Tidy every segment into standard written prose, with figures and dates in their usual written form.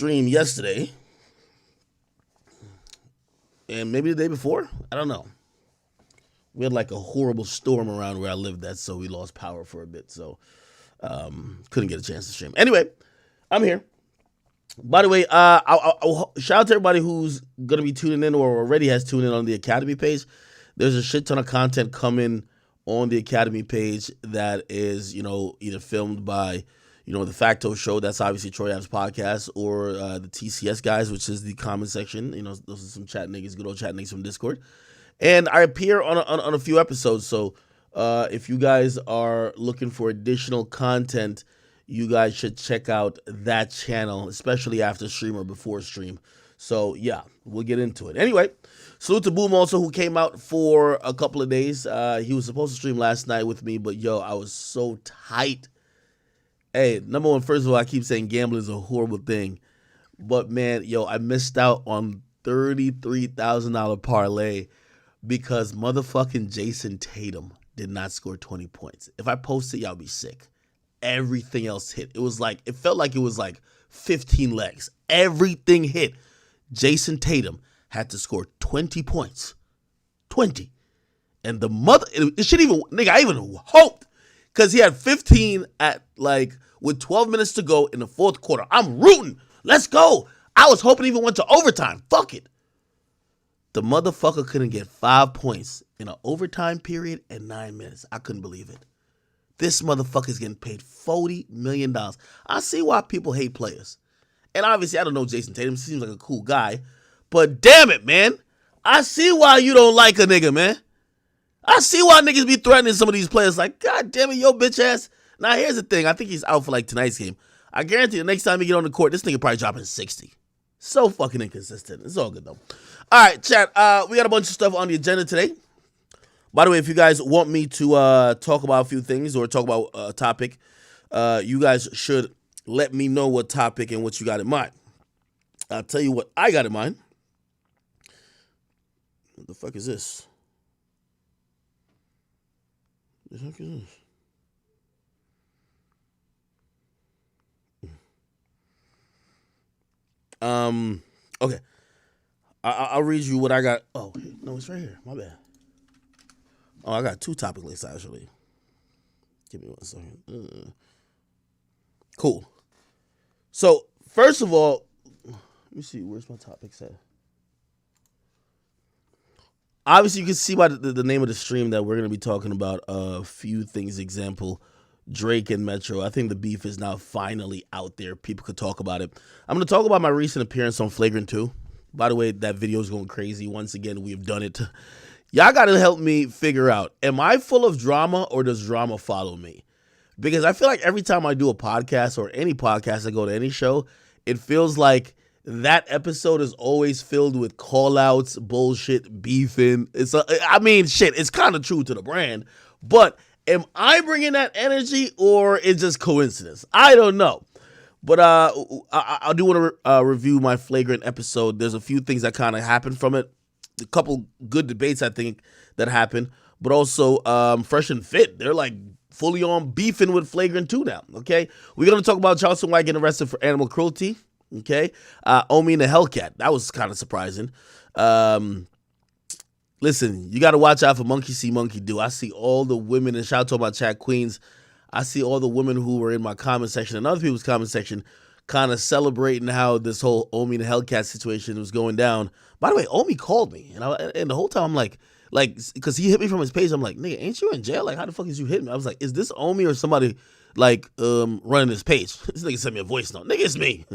stream yesterday, and maybe the day before. I don't know. We had like a horrible storm around where I lived at, so we lost power for a bit. So couldn't get a chance to stream. Anyway, I'm here. By the way, I'll shout out to everybody who's going to be tuning in or already has tuned in on the Academy page. There's a shit ton of content coming on the Academy page that is, either filmed by, the Facto Show. That's obviously Troy Ab's podcast, or the TCS guys, which is the comment section. Those are some chat niggas, good old chat niggas from Discord. And I appear on a few episodes. So if you guys are looking for additional content, you guys should check out that channel, especially after stream or before stream. So, yeah, we'll get into it. Anyway, salute to Boom also, who came out for a couple of days. He was supposed to stream last night with me, but, I was so tight. Hey, number one, first of all, I keep saying gambling is a horrible thing. But, man, I missed out on $33,000 parlay because motherfucking Jason Tatum did not score 20 points. If I post it, y'all be sick. Everything else hit. It felt like it was like 15 legs. Everything hit. Jason Tatum had to score 20 points. 20. And it shouldn't even, nigga, I even hoped, because he had 15 with 12 minutes to go in the fourth quarter. I'm rooting. Let's go. I was hoping it even went to overtime. Fuck it. The motherfucker couldn't get 5 points in an overtime period and 9 minutes. I couldn't believe it. This motherfucker's getting paid $40 million. I see why people hate players. And obviously, I don't know Jason Tatum. He seems like a cool guy. But damn it, man. I see why you don't like a nigga, man. I see why niggas be threatening some of these players. Like, God damn it, yo, bitch ass. Now, here's the thing. I think he's out for tonight's game. I guarantee the next time he get on the court, this nigga probably dropping 60. So fucking inconsistent. It's all good, though. All right, chat. We got a bunch of stuff on the agenda today. By the way, if you guys want me to talk about a few things or talk about a topic, you guys should let me know what topic and what you got in mind. I'll tell you what I got in mind. What the fuck is this? What the fuck is this? Okay. I'll read you what I got. Oh, no, it's right here. My bad. Oh, I got two topic lists, actually. Give me 1 second. Cool. So, first of all, let me see. Where's my topics at? Obviously, you can see by the name of the stream that we're going to be talking about a few things. Example, Drake and Metro. I think the beef is now finally out there. People could talk about it. I'm going to talk about my recent appearance on Flagrant 2. By the way, that video is going crazy. Once again, we've done it. Y'all got to help me figure out, am I full of drama or does drama follow me? Because I feel like every time I do a podcast or any podcast, I go to any show, it feels like that episode is always filled with call-outs, bullshit, beefing. It's kind of true to the brand, but am I bringing that energy or is just coincidence? I don't know. But I do want to review my Flagrant episode. There's a few things that kind of happened from it. A couple good debates, I think, that happened. But also, Fresh and Fit, they're like fully on beefing with Flagrant 2 now, okay? We're going to talk about Charleston White getting arrested for animal cruelty, okay? Omi and the Hellcat, that was kind of surprising. Listen, you got to watch out for monkey see, monkey do. I see all the women, and shout out to my chat queens, I see all the women who were in my comment section and other people's comment section kind of celebrating how this whole Omi and the Hellcat situation was going down. By the way, Omi called me, and the whole time I'm like, because he hit me from his page, I'm like, nigga, ain't you in jail? Like, how the fuck is you hitting me? I was like, is this Omi or somebody, running this page? This nigga sent me a voice note. Nigga, it's me.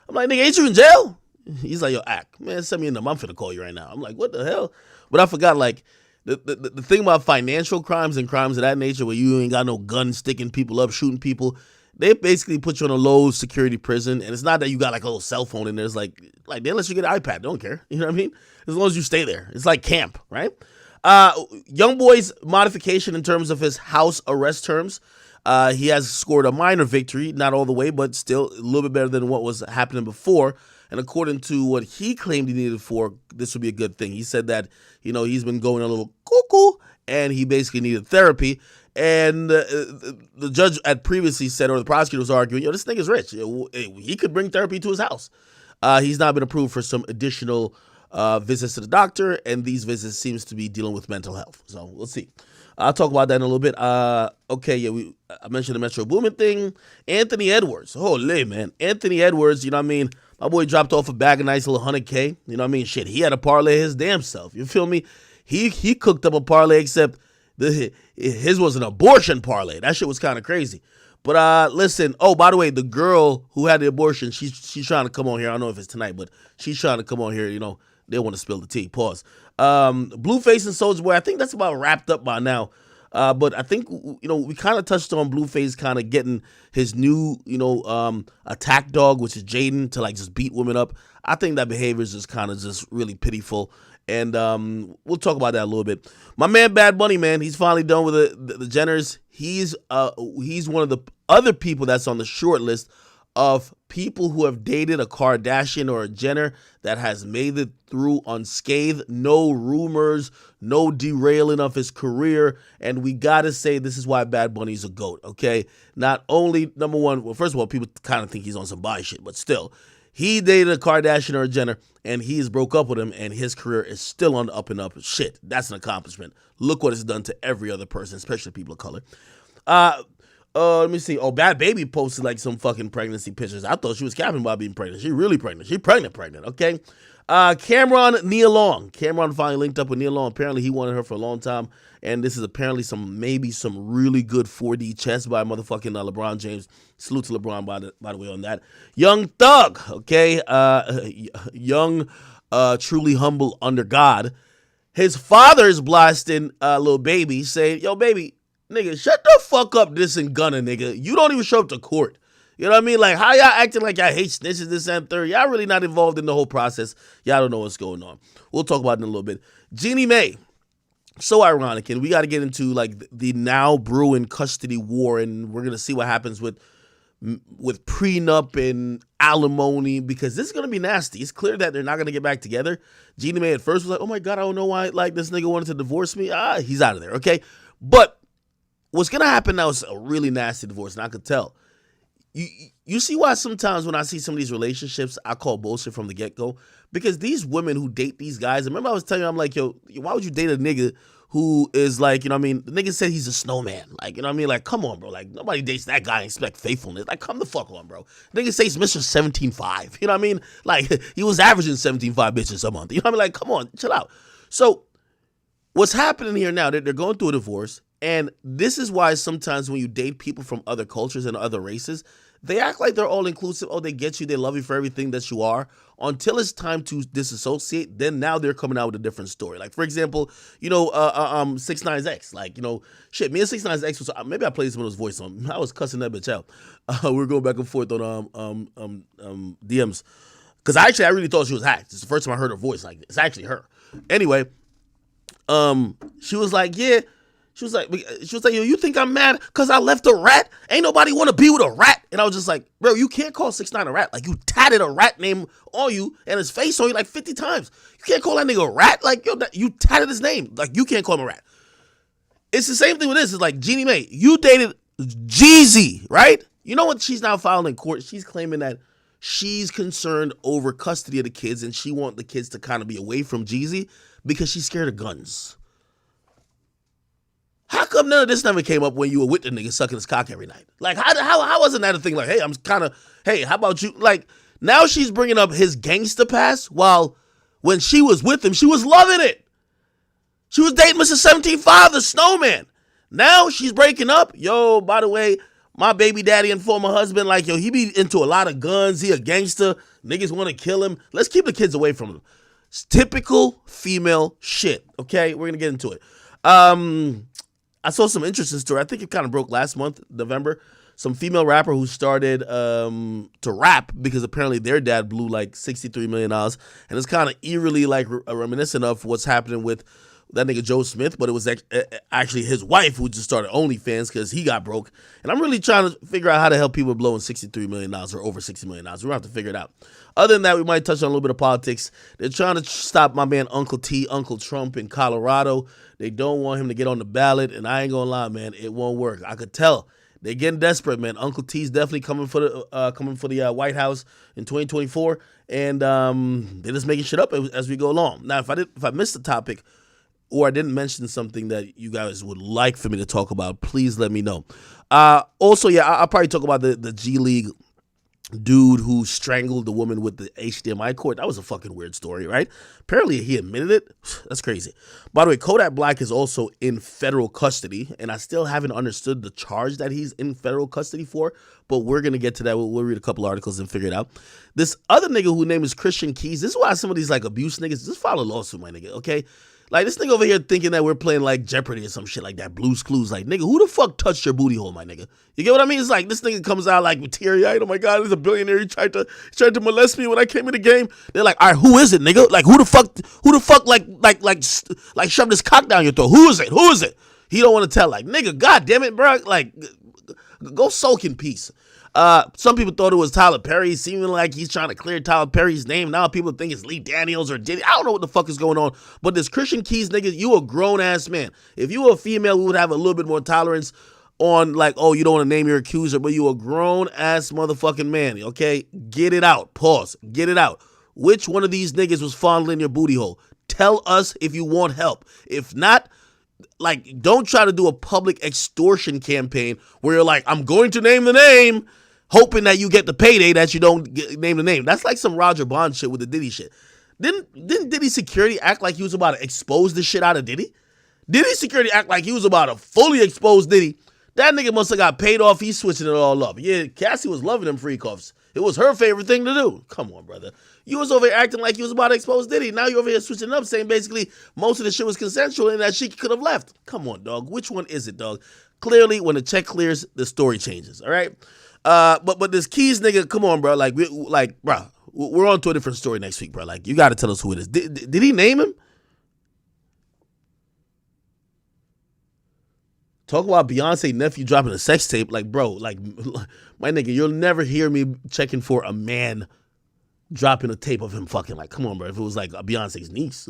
I'm like, nigga, ain't you in jail? He's like, yo, act. Man, send me a number. I'm finna call you right now. I'm like, what the hell? But I forgot, the thing about financial crimes and crimes of that nature where you ain't got no gun sticking people up, shooting people, they basically put you in a low security prison, and it's not that you got a little cell phone in there. It's like they let you get an iPad. They don't care. You know what I mean? As long as you stay there. It's like camp, right? YoungBoy's modification in terms of his house arrest terms. He has scored a minor victory, not all the way, but still a little bit better than what was happening before. And according to what he claimed he needed for, this would be a good thing. He said that, he's been going a little cuckoo, and he basically needed therapy. And the judge had previously said, or the prosecutor was arguing, this nigga's rich. He could bring therapy to his house. He's not been approved for some additional visits to the doctor, and these visits seems to be dealing with mental health. So we'll see. I'll talk about that in a little bit. Okay, yeah, I mentioned the Metro Boomin thing. Anthony Edwards. Holy, man. Anthony Edwards, you know what I mean? My boy dropped off a bag of nice little 100K. You know what I mean? Shit, he had to parlay his damn self. You feel me? He cooked up a parlay, except his was an abortion parlay. That shit was kind of crazy. But listen, oh, by the way, the girl who had the abortion, she's trying to come on here. I don't know if it's tonight, but she's trying to come on here. They want to spill the tea. Pause. Blueface and Soulja Boy, I think that's about wrapped up by now. But I think, we kind of touched on Blueface kind of getting his new, attack dog, which is Jaden, to like just beat women up. I think that behavior is just kind of just really pitiful. And we'll talk about that a little bit. My man Bad Bunny, man, he's finally done with the Jenners. He's one of the other people that's on the short list of people who have dated a Kardashian or a Jenner that has made it through unscathed, no rumors, no derailing of his career. And we got to say, this is why Bad Bunny's a GOAT, okay? Not only, number one, well, first of all, people kind of think he's on some buy shit, but still, he dated a Kardashian or a Jenner, and he's broke up with him, and his career is still on the up and up. Shit, that's an accomplishment. Look what it's done to every other person, especially people of color. Let me see. Oh, Bad Baby posted like some fucking pregnancy pictures. I thought she was capping about being pregnant. She really pregnant. She pregnant, okay? Cameron Nia Long. Cameron finally linked up with Nia Long. Apparently, he wanted her for a long time. And this is apparently some really good 4D chess by motherfucking LeBron James. Salute to LeBron, by the way, on that. Young Thug, okay? Young, truly humble under God. His father's blasting Lil Baby, saying, yo, baby, nigga, shut the fuck up, this and Gunna, nigga. You don't even show up to court. You know what I mean? Like, how y'all acting like y'all hate snitches, this and third? Y'all really not involved in the whole process. Y'all don't know what's going on. We'll talk about it in a little bit. Jeannie Mae. So ironic, and we got to get into, like, the now brewing custody war, and we're going to see what happens with prenup and alimony, because this is going to be nasty. It's clear that they're not going to get back together. Jeannie Mae at first was like, oh, my God, I don't know why, like, this nigga wanted to divorce me. He's out of there, okay? But what's going to happen now is a really nasty divorce, and I could tell. You see why sometimes when I see some of these relationships, I call bullshit from the get-go? Because these women who date these guys, remember I was telling you, I'm like, yo, why would you date a nigga who is like, you know what I mean? The nigga said he's a snowman. Like, you know what I mean? Like, come on, bro. Like, nobody dates that guy and expect faithfulness. Like, come the fuck on, bro. Nigga says Mr. 17.5. You know what I mean? Like, he was averaging 17.5 bitches a month. You know what I mean? Like, come on, chill out. So, what's happening here now, they're going through a divorce. And this is why sometimes when you date people from other cultures and other races, they act like they're all inclusive. Oh, they get you. They love you for everything that you are. Until it's time to disassociate, then now they're coming out with a different story. Like, for example, 6ix9ine ex. Like, shit, me and 6ix9ine's ex was, maybe I played some of his voice on. I was cussing that bitch out. We were going back and forth on DMs. Because I really thought she was hacked. It's the first time I heard her voice. Like, it's actually her. Anyway, she was like, yeah. She was like, yo, you think I'm mad because I left a rat? Ain't nobody want to be with a rat. And I was just like, bro, you can't call 6ix9ine a rat. Like, you tatted a rat name on you and his face on you like 50 times. You can't call that nigga a rat. Like, yo, you tatted his name. Like, you can't call him a rat. It's the same thing with this. It's like, Jeannie Mae, you dated Jeezy, right? You know what she's now filing in court? She's claiming that she's concerned over custody of the kids and she wants the kids to kind of be away from Jeezy because she's scared of guns. How come none of this never came up when you were with the nigga sucking his cock every night? Like, how wasn't that a thing? Like, hey, how about you? Like, now she's bringing up his gangster past while when she was with him, she was loving it. She was dating Mr. 17.5, the snowman. Now she's breaking up. Yo, by the way, my baby daddy and former husband, like, yo, he be into a lot of guns. He a gangster. Niggas want to kill him. Let's keep the kids away from him. It's typical female shit, okay? We're going to get into it. I saw some interesting story. I think it kind of broke last month, November. Some female rapper who started to rap because apparently their dad blew like $63 million. And it's kind of eerily like reminiscent of what's happening with that nigga Joe Smith, but it was actually his wife who just started OnlyFans because he got broke. And I'm really trying to figure out how to help people blowing $63 million or over $60 million. We're going to have to figure it out. Other than that, we might touch on a little bit of politics. They're trying to stop my man Uncle T, Uncle Trump in Colorado. They don't want him to get on the ballot, and I ain't going to lie, man, it won't work. I could tell. They're getting desperate, man. Uncle T's definitely coming for the White House in 2024, and they're just making shit up as we go along. Now, if I missed the topic or I didn't mention something that you guys would like for me to talk about, please let me know. Also, I'll probably talk about the G League dude who strangled the woman with the HDMI cord. That was a fucking weird story, right? Apparently he admitted it. That's crazy. By the way, Kodak Black is also in federal custody, and I still haven't understood the charge that he's in federal custody for, but we're going to get to that. We'll read a couple articles and figure it out. This other nigga whose name is Christian Keys, this is why some of these like abuse niggas, just file a lawsuit, my nigga, okay? Like, this nigga over here thinking that we're playing, like, Jeopardy or some shit like that, Blue's Clues. Like, nigga, who the fuck touched your booty hole, my nigga? You get what I mean? It's like, this nigga comes out, like, teary-eyed. Oh, my God, he's a billionaire. He tried to molest me when I came in the game. They're like, all right, who is it, nigga? Like, who the fuck, like, shoved his cock down your throat? Who is it? He don't want to tell. Like, nigga, God damn it, bro. Like, go soak in peace. Some people thought it was Tyler Perry, seeming like he's trying to clear Tyler Perry's name. Now people think it's Lee Daniels or Diddy. I don't know what the fuck is going on. But this Christian Keys nigga, you a grown-ass man. If you were a female, we would have a little bit more tolerance on like, oh, you don't want to name your accuser, but you a grown-ass motherfucking man, okay? Get it out. Pause. Get it out. Which one of these niggas was fondling your booty hole? Tell us if you want help. If not, like, don't try to do a public extortion campaign where you're like, I'm going to name the name, hoping that you get the payday that you don't name the name. That's like some Roger Bond shit with the Diddy shit. Didn't Diddy security act like he was about to expose the shit out of Diddy? Diddy security act like he was about to fully expose Diddy? That nigga must have got paid off. He's switching it all up. Yeah, Cassie was loving them free cuffs. It was her favorite thing to do. Come on, brother. You was over here acting like you was about to expose Diddy. Now you're over here switching it up, saying basically most of the shit was consensual and that she could have left. Come on, dog. Which one is it, dog? Clearly, when the check clears, the story changes, all right? But this Keys nigga, come on, bro. Like, we're on to a different story next week, bro. Like, you got to tell us who it is. Did he name him? Talk about Beyonce nephew dropping a sex tape. Like, bro, like, my nigga, you'll never hear me checking for a man dropping a tape of him fucking. Like, come on, bro. If it was like Beyonce's niece,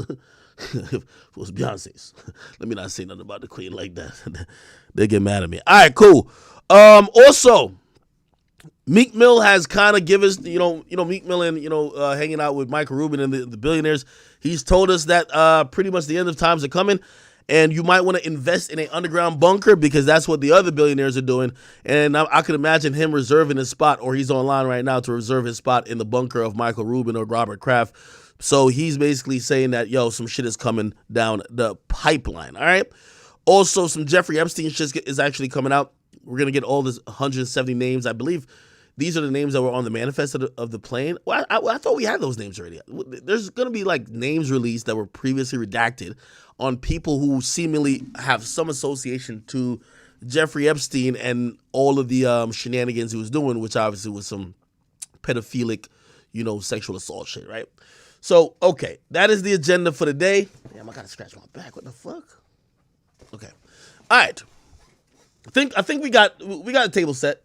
if it was Beyonce's, let me not say nothing about the queen like that. They get mad at me. All right, cool. Also, Meek Mill has kind of given us, Meek Mill and, hanging out with Michael Rubin and the billionaires. He's told us that pretty much the end of times are coming. And you might want to invest in an underground bunker because that's what the other billionaires are doing. And I could imagine him reserving his spot, or he's online right now to reserve his spot in the bunker of Michael Rubin or Robert Kraft. So he's basically saying that, some shit is coming down the pipeline. All right. Also, some Jeffrey Epstein shit is actually coming out. We're going to get all this 170 names. I believe these are the names that were on the manifest of the plane. Well, I thought we had those names already. There's going to be like names released that were previously redacted on people who seemingly have some association to Jeffrey Epstein and all of the shenanigans he was doing, which obviously was some pedophilic, sexual assault shit, right? So, okay, that is the agenda for the day. Damn, I gotta scratch my back. What the fuck? Okay, all right. I think we got a table set.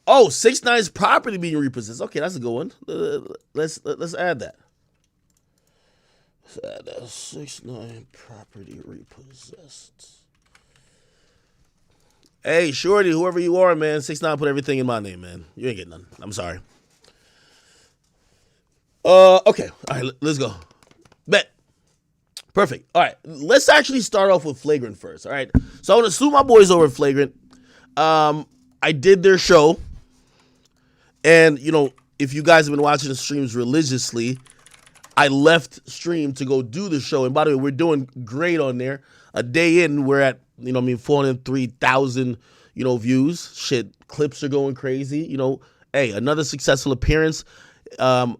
Oh, 6ix9ine's property being repossessed. Okay, that's a good one. Let's add that. Let's add that. 6ix9ine property repossessed. Hey, Shorty, whoever you are, man, 6ix9ine put everything in my name, man. You ain't getting none. I'm sorry. Okay. All right, let's go. Bet. Perfect. All right, let's actually start off with Flagrant first, all right? So I want to salute my boys over at Flagrant. I did their show. And, if you guys have been watching the streams religiously, I left stream to go do the show. And by the way, we're doing great on there. A day in, we're at, 403,000, views. Shit, clips are going crazy. Hey, another successful appearance. To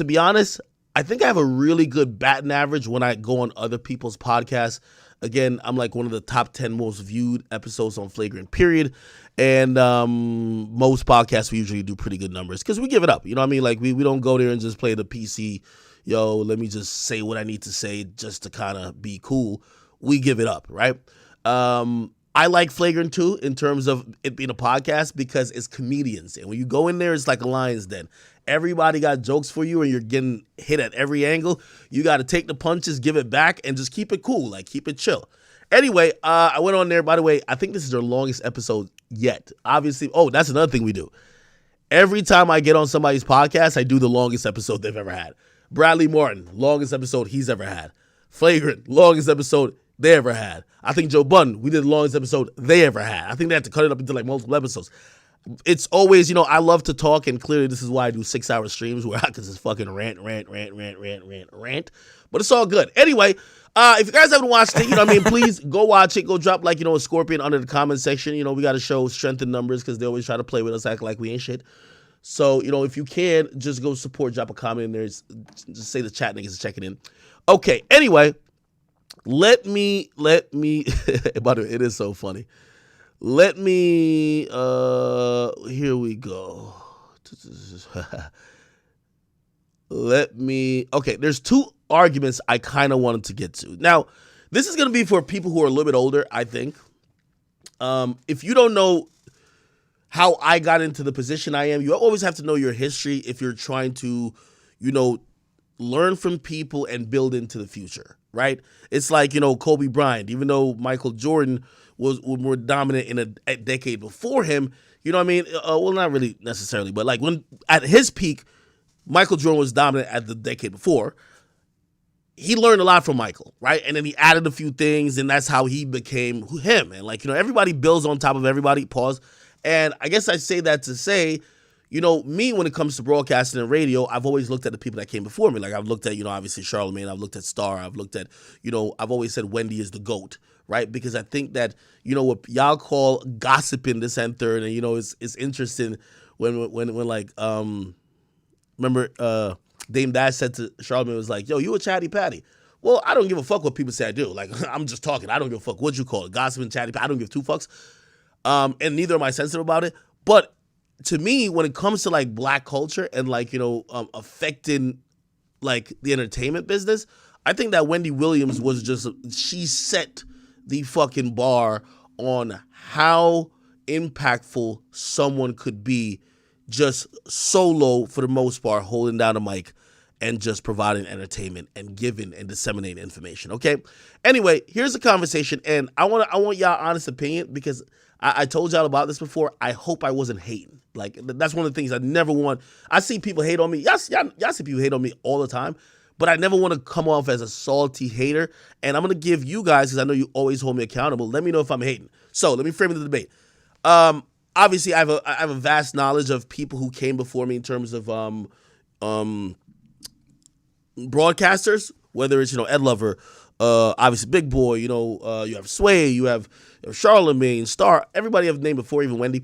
be honest, I think I have a really good batting average when I go on other people's podcasts. Again, I'm like one of the top 10 most viewed episodes on Flagrant, period. And most podcasts, we usually do pretty good numbers because we give it up. You know what I mean? Like, we don't go there and just play the PC, let me just say what I need to say just to kind of be cool. we give it up, right? I like Flagrant too in terms of it being a podcast because it's comedians. And when you go in there, it's like a lion's den. Everybody got jokes for you and you're getting hit at every angle. You got to take the punches, give it back, and just keep it cool, like keep it chill. Anyway, I went on there. By the way, I think this is their longest episode yet. Obviously, that's another thing we do. Every time I get on somebody's podcast, I do the longest episode they've ever had. Bradley Martin, longest episode he's ever had. Flagrant, longest episode they ever had. I think Joe Budden, we did the longest episode they ever had. I think they had to cut it up into like multiple episodes. It's always, I love to talk, and clearly this is why I do 6-hour streams where I can just fucking rant. But it's all good. Anyway, if you guys haven't watched it, please go watch it. Go drop like, a scorpion under the comment section. We got to show strength in numbers because they always try to play with us, act like we ain't shit. So, if you can, just go support, drop a comment in there. Just say the chat niggas is checking in. Okay, anyway. Let me, by the way, it is so funny. Let me, here we go. Okay, there's two arguments I kind of wanted to get to. Now, this is going to be for people who are a little bit older, I think. If you don't know how I got into the position I am, you always have to know your history if you're trying to, learn from people and build into the future, right? It's like, Kobe Bryant, even though Michael Jordan was more dominant in a decade before him, well, not really necessarily, but like when at his peak, Michael Jordan was dominant at the decade before. He learned a lot from Michael, right? And then he added a few things, and that's how he became him. And like, everybody builds on top of everybody, pause. And I guess I say that to say, me, when it comes to broadcasting and radio, I've always looked at the people that came before me. Like I've looked at, obviously Charlamagne, I've looked at Star, I've looked at, I've always said Wendy is the GOAT, right? Because I think that, what y'all call gossiping this and third, and, it's interesting when like, remember Dame Dash said to Charlamagne, was like, yo, you a chatty patty. Well, I don't give a fuck what people say I do. Like, I'm just talking. I don't give a fuck what you call it. Gossiping, chatty patty. I don't give two fucks. And neither am I sensitive about it. But to me, when it comes to like black culture and like, affecting like the entertainment business, I think that Wendy Williams was she set the fucking bar on how impactful someone could be just solo for the most part, holding down a mic and just providing entertainment and giving and disseminating information. Okay. Anyway, here's the conversation. And I want y'all honest opinion because I told y'all about this before. I hope I wasn't hating. Like, that's one of the things I never want. I see people hate on me. Y'all see people hate on me all the time, but I never want to come off as a salty hater. And I'm going to give you guys, because I know you always hold me accountable, let me know if I'm hating. So let me frame the debate. Obviously, I have a vast knowledge of people who came before me in terms of broadcasters, whether it's, Ed Lover, obviously Big Boy, you have Sway, you have Charlamagne, Star, everybody have named before, even Wendy.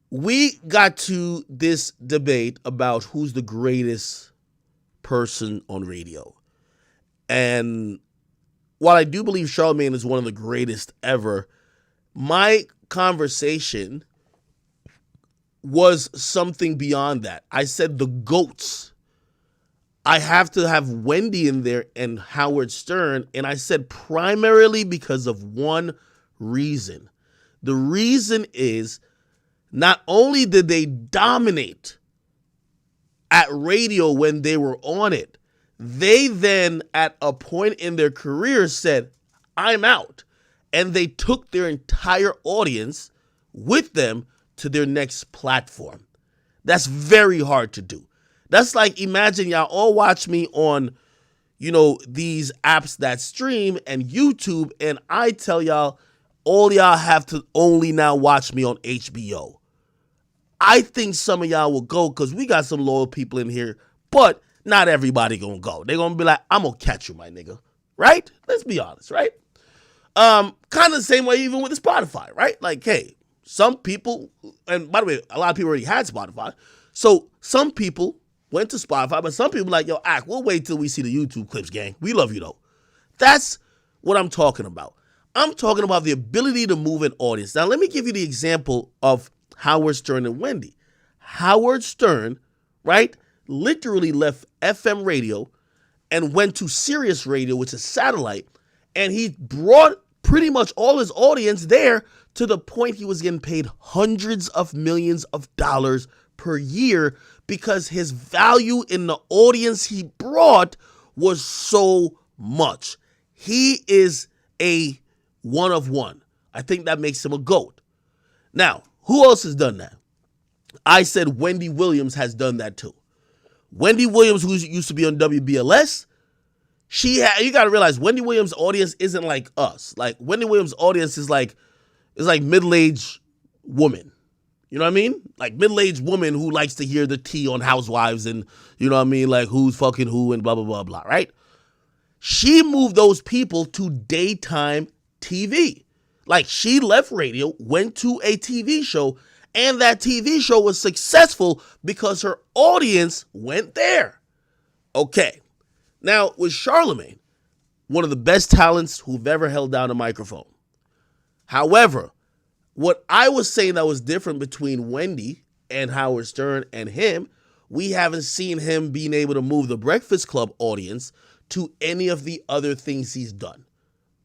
We got to this debate about who's the greatest person on radio. And while I do believe Charlamagne is one of the greatest ever, my conversation was something beyond that. I said the GOATs. I have to have Wendy in there and Howard Stern, and I said primarily because of one reason. The reason is not only did they dominate at radio when they were on it, they then at a point in their career said, I'm out. And they took their entire audience with them to their next platform. That's very hard to do. That's like, imagine y'all all watch me on, these apps that stream and YouTube, and I tell y'all, all y'all have to only now watch me on HBO. I think some of y'all will go because we got some loyal people in here, but not everybody gonna go. They're gonna be like, I'm gonna catch you, my nigga. Right? Let's be honest, right? Kind of the same way even with the Spotify, right? Like, hey, some people, and by the way, a lot of people already had Spotify, so some people went to Spotify, but some people like, yo, we'll wait till we see the YouTube clips, gang. We love you, though. That's what I'm talking about. I'm talking about the ability to move an audience. Now, let me give you the example of Howard Stern and Wendy. Howard Stern, right, literally left FM radio and went to Sirius Radio, which is satellite, and he brought pretty much all his audience there to the point he was getting paid hundreds of millions of dollars per year because his value in the audience he brought was so much. He is a one of one. I think that makes him a GOAT. Now, who else has done that? I said Wendy Williams has done that too. Wendy Williams, who used to be on WBLS, you got to realize Wendy Williams' audience isn't like us. Like Wendy Williams' audience is like middle-aged woman. You know what I mean? Like middle-aged woman who likes to hear the tea on Housewives and, you know what I mean, like who's fucking who and blah, blah, blah, blah, right? She moved those people to daytime TV. Like she left radio, went to a TV show, and that TV show was successful because her audience went there. Okay. Now, with Charlamagne, one of the best talents who've ever held down a microphone. However, what I was saying that was different between Wendy and Howard Stern and him, we haven't seen him being able to move the Breakfast Club audience to any of the other things he's done.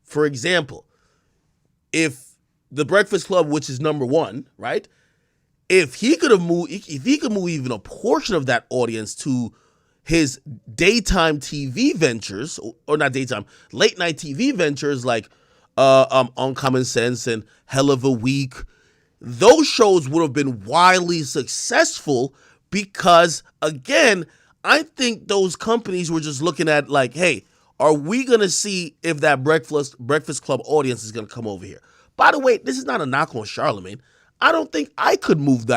For example, if the Breakfast Club, which is number one, right? If he could move even a portion of that audience to his daytime TV ventures, or not daytime, late night TV ventures like Uncommon Sense and Hell of a Week, those shows would have been wildly successful because, again, I think those companies were just looking at like, hey, are we going to see if that Breakfast Club audience is going to come over here? By the way, this is not a knock on Charlamagne. I don't think I could move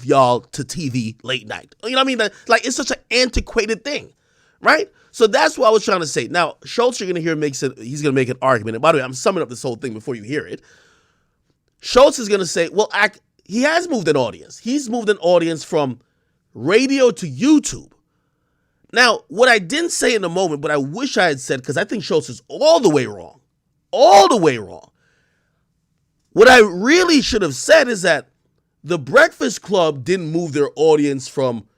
y'all to TV late night. You know what I mean? Like, it's such an antiquated thing, right? So that's what I was trying to say. Now, Schultz, you're going to hear, he's going to make an argument. And by the way, I'm summing up this whole thing before you hear it. Schultz is going to say, well, he has moved an audience. He's moved an audience from radio to YouTube. Now, what I didn't say in the moment, but I wish I had said, because I think Schultz is all the way wrong. All the way wrong. What I really should have said is that the Breakfast Club didn't move their audience from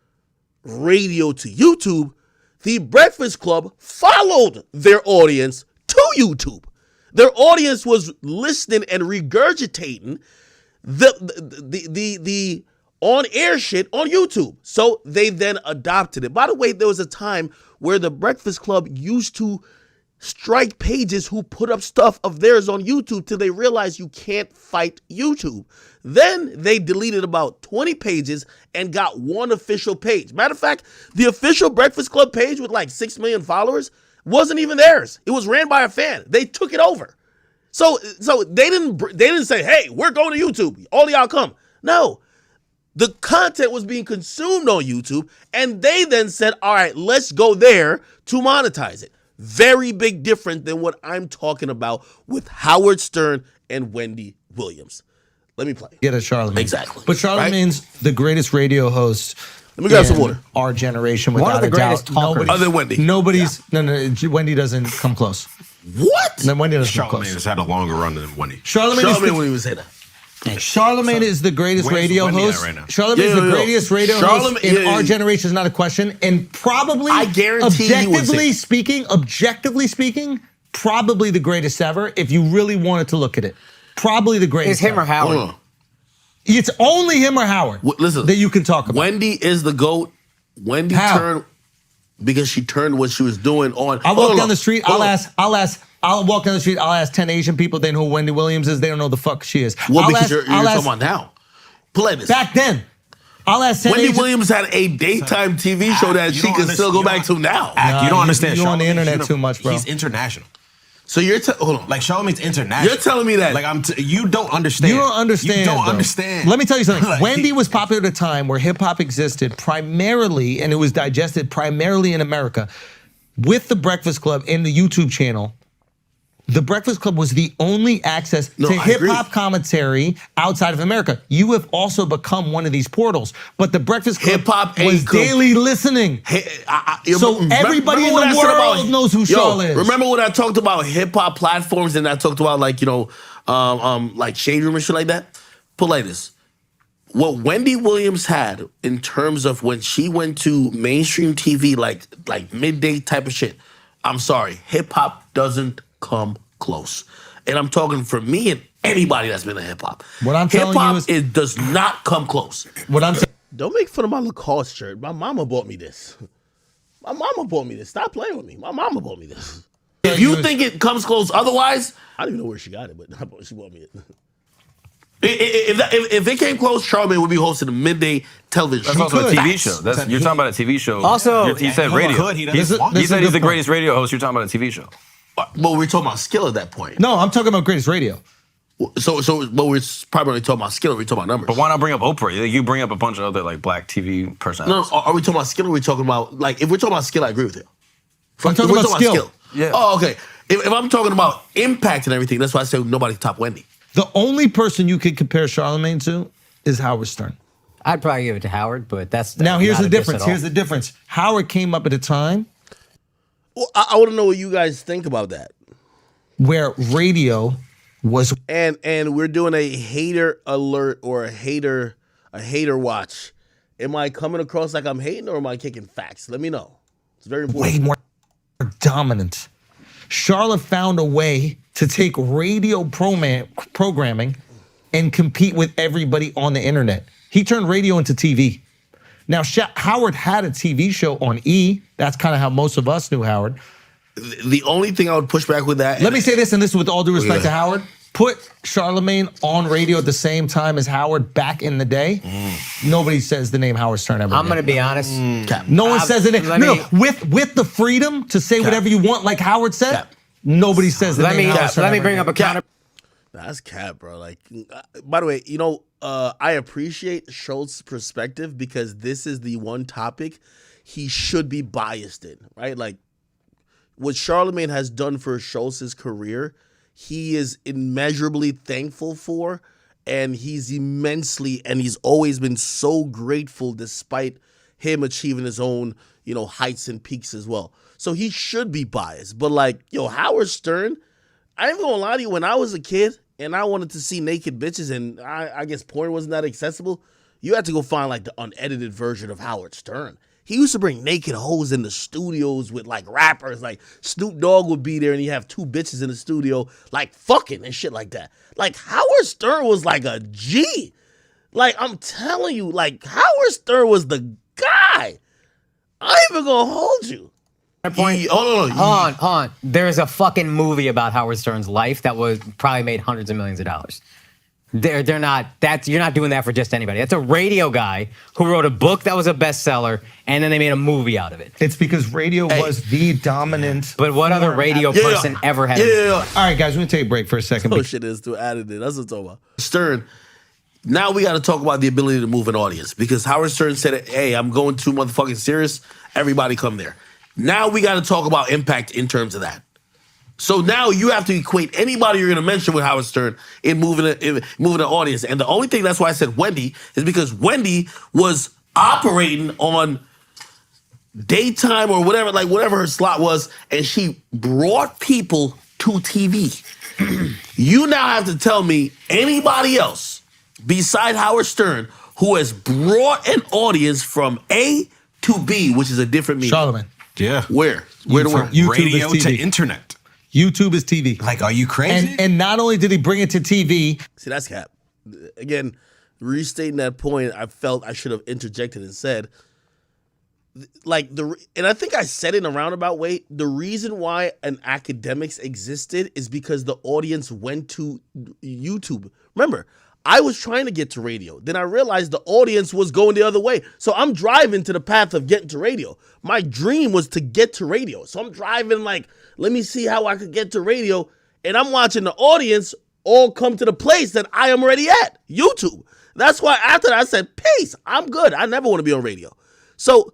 radio to YouTube. The Breakfast Club followed their audience to YouTube. Their audience was listening and regurgitating the on-air shit on YouTube. So they then adopted it. By the way, there was a time where the Breakfast Club used to strike pages who put up stuff of theirs on YouTube till they realized you can't fight YouTube. Then they deleted about 20 pages and got one official page. Matter of fact, the official Breakfast Club page with like 6 million followers wasn't even theirs. It was ran by a fan. They took it over. So they didn't say, hey, we're going to YouTube. All y'all come. No. The content was being consumed on YouTube, and they then said, all right, let's go there to monetize it. Very big difference than what I'm talking about with Howard Stern and Wendy Williams. Let me play. Get a Charlamagne. Exactly. But Charlamagne's the greatest radio host. Let me grab some water. Our generation, without a doubt. Other than Wendy. Nobody's. Yeah. No. Wendy doesn't come close. What? No, Wendy doesn't come Charlamagne close. has had a longer run than Wendy. Charlamagne when he was here. Charlamagne is the greatest radio host. Right now? Charlamagne is the greatest radio host in our generation, is not a question. And probably, I guarantee objectively speaking, probably the greatest ever, if you really wanted to look at it. Probably the greatest. It's him or Howard. It's only him or Howard that you can talk about. Wendy is the GOAT. Wendy turned, because she turned what she was doing on. I'll walk down the street, I'll walk down the street, I'll ask 10 Asian people, they know who Wendy Williams is, they don't know the fuck she is. Well, because you're talking about now. Play this. Back then. I'll ask 10 Wendy Asian. Williams had a daytime TV show that she can still go back to now. You don't understand. You're on the internet too much, bro. He's international. So you're hold on. Like Charlamagne's international. You're telling me that. Like you don't understand. You don't understand. You don't bro. understand. Let me tell you something. Like, Wendy was popular at a time where hip hop existed primarily, and it was digested primarily in America. With the Breakfast Club and the YouTube channel, the Breakfast Club was the only access to hip-hop commentary outside of America. You have also become one of these portals. But the Breakfast Club was daily listening. So everybody in the world knows who Charl is. Remember when I talked about hip-hop platforms and I talked about like, like Shade Room and shit like that? Put like this. what Wendy Williams had in terms of when she went to mainstream TV, like midday type of shit. I'm sorry, hip hop doesn't come close. And I'm talking for me and anybody that's been in hip hop. What I'm telling you is, it does not come close. What I'm saying. Don't make fun of my Lacoste shirt. My mama bought me this. My mama bought me this. Stop playing with me. My mama bought me this. If you think it comes close otherwise, I don't even know where she got it, but she bought me it. If it came close, Charlamagne would be hosting a midday television show. That's also a TV show. You're talking about a TV show. Also, he said radio. He said he's the greatest radio host. You're talking about a TV show. Well, we're talking about skill at that point. No, I'm talking about greatest radio. So, but we're probably only talking about skill. Or we're talking about numbers. But why not bring up Oprah? You bring up a bunch of other like black TV personalities. No, are we talking about skill? Or are we talking about like if we're talking about skill? I agree with you. I'm talking about skill. Yeah. Oh, okay. If I'm talking about impact and everything, that's why I say nobody top Wendy. The only person you could compare Charlamagne to is Howard Stern. I'd probably give it to Howard, but that's now here's not the a diss difference. at all. Here's the difference. Howard came up at a time Well, I want to know what you guys think about that. where radio was And we're doing a hater alert or a hater watch. Am I coming across like I'm hating or am I kicking facts? Let me know. It's very important. way more dominant. Charlotte found a way to take radio programming and compete with everybody on the internet. He turned radio into TV. Now, Howard had a TV show on E. That's kind of how most of us knew Howard. The only thing I would push back with that. Let me say this, and this is with all due respect to Howard. Put Charlamagne on radio at the same time as Howard back in the day. Nobody says the name Howard Stern ever I'm again. going to be honest. No one says the name. No, with the freedom to say whatever you want, like Howard said, nobody says the name Howard Stern Let me ever bring again. up a counter. That's cap, bro. Like, by the way, I appreciate Schultz's perspective because this is the one topic he should be biased in, right? Like, what Charlamagne has done for Schultz's career, he is immeasurably thankful for, and he's always been so grateful despite him achieving his own, heights and peaks as well. So he should be biased. But like, Howard Stern, I ain't gonna lie to you, when I was a kid and I wanted to see naked bitches and I guess porn wasn't that accessible, you had to go find like the unedited version of Howard Stern. He used to bring naked hoes in the studios with like rappers, like Snoop Dogg would be there and he'd have two bitches in the studio like fucking and shit like that. Like Howard Stern was like a G. Like I'm telling you, like Howard Stern was the guy. I ain't even gonna hold you. Hold on. There's a fucking movie about Howard Stern's life that was probably made hundreds of millions of dollars. You're not doing that for just anybody. That's a radio guy who wrote a book that was a bestseller, and then they made a movie out of it. It's because radio was the dominant. But what other radio person ever had? All right, guys, we're gonna take a break for a second. Oh shit is to added it. That's what I'm talking about. Stern. Now we got to talk about the ability to move an audience because Howard Stern said, "Hey, I'm going too motherfucking serious. Everybody come there." Now we got to talk about impact in terms of that. So now you have to equate anybody you're going to mention with Howard Stern in moving an audience. And the only thing, that's why I said Wendy, is because Wendy was operating on daytime or whatever her slot was, and she brought people to TV. You now have to tell me anybody else beside Howard Stern who has brought an audience from A to B, which is a different meaning. Charlamagne. Yeah. Where to where? YouTube Radio is to TV. internet. YouTube is TV. Like, are you crazy? And not only did he bring it to TV, See, that's cap. Again, restating that point, I felt I should have interjected and said, and I think I said it in a roundabout way, the reason why an academics existed is because the audience went to YouTube. Remember, I was trying to get to radio. Then I realized the audience was going the other way. So I'm driving to the path of getting to radio. My dream was to get to radio. So I'm driving like, let me see how I could get to radio. And I'm watching the audience all come to the place that I am already at, YouTube. That's why after that I said, peace, I'm good. I never want to be on radio. So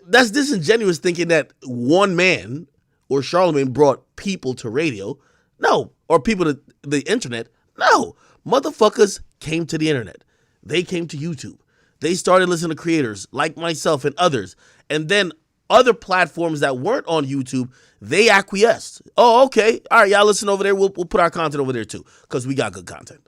that's disingenuous thinking that one man or Charlamagne brought people to radio. No. Or people to the internet. No. Motherfuckers came to the internet. They came to YouTube. They started listening to creators like myself and others. And then other platforms that weren't on YouTube, they acquiesced. Oh, okay. All right, y'all listen over there. We'll put our content over there too because we got good content.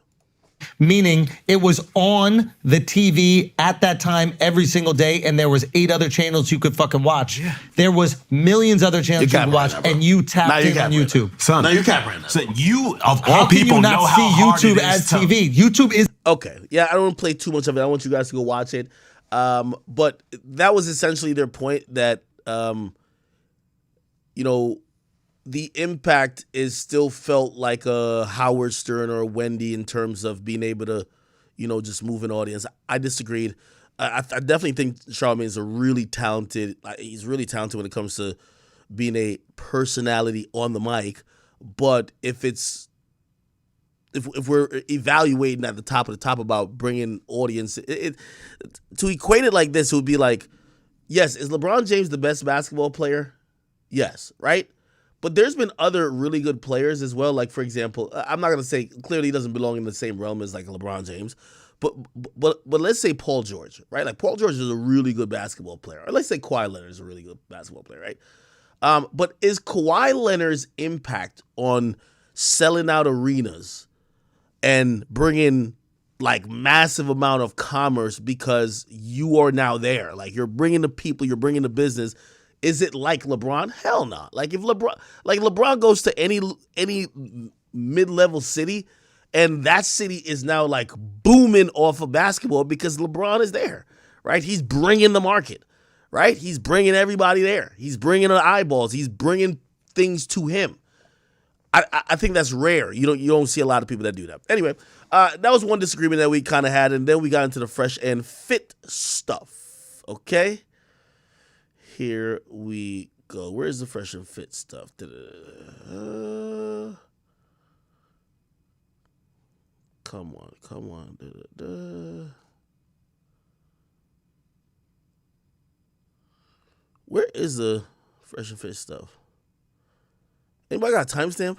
Meaning it was on the TV at that time every single day, and there was 8 other channels you could fucking watch. Yeah. There was millions other channels you could watch, and you tapped in on YouTube. Son, no, you can't brand that. So you, of How all can people, you know not how see hard YouTube it as is to- TV? YouTube is Okay. Yeah, I don't want to play too much of it. I want you guys to go watch it. But that was essentially their point that, you know, the impact is still felt like a Howard Stern or a Wendy in terms of being able to, you know, just move an audience. I disagreed. I definitely think Charlamagne is a really talented. He's really talented when it comes to being a personality on the mic. But if we're evaluating at the top about bringing audience, to equate it like this, it would be like, yes, is LeBron James the best basketball player? Yes, right? But there's been other really good players as well. Like, for example, I'm not going to say, clearly he doesn't belong in the same realm as like LeBron James. But let's say Paul George, right? Like Paul George is a really good basketball player. Or let's say Kawhi Leonard is a really good basketball player, right? But is Kawhi Leonard's impact on selling out arenas and bringing like massive amount of commerce because you are now there? Like you're bringing the people, you're bringing the business. Is it like LeBron? Hell no. Like if LeBron goes to any mid-level city and that city is now like booming off of basketball because LeBron is there, right? He's bringing the market, right? He's bringing everybody there. He's bringing the eyeballs. He's bringing things to him. I think that's rare. You don't see a lot of people that do that. Anyway, that was one disagreement that we kind of had, and then we got into the fresh and fit stuff. Okay? Here we go. Where's the fresh and fit stuff? Come on. Where is the fresh and fit stuff? Anybody got a timestamp?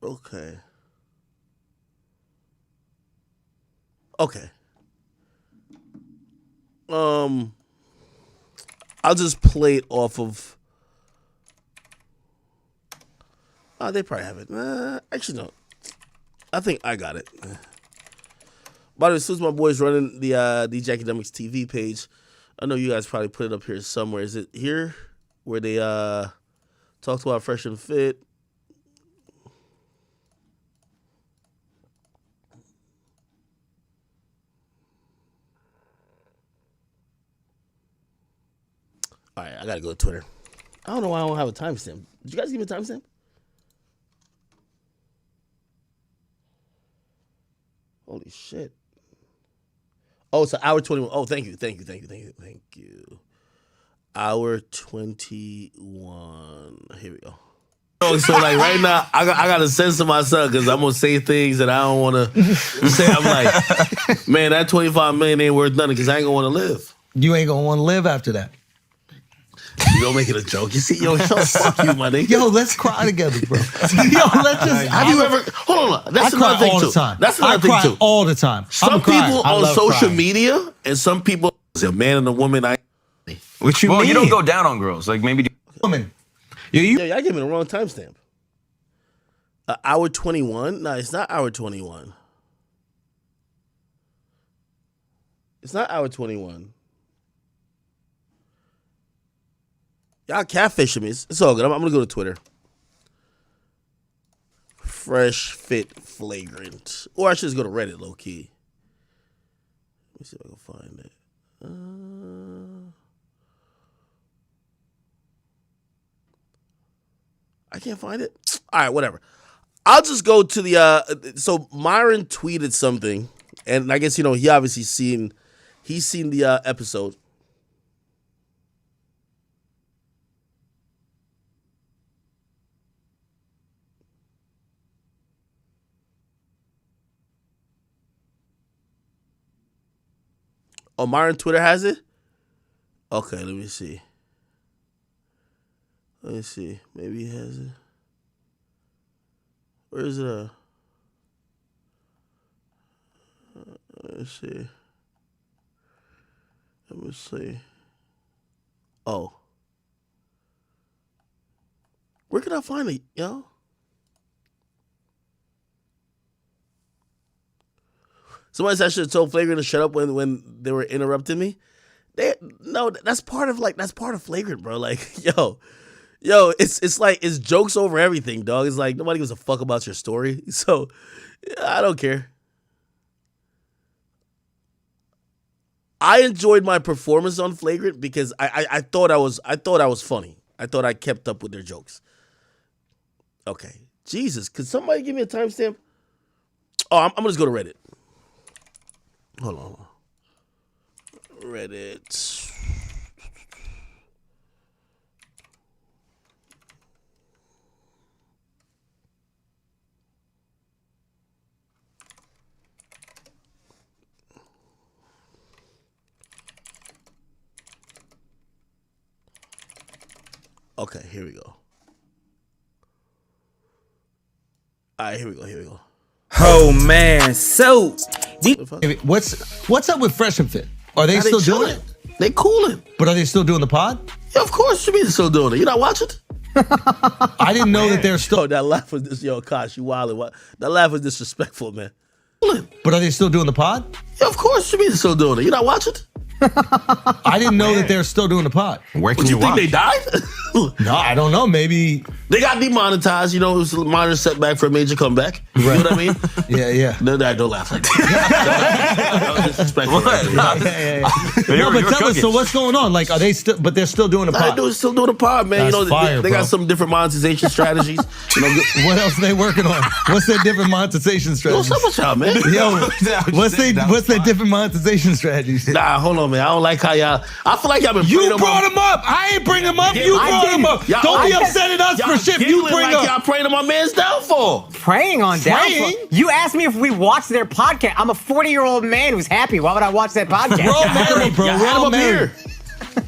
Okay. I'll just play it off of. Oh, they probably have it. Actually, no. I think I got it. By the way, as soon as my boy's running the DJ Academics TV page, I know you guys probably put it up here somewhere. Is it here where they talked about fresh and fit? All right, I gotta go to Twitter. I don't know why I don't have a timestamp. Did you guys give me a timestamp? Holy shit. Oh, it's an hour 21. Oh, thank you. Hour 21. Here we go. So like right now, I got to censor myself because I'm going to say things that I don't want to say. I'm like, man, that 25 million ain't worth nothing because I ain't going to want to live. You ain't gonna want to live after that. You don't make it a joke. You see, yo, fuck you, my nigga. Yo, let's cry together, bro. Yo, let's just. Have you ever? Hold on. That's I cry another thing all too. the time. That's another I thing cry too. all the time. Some people I on love social crying. media and some people, a man and a woman. What you Well, mean? you don't go down on girls. Like maybe. Woman. Yo, y'all gave me the wrong timestamp. Hour 21? No, it's not hour 21. It's not hour 21. Y'all catfishing me. It's all good. I'm going to go to Twitter. Fresh Fit Flagrant. Or I should just go to Reddit, low key. Let me see if I can find it. I can't find it. All right, whatever. I'll just go to the so Myron tweeted something, and I guess he obviously seen the episode. Oh, Myron Twitter has it? Okay, let me see. Maybe he has it. Where is it? Let's see. Let me see. Oh. Where can I find it, yo? Somebody said I should have told Flagrant to shut up when they were interrupting me. That's part of Flagrant, bro. Like, yo, it's like it's jokes over everything, dog. It's like nobody gives a fuck about your story. So I don't care. I enjoyed my performance on Flagrant because I thought I was funny. I thought I kept up with their jokes. Okay. Jesus, could somebody give me a timestamp? Oh, I'm gonna just go to Reddit. Hold on. Reddit. Okay, here we go. All right, here we go. Oh man, so What's up with Fresh and Fit? Are they still doing it? They cooling. But are they still doing the pod? Yeah, of course, you mean they're still doing it. You not watching? I didn't know that they're still. Yo, that laugh was Kosh, you wildin'. That laugh was disrespectful, man. But are they still doing the pod? Yeah, of course, you mean they're still doing it. You not watching? I didn't know that they're still doing the pod. Where can You you think watch? they died? No, I don't know. Maybe. They got demonetized. You know, it was a minor setback for a major comeback. You know what I mean? Yeah. No, don't laugh like that. That was disrespectful. Yeah. No, but tell us. So what's going on? Like, are they still? But they're still doing the pod. Still doing the pod, man. That's you know, fire, they bro. got some different monetization strategies. You know, What else are they working on? What's their different monetization strategies? what's up with y'all, man? Yo, what's their different monetization strategies? Nah, hold on, man. I don't like how y'all. I feel like y'all been. You brought him up. I ain't bring him up. You brought him up. Don't be upset at us for shit you bring like up. Y'all praying on my man's downfall. Praying on downfall. You asked me if we watched their podcast. I'm a 40-year-old man who's happy. Why would I watch that podcast? We're all married, bro. Y'all We're had him all up married. here.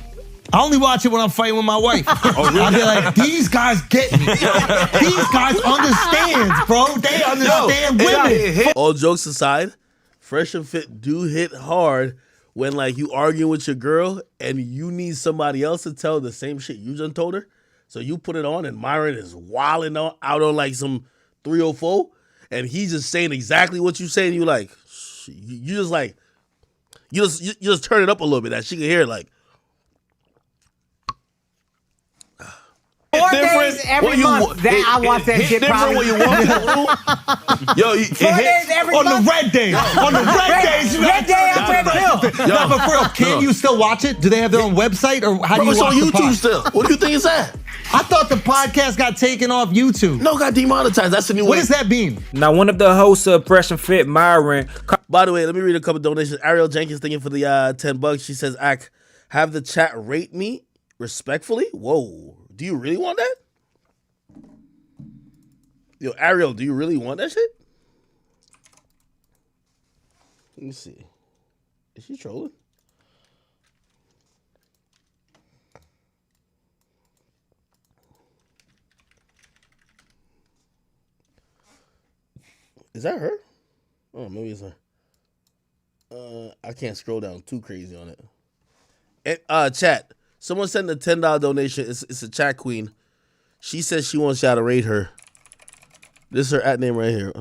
I only watch it when I'm fighting with my wife. I'll be like, these guys get me. These guys understand, bro. They understand women. All jokes aside, Fresh and Fit do hit hard when like you arguing with your girl and you need somebody else to tell the same shit you just told her. So you put it on and Myron is wilding out on like some 304 and he's just saying exactly what you say and you like, you just like, you just turn it up a little bit that she can hear like. 4 days every month that I watch that shit probably. When you walk in the room. Yo, 4 days every On month. the red days. On the red days. Red day I'm red pill. No, but for real, can you still watch it? Do they have their own website or how do you It's watch on the YouTube pod? still. What do you think it's at? I thought the podcast got taken off YouTube. No, it got demonetized. That's the new What way. does that mean? now one of the hosts of Fresh and Fit, Myron, By the way, let me read a couple donations. Ariel Jenkins thanking for the $10. She says, "Ack, have the chat rate me respectfully." Whoa, do you really want that? Yo, Ariel, do you really want that shit? Let me see. Is she trolling? Is that her? Oh, maybe it's her. I can't scroll down too crazy on it. And, chat. Someone sent a $10 donation. It's a chat queen. She says she wants y'all to rate her. This is her at name right here.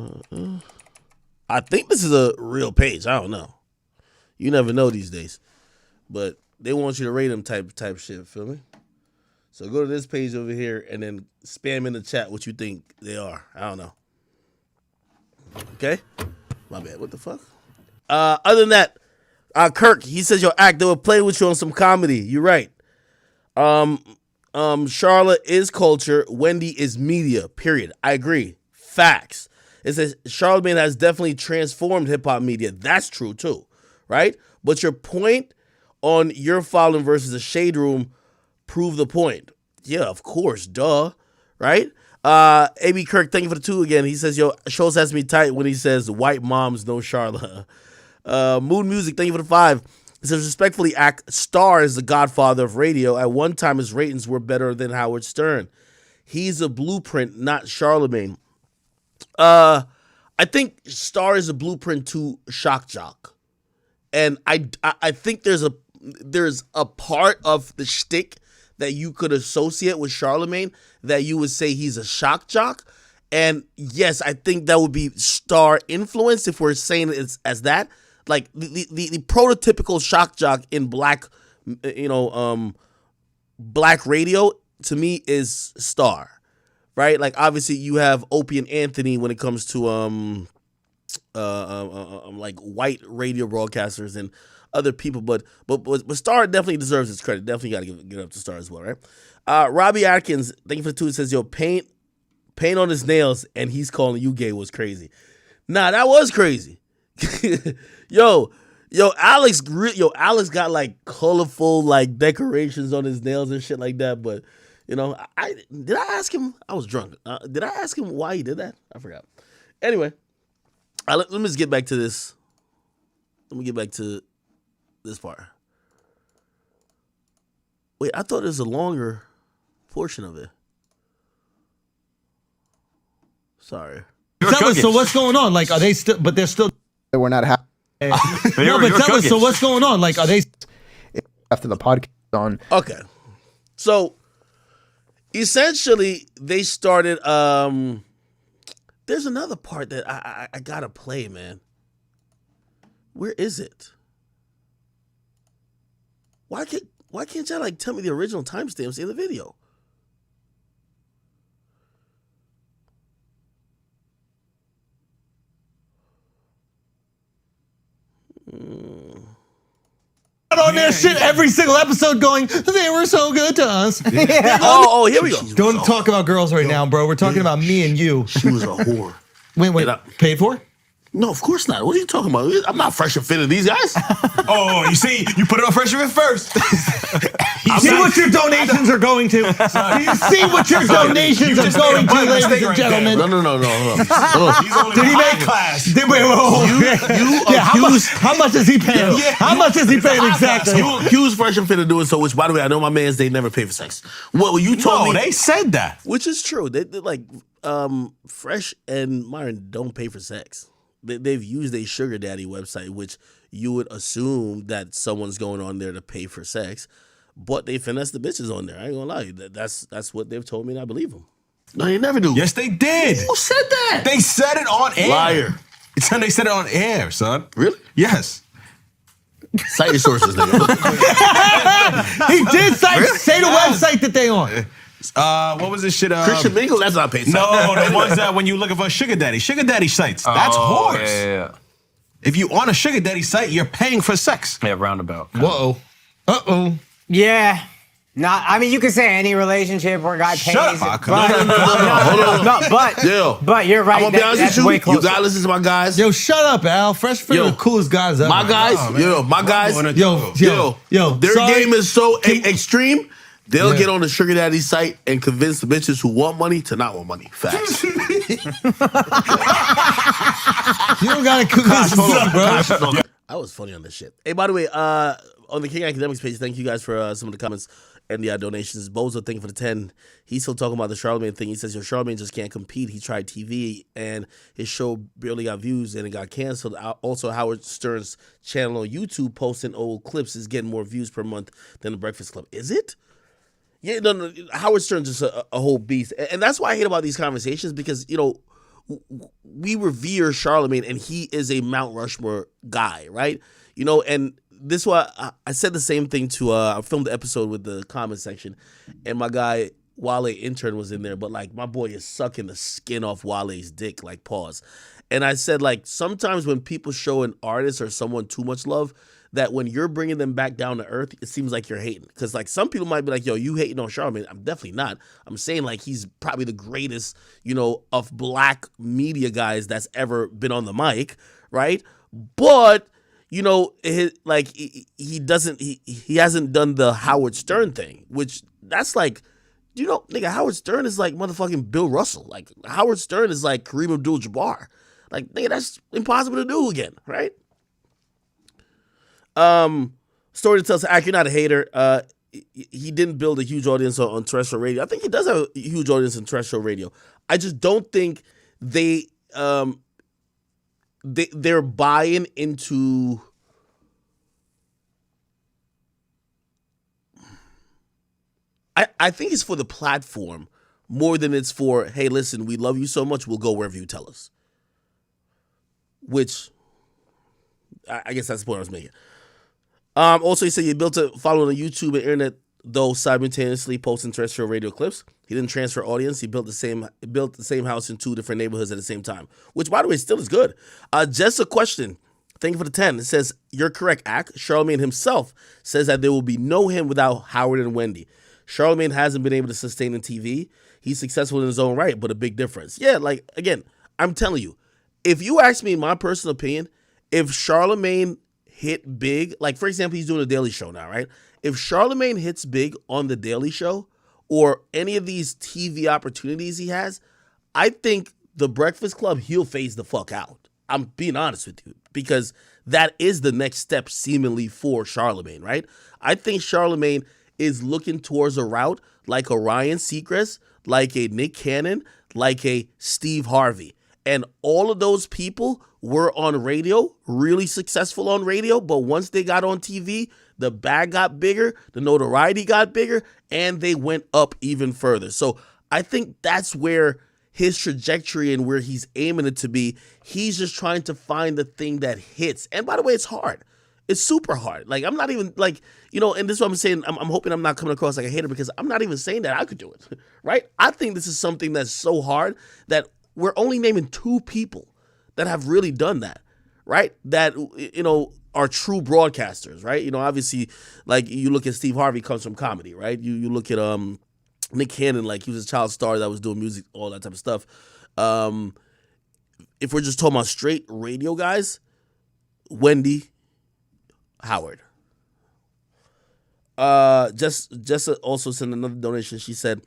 I think this is a real page. I don't know. You never know these days. But they want you to rate them type shit. Feel me? So go to this page over here and then spam in the chat what you think they are. I don't know. Okay? My bad. What the fuck? Other than that, Kirk, he says, yo, Act, they were playing with you on some comedy. You're right. Charlotte is culture. Wendy is media, period. I agree. Facts. It says Charlamagne has definitely transformed hip-hop media. That's true, too. Right? But your point on your following versus the Shade Room prove the point. Yeah, of course. Duh. Right? AB Kirk, thank you for the 2 again. He says, yo, shows has me tight when he says white moms no Charlotte. Mood Music, thank you for the 5. It says, respectfully, Act, Star is the godfather of radio. At one time, his ratings were better than Howard Stern. He's a blueprint, not Charlamagne. I think Star is a blueprint to Shock Jock. And I think there's a part of the shtick that you could associate with Charlamagne that you would say he's a shock jock. And yes, I think that would be star influence if we're saying it as that. Like the prototypical shock jock in black, black radio to me is Star, right? Like obviously you have Opie and Anthony when it comes to like white radio broadcasters and other people, but Star definitely deserves its credit. Definitely got to give it up to Star as well, right? Robbie Atkins, thank you for the tweet. Says, "Yo, paint on his nails, and he's calling you gay was crazy." Nah, that was crazy. Yo, Alex got like colorful like decorations on his nails and shit like that. But I did I ask him? I was drunk. Did I ask him why he did that? I forgot. Anyway, let me just get back to this. Let me get back to this part. Wait, I thought there's a longer portion of it. Sorry. Tell us, so what's going on? Like, are they still, but they're still. We're not happy No, but tell us, so what's going on? Like, are they. after the podcast on. Okay. So, essentially, they started, there's another part that I gotta play, man. Where is it? Why can't y'all like tell me the original timestamps in the video? On their shit every single episode going, they were so good to us. Oh, here we go. Don't talk about girls right now, bro. We're talking about me and you. She was a whore. Wait, paid for? No, of course not. What are you talking about? I'm not fresh and fit of these guys. Oh, you see, you put it on Fresh and Fit first. You see what your donations are going to. Do you see what your donations are going to, ladies and gentlemen? No. Did he make class? How much is he paying? How much is he paying exactly? You accuse Fresh and Fit of doing so, which, by the way, I know my mans, they never pay for sex. What you told me? No, they said that. Which is true. They're like, Fresh and Myron don't pay for sex. They've used a sugar daddy website, which you would assume that someone's going on there to pay for sex, but they finesse the bitches on there. I ain't gonna lie, that's what they've told me, and I believe them. No, they never do. Yes, they did. Who said that? They said it on air. Liar. They said it on air, son. Really? Yes. Cite your sources, nigga. He did say the website that they on. What was this shit? Christian Mingle, that's not paid sex. No, the ones that when you looking for sugar daddy sites. That's whores. Yeah. If you on a sugar daddy site, you're paying for sex. Yeah, roundabout. Whoa. Uh-oh. Yeah. I mean, you could say any relationship where a guy pays. Shut up, but, but you're right. I'm gonna be honest that's with way you. closer. You gotta listen to my guys. Yo, shut up, Al. Fresh Fit are the coolest guys ever. My guys, my guys. Yo, their sorry. game is so extreme. They'll get on the sugar daddy site and convince the bitches who want money to not want money. Facts. You don't gotta convince me, bro. I was funny on this shit. Hey, by the way, on the King Academics page, thank you guys for some of the comments and the donations. Bozo, thank you for the 10. He's still talking about the Charlamagne thing. He says, yo, Charlamagne just can't compete. He tried TV and his show barely got views and it got canceled. Also, Howard Stern's channel on YouTube posting old clips is getting more views per month than The Breakfast Club. Is it? Yeah, no. Howard Stern's just a whole beast. And that's why I hate about these conversations because, we revere Charlamagne and he is a Mount Rushmore guy, right? And this why I said the same thing to, I filmed the episode with the comment section and my guy, Wale intern was in there, but like my boy is sucking the skin off Wale's dick, like pause. And I said like sometimes when people show an artist or someone too much love, that when you're bringing them back down to earth, it seems like you're hating. Because like some people might be like, yo, you hating on Charlamagne. I'm definitely not. I'm saying like he's probably the greatest, of black media guys that's ever been on the mic, right? But, he hasn't done the Howard Stern thing, which that's like, nigga, Howard Stern is like motherfucking Bill Russell. Like Howard Stern is like Kareem Abdul-Jabbar. Like, nigga, that's impossible to do again, right? Story to tell, Ak, you're not a hater. He didn't build a huge audience on terrestrial radio. I think he does have a huge audience on terrestrial radio. I just don't think they're buying into I think it's for the platform more than it's for, hey, listen, we love you so much, we'll go wherever you tell us. Which, I guess that's the point I was making. Also, he said he built a following on YouTube and internet, though simultaneously posting terrestrial radio clips. He didn't transfer audience. He built the same house in 2 different neighborhoods at the same time, which, by the way, still is good. Just a question. Thank you for the 10. It says, you're correct, Ack. Charlamagne himself says that there will be no him without Howard and Wendy. Charlamagne hasn't been able to sustain in TV. He's successful in his own right, but a big difference. Yeah, like, again, I'm telling you, if you ask me my personal opinion, if Charlamagne hit big, like, for example, he's doing a Daily Show now, right? If Charlamagne hits big on the Daily Show or any of these TV opportunities he has, I think the Breakfast Club, he'll phase the fuck out. I'm being honest with you, because that is the next step seemingly for Charlamagne, right? I think Charlamagne is looking towards a route like a Ryan Seacrest, like a Nick Cannon, like a Steve Harvey. And all of those people were on radio, really successful on radio, but once they got on TV, the bag got bigger, the notoriety got bigger, and they went up even further. So I think that's where his trajectory and where he's aiming it to be. He's just trying to find the thing that hits. And by the way, it's hard. It's super hard. Like, I'm not even, like, you know, and this is what I'm saying. I'm hoping I'm not coming across like a hater, because I'm not even saying that I could do it, right? I think this is something that's so hard that we're only naming 2 people that have really done that, right? That, you know, are true broadcasters, right? You know, obviously, like, you look at Steve Harvey, comes from comedy, right? You look at Nick Cannon, like, he was a child star that was doing music, all that type of stuff. If we're just talking about straight radio guys, Wendy, Howard. Just also sent another donation. She said,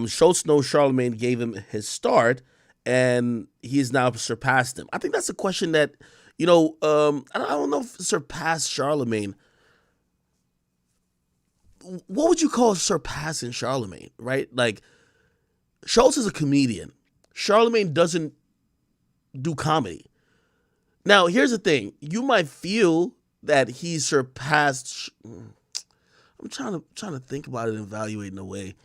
Schultz knows Charlamagne gave him his start, and he's now surpassed him. I think that's a question that, you know, I don't know if surpassed Charlamagne. What would you call surpassing Charlamagne, right? Like, Schultz is a comedian. Charlamagne doesn't do comedy. Now, here's the thing. You might feel that he surpassed. I'm trying to think about it and evaluate in a way.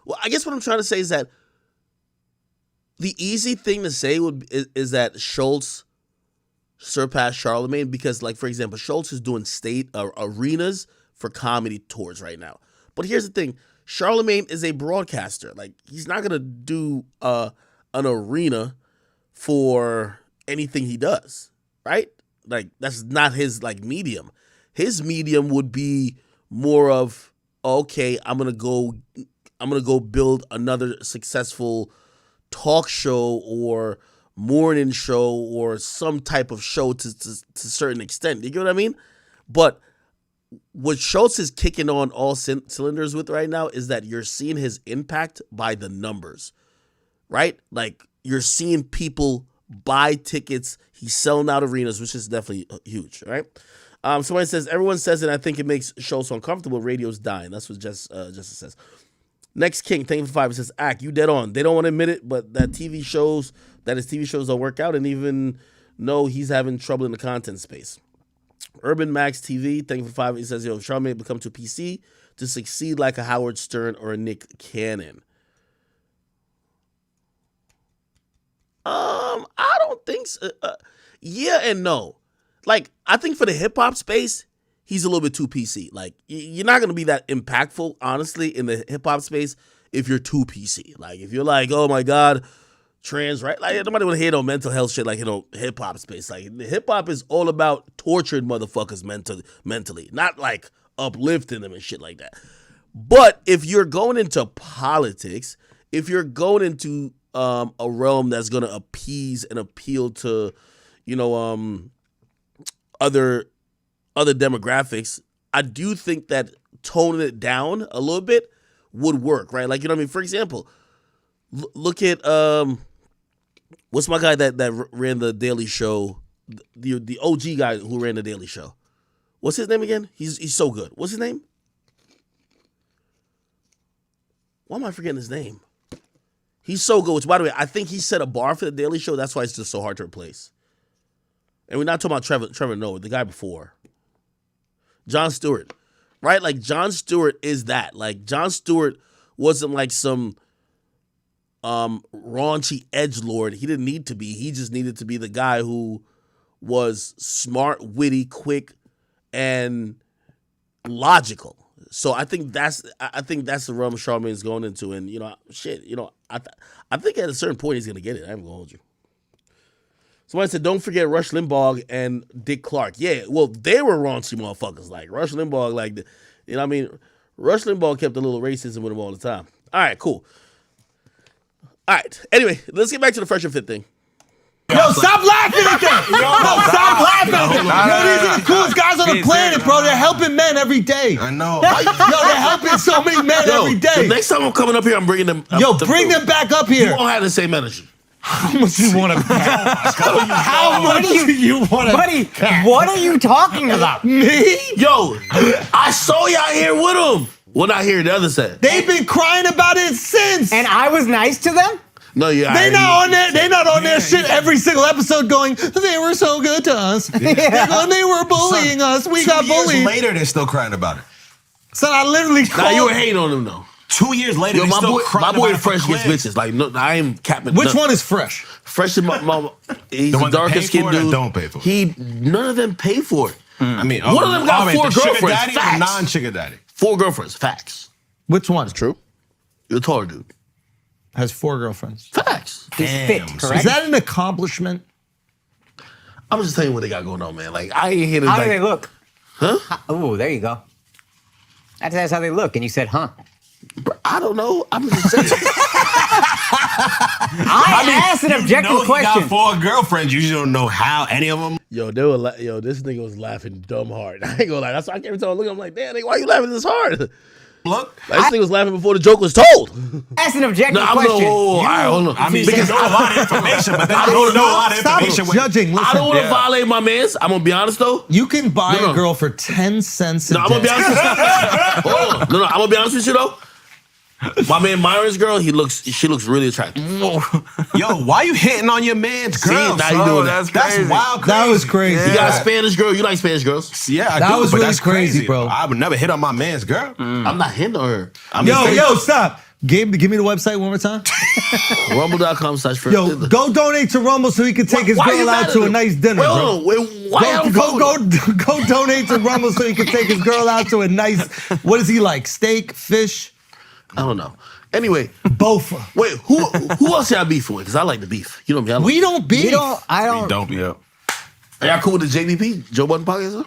Well, I guess what I'm trying to say is that the easy thing to say is that Schultz surpassed Charlamagne, because, like, for example, Schultz is doing state arenas for comedy tours right now. But here's the thing. Charlamagne is a broadcaster. Like, he's not going to do an arena for anything he does, right? Like, that's not his, like, medium. His medium would be more of, okay, I'm gonna go build another successful talk show or morning show or some type of show to a certain extent. You get what I mean? But what Schultz is kicking on all cylinders with right now is that you're seeing his impact by the numbers, right? Like, you're seeing people buy tickets. He's selling out arenas, which is definitely huge, right? Somebody says, everyone says it. I think it makes Schultz uncomfortable. Radio's dying. That's what Justice says. Next King, thank you for 5. It says, Ack, you dead on. They don't want to admit it, but his TV shows don't work out, and even know he's having trouble in the content space. Urban Max TV, thank you for 5. He says, yo, Charlamagne become too PC to succeed like a Howard Stern or a Nick Cannon. I don't think so. Yeah and no. Like, I think for the hip hop space, he's a little bit too PC. Like, you're not gonna be that impactful, honestly, in the hip hop space if you're too PC. Like, if you're like, oh my god, trans, right? Like, nobody would hate on mental health shit like, you know, hip hop space. Like, hip hop is all about torturing motherfuckers mentally, not like uplifting them and shit like that. But if you're going into politics, if you're going into a realm that's gonna appease and appeal to, you know, other demographics, I do think that toning it down a little bit would work, right? Like, you know what I mean? For example, look at what's my guy that ran the Daily Show, the OG guy who ran the Daily Show. What's his name again? He's so good. What's his name? Why am I forgetting his name? He's so good. Which, by the way, I think he set a bar for the Daily Show. That's why it's just so hard to replace. And we're not talking about Trevor Noah, the guy before. Jon Stewart. right? Like Jon Stewart is that. Like Jon Stewart wasn't like some raunchy edgelord. He didn't need to be. He just needed to be the guy who was smart, witty, quick, and logical. So I think that's the realm Charlamagne's going into. And I think at a certain point he's gonna get it. I'm gonna hold you. Somebody said, don't forget Rush Limbaugh and Dick Clark. Yeah, well, they were raunchy motherfuckers. Like Rush Limbaugh, Rush Limbaugh kept a little racism with him all the time. All right, cool. All right. Anyway, let's get back to the Fresh and Fit thing. Yo, stop laughing at that! No, stop laughing at that! Yo, these are the coolest guys on the planet, bro. They're helping men every day. I know. Yo, they're helping so many men every day. The next time I'm coming up here, I'm bringing them. Bring them back up You here. won't have the same energy. How much you want to? How much do you want to? Buddy, what are you talking about? Me? Yo, I saw y'all here with them. Well, not here. The other side. They've been crying about it since. And I was nice to them? No, yeah. They're not on their shit every single episode going, they were so good to us. They're going, they were bullying us. We got 2 years bullied. later, they're still crying about it. So I literally called. Nah, you were hating on them though. 2 years later, Yo, they still my crying boy about it for Fresh gets clips. bitches. Like, no, I ain't capping. Which one is Fresh? Fresh is my he's The the ones that darker pay skinned for it or dude. don't pay for it? None of them pay for it. I mean, One of them got 4 the sugar girlfriends. daddy or Facts. non-sugar daddy? 4 girlfriends. Facts. Which one? True. You're a taller dude. Has 4 girlfriends. Facts. He's fit, Damn, correct? Is that an accomplishment? I'm just telling you what they got going on, man. Like, I ain't here to How like, do they look? Huh? Oh, there you go. That's how they look. And you said, huh? I don't know. I'm just saying. I asked an objective You question. got 4 girlfriends. You just don't know how any of them. Yo, this nigga was laughing dumb hard. I ain't gonna lie. That's why I every time I look, I'm like, damn, nigga, why you laughing this hard? Look, Like, this nigga was laughing before the joke was told. Ask an objective No, I'm question. all right, hold on. I mean, Because you know a lot of information, but then I you don't don't know a lot of Stop information. judging. Listen, I don't want to violate my mans. I'm gonna be honest though. you can buy No. a girl for 10 cents a No, I'm gonna be day. honest with you. Hold on. No, I'm gonna be honest with you though. My man Myron's girl, she looks really attractive. Yo, why you hitting on your man's girl? now you son? doing that. That's wild. That was crazy. crazy. You got a Spanish girl. You like Spanish girls? Yeah, I That do, was but really that's crazy, bro. I would never hit on my man's girl. I'm not hitting on her. I'm Yo, stop. Give me the website one more time. Rumble.com/. Yo, go donate to Rumble so he can take his Why you girl mad out at to a him? nice dinner, Wait, bro. hold on. Wait, why Go donate to Rumble so he can take his girl out to a nice, what is he like, steak, fish? I don't know. Anyway, Both. wait, who else y'all beef with? Because I like the beef. You know me. We don't beef. I don't. Don't be up. Are y'all cool with the JDP? Joe Budden podcast?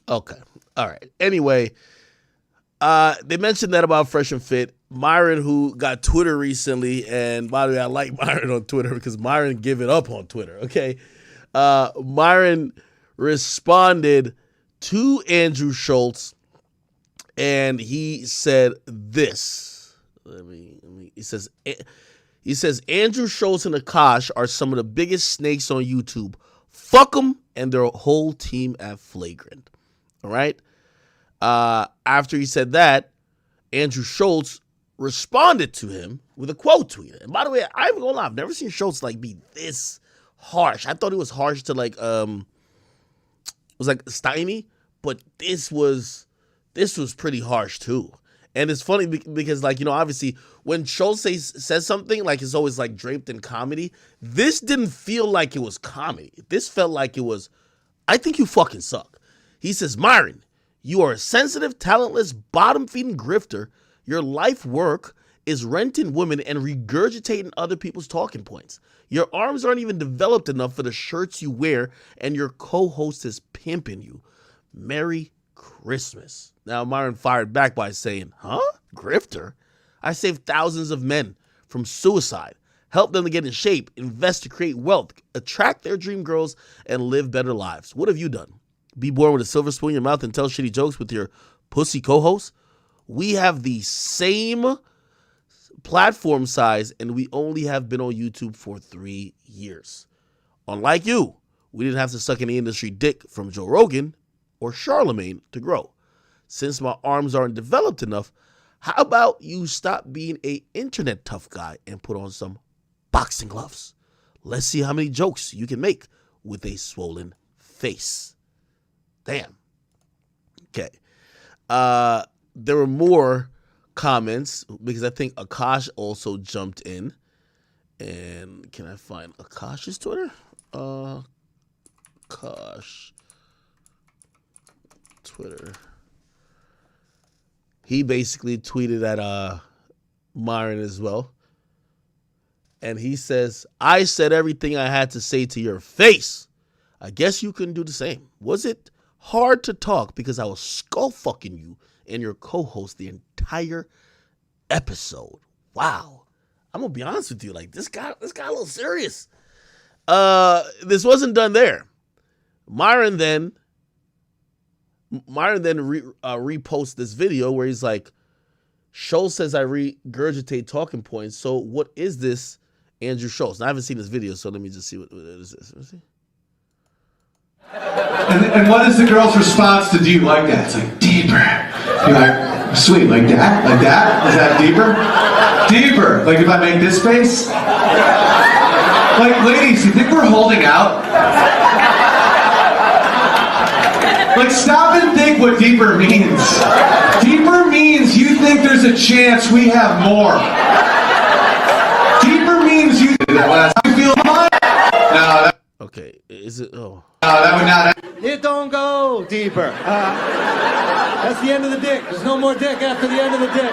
Okay. All right. Anyway, they mentioned that about Fresh and Fit. Myron, who got Twitter recently, and by the way, I like Myron on Twitter because Myron give it up on Twitter, okay? Myron responded to Andrew Schultz, and he said this. He says, Andrew Schultz and Akash are some of the biggest snakes on YouTube. Fuck them and their whole team at Flagrant. All right? After he said that, Andrew Schultz responded to him with a quote tweet. And by the way, I ain't gonna lie, I've never seen Schultz like be this harsh. I thought it was harsh to like it was like stymy, but this was pretty harsh too. And it's funny because like, you know, obviously when Schultz says something, like it's always like draped in comedy. This didn't feel like it was comedy. This felt like it was, I think you fucking suck. He says, Myron, you are a sensitive, talentless, bottom-feeding grifter. Your life work is renting women and regurgitating other people's talking points. Your arms aren't even developed enough for the shirts you wear, and your co-host is pimping you. Merry Christmas. Now, Myron fired back by saying, huh? Grifter? I saved thousands of men from suicide, help them to get in shape, invest to create wealth, attract their dream girls, and live better lives. What have you done? Be born with a silver spoon in your mouth and tell shitty jokes with your pussy co-host? We have the same platform size, and we only have been on YouTube for 3 years. Unlike you, we didn't have to suck any industry dick from Joe Rogan or Charlamagne to grow. Since my arms aren't developed enough, how about you stop being a internet tough guy and put on some boxing gloves? Let's see how many jokes you can make with a swollen face. Damn. Okay. There were more comments because I think Akash also jumped in. And can I find Akash's Twitter? Akash Twitter. He basically tweeted at Myron as well. And he says, I said everything I had to say to your face. I guess you couldn't do the same. Was it hard to talk because I was skull fucking you and your co-host the entire episode? Wow. I'm gonna be honest with you, like this got a little serious. This wasn't done there. Myron then reposts this video where he's like, Schultz says I regurgitate talking points. So what is this, Andrew Schultz? Now, I haven't seen this video, so let me just see what it is. Let me see. And what is the girl's response to do you like that? It's like, deeper. You're like, sweet, like that? Like that? Is that deeper? Deeper. Like if I make this face? Like, ladies, you think we're holding out? Like, stop and think what deeper means. Deeper means you think there's a chance we have more. Deeper means you feel mine. No, okay, is it? Oh. No, that would not. It don't go deeper. That's the end of the dick. There's no more dick after the end of the dick.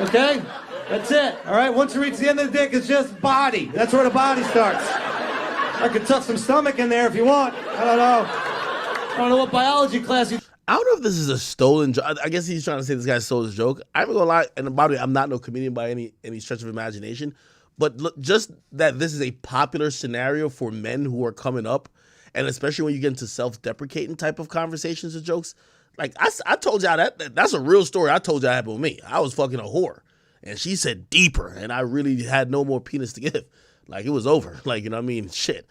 Okay? That's it. All right? Once you reach the end of the dick, it's just body. That's where the body starts. I could tuck some stomach in there if you want. I don't know. I don't know what biology class you... I don't know if this is a stolen joke. I guess he's trying to say this guy stole his joke. I'm gonna lie, and by the way, I'm not no comedian by any stretch of imagination. But look, just that this is a popular scenario for men who are coming up, and especially when you get into self-deprecating type of conversations or jokes. Like, I told y'all that's a real story I told y'all happened with me. I was fucking a whore, and she said deeper, and I really had no more penis to give. Like, it was over. Like, you know what I mean? Shit.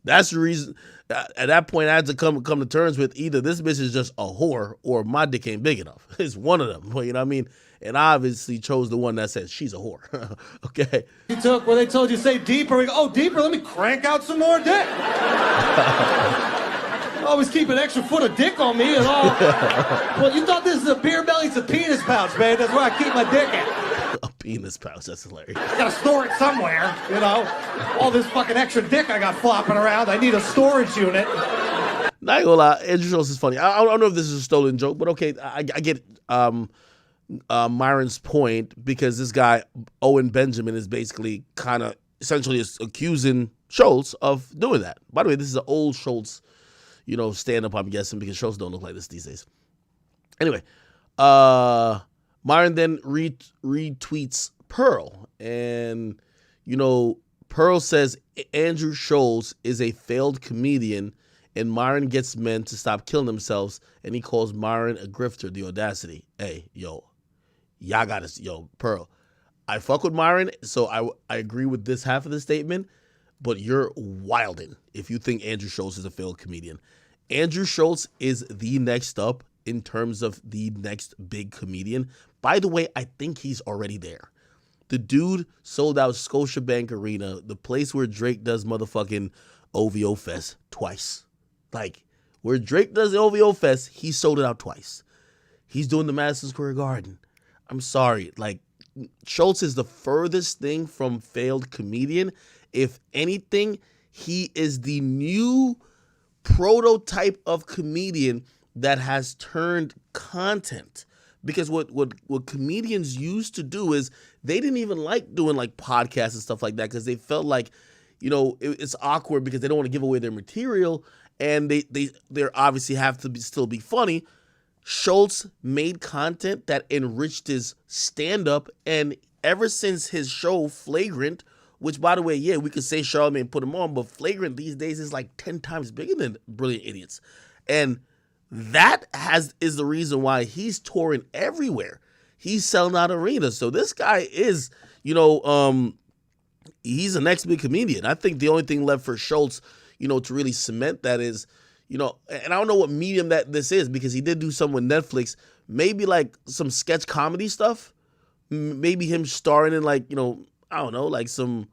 That's the reason. At that point, I had to come to terms with either this bitch is just a whore or my dick ain't big enough. It's one of them. You know what I mean? And I obviously chose the one that said she's a whore. Okay. You took where they told you say deeper. We go, oh, deeper? Let me crank out some more dick. Always keep an extra foot of dick on me and all. Well, you thought this is a beer belly? It's a penis pouch, man. That's where I keep my dick at. A penis pouch. That's hilarious. I gotta store it somewhere, you know. All this fucking extra dick I got flopping around. I need a storage unit. Not gonna lie, Andrew Schultz is funny. I don't know if this is a stolen joke, but okay, I get Myron's point because this guy Owen Benjamin is basically kind of essentially accusing Schultz of doing that. By the way, this is an old Schultz, you know, stand up. I'm guessing because Schultz don't look like this these days. Anyway, Myron then retweets Pearl, and you know, Pearl says Andrew Schultz is a failed comedian. And Myron gets men to stop killing themselves, and he calls Myron a grifter. The audacity. Hey, yo, y'all got us. Yo, Pearl, I fuck with Myron, so I agree with this half of the statement, but you're wildin' if you think Andrew Schultz is a failed comedian. Andrew Schultz is the next up in terms of the next big comedian. By the way, I think he's already there. The dude sold out Scotiabank Arena, the place where Drake does motherfucking OVO Fest twice. Like, where Drake does the OVO Fest, he sold it out twice. He's doing the Madison Square Garden. I'm sorry. Like, Schultz is the furthest thing from failed comedian. If anything, he is the new prototype of comedian that has turned content. Because what comedians used to do is they didn't even like doing like podcasts and stuff like that because they felt like, you know, it's awkward because they don't want to give away their material. And they obviously have to still be funny. Schultz made content that enriched his stand-up, and ever since his show Flagrant, which by the way, yeah, we could say Charlamagne put him on, but Flagrant these days is like 10 times bigger than Brilliant Idiots, and that is the reason why he's touring everywhere. He's selling out arenas. So this guy is, you know, he's the next big comedian. I think the only thing left for Schultz, you know, to really cement that is, you know, and I don't know what medium that this is because he did do something with Netflix, maybe like some sketch comedy stuff, maybe him starring in like, you know, I don't know, like some,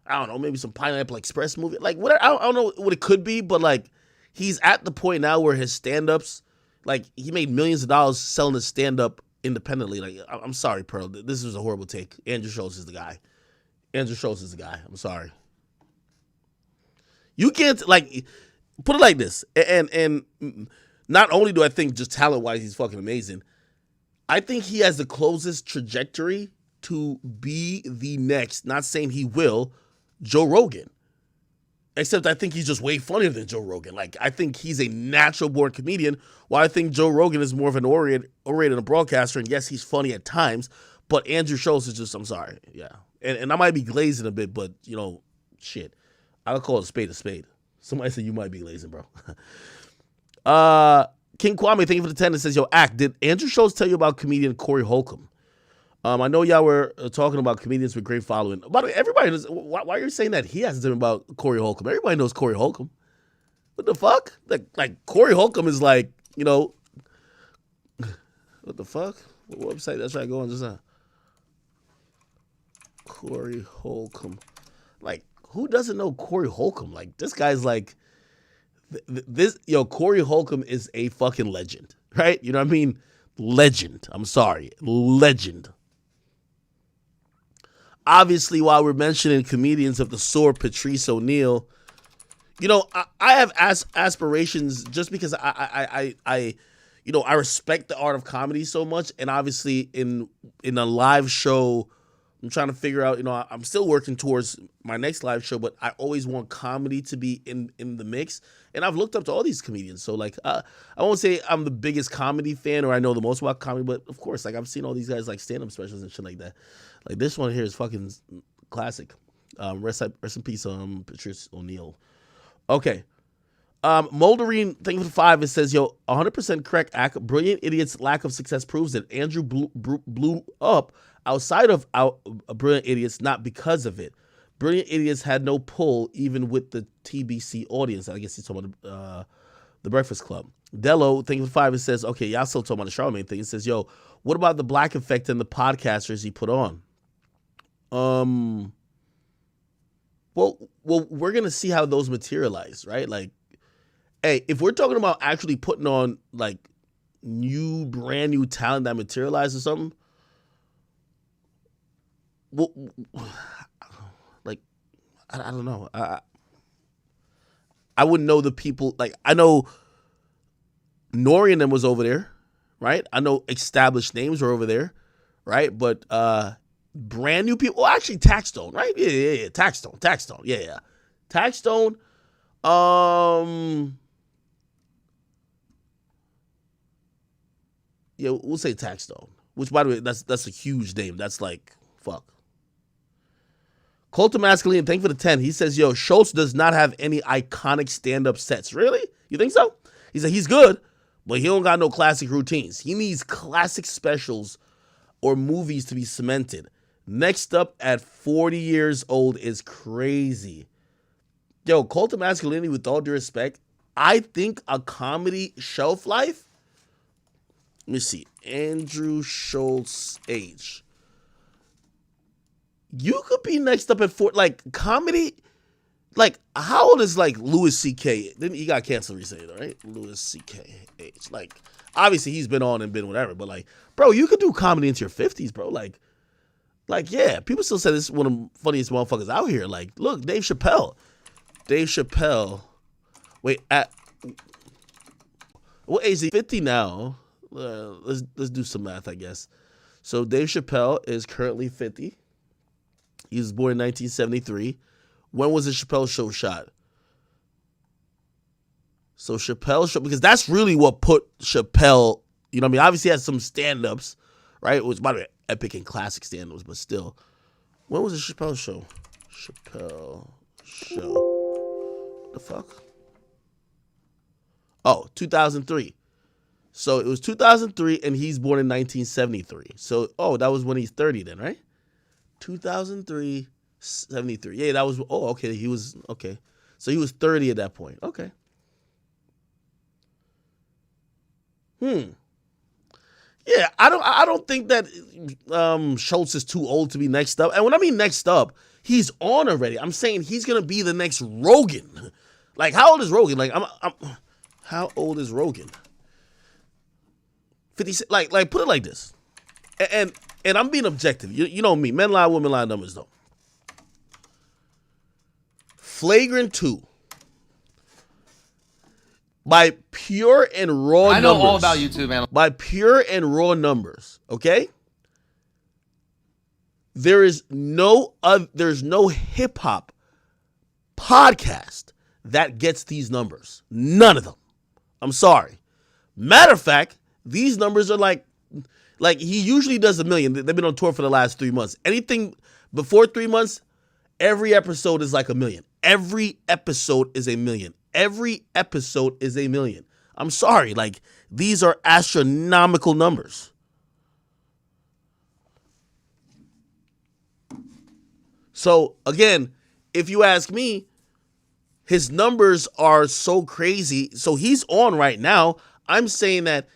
I don't know, maybe some Pineapple Express movie, like whatever. I don't know what it could be, but like he's at the point now where his stand-ups, Like, he made millions of dollars selling his stand-up independently. Like, I'm sorry, Pearl. This was a horrible take. Andrew Schultz is the guy. Andrew Schultz is the guy. I'm sorry. You can't, like, put it like this. And not only do I think just talent-wise he's fucking amazing, I think he has the closest trajectory to be the next, not saying he will, Joe Rogan. Except I think he's just way funnier than Joe Rogan. Like, I think he's a natural-born comedian, while I think Joe Rogan is more of an orator and a broadcaster, and yes, he's funny at times, but Andrew Schultz is just, I'm sorry, yeah. And I might be glazing a bit, but, you know, shit. I'll call it a spade a spade. Somebody said you might be glazing, bro. King Kwame, thank you for the 10. It says, yo, Act, did Andrew Schultz tell you about comedian Corey Holcomb? I know y'all were talking about comedians with great following. By the way, everybody knows, why are you saying that he hasn't told me about Corey Holcomb? Everybody knows Corey Holcomb. What the fuck? Like Corey Holcomb is like, you know, what the fuck? What website that's right going just now? Corey Holcomb. Like, who doesn't know Corey Holcomb? Like, this guy's like, Corey Holcomb is a fucking legend, right? You know what I mean? Legend. I'm sorry. Legend. Obviously, while we're mentioning comedians of the sort, Patrice O'Neal, you know, I have aspirations just because I respect the art of comedy so much, and obviously in a live show, I'm trying to figure out, you know, I'm still working towards my next live show, but I always want comedy to be in the mix, and I've looked up to all these comedians, so like, I won't say I'm the biggest comedy fan or I know the most about comedy, but of course, like, I've seen all these guys like stand-up specials and shit like that. Like, this one here is fucking classic. Rest in peace, Patrice O'Neal. Okay. Molderine, thank you for the 5. It says, yo, 100% correct, Act. Brilliant Idiot's lack of success proves that Andrew blew up outside of Brilliant Idiots, not because of it. Brilliant Idiots had no pull even with the TBC audience. I guess he's talking about the Breakfast Club. Dello, thank you for the 5. It says, okay, y'all still talking about the Charlamagne thing. It says, yo, what about the Black Effect and the podcasters he put on? Well, we're gonna see how those materialize, right? Like, hey, if we're talking about actually putting on like brand new talent that materializes or something, well, like, I don't know. I wouldn't know the people. Like, I know Nori and them was over there, right? I know established names were over there, right? But brand new people. Well, actually, Taxstone, right? Yeah. Taxstone. Yeah. Taxstone. Yeah, we'll say Taxstone. Which, by the way, that's a huge name. That's like, fuck. Colton Masculine, thank you for the 10. He says, yo, Schultz does not have any iconic stand-up sets. Really? You think so? He said he's good, but he don't got no classic routines. He needs classic specials or movies to be cemented. Next up at 40 years old is crazy. Yo, Colton Masculinity, with all due respect, I think a comedy shelf life, let me see, Andrew Schultz age. You could be next up at 40, like, comedy, like, how old is, like, Louis C.K.? He got canceled recently, though, right? Louis C.K. age. Like, obviously he's been on and been whatever, but, like, bro, you could do comedy into your 50s, bro. Like, yeah, people still say this is one of the funniest motherfuckers out here. Like, look, Dave Chappelle. Wait, at what age is he? 50 now. Let's do some math, I guess. So Dave Chappelle is currently 50. He was born in 1973. When was the Chappelle Show shot? So Chappelle Show, because that's really what put Chappelle, you know what I mean? Obviously he had some stand-ups, right? Which, by the way, epic and classic stand-ups, but still. When was the Chappelle Show? Chappelle Show. What the fuck? Oh, 2003. So it was 2003, and he's born in 1973. So, that was when he's 30 then, right? 2003, 73. Yeah, that was, okay, he was, okay. So he was 30 at that point. Okay. Yeah, I don't think that Schultz is too old to be next up. And when I mean next up, he's on already. I'm saying he's gonna be the next Rogan. Like, how old is Rogan? Like, how old is Rogan? 50 like put it like this, and I'm being objective. You know me, men lie, women lie, numbers don't. Flagrant 2, by pure and raw numbers. I know all about YouTube, man. By pure and raw numbers, okay? There's no hip hop podcast that gets these numbers. None of them. I'm sorry. Matter of fact, these numbers are like he usually does 1 million. They've been on tour for the last 3 months. Anything before 3 months, every episode is like 1 million. Every episode is 1 million. Every episode is 1 million. I'm sorry, like these are astronomical numbers. So again, if you ask me, his numbers are so crazy. So he's on right now. I'm saying that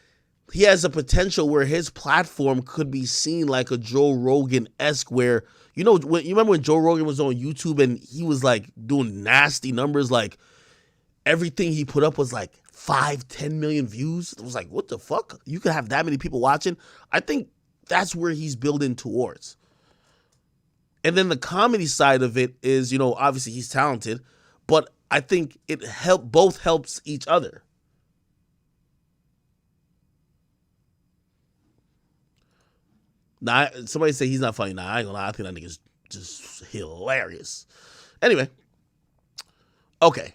he has a potential where his platform could be seen like a Joe Rogan-esque, where, you remember when Joe Rogan was on YouTube and he was like doing nasty numbers, like everything he put up was like 5-10 million views. It was like, what the fuck? You could have that many people watching? I think that's where he's building towards. And then the comedy side of it is, obviously he's talented, but I think both helps each other. Now, somebody say he's not funny. Nah, I ain't gonna lie. I think that nigga's just hilarious. Anyway. Okay.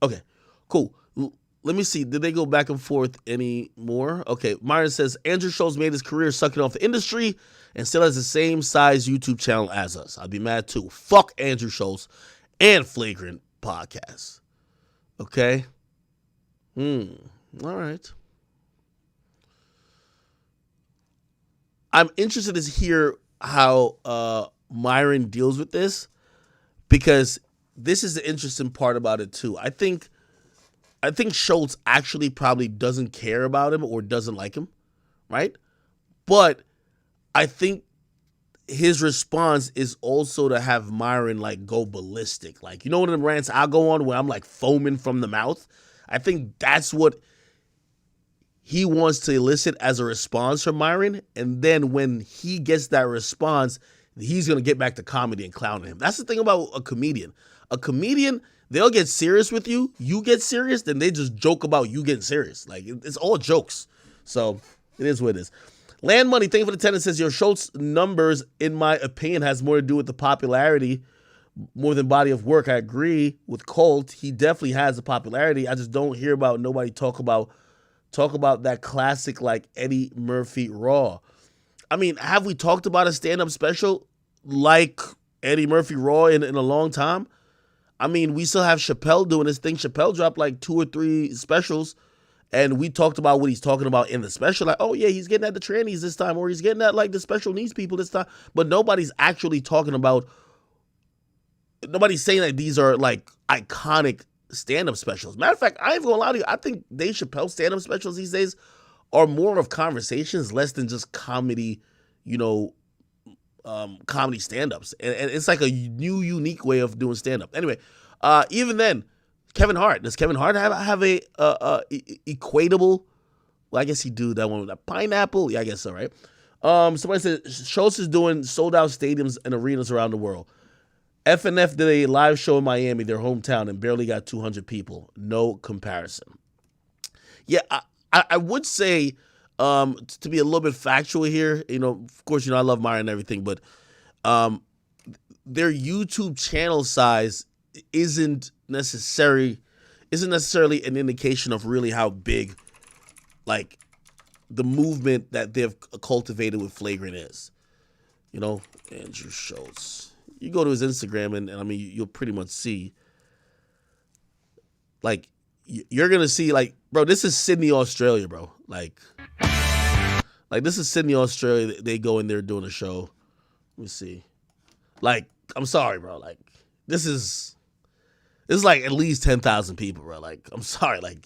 Okay, cool. Let me see. Did they go back and forth any more? Okay, Myron says, Andrew Schultz made his career sucking off the industry and still has the same size YouTube channel as us. I'd be mad too. Fuck Andrew Schultz and Flagrant podcast. Okay? All right. I'm interested to hear how Myron deals with this, because this is the interesting part about it too. I think Schultz actually probably doesn't care about him or doesn't like him, right? But I think his response is also to have Myron like go ballistic. Like, one of the rants I go on where I'm like foaming from the mouth? I think that's what he wants to elicit as a response from Myron. And then when he gets that response, he's going to get back to comedy and clowning him. That's the thing about a comedian. A comedian, they'll get serious with you. You get serious, then they just joke about you getting serious. Like, it's all jokes. So it is what it is. Land Money, thank you for the 10. It says, your Schultz numbers, in my opinion, has more to do with the popularity more than body of work. I agree with Colt. He definitely has the popularity. I just don't hear about nobody talk about that classic like Eddie Murphy Raw. I mean, have we talked about a stand-up special like Eddie Murphy Raw in a long time? I mean, we still have Chappelle doing his thing. Chappelle dropped like 2 or 3 specials, and we talked about what he's talking about in the special. Like, oh yeah, he's getting at the trannies this time, or he's getting at like the special needs people this time. But nobody's actually talking about, nobody's saying that these are like iconic stand-up specials. Matter of fact, I ain't gonna lie to you, I think Dave Chappelle stand-up specials these days are more of conversations, less than just comedy, comedy stand-ups. And it's like a new, unique way of doing stand-up. Anyway, even then, Kevin Hart. Does Kevin Hart have a equatable? Well, I guess he do that one with that pineapple. Yeah, I guess so, right? Somebody said Schultz is doing sold-out stadiums and arenas around the world. FNF did a live show in Miami, their hometown, and barely got 200 people. No comparison. Yeah, I would say, to be a little bit factual here, of course, I love Myron and everything, but their YouTube channel size isn't necessarily an indication of really how big, like, the movement that they've cultivated with Flagrant is. Andrew Schultz. You go to his Instagram, and I mean, you'll pretty much see, like, you're going to see, like, bro, this is Sydney, Australia, bro. Like, this is Sydney, Australia. They go in there doing a show. Let me see. Like, I'm sorry, bro. Like, this is like at least 10,000 people, bro. Like, I'm sorry. Like,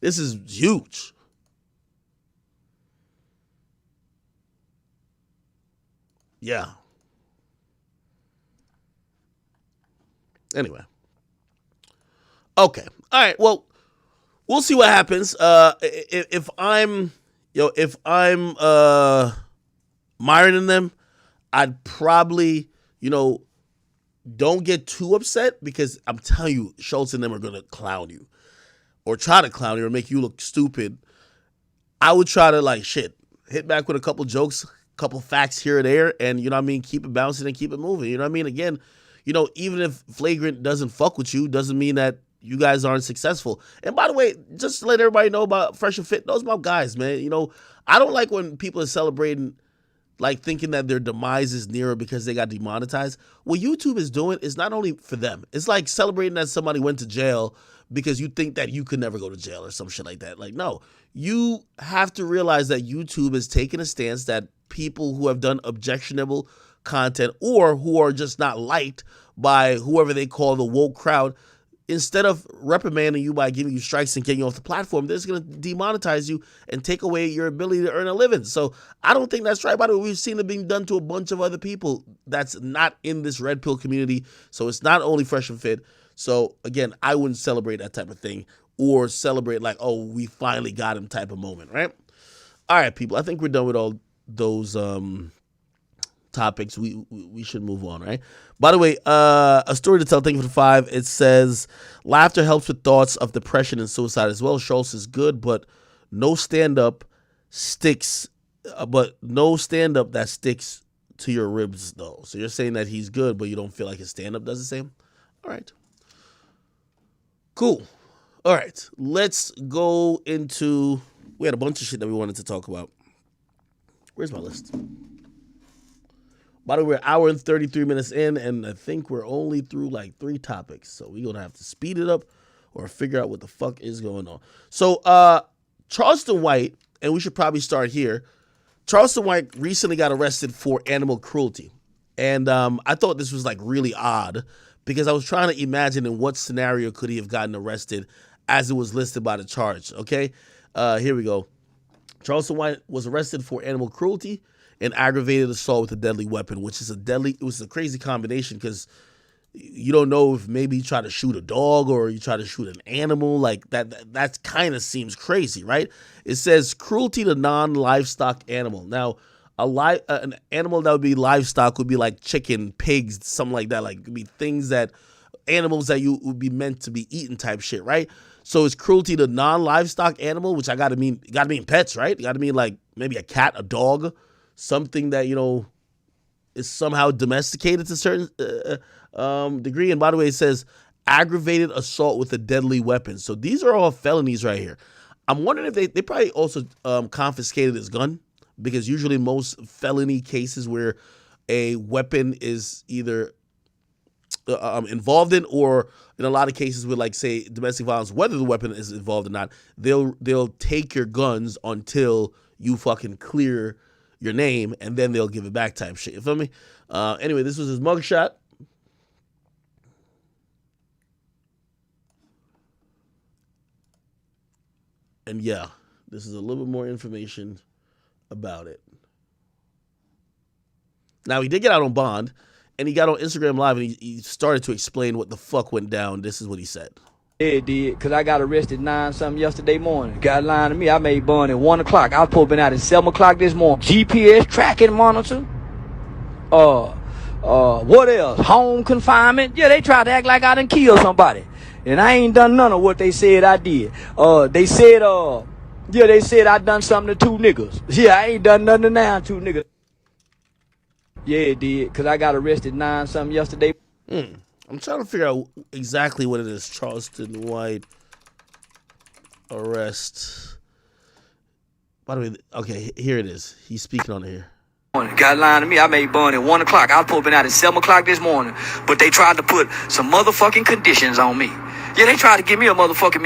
this is huge. Yeah. Anyway. Okay. All right. Well, we'll see what happens. If I'm Myron and them, I'd probably, don't get too upset because I'm telling you, Schultz and them are gonna clown you or try to clown you or make you look stupid. I would try to hit back with a couple jokes, couple facts here or there, and keep it bouncing and keep it moving. Again, even if Flagrant doesn't fuck with you, doesn't mean that you guys aren't successful. And by the way, just to let everybody know about Fresh and Fit, those are my guys, man. I don't like when people are celebrating, thinking that their demise is nearer because they got demonetized. What YouTube is doing is not only for them. It's like celebrating that somebody went to jail because you think that you could never go to jail or some shit like that. No, you have to realize that YouTube is taking a stance that people who have done objectionable content or who are just not liked by whoever they call the woke crowd, instead of reprimanding you by giving you strikes and getting you off the platform, they're just going to demonetize you and take away your ability to earn a living. So I don't think that's right. By the way, we've seen it being done to a bunch of other people that's not in this red pill community. So it's not only Fresh and Fit. So again, I wouldn't celebrate that type of thing or celebrate we finally got him type of moment, right? All right, people, I think we're done with all those topics. We should move on, right? By the way, a story to tell. Thank you for the 5. It says laughter helps with thoughts of depression and suicide as well. Schultz is good, but no stand-up sticks. But no stand-up that sticks to your ribs, though. So you're saying that he's good, but you don't feel like his stand-up does the same? All right. Cool. All right. Let's go into. We had a bunch of shit that we wanted to talk about. Where's my list? By the way, we're an hour and 33 minutes in, and I think we're only through 3 topics. So we're going to have to speed it up or figure out what the fuck is going on. So Charleston White, and we should probably start here. Charleston White recently got arrested for animal cruelty. And I thought this was really odd because I was trying to imagine in what scenario could he have gotten arrested as it was listed by the charge. Okay, here we go. Charleston White was arrested for animal cruelty and aggravated assault with a deadly weapon, which is it was a crazy combination because you don't know if maybe you try to shoot a dog or you try to shoot an animal. That kind of seems crazy, right? It says cruelty to non-livestock animal. Now, an animal that would be livestock would be like chicken, pigs, something like that. It could be animals that you would be meant to be eaten type shit, right? So it's cruelty to non-livestock animal, which gotta mean pets, right? You gotta mean maybe a cat, a dog, something that is somehow domesticated to a certain degree. And by the way, it says aggravated assault with a deadly weapon. So these are all felonies right here. I'm wondering if they probably also confiscated his gun, because usually most felony cases where a weapon is either involved in, or in a lot of cases with say domestic violence, whether the weapon is involved or not, they'll take your guns until you fucking clear your name, and then they'll give it back type shit. You feel me? Anyway, this was his mugshot. And yeah, this is a little bit more information about it. Now, he did get out on bond, and he got on Instagram Live, and he started to explain what the fuck went down. This is what he said. Yeah, it did, because I got arrested 9-something yesterday morning. Got lying to me, I made bond at 1 o'clock. I was supposed to be out at 7 o'clock this morning. GPS tracking monitor. What else? Home confinement. Yeah, they tried to act like I done killed somebody. And I ain't done none of what they said I did. They said I done something to 2 niggas. Yeah, I ain't done nothing to now 2 niggas. Yeah, it did, because I got arrested 9-something yesterday. I'm trying to figure out exactly what it is. Charleston White arrest. By the way, okay, here it is. He's speaking on it here. Got lying to me, I made bond at 1 o'clock. I was supposed to be out at 7 o'clock this morning. But they tried to put some motherfucking conditions on me. Yeah, they tried to give me a motherfucking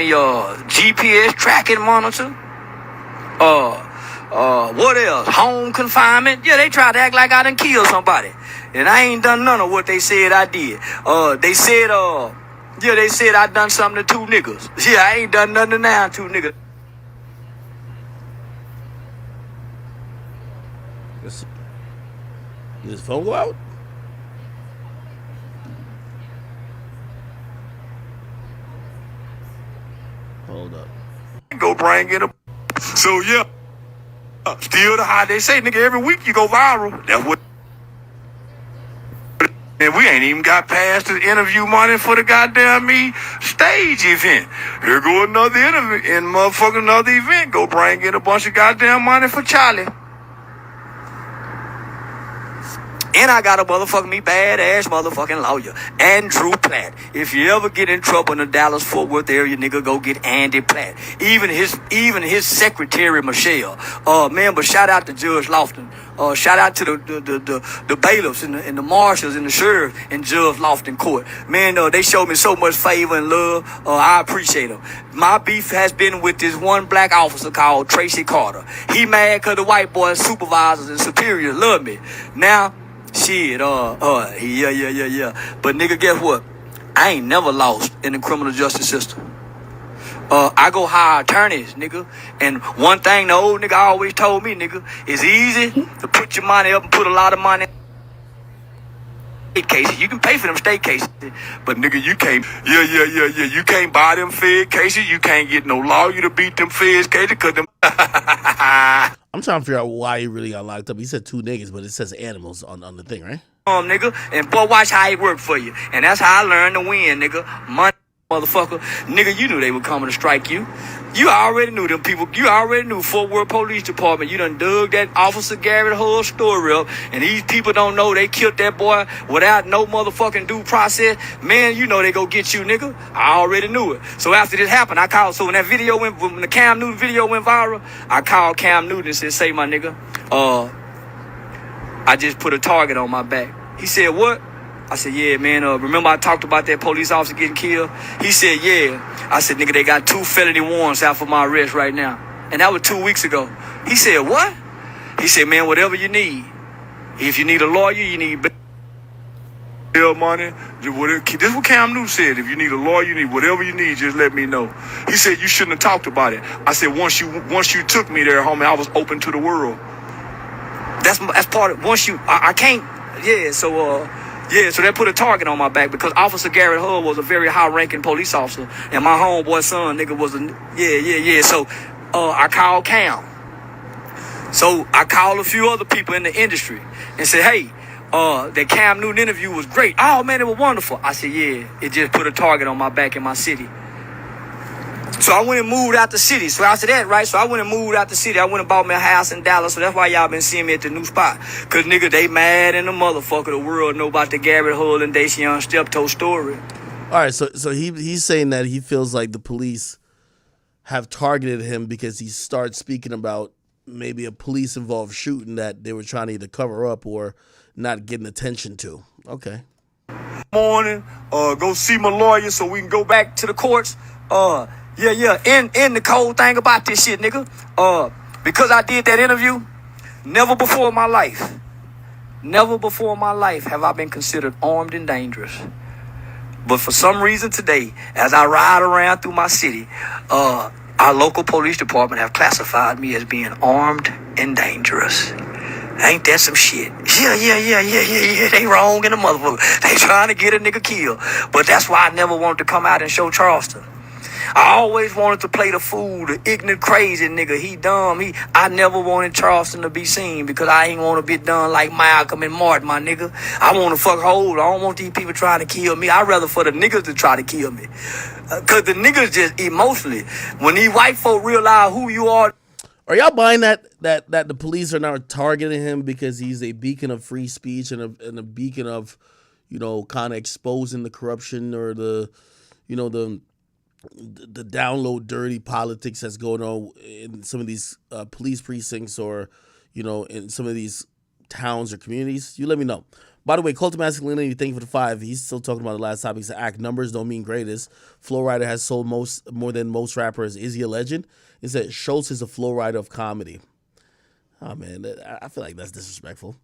GPS tracking monitor. What else? Home confinement. Yeah, they tried to act like I done killed somebody. And I ain't done none of what they said I did. They said I done something to 2 niggas. Yeah, I ain't done nothing to now 2 niggas. Did his phone go out? Hold up. go bring in a. So yeah, still the how they say, nigga. Every week you go viral. That's what. And we ain't even got past the interview money for the goddamn stage event. Here go another interview and motherfucking another event. Go bring in a bunch of goddamn money for Charlie. And I got a motherfucking badass motherfucking lawyer, Andrew Platt. If you ever get in trouble in the Dallas-Fort Worth area, nigga, go get Andy Platt. Even his secretary, Michelle. Man, but shout out to Judge Lofton. Shout out to the bailiffs and the marshals and the sheriff and Judge Lofton Court. Man, they showed me so much favor and love. I appreciate them. My beef has been with this one black officer called Tracy Carter. He mad because the white boys, supervisors and superiors love me. Now, shit, yeah. But nigga, guess what? I ain't never lost in the criminal justice system. I go hire attorneys, nigga. And one thing the old nigga always told me, nigga, it's easy to put your money up and put a lot of money in state cases. You can pay for them state cases, but nigga, you can't. Yeah. You can't buy them Fed cases. You can't get no lawyer to beat them Fed cases because them. I'm trying to figure out why he really got locked up. He said 2 niggas, but it says animals on the thing, right? Nigga, and boy, watch how it work for you. And that's how I learned to win, nigga. Money, motherfucker. Nigga, you knew they were coming to strike you. You already knew them people. You already knew Fort Worth Police Department. You done dug that Officer Garrett Hull story up. And these people don't know they killed that boy without no motherfucking due process. Man, you know they go get you, nigga. I already knew it. So after this happened, I called. So when that video went, when the Cam Newton video went viral, I called Cam Newton and said, say, my nigga, I just put a target on my back. He said, what? I said, yeah, man, remember I talked about that police officer getting killed? He said, yeah. I said, nigga, they got 2 felony warrants out for my arrest right now. And that was 2 weeks ago. He said, what? He said, man, whatever you need. If you need a lawyer, you need bail money. This is what Cam Newton said. If you need a lawyer, you need whatever you need, just let me know. He said, you shouldn't have talked about it. I said, once you took me there, homie, I was open to the world. That's part of, once you, I can't, yeah, so, yeah, so they put a target on my back because Officer Garrett Hull was a very high-ranking police officer, and my homeboy son, nigga, was a, yeah. So, I called Cam. So, I called a few other people in the industry and said, hey, that Cam Newton interview was great. Oh, man, it was wonderful. I said, yeah, it just put a target on my back in my city. So I went and moved out the city. So after that, right? So I went and moved out the city. I went and bought me a house in Dallas. So that's why y'all been seeing me at the new spot. Cause nigga, they mad in the motherfucker. The world know about the Garrett Hull and Dacian Steptoe story. All right, so he's saying that he feels like the police have targeted him because he starts speaking about maybe a police-involved shooting that they were trying to either cover up or not getting attention to. Okay. Morning, go see my lawyer so we can go back to the courts. Yeah. And the cold thing about this shit, nigga, because I did that interview, never before in my life have I been considered armed and dangerous. But for some reason today, as I ride around through my city, our local police department have classified me as being armed and dangerous. Ain't that some shit? Yeah. They wrong in the motherfucker. They trying to get a nigga killed. But that's why I never wanted to come out and show Charleston. I always wanted to play the fool, the ignorant, crazy nigga. He dumb. I never wanted Charleston to be seen because I ain't want to be done like Malcolm and Martin, my nigga. I want to fuck hold. I don't want these people trying to kill me. I'd rather for the niggas to try to kill me. Because the niggas just emotionally, when these white folk realize who you are. Are y'all buying that the police are now targeting him because he's a beacon of free speech and a beacon of, kind of exposing the corruption or the download dirty politics that's going on in some of these police precincts or, in some of these towns or communities? You let me know. By the way, Cult of Masculinity, thank you for the 5. He's still talking about the last topic. He said, act numbers don't mean greatest. Flow Rider has sold more than most rappers. Is he a legend? He said, Schultz is a flow rider of comedy. Oh, man, I feel like that's disrespectful.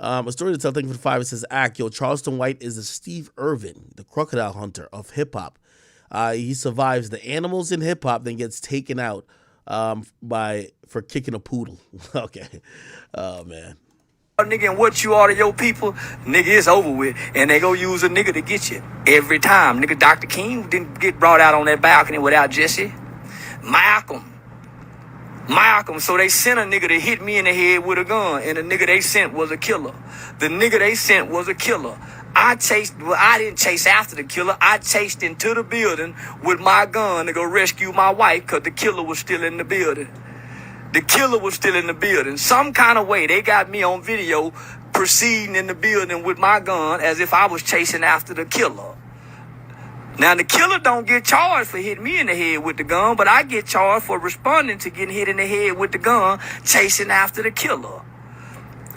A story to tell, thank you for the 5. It says, Charleston White is a Steve Irwin, the crocodile hunter of hip-hop. He survives the animals in hip-hop, then gets taken out for kicking a poodle. Okay. Oh, man. Nigga, and what you are to your people, nigga, it's over with. And they go use a nigga to get you every time. Nigga, Dr. King didn't get brought out on that balcony without Jesse. Malcolm Malcolm, so they sent a nigga to hit me in the head with a gun, and the nigga they sent was a killer. The nigga they sent was a killer. I didn't chase after the killer. I chased into the building with my gun to go rescue my wife because the killer was still in the building. The killer was still in the building. Some kind of way, they got me on video proceeding in the building with my gun as if I was chasing after the killer. Now, the killer don't get charged for hitting me in the head with the gun, but I get charged for responding to getting hit in the head with the gun, chasing after the killer.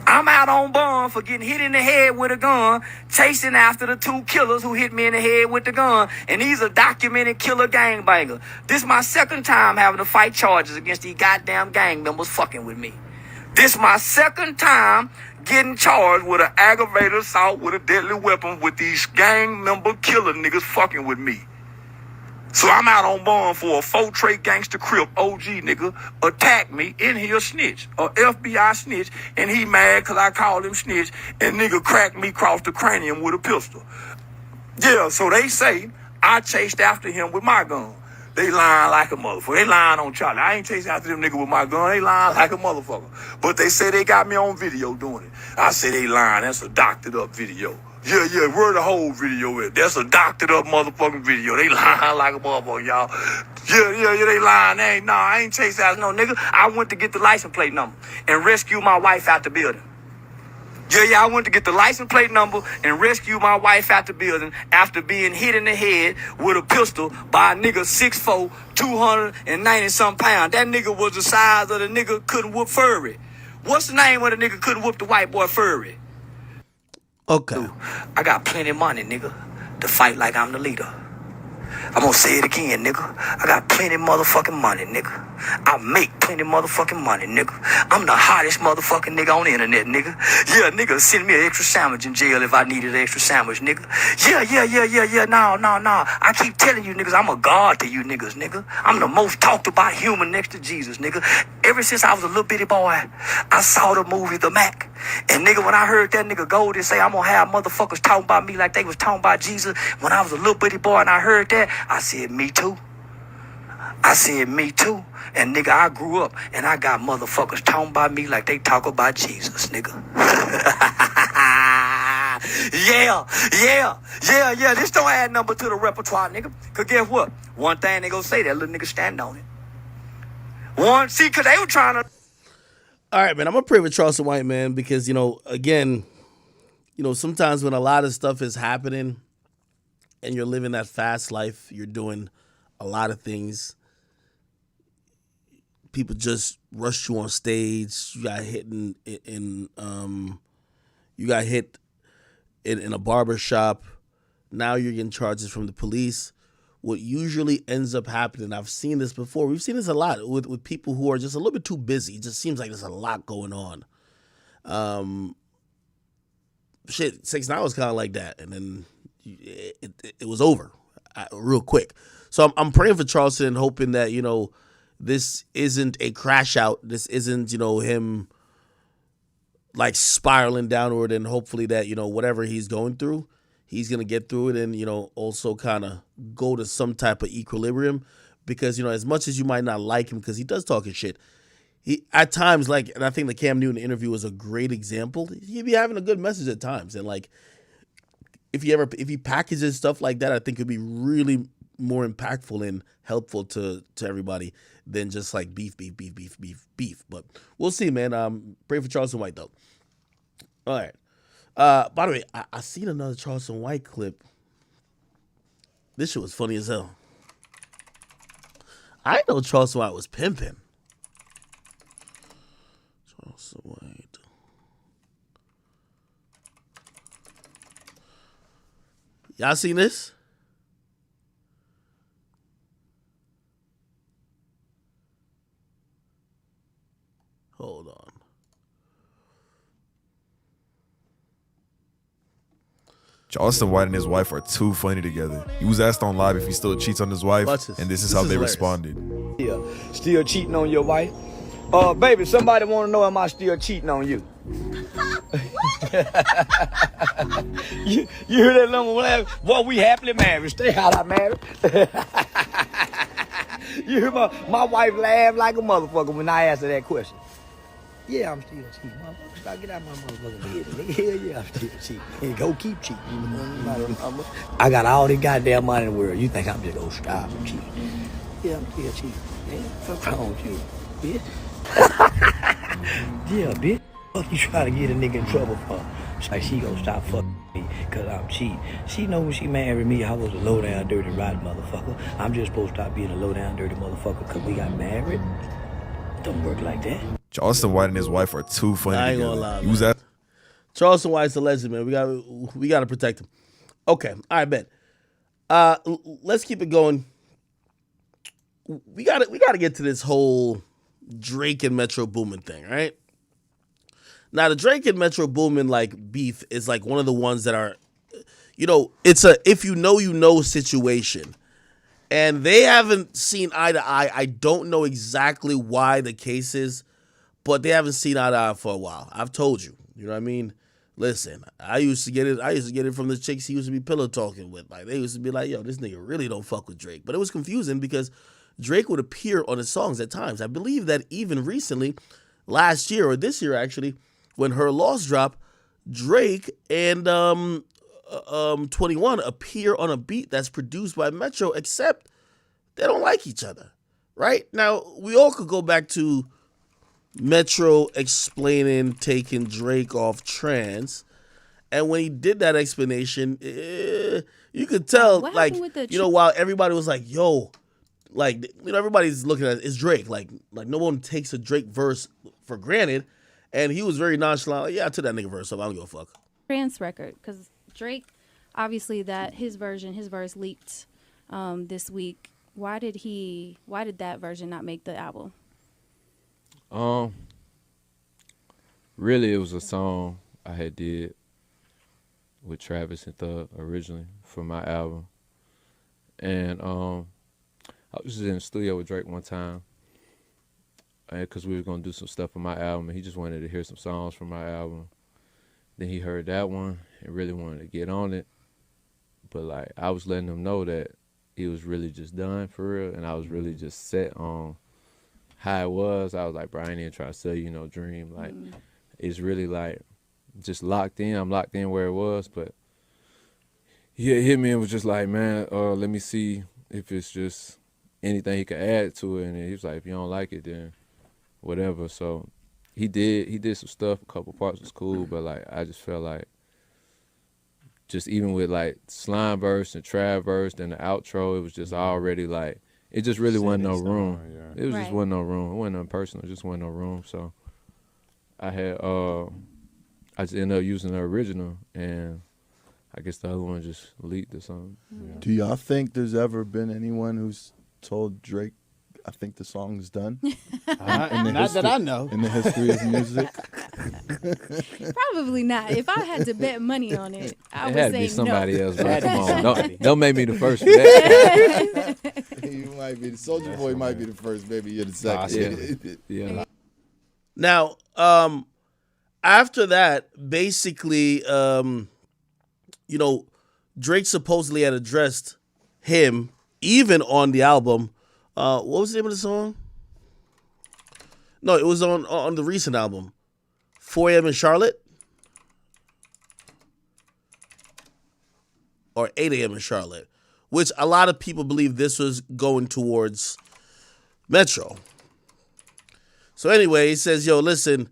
I'm out on bond for getting hit in the head with a gun, chasing after the two killers who hit me in the head with the gun, and these are documented killer gangbangers. This is my second time having to fight charges against these goddamn gang members fucking with me. This is my second time getting charged with an aggravated assault with a deadly weapon with these gang member killer niggas fucking with me. So I'm out on bond for a 4-tray gangster crip OG nigga attack me and he a snitch, a FBI snitch, and he mad cause I called him snitch and nigga cracked me across the cranium with a pistol. Yeah, so they say I chased after him with my gun. They lying like a motherfucker. They lying on Charlie. I ain't chasing after them nigga with my gun. They lying like a motherfucker. But they say they got me on video doing it. I say they lying. That's a doctored up video. Yeah, where the whole video is. That's a doctored up motherfucking video. They lying like a motherfucker, y'all. Yeah, they lying. I ain't chasing after no nigga. I went to get the license plate number and rescue my wife out the building. Yeah, I went to get the license plate number and rescue my wife out the building after being hit in the head with a pistol by a nigga 6'4", 290-something pounds. That nigga was the size of the nigga couldn't whoop Furry. What's the name of the nigga couldn't whoop the white boy Furry? Okay. I got plenty of money, nigga, to fight like I'm the leader. I'm gonna say it again, nigga. I got plenty motherfucking money, nigga. I make plenty motherfucking money, nigga. I'm the hottest motherfucking nigga on the internet, nigga. Yeah, nigga, send me an extra sandwich in jail if I needed an extra sandwich, nigga. Yeah. No. I keep telling you niggas, I'm a god to you niggas, nigga. I'm the most talked about human next to Jesus, nigga. Ever since I was a little bitty boy, I saw the movie The Mac. And nigga, when I heard that nigga Goldie say I'm gonna have motherfuckers talking about me like they was talking about Jesus, when I was a little bitty boy and I heard that, I said, me too. And nigga, I grew up and I got motherfuckers talking about me like they talk about Jesus, nigga. Yeah. This don't add number to the repertoire, nigga. Cause guess what? One thing they gonna say, that little nigga stand on it. Cause they were trying to. All right, man, I'm going to pray with Charleston White, man, because, again, sometimes when a lot of stuff is happening and you're living that fast life, you're doing a lot of things. People just rush you on stage. You got hit in a barber shop. Now you're getting charges from the police. What usually ends up happening, I've seen this before. We've seen this a lot with people who are just a little bit too busy. It just seems like there's a lot going on. 6 9 was kind of like that, and then it was over real quick. So I'm praying for Charleston, hoping that this isn't a crash out. This isn't him like spiraling downward, and hopefully that whatever he's going through, he's going to get through it and, also kind of go to some type of equilibrium because, as much as you might not like him because he does talk his shit, he at times, and I think the Cam Newton interview was a great example, he'd be having a good message at times. And, if he packages stuff like that, I think it'd be really more impactful and helpful to everybody than just, beef. But we'll see, man. Pray for Charleston White, though. All right. By the way, I seen another Charleston White clip. This shit was funny as hell. I know Charleston White was pimping. Charleston White. Y'all seen this? Hold on. Charleston White and his wife are too funny together. He was asked on live if he still cheats on his wife, and this is how they responded. Yeah, still cheating on your wife? Baby, somebody want to know, am I still cheating on you? you hear that number? Boy, we happily married. Stay out, I married. You hear my wife laugh like a motherfucker when I asked her that question. Yeah, I'm still cheating, motherfucker. Stop, get out my motherfucking head, nigga. Hell yeah, I'm still cheating. And go keep cheating. I got all the goddamn money in the world. You think I'm just gonna stop cheating? Yeah, I'm still cheating. Man, what's wrong with you, bitch? Yeah, bitch. Fuck you trying to get a nigga in trouble for? It's like she gonna stop fucking me because I'm cheating. She know when she married me, I was a low down, dirty, rotten motherfucker. I'm just supposed to stop being a low down, dirty motherfucker because we got married. Don't work like that. Charleston White and his wife are too funny I ain't together. gonna lie, He was man. at Charleston White's a legend, man. We gotta protect him. Okay, all right, bet. Let's keep it going. We gotta get to this whole Drake and Metro Boomin thing, right? Now the Drake and Metro Boomin like beef is like one of the ones that are, it's a if you know situation. And they haven't seen eye to eye. I don't know exactly why the case is, but they haven't seen eye to eye for a while. I've told you. You know what I mean? Listen, I used to get it from the chicks he used to be pillow talking with. Like, they used to be like, yo, this nigga really don't fuck with Drake. But it was confusing because Drake would appear on his songs at times. I believe that even recently, last year or this year actually, when Her Loss dropped, Drake and 21 appear on a beat that's produced by Metro, except they don't like each other, right? Now, we all could go back to Metro explaining taking Drake off trans, and when he did that explanation, you could tell, like, while everybody was like, yo, like, everybody's looking at it's Drake, like no one takes a Drake verse for granted, and he was very nonchalant, like, yeah, I took that nigga verse, so I don't give a fuck. Trans record, because Drake, obviously that his verse leaked this week. Why did that version not make the album? Really, it was a song I had did with Travis and Thug originally for my album, and I was just in the studio with Drake one time, because we were gonna do some stuff for my album, and he just wanted to hear some songs from my album. Then he heard that one and really wanted to get on it, but like I was letting him know that it was really just done for real, and I was really just set on how it was. I was like, bro, I ain't even trying to sell you no dream. Like, it's really like just locked in. I'm locked in where it was, but he hit me and was just like, man, let me see if it's just anything he could add to it. And he was like, if you don't like it, then whatever. So he did some stuff. A couple parts was cool, but like I just felt like just even with like Slime verse and Trav verse and the outro, it was just already like it just really wasn't no room. It was just wasn't no room. It wasn't nothing personal. It just wasn't no room. So I just ended up using the original, and I guess the other one just leaked or something. Yeah. Do y'all think there's ever been anyone who's told Drake, I think the song's done? Not that I know. In the history of music? Probably not. If I had to bet money on it, I would had say to be somebody no. else. Bro. Come on, don't make me the first for that. You might be the Soulja Boy. Might be the first. Maybe you're the second. Yeah. Now, after that, basically, Drake supposedly had addressed him even on the album. What was the name of the song? No, it was on the recent album, 4 a.m. in Charlotte, or 8 a.m. in Charlotte, which a lot of people believe this was going towards Metro. So anyway, he says, yo, listen,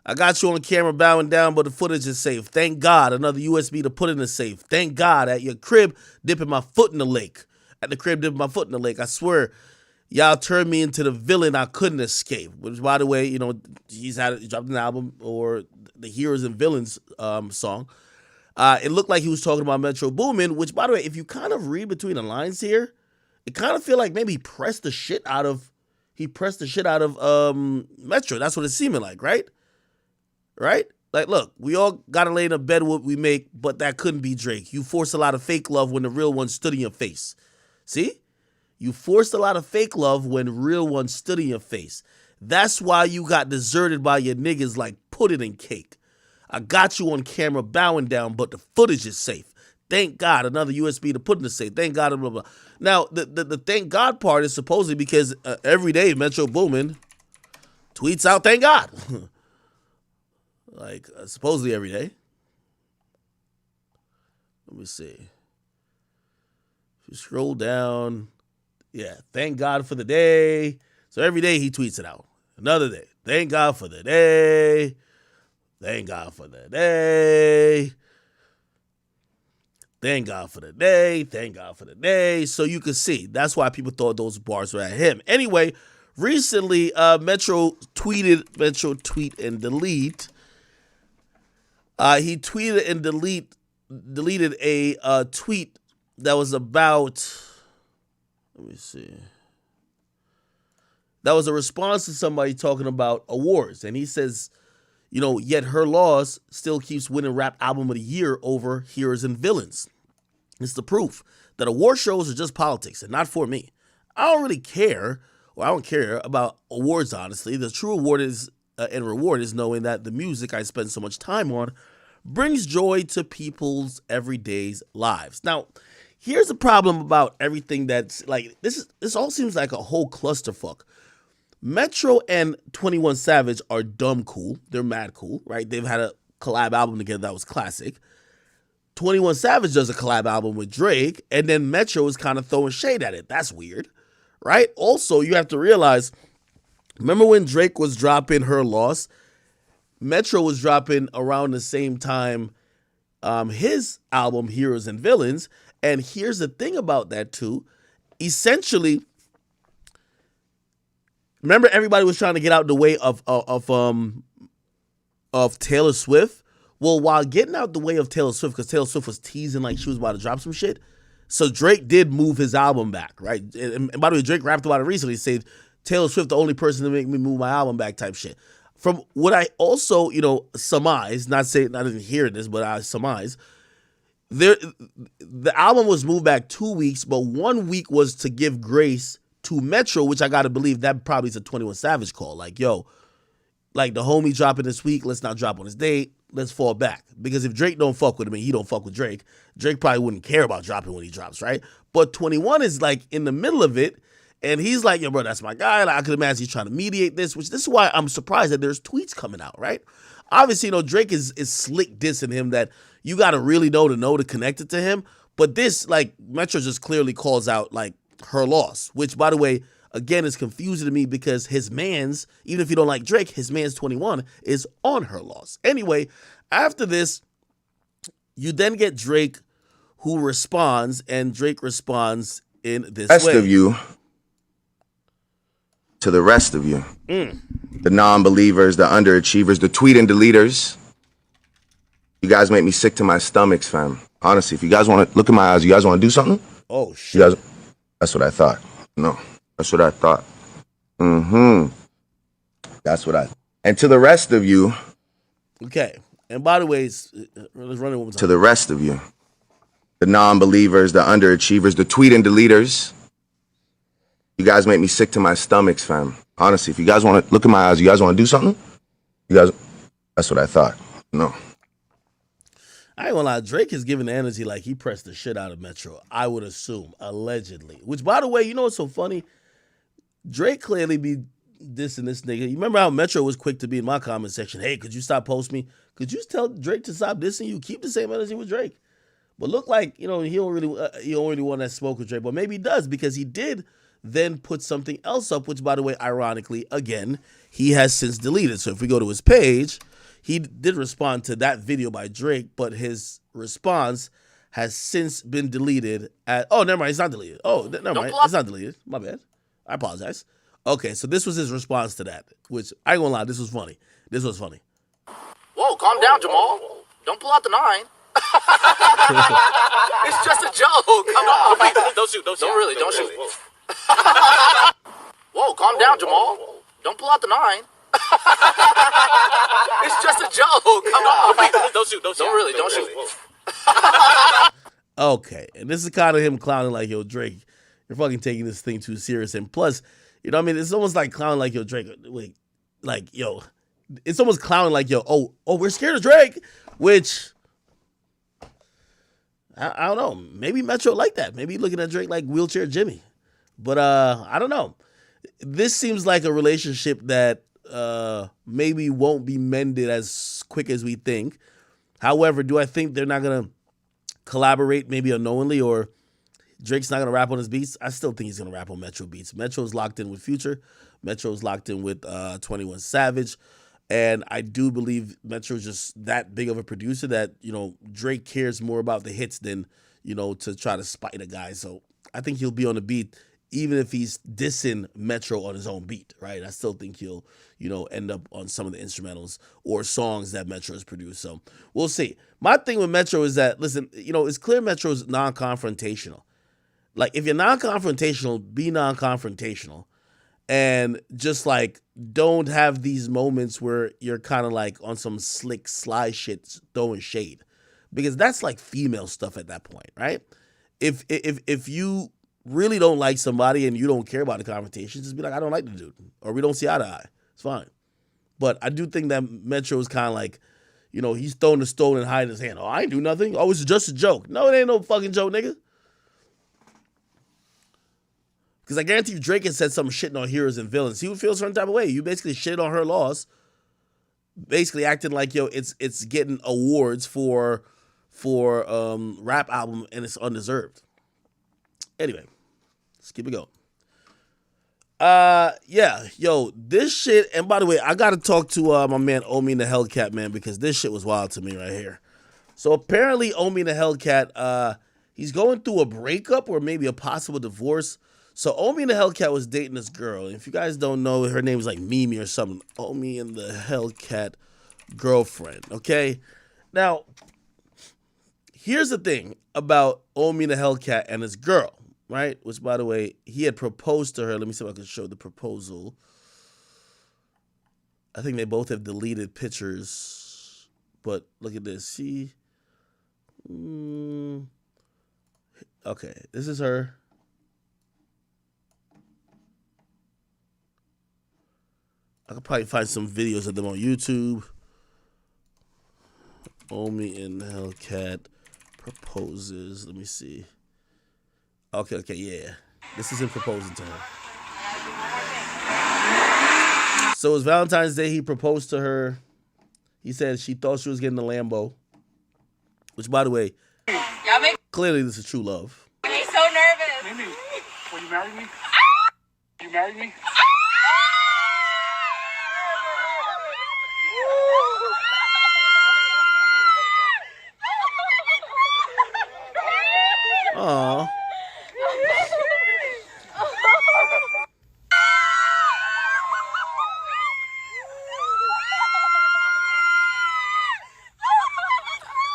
I got you on camera bowing down, but the footage is safe. Thank God, another USB to put in the safe. Thank God, at your crib, dipping my foot in the lake. At the crib, dipping my foot in the lake. I swear, y'all turned me into the villain I couldn't escape. Which, by the way, he dropped an album, or the Heroes and Villains song. It looked like he was talking about Metro Boomin, which, by the way, if you kind of read between the lines here, it kind of feel like maybe he pressed the shit out of Metro. That's what it's seeming like, right? Right? Like, look, we all gotta lay in a bed what we make, but that couldn't be Drake. You forced a lot of fake love when the real one stood in your face. See? You forced a lot of fake love when real one stood in your face. That's why you got deserted by your niggas like pudding and cake. I got you on camera bowing down, but the footage is safe. Thank God, another USB to put in the safe. Thank God, blah, blah. Now, the thank God part is supposedly because every day Metro Boomin tweets out thank God. Like, supposedly every day. Let me see. If you scroll down, yeah, thank God for the day. So every day he tweets it out. Another day. Thank God for the day. Thank God for the day. Thank God for the day. Thank God for the day. So you can see. That's why people thought those bars were at him. Anyway, recently, Metro tweet and delete. He tweeted and deleted a tweet that was about, let me see. That was a response to somebody talking about awards. And he says, you know, yet her loss still keeps winning rap album of the year over Heroes and Villains. It's the proof that award shows are just politics and not for me. I don't really care, or I don't care about awards, honestly. The true award is and reward is knowing that the music I spend so much time on brings joy to people's everyday lives. Now, here's the problem about everything that's like, this all seems like a whole clusterfuck. Metro and 21 Savage are dumb cool. They're mad cool, right? They've had a collab album together that was classic. 21 Savage does a collab album with Drake, and then Metro is kind of throwing shade at it. That's weird, right? Also, you have to realize, remember when Drake was dropping Her Loss? Metro was dropping around the same time his album, Heroes and Villains. And here's the thing about that, too. Essentially, remember everybody was trying to get out the way of Taylor Swift? Well, while getting out the way of Taylor Swift, because Taylor Swift was teasing like she was about to drop some shit, so Drake did move his album back, right? And by the way, Drake rapped about it recently. He said, Taylor Swift, the only person to make me move my album back type shit. From what I also, surmise, not saying I didn't hear this, but I surmise, the album was moved back 2 weeks, but 1 week was to give grace to Metro, which I gotta believe that probably is a 21 Savage call. Like, yo, like the homie dropping this week, let's not drop on his date, let's fall back. Because if Drake don't fuck with him and he don't fuck with Drake, Drake probably wouldn't care about dropping when he drops, right? But 21 is like in the middle of it, and he's like, yo, bro, that's my guy. Like, I could imagine he's trying to mediate this, which this is why I'm surprised that there's tweets coming out, right? Obviously, Drake is slick dissing him that you got to really know to connect it to him. But this, like, Metro just clearly calls out, like, Her Loss, which, by the way, again, is confusing to me because his man's, even if you don't like Drake, his man's 21 is on Her Loss. Anyway, after this, you then get Drake who responds, and Drake responds in this way. Of you. To the rest of you, the non-believers, the underachievers, the tweet and deleters, you guys make me sick to my stomachs, fam. Honestly, if you guys want to look in my eyes, you guys want to do something? Oh, shit. That's what I thought. No, that's what I thought. That's what I. And to the rest of you. Okay. And by the way, let's run it one more time. To the rest of you, the non-believers, the underachievers, the tweet and deleters. You guys make me sick to my stomachs, fam. Honestly, if you guys want to look in my eyes, you guys want to do something? That's what I thought. No. I ain't gonna lie, Drake is giving the energy like he pressed the shit out of Metro, I would assume, allegedly. Which, by the way, you know what's so funny? Drake clearly be dissing this nigga. You remember how Metro was quick to be in my comment section? Hey, could you stop posting me? Could you tell Drake to stop dissing you? Keep the same energy with Drake. But look like, he don't really want that smoke with Drake. But maybe he does, because he did then put something else up, which, by the way, ironically, again, he has since deleted. So if we go to his page, he did respond to that video by Drake, but his response has since been deleted. Oh, never mind, it's not deleted. Oh, never mind, it's not deleted. My bad. I apologize. Okay, so this was his response to that, which, I ain't gonna lie, this was funny. Whoa, calm down, Jamal. Don't pull out the 9. It's just a joke. Come on. Don't shoot. Don't shoot. Whoa, calm down, Jamal. Don't pull out the 9. It's just a joke. Come on. Don't shoot. Don't shoot. Okay, and this is kind of him clowning like, yo, Drake, you're fucking taking this thing too serious. And plus, it's almost like clowning like, yo, Drake, wait, like, yo, it's almost clowning like, yo, oh, we're scared of Drake, which I don't know. Maybe Metro like that. Maybe looking at Drake like wheelchair Jimmy. But I don't know. This seems like a relationship that maybe won't be mended as quick as we think. However, do I think they're not gonna collaborate maybe unknowingly, or Drake's not gonna rap on his beats? I still think he's gonna rap on Metro beats. Metro's locked in with Future. Metro's locked in with 21 Savage. And I do believe Metro's just that big of a producer that, Drake cares more about the hits than, to try to spite a guy. So I think he'll be on the beat even if he's dissing Metro on his own beat, right? I still think he'll, end up on some of the instrumentals or songs that Metro has produced. So we'll see. My thing with Metro is that, listen, it's clear Metro's non-confrontational. Like, if you're non-confrontational, be non-confrontational. And just like, don't have these moments where you're kind of like on some slick, sly shit throwing shade, because that's like female stuff at that point, right? If you really don't like somebody and you don't care about the confrontation, just be like, I don't like the dude, or we don't see eye to eye. It's fine. But I do think that Metro is kind of like, he's throwing the stone and hiding his hand. Oh, I ain't do nothing. Oh, it's just a joke. No, it ain't no fucking joke, nigga. Because I guarantee you Drake had said some shitting on heroes and villains. He would feel a certain type of way. You basically shit on her laws, basically acting like, it's getting awards for rap album, and it's undeserved. Anyway, let's keep it going. This shit, and by the way, I got to talk to my man Omi and the Hellcat, man, because this shit was wild to me right here. So apparently Omi and the Hellcat, he's going through a breakup or maybe a possible divorce. So Omi and the Hellcat was dating this girl. And if you guys don't know, her name is like Mimi or something. Omi and the Hellcat girlfriend, okay? Now, here's the thing about Omi and the Hellcat and his girl, right? Which, by the way, he had proposed to her. Let me see if I can show the proposal. I think they both have deleted pictures. But look at this. See? Okay, this is her. I could probably find some videos of them on YouTube. Omi and Hellcat proposes. Let me see. Okay, yeah. This is him proposing to her. So it was Valentine's Day. He proposed to her. He said she thought she was getting a Lambo. Which, by the way, clearly this is true love. I'm so nervous. Mimi, will you marry me? You marry me? Aww.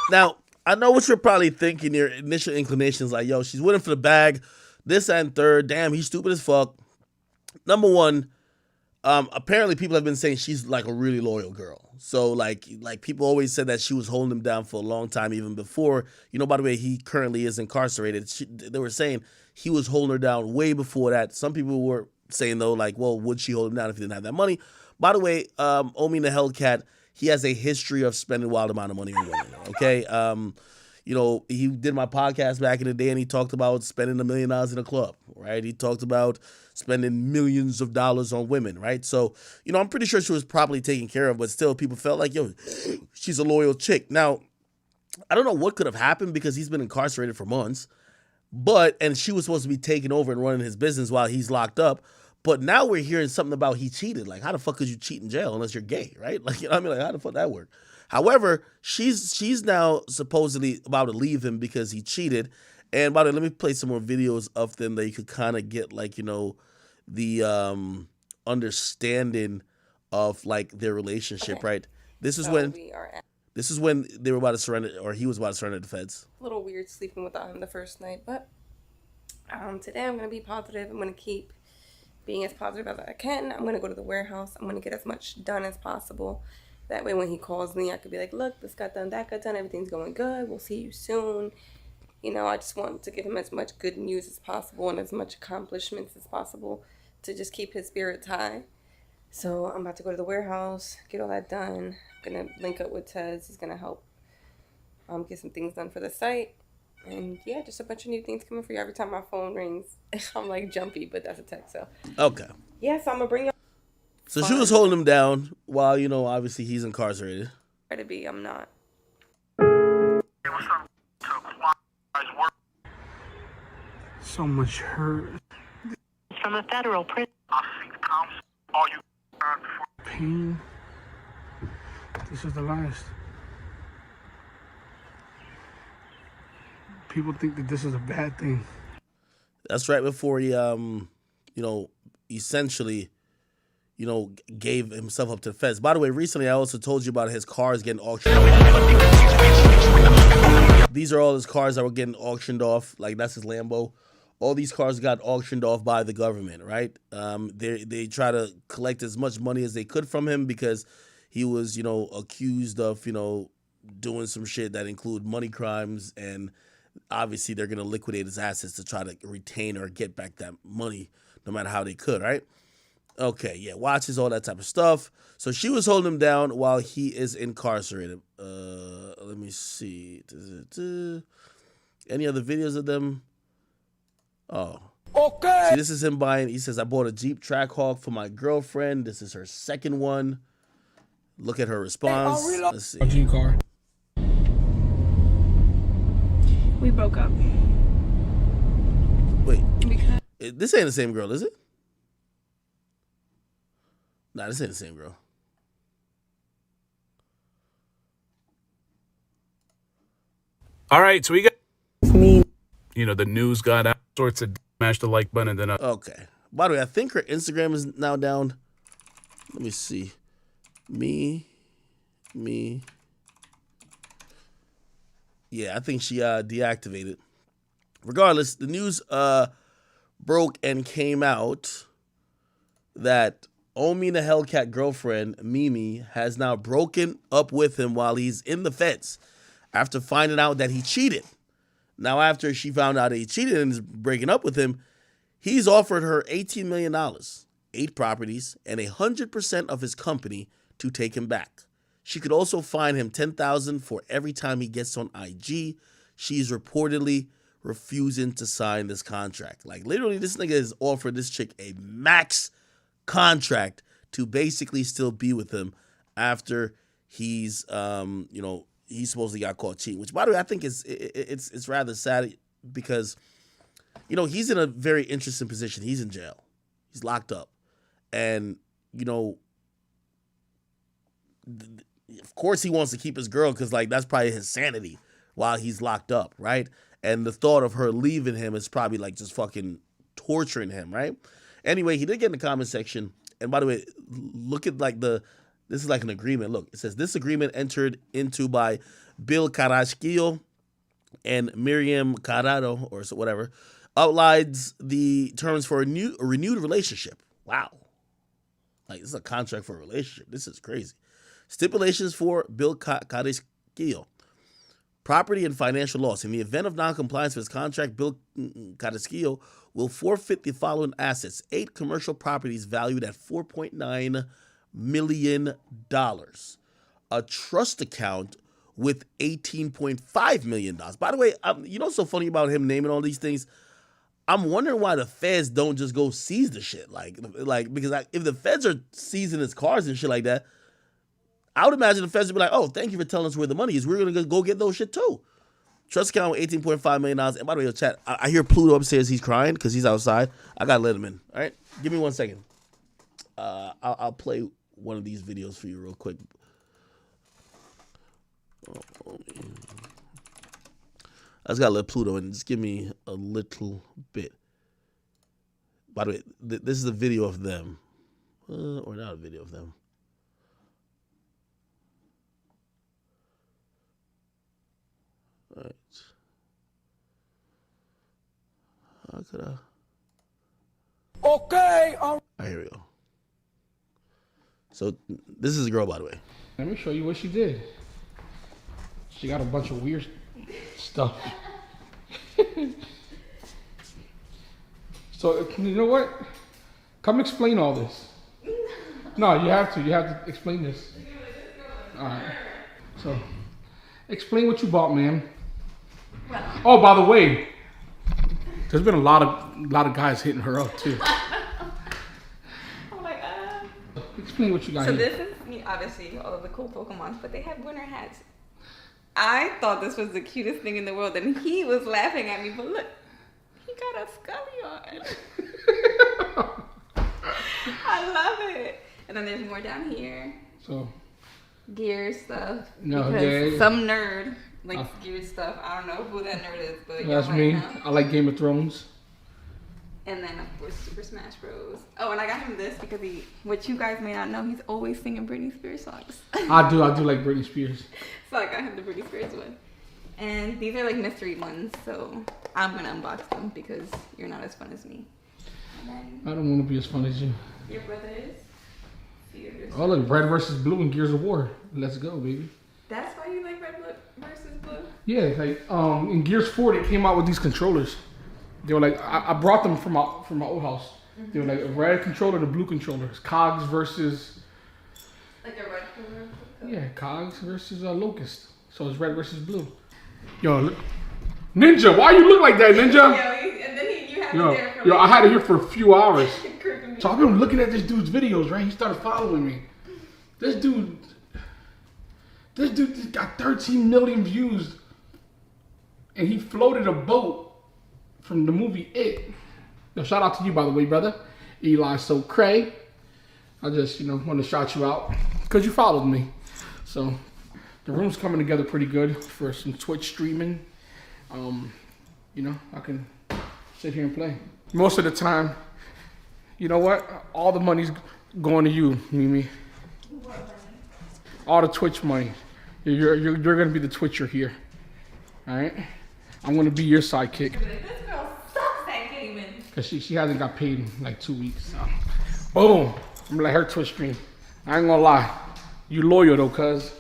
Now, I know what you're probably thinking. Your initial inclination is like, yo, she's winning for the bag. This and third. Damn, he's stupid as fuck. Number one, apparently people have been saying she's like a really loyal girl. So like people always said that she was holding him down for a long time, even before, by the way, he currently is incarcerated. They were saying he was holding her down way before that. Some people were saying though, like, well, would she hold him down if he didn't have that money? By the way, Omi the Hellcat, he has a history of spending a wild amount of money on women. Okay. He did my podcast back in the day and he talked about spending $1 million in a club, right? He talked about spending millions of dollars on women, right? So, I'm pretty sure she was probably taken care of, but still people felt like, yo, she's a loyal chick. Now, I don't know what could have happened because he's been incarcerated for months, and she was supposed to be taking over and running his business while he's locked up. But now we're hearing something about he cheated. Like, how the fuck could you cheat in jail unless you're gay, right? Like, Like, how the fuck that work? However, she's now supposedly about to leave him because he cheated. And by the way, let me play some more videos of them that you could kind of get like, the understanding of like their relationship, right? This is when they were about to surrender, or he was about to surrender to the feds. A little weird sleeping without him the first night, but today I'm gonna be positive. I'm gonna keep being as positive as I can. I'm gonna go to the warehouse. I'm gonna get as much done as possible. That way when he calls me, I could be like, look, this got done, that got done, everything's going good, we'll see you soon. I just want to give him as much good news as possible and as much accomplishments as possible to just keep his spirits high. So I'm about to go to the warehouse, get all that done. I'm gonna link up with Tez. He's gonna help get some things done for the site. And yeah, just a bunch of new things coming for you. Every time my phone rings, I'm like jumpy, but that's a text. So Okay. yeah, so I'm gonna bring you. So she was holding him down while, obviously he's incarcerated. Try to be. I'm not. So much hurt. From a federal prison. All you for pain. This is the last. People think that this is a bad thing. That's right before he, essentially, gave himself up to the feds. By the way, recently I also told you about his cars getting auctioned off. These are all his cars that were getting auctioned off. Like, that's his Lambo. All these cars got auctioned off by the government, right? They try to collect as much money as they could from him because he was, accused of, doing some shit that include money crimes, and obviously they're going to liquidate his assets to try to retain or get back that money no matter how they could, right? Okay, yeah, watches, all that type of stuff. So she was holding him down while he is incarcerated. Let me see. Any other videos of them? Oh. Okay. See, this is him buying. He says, I bought a Jeep Trackhawk for my girlfriend. This is her second one. Look at her response. Let's see. Jeep car. We broke up. Wait. This ain't the same girl, is it? Nah, this ain't the same girl. All right, so we got the news got out, sorts of smash the like button, and then okay. By the way, I think her Instagram is now down. Let me see. Me. Yeah, I think she deactivated. Regardless, the news broke and came out that Omina Hellcat girlfriend, Mimi, has now broken up with him while he's in the feds after finding out that he cheated. Now, after she found out that he cheated and is breaking up with him, he's offered her $18 million, 8 properties, and 100% of his company to take him back. She could also fine him $10,000 for every time he gets on IG. She's reportedly refusing to sign this contract. Like, literally, this nigga has offered this chick a max contract to basically still be with him after he's, he supposedly got caught cheating. Which, by the way, I think it's rather sad because, he's in a very interesting position. He's in jail. He's locked up. And, of course he wants to keep his girl because, like, that's probably his sanity while he's locked up, right? And the thought of her leaving him is probably, like, just fucking torturing him, right? Anyway, he did get in the comment section. And by the way, look at, like, this is like an agreement. Look, it says, this agreement entered into by Bill Carrasquillo and Miriam Carrado, or so whatever, outlines the terms for a renewed relationship. Wow. Like, this is a contract for a relationship. This is crazy. Stipulations for Bill Carrasquillo. Property and financial loss. In the event of noncompliance with his contract, Bill Carrasquillo will forfeit the following assets: 8 commercial properties valued at $4.9 million, a trust account with $18.5 million. By the way, what's so funny about him naming all these things? I'm wondering why the feds don't just go seize the shit. Like because if the feds are seizing his cars and shit like that, I would imagine the feds would be like, oh, thank you for telling us where the money is. We're going to go get those shit too. Trust account with $18.5 million. And by the way, chat, I hear Pluto upstairs. He's crying because he's outside. I got to let him in. All right? Give me 1 second. I'll play one of these videos for you real quick. I just got to let Pluto in. Just give me a little bit. By the way, this is a video of them. Or not a video of them. All right. How could I? Okay. All right, here we go. So this is a girl, by the way. Let me show you what she did. She got a bunch of weird stuff. So you know what? Come explain all this. No, you have to. You have to explain this. All right. So explain what you bought, ma'am. Well, Oh, by the way, there's been a lot of guys hitting her up too. I'm like, Explain what you got So here. this is obviously all of the cool Pokemons, but they have winter hats. I thought this was the cutest thing in the world, and he was laughing at me. But look, he got a Scully on. I love it. And then there's more down here. So Gear stuff. No, because yeah. some nerd likes gear stuff. I don't know who that nerd is, but That's y'all me. might know. I like Game of Thrones. And then of course Super Smash Bros. Oh, and I got him this because what you guys may not know, he's always singing Britney Spears songs. I do like Britney Spears. So I got him the Britney Spears one. And these are like mystery ones, so I'm gonna unbox them because you're not as fun as me. And then I don't want to be as fun as you. your brother is Fierce. Oh look, Red versus Blue in Gears of War. Let's go, baby. That's why you like Red versus Blue? Yeah, like in Gears 4 they came out with these controllers. They were like I brought them from my old house. They were like a red controller and a blue controller. It's Cogs versus Like a red color? yeah, Cogs versus Locust. So it's red versus blue. Yo, look. Ninja, why you look like that, Ninja? And then you have it there for Yo, I had it here for a few hours. creeping me So I've been looking at this dude's videos, right? He started following me. This dude just got 13 million views. And he floated a boat from the movie It. Yo, shout out to you, by the way, brother. Eli So Cray. I just, want to shout you out because you followed me. So the room's coming together pretty good for some Twitch streaming. I can sit here and play. Most of the time, you know what? All the money's going to you, Mimi. All the Twitch money. You're gonna be the Twitcher here. All right? I'm gonna be your sidekick. This girl sucks at gaming. Cause she hasn't got paid in like 2 weeks. So. Boom. I'm gonna let her Twitch stream. I ain't gonna lie. You loyal though, cuz.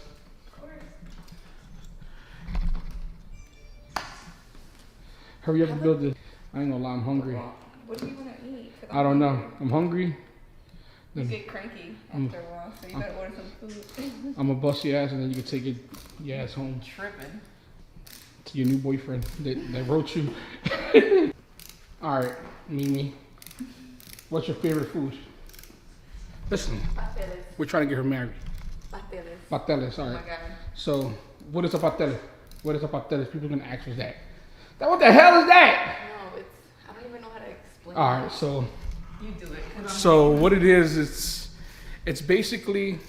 Hurry up and build this. I ain't gonna lie, I'm hungry. What do you want to eat? I don't know. I'm hungry. You get cranky after a while, so you better order some food. I'm gonna bust your ass and then you can take your ass home. Tripping. To your new boyfriend that wrote you. Alright, Mimi. What's your favorite food? Listen, we're trying to get her married. Pateles, alright. Oh my God. So, what is a patele? What is a patele? People are gonna ask us that. What the hell is that? No, I don't even know how to explain. Alright, so. You do it. So what it is, it's basically,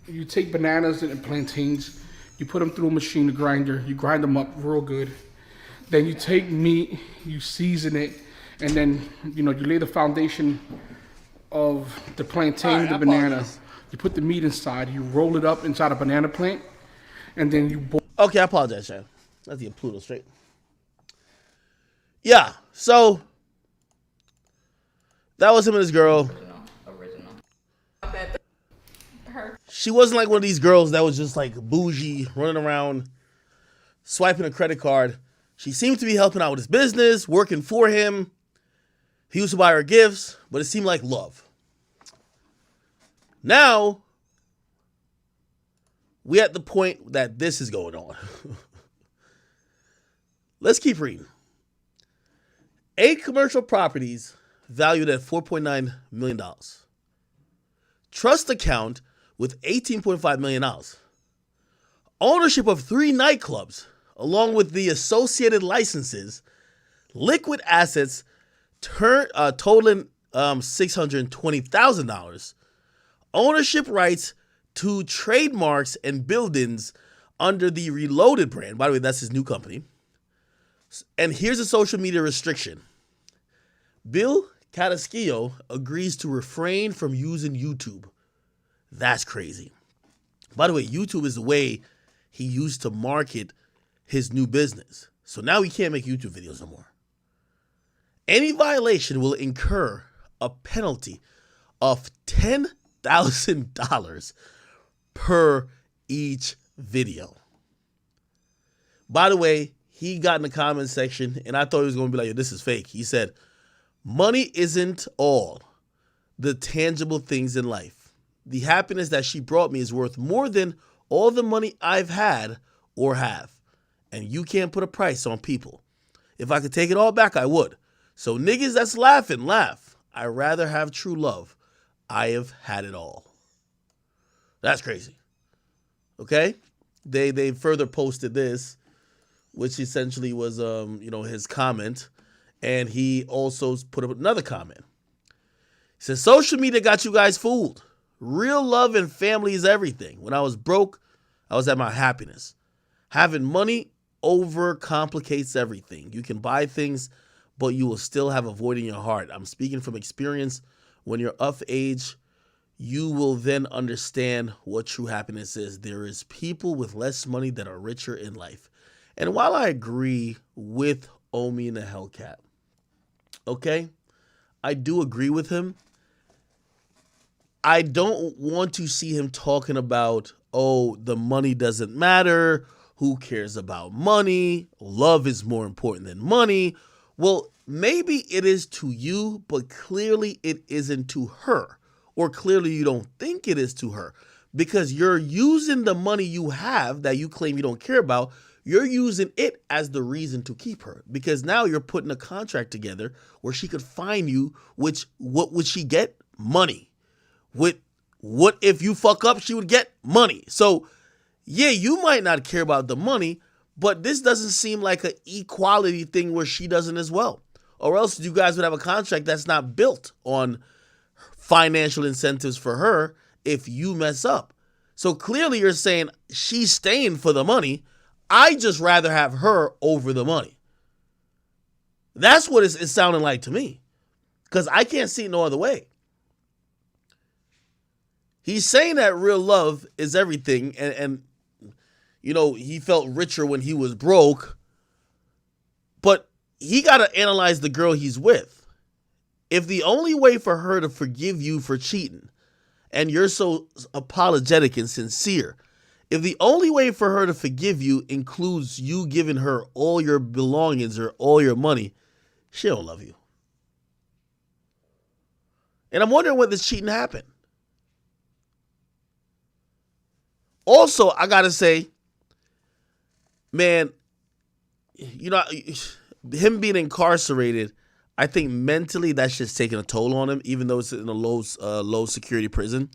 you take bananas and plantains, you put them through a machine, a grinder, you grind them up real good. Then you take meat, you season it, and then, you lay the foundation of the plantain, the banana. You put the meat inside, you roll it up inside a banana plant, and then you boil. Okay, I apologize, Chad. Let's get Pluto straight. Yeah, so that was him and his girl. Original. She wasn't like one of these girls that was just like bougie, running around, swiping a credit card. She seemed to be helping out with his business, working for him. He used to buy her gifts, but it seemed like love. Now, we at the point that this is going on. Let's keep reading. 8 commercial properties valued at $4.9 million. Trust account with $18.5 million. Ownership of 3 nightclubs, along with the associated licenses. Liquid assets totaling $620,000. Ownership rights to trademarks and buildings under the Reloaded brand. By the way, that's his new company. And here's a social media restriction. Bill Cadasquillo agrees to refrain from using YouTube. That's crazy. By the way, YouTube is the way he used to market his new business. So now he can't make YouTube videos no more. Any violation will incur a penalty of $10,000 per each video. By the way, he got in the comment section and I thought he was going to be like, this is fake. He said, money isn't all the tangible things in life. The happiness that she brought me is worth more than all the money I've had or have. And you can't put a price on people. If I could take it all back, I would. So niggas that's laughing, laugh. I'd rather have true love. I have had it all. That's crazy. Okay? They further posted this, which essentially was his comment, and he also put up another comment. He says, social media got you guys fooled. Real love and family is everything. When I was broke, I was at my happiness. Having money overcomplicates everything. You can buy things, but you will still have a void in your heart. I'm speaking from experience. When you're of age, you will then understand what true happiness is. There is people with less money that are richer in life. And while I agree with Omi and the Hellcat, okay, I do agree with him. I don't want to see him talking about, oh, the money doesn't matter. Who cares about money? Love is more important than money. Well, maybe it is to you, but clearly it isn't to her. Or clearly you don't think it is to her. Because you're using the money you have that you claim you don't care about, you're using it as the reason to keep her. Because now you're putting a contract together where she could find you, which what would she get? Money. What if you fuck up, she would get money. So, yeah, you might not care about the money, but this doesn't seem like an equality thing where she doesn't as well. Or else you guys would have a contract that's not built on financial incentives for her if you mess up. So clearly you're saying she's staying for the money. I just rather have her over the money. That's what it's sounding like to me. Because I can't see it no other way. He's saying that real love is everything, and he felt richer when he was broke, but he got to analyze the girl he's with. If the only way for her to forgive you for cheating, and you're so apologetic and sincere, if the only way for her to forgive you includes you giving her all your belongings or all your money, she don't love you. And I'm wondering when this cheating happened. Also, I got to say, man, him being incarcerated, I think mentally that's just taking a toll on him, even though it's in a low security prison.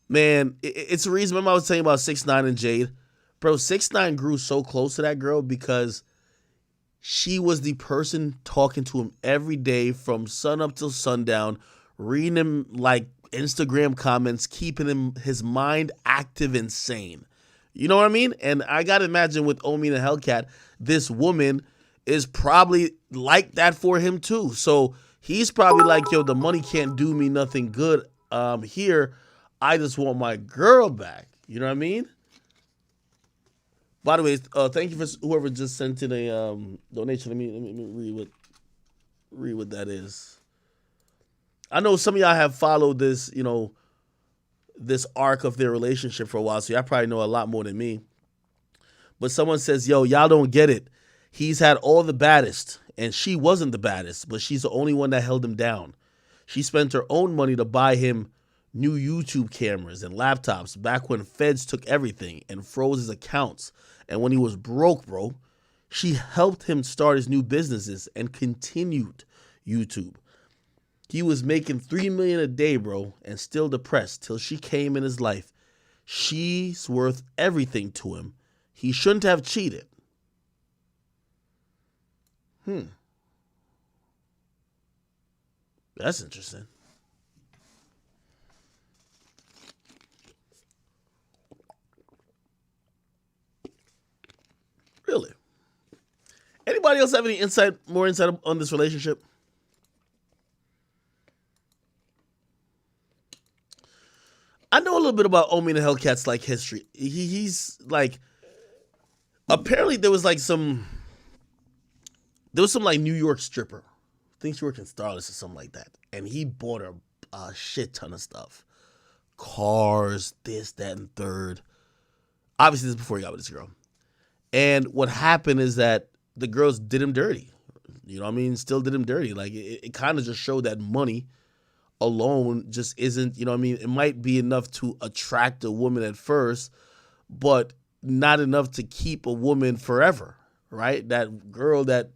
Man, it's the reason. Remember I was saying about 6ix9ine and Jade? Bro, 6ix9ine grew so close to that girl because she was the person talking to him every day from sun up till sundown, reading him like Instagram comments, keeping his mind active and sane. You know what I mean? And I got to imagine with Omi and the Hellcat, this woman is probably like that for him too. So he's probably like, yo, the money can't do me nothing good here. I just want my girl back. You know what I mean? By the way, thank you for whoever just sent in a donation. Let me read what that is. I know some of y'all have followed this, this arc of their relationship for a while, so y'all probably know a lot more than me. But someone says, yo, y'all don't get it. He's had all the baddest, and she wasn't the baddest, but she's the only one that held him down. She spent her own money to buy him new YouTube cameras and laptops back when feds took everything and froze his accounts. And when he was broke, bro, she helped him start his new businesses and continued YouTube. He was making $3 million a day, bro, and still depressed till she came in his life. She's worth everything to him. He shouldn't have cheated. That's interesting. Really? Anybody else have any more insight on this relationship? I know a little bit about Omi and the Hellcat's like history. He's like, apparently there was some like New York stripper. I think she worked in Starless or something like that. And he bought her a shit ton of stuff. Cars, this, that, and third. Obviously, this is before he got with this girl. And what happened is that the girls did him dirty. You know what I mean? Still did him dirty. Like, it kind of just showed that money alone just isn't, you know what I mean? It might be enough to attract a woman at first, but not enough to keep a woman forever, right? That girl that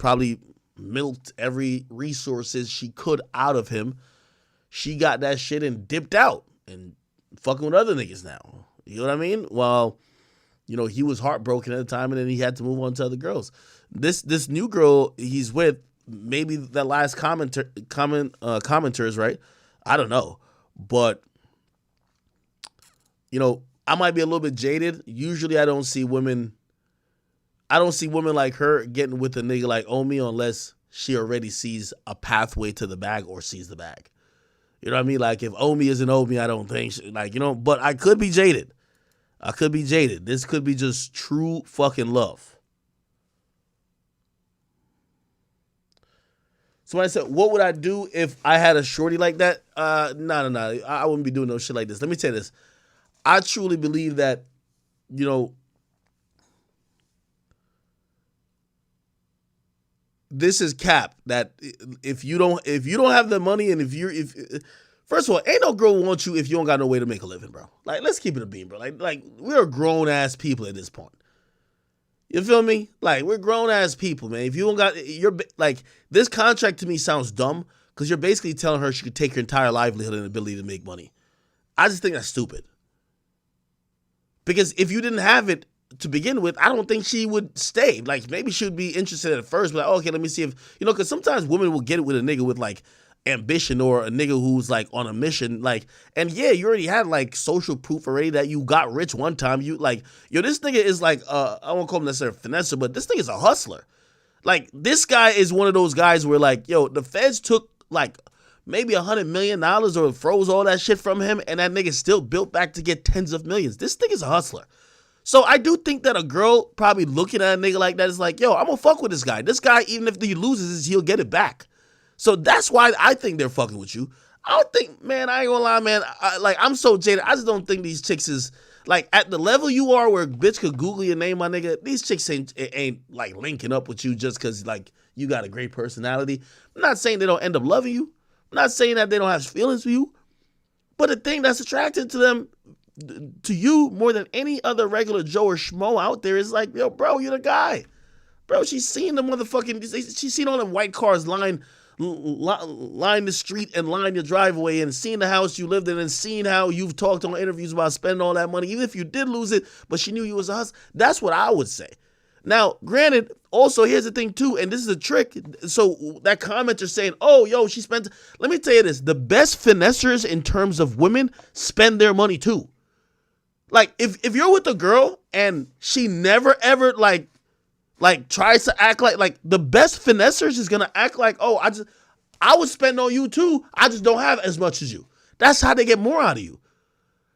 probably milked every resources she could out of him. She got that shit and dipped out and fucking with other niggas now. You know what I mean? Well, you know, he was heartbroken at the time, and then he had to move on to other girls. This new girl he's with, maybe that last commenters, right? I don't know. But, you know, I might be a little bit jaded. Usually I don't see women like her getting with a nigga like Omi unless she already sees a pathway to the bag or sees the bag. You know what I mean? Like, if Omi isn't Omi, I don't think, but I could be jaded. This could be just true fucking love. Somebody said, what would I do if I had a shorty like that? No. I wouldn't be doing no shit like this. Let me tell you this. I truly believe that, you know, this is cap. That if you don't have the money, and if first of all, ain't no girl want you if you don't got no way to make a living, bro. Like, let's keep it a beam, bro. Like we're grown ass people at this point. You feel me? Like, we're grown ass people, man. If you don't got, this contract to me sounds dumb because you're basically telling her she could take her entire livelihood and ability to make money. I just think that's stupid. Because if you didn't have it to begin with, I don't think she would stay. Like, maybe she would be interested at first, but like, okay, let me see if, because sometimes women will get it with a nigga with like ambition or a nigga who's like on a mission, like, and yeah, you already had like social proof already that you got rich one time. You like, this nigga is like, I won't call him necessarily a finesser, but this nigga is a hustler. Like, this guy is one of those guys where like, the feds took like maybe $100 million or froze all that shit from him, and that nigga still built back to get tens of millions. This nigga's a hustler. So I do think that a girl probably looking at a nigga like that is like, I'm gonna fuck with this guy. This guy, even if he loses, he'll get it back. So that's why I think they're fucking with you. I don't think, man, I ain't gonna lie, man. I'm so jaded. I just don't think these chicks is, like, at the level you are where a bitch could Google your name, my nigga, these chicks ain't like linking up with you just because, like, you got a great personality. I'm not saying they don't end up loving you. I'm not saying that they don't have feelings for you. But the thing that's attracted to them, to you more than any other regular Joe or Schmo out there is like, bro, you're the guy. Bro, she's seen the motherfucking, she's seen all them white cars line the street and line your driveway, and seeing the house you lived in, and seeing how you've talked on interviews about spending all that money, even if you did lose it, but she knew you was a hustler. That's what I would say. Now, granted, also, here's the thing too, and this is a trick. So that commenter saying, she spent, let me tell you this, the best finessers in terms of women spend their money too. Like, if you're with a girl and she never ever like tries to act like the best finessers is gonna act like, I would spend on you too, I just don't have as much as you. That's how they get more out of you.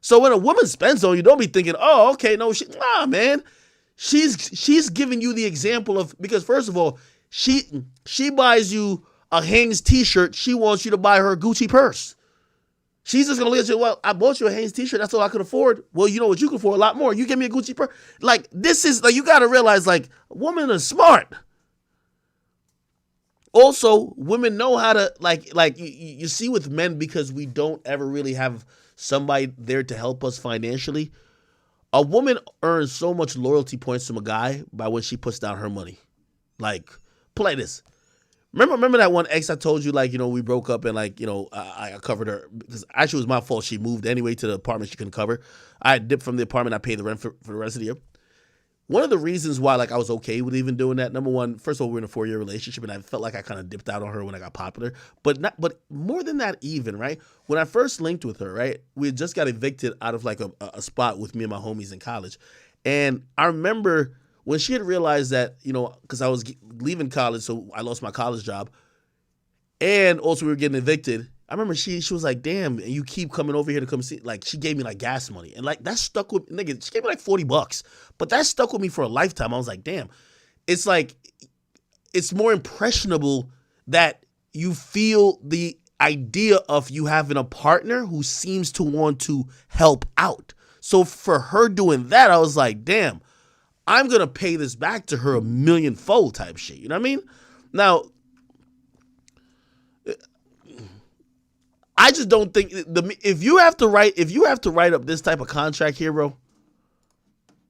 So when a woman spends on you, don't be thinking, nah, man. She's giving you the example of, because first of all, she buys you a Hanes t-shirt, she wants you to buy her a Gucci purse. She's just gonna look at you, well, I bought you a Hanes t-shirt, that's all I could afford. Well, you know what you can afford? A lot more. You give me a Gucci purse. Like, this is, like, you gotta realize, like, women are smart. Also, women know how to, like you see with men, because we don't ever really have somebody there to help us financially. A woman earns so much loyalty points from a guy by when she puts down her money. Like, play this. Remember that one ex I told you, like, we broke up and, like, I covered her because actually it was my fault. She moved anyway to the apartment she couldn't cover. I dipped from the apartment. I paid the rent for the rest of the year. One of the reasons why, like, I was okay with even doing that, number one, first of all, we're in a 4-year relationship, and I felt like I kind of dipped out on her when I got popular. But more than that, even, right? When I first linked with her, right, we had just got evicted out of like a spot with me and my homies in college, and I remember when she had realized that, because I was leaving college, so I lost my college job, and also we were getting evicted. I remember she was like, damn, and you keep coming over here to come see, like, she gave me like gas money, and like that stuck with, nigga, she gave me like $40, but that stuck with me for a lifetime. I was like, damn, it's like, it's more impressionable that you feel the idea of you having a partner who seems to want to help out. So for her doing that, I was like, damn, I'm going to pay this back to her a millionfold type shit. You know what I mean? Now, I just don't think if you have to write up this type of contract here, bro,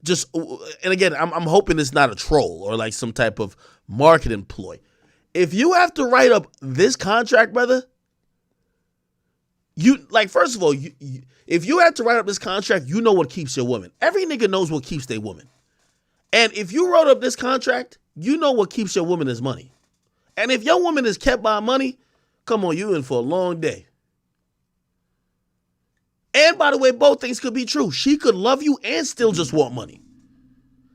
just, and again, I'm hoping it's not a troll or like some type of marketing ploy. If you have to write up this contract, brother, first of all, if you have to write up this contract, you know what keeps your woman. Every nigga knows what keeps their woman. And if you wrote up this contract, you know what keeps your woman is money. And if your woman is kept by money, come on, you in for a long day. And by the way, both things could be true. She could love you and still just want money.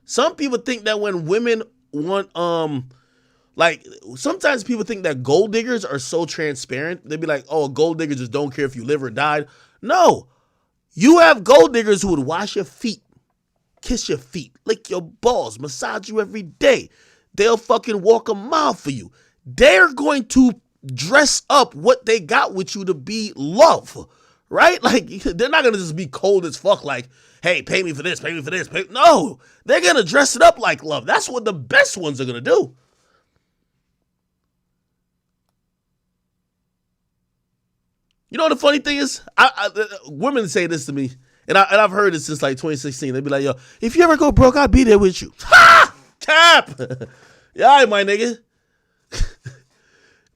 Some people think that when women want, sometimes people think that gold diggers are so transparent. They'd be like, oh, a gold digger just don't care if you live or died. No. You have gold diggers who would wash your feet, kiss your feet, lick your balls, massage you every day. They'll fucking walk a mile for you. They're going to dress up what they got with you to be love, right? Like, they're not going to just be cold as fuck like, hey, pay me for this, pay me for this. No, they're going to dress it up like love. That's what the best ones are going to do. You know what the funny thing is? Women say this to me, and I've heard it since like 2016. They'd be like, yo, if you ever go broke, I'll be there with you. Ha! Cap! Yeah, all right, my nigga.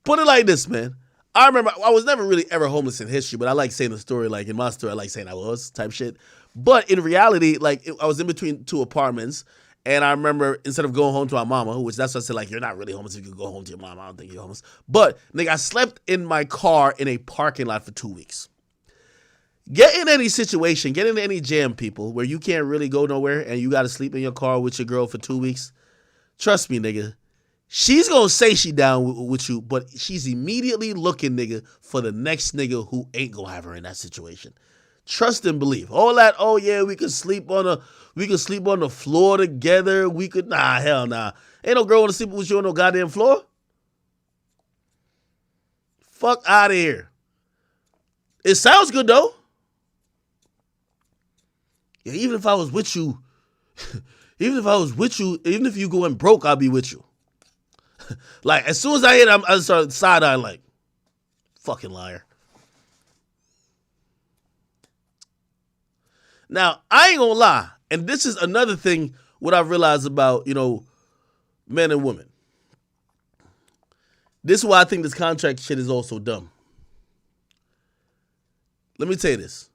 Put it like this, man. I remember I was never really ever homeless in history, but I like saying the story, like in my story, I like saying I was type shit. But in reality, like I was in between two apartments, and I remember instead of going home to my mama, which that's what I said, like, you're not really homeless if you go home to your mom. I don't think you're homeless. But nigga, I slept in my car in a parking lot for 2 weeks. Get in any situation, get in any jam, people, where you can't really go nowhere and you got to sleep in your car with your girl for 2 weeks. Trust me, nigga. She's going to say she down with you, but she's immediately looking, nigga, for the next nigga who ain't going to have her in that situation. Trust and believe. All that, oh yeah, we could sleep on the floor together. Nah, hell nah. Ain't no girl want to sleep with you on no goddamn floor. Fuck out of here. It sounds good though. Yeah, even if I was with you, even if you going broke, I'll be with you. Like, as soon as I hit him, I start side-eye like, fucking liar. Now, I ain't gonna lie, and this is another thing what I've realized about, men and women. This is why I think this contract shit is also dumb. Let me tell you this.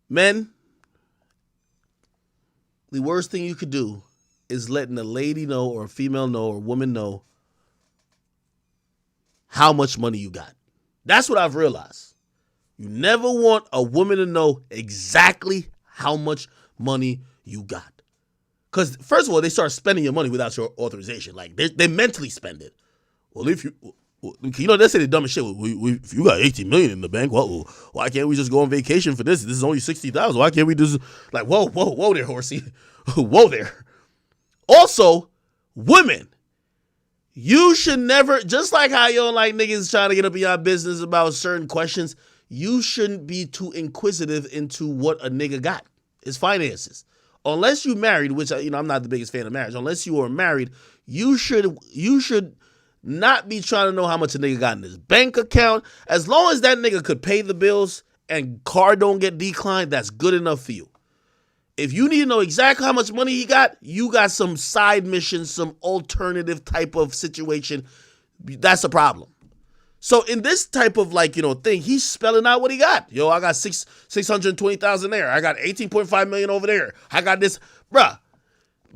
Men, the worst thing you could do is letting a lady know or a female know or a woman know how much money you got. That's what I've realized. You never want a woman to know exactly how much money you got. Because, first of all, they start spending your money without your authorization. Like, they mentally spend it. Well, if you... they say the dumbest shit. If you got $18 million in the bank, why can't we just go on vacation for this? This is only $60,000. Why can't we just... Like, whoa there, horsey. Whoa there. Also, women, you should never... Just like how you don't like niggas trying to get up in your business about certain questions, you shouldn't be too inquisitive into what a nigga got, his finances. Unless you married, which, I'm not the biggest fan of marriage. Unless you are married, you should not be trying to know how much a nigga got in his bank account. As long as that nigga could pay the bills and car don't get declined, that's good enough for you. If you need to know exactly how much money he got, you got some side mission, some alternative type of situation. That's a problem. So in this type of thing, he's spelling out what he got. Yo, I got $620,000 there. I got $18.5 million over there. I got this. Bruh,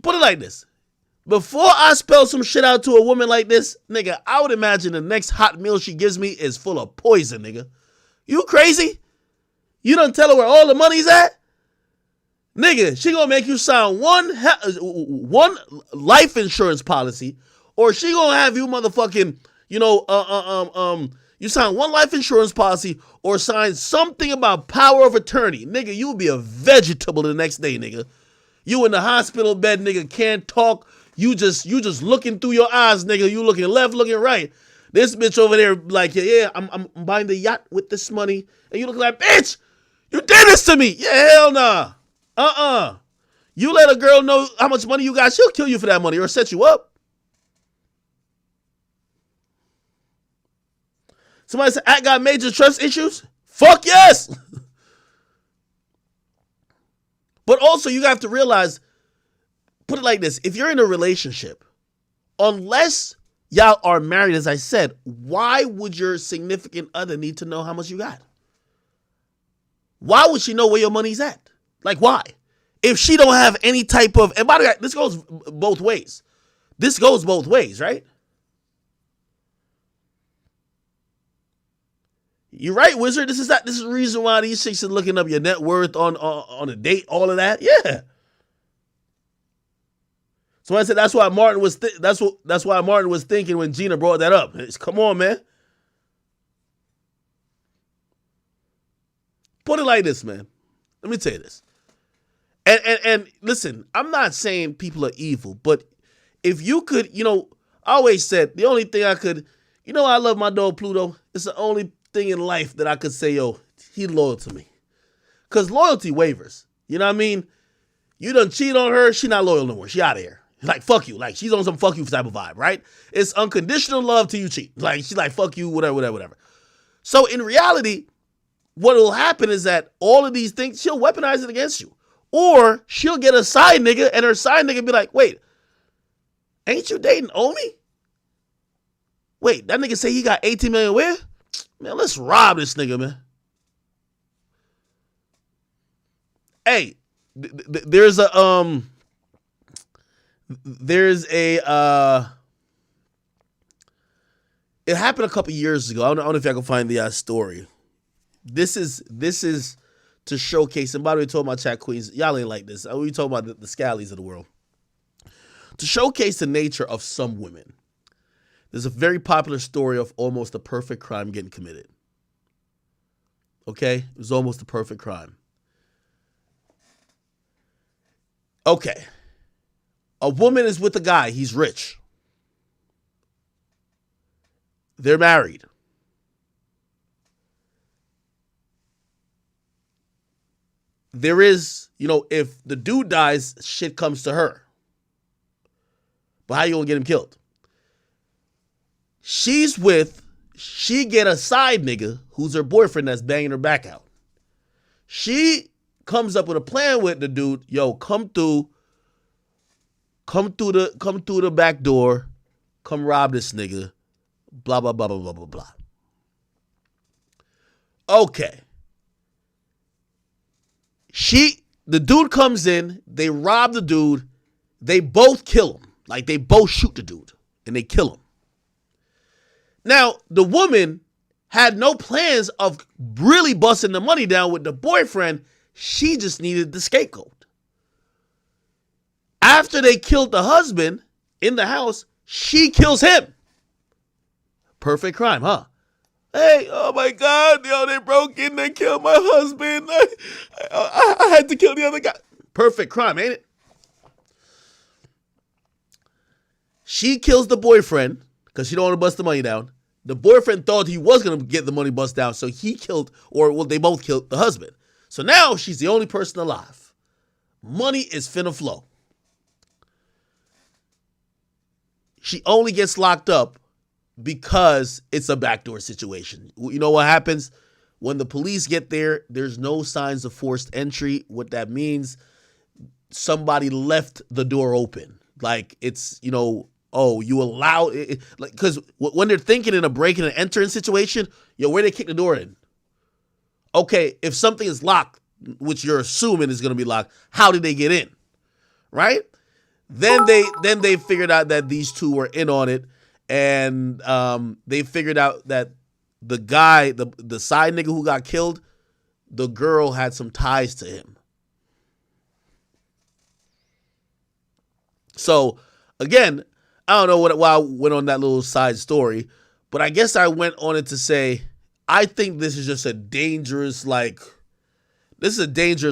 put it like this. Before I spell some shit out to a woman like this, nigga, I would imagine the next hot meal she gives me is full of poison, nigga. You crazy? You done tell her where all the money's at? Nigga, she gonna make you sign one life insurance policy, or she gonna have you motherfucking, you sign one life insurance policy or sign something about power of attorney. Nigga, you'll be a vegetable the next day, nigga. You in the hospital bed, nigga, can't talk. You just looking through your eyes, nigga. You looking left, looking right. This bitch over there like, yeah, I'm buying the yacht with this money. And you look like, bitch, you did this to me. Yeah, hell nah. You let a girl know how much money you got, she'll kill you for that money or set you up. Somebody said, I got major trust issues? Fuck yes. But also, you have to realize, put it like this. If you're in a relationship, unless y'all are married, as I said, why would your significant other need to know how much you got? Why would she know where your money's at? Like, why? If she don't have any type of, and by the way, this goes both ways. This goes both ways, right? You're right, Wizard. This is the reason why these chicks are looking up your net worth on a date, all of that. Yeah. So I said that's why Martin was that's why Martin was thinking when Gina brought that up. Come on, man. Put it like this, man. Let me tell you this. And listen, I'm not saying people are evil, but if you could, I always said the only thing I could, I love my dog Pluto. It's the only thing in life that I could say, he loyal to me. Because loyalty wavers. You know what I mean? You done cheat on her, she not loyal no more. She out of here. Like, fuck you. Like, she's on some fuck you type of vibe, right? It's unconditional love till you cheat. Like, she's like, fuck you, whatever. So, in reality, what will happen is that all of these things, she'll weaponize it against you. Or she'll get a side nigga, and her side nigga be like, wait, ain't you dating Omi? Wait, that nigga say he got 18 million where? Man, let's rob this nigga, man. Hey, there's a it happened a couple years ago. I don't know if I can find the story. This is to showcase, and by the way, told my chat queens, y'all ain't like this. We talking about the scallies of the world. To showcase the nature of some women. There's a very popular story of almost a perfect crime getting committed. Okay? It was almost a perfect crime. Okay. A woman is with a guy. He's rich. They're married. There is, if the dude dies, shit comes to her. But how you gonna get him killed? She get a side nigga who's her boyfriend that's banging her back out. She comes up with a plan with the dude, come through the back door, come rob this nigga, blah, blah, blah, blah, blah, blah, blah. Okay. The dude comes in, they rob the dude, they both kill him. Like, they both shoot the dude, and they kill him. Now, the woman had no plans of really busting the money down with the boyfriend. She just needed the scapegoat. After they killed the husband in the house, she kills him. Perfect crime, huh? Hey, oh my God, they broke in, they killed my husband. I had to kill the other guy. Perfect crime, ain't it? She kills the boyfriend because she don't want to bust the money down. The boyfriend thought he was going to get the money bust down, so he killed, they both killed the husband. So now she's the only person alive. Money is finna flow. She only gets locked up because it's a backdoor situation. You know what happens? When the police get there, there's no signs of forced entry. What that means, somebody left the door open. Like, it's, you allow it. Like, because when they're thinking in a breaking and entering situation, where they kick the door in? Okay, if something is locked, which you're assuming is going to be locked, how did they get in? Right? Then they figured out that these two were in on it, and they figured out that the guy, the side nigga who got killed, the girl had some ties to him. So, again, I don't know why I went on that little side story, but I guess I went on it to say, I think this is just a dangerous,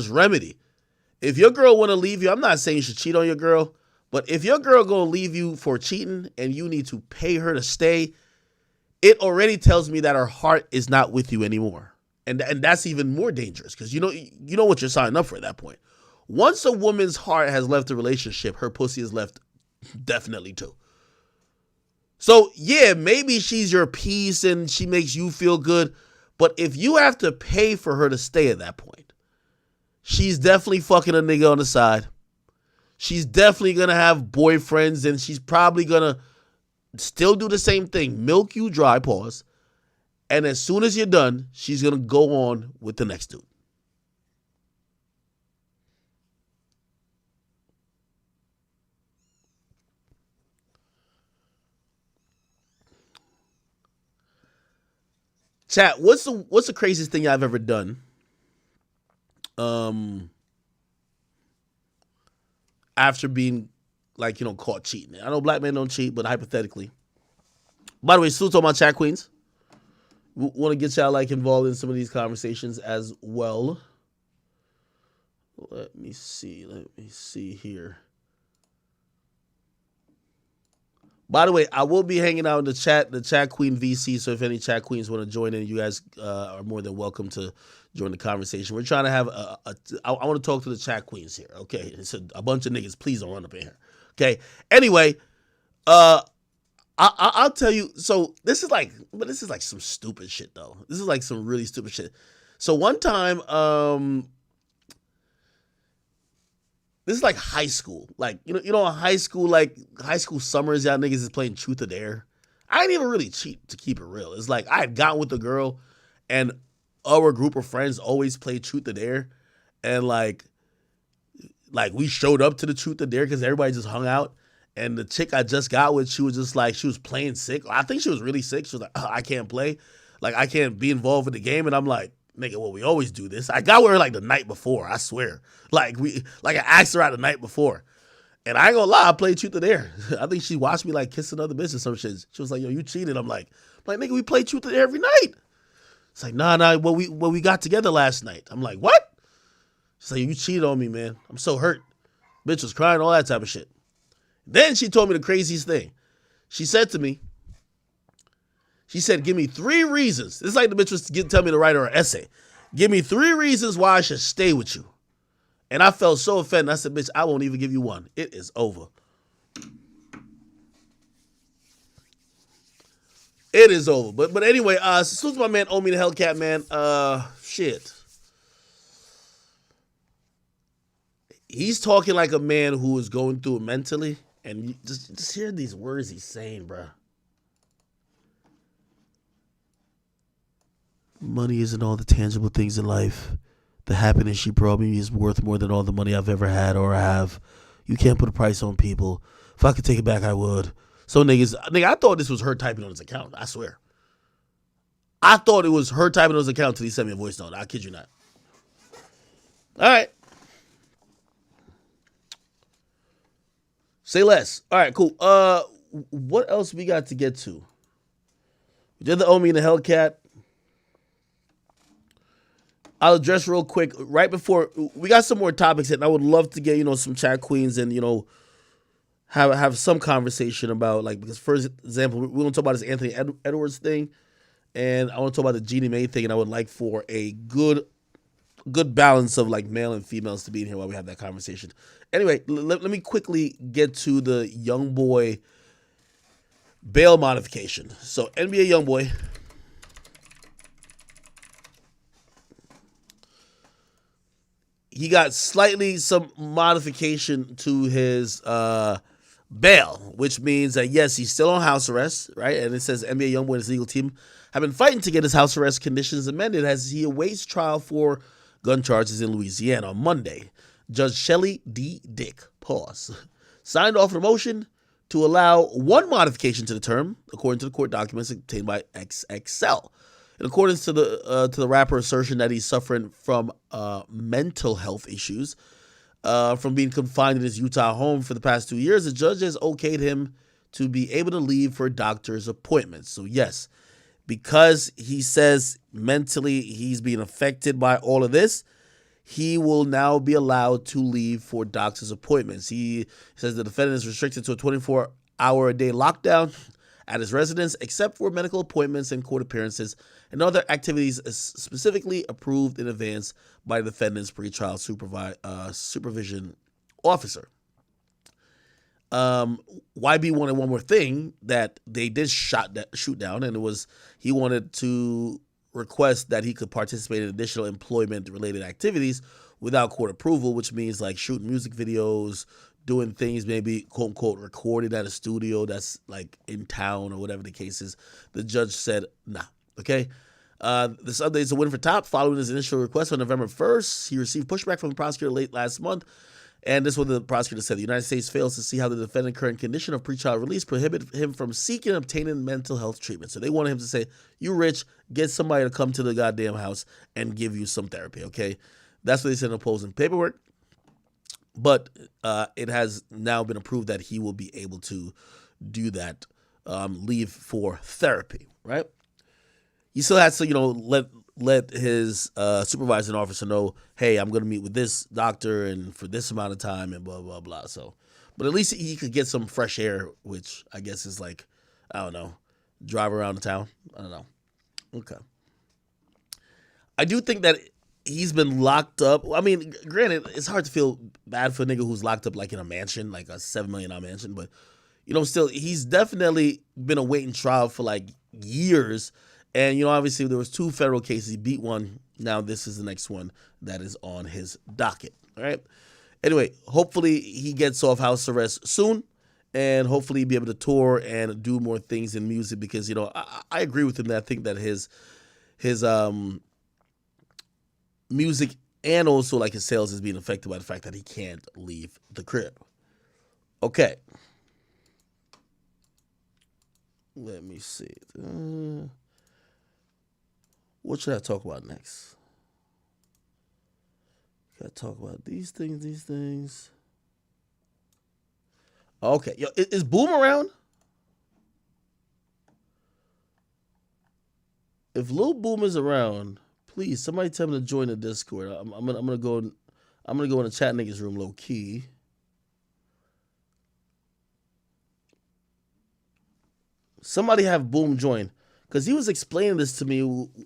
remedy. If your girl want to leave you, I'm not saying you should cheat on your girl, but if your girl going to leave you for cheating and you need to pay her to stay, it already tells me that her heart is not with you anymore. And that's even more dangerous because you know what you're signing up for at that point. Once a woman's heart has left the relationship, her pussy is left definitely too. So, yeah, maybe she's your piece and she makes you feel good, but if you have to pay for her to stay at that point, she's definitely fucking a nigga on the side. She's definitely going to have boyfriends, and she's probably going to still do the same thing. Milk you dry, pause. And as soon as you're done, she's going to go on with the next dude. Chat, what's the craziest thing I've ever done? After being caught cheating. I know black men don't cheat, but hypothetically. By the way, salute to all my chat queens. Want to get y'all involved in some of these conversations as well. Let me see here. By the way, I will be hanging out in the chat queen VC. So if any chat queens want to join in, you guys are more than welcome to join the conversation. We're trying to have I want to talk to the chat queens here. Okay, it's a bunch of niggas. Please don't run up in here. Okay. Anyway, I'll tell you. So this is like some stupid shit though. This is like some really stupid shit. So one time, this is like high school. Like, in high school summers, y'all niggas is playing truth or dare. I ain't even really cheat, to keep it real. It's like I had gotten with a girl and our group of friends always played truth or dare. And like we showed up to the truth or dare because everybody just hung out. And the chick I just got with, she was just like, she was playing sick. I think she was really sick. She was like, I can't play. Like, I can't be involved with the game. And I'm like, nigga, well, we always do this. I got with her like the night before, I swear. I asked her out the night before. And I ain't gonna lie, I played truth or dare. I think she watched me kiss another bitch or some shit. She was like, yo, you cheated. I'm like, nigga, we play truth or dare every night. It's like, nah, well, we got together last night. I'm like, what? She's like, you cheated on me, man. I'm so hurt. Bitch was crying, all that type of shit. Then she told me the craziest thing. She said to me, give me 3 reasons. This is like the bitch was telling me to write her an essay. Give me 3 reasons why I should stay with you. And I felt so offended. I said, bitch, I won't even give you one. It is over. It is over. But anyway, as soon as my man owe me the Hellcat, man, shit. He's talking like a man who is going through it mentally. And you just hear these words he's saying, bro. Money isn't all the tangible things in life. The happiness she brought me is worth more than all the money I've ever had or have. You can't put a price on people. If I could take it back, I would. So nigga, I thought this was her typing on his account. I swear. I thought it was her typing on his account until he sent me a voice note. I kid you not. All right. Say less. All right, cool. What else we got to get to? We did the Omi and the Hellcat. I'll address real quick right before we got some more topics, and I would love to get some chat queens and have some conversation about because for example we're gonna talk about this Anthony Edwards thing, and I want to talk about the Jeannie Mae thing, and I would like for a good balance of male and females to be in here while we have that conversation. Anyway, let me quickly get to the YoungBoy bail modification. So NBA YoungBoy. He got slightly some modification to his bail, which means that, yes, he's still on house arrest, right? And it says NBA YoungBoy and his legal team have been fighting to get his house arrest conditions amended as he awaits trial for gun charges in Louisiana on Monday. Judge Shelley D. Dick, signed off on a motion to allow one modification to the term, according to the court documents obtained by XXL. In accordance to the rapper's assertion that he's suffering from mental health issues from being confined in his Utah home for the past 2 years, the judge has okayed him to be able to leave for doctor's appointments. So yes, because he says mentally he's being affected by all of this, he will now be allowed to leave for doctor's appointments. He says the defendant is restricted to a 24-hour-a-day lockdown at his residence, except for medical appointments and court appearances and other activities specifically approved in advance by the defendant's pretrial supervision officer. YB wanted one more thing that they did shoot down, and it was he wanted to request that he could participate in additional employment-related activities without court approval, which means like shooting music videos, doing things maybe quote unquote recorded at a studio that's like in town or whatever the case is. The judge said, nah, okay? This update is a win for Top. Following his initial request on November 1st, he received pushback from the prosecutor late last month. And this is what the prosecutor said. The United States fails to see how the defendant's current condition of pretrial release prohibit him from seeking and obtaining mental health treatment. So they wanted him to say, you rich, get somebody to come to the goddamn house and give you some therapy, okay? That's what they said in opposing paperwork. But it has now been approved that he will be able to do that, leave for therapy, right? He still has to, let his supervising officer know, hey, I'm going to meet with this doctor and for this amount of time and blah, blah, blah. So, but at least he could get some fresh air, which I guess is like, I don't know, drive around the town. I don't know. Okay. I do think that he's been locked up. I mean, granted, it's hard to feel bad for a nigga who's locked up like in a mansion, like a $7 million mansion. But, still, he's definitely been awaiting trial for like years. And, obviously there was 2 federal cases. He beat one. Now this is the next one that is on his docket. All right. Anyway, hopefully he gets off house arrest soon. And hopefully he'll be able to tour and do more things in music because, I agree with him that I think that his music and also like his sales is being affected by the fact that he can't leave the crib. Okay. Let me see. What should I talk about next? Gotta talk about these things. Okay. Yo, is Boom around? If Lil Boom is around, please somebody tell me to join the Discord. I'm gonna go in the chat niggas room low key. Somebody have Boom join. Because he was explaining this to me,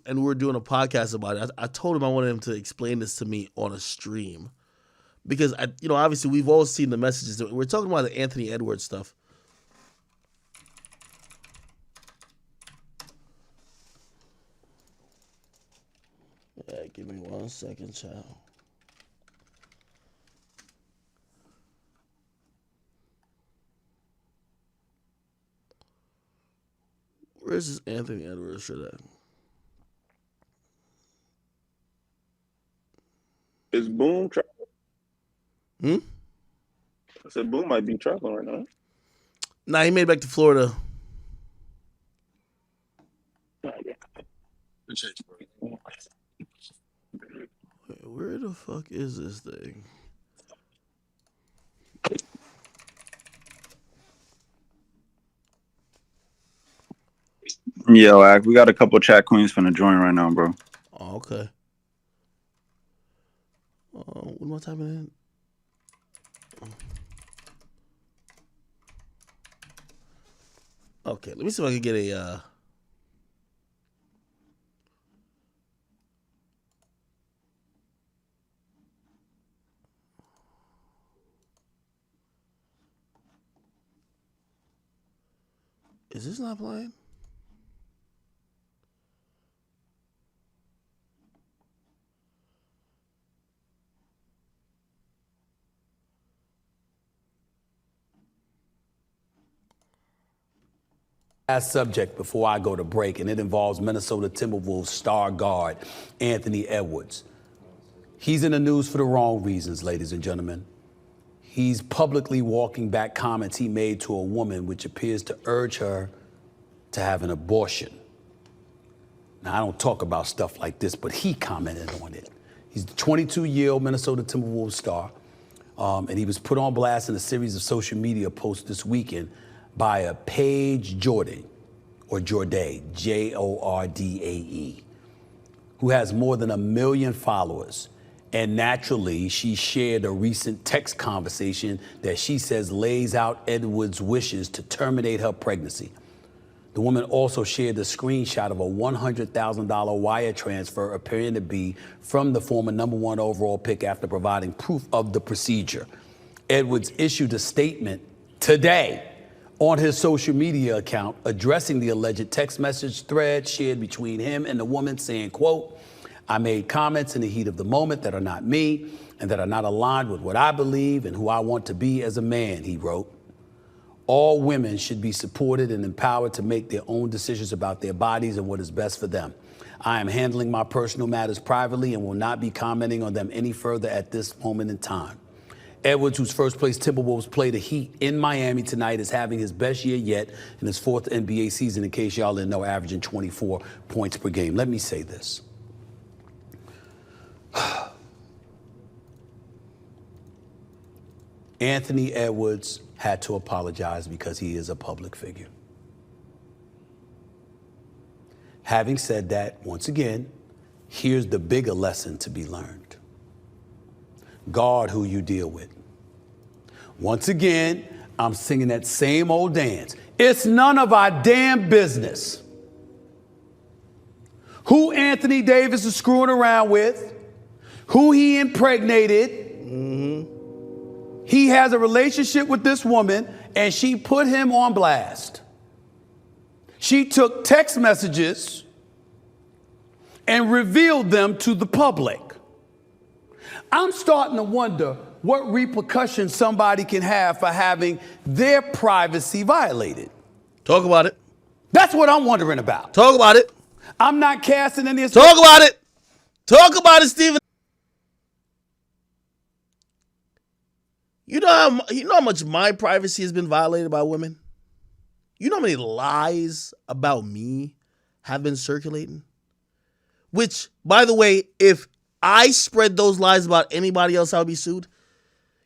and we were doing a podcast about it. I told him I wanted him to explain this to me on a stream. Because, obviously we've all seen the messages. We're talking about the Anthony Edwards stuff. Yeah, give me 1 second, child. Where's this Anthony Edwards shit at? Is Boom traveling? I said Boom might be traveling right now. Nah, he made it back to Florida. Wait, where the fuck is this thing? Yo, Ak, we got a couple chat queens finna join right now, bro. Oh, okay. What am I typing in? Okay, let me see if I can get a Is this not playing? Last subject before I go to break, and it involves Minnesota Timberwolves star guard Anthony Edwards. He's in the news for the wrong reasons, ladies and gentlemen. He's publicly walking back comments he made to a woman which appears to urge her to have an abortion. Now, I don't talk about stuff like this, but he commented on it. He's the 22-year-old Minnesota Timberwolves star, and he was put on blast in a series of social media posts this weekend by a Paige Jordan, or Jordae, Jordae, who has more than 1 million followers. And naturally, she shared a recent text conversation that she says lays out Edwards' wishes to terminate her pregnancy. The woman also shared a screenshot of a $100,000 wire transfer appearing to be from the former #1 overall pick after providing proof of the procedure. Edwards issued a statement today on his social media account addressing the alleged text message thread shared between him and the woman saying, quote, I made comments in the heat of the moment that are not me and that are not aligned with what I believe and who I want to be as a man, he wrote. All women should be supported and empowered to make their own decisions about their bodies and what is best for them. I am handling my personal matters privately and will not be commenting on them any further at this moment in time. Edwards, whose first place Timberwolves play the Heat in Miami tonight, is having his best year yet in his 4th NBA season, in case y'all didn't know, averaging 24 points per game. Let me say this. Anthony Edwards had to apologize because he is a public figure. Having said that, once again, here's the bigger lesson to be learned. Guard who you deal with. Once again, I'm singing that same old dance. It's none of our damn business who Anthony Davis is screwing around with, who he impregnated. He has a relationship with this woman, and she put him on blast. She took text messages and revealed them to the public. I'm starting to wonder what repercussions somebody can have for having their privacy violated. Talk about it. That's what I'm wondering about. Talk about it. I'm not casting any... Talk about it. Talk about it, Stephen. You know how much my privacy has been violated by women? You know how many lies about me have been circulating? Which, by the way, if I spread those lies about anybody else, I would be sued.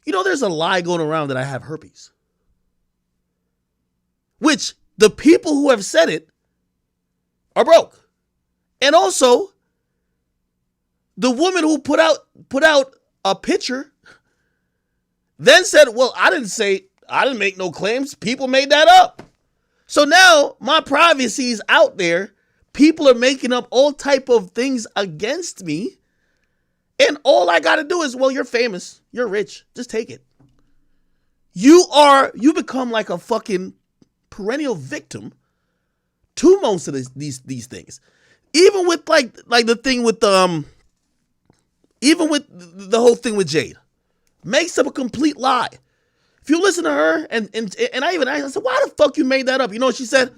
You know, there's a lie going around that I have herpes. Which the people who have said it are broke. And also, the woman who put out a picture then said, well, I didn't make no claims. People made that up. So now my privacy is out there. People are making up all type of things against me. And all I got to do is, well, you're famous. You're rich. Just take it. You become like a fucking perennial victim to most of these things. Even with like the thing with even with the whole thing with Jade. Makes up a complete lie. If you listen to her, and I even asked, I said, why the fuck you made that up? You know what she said?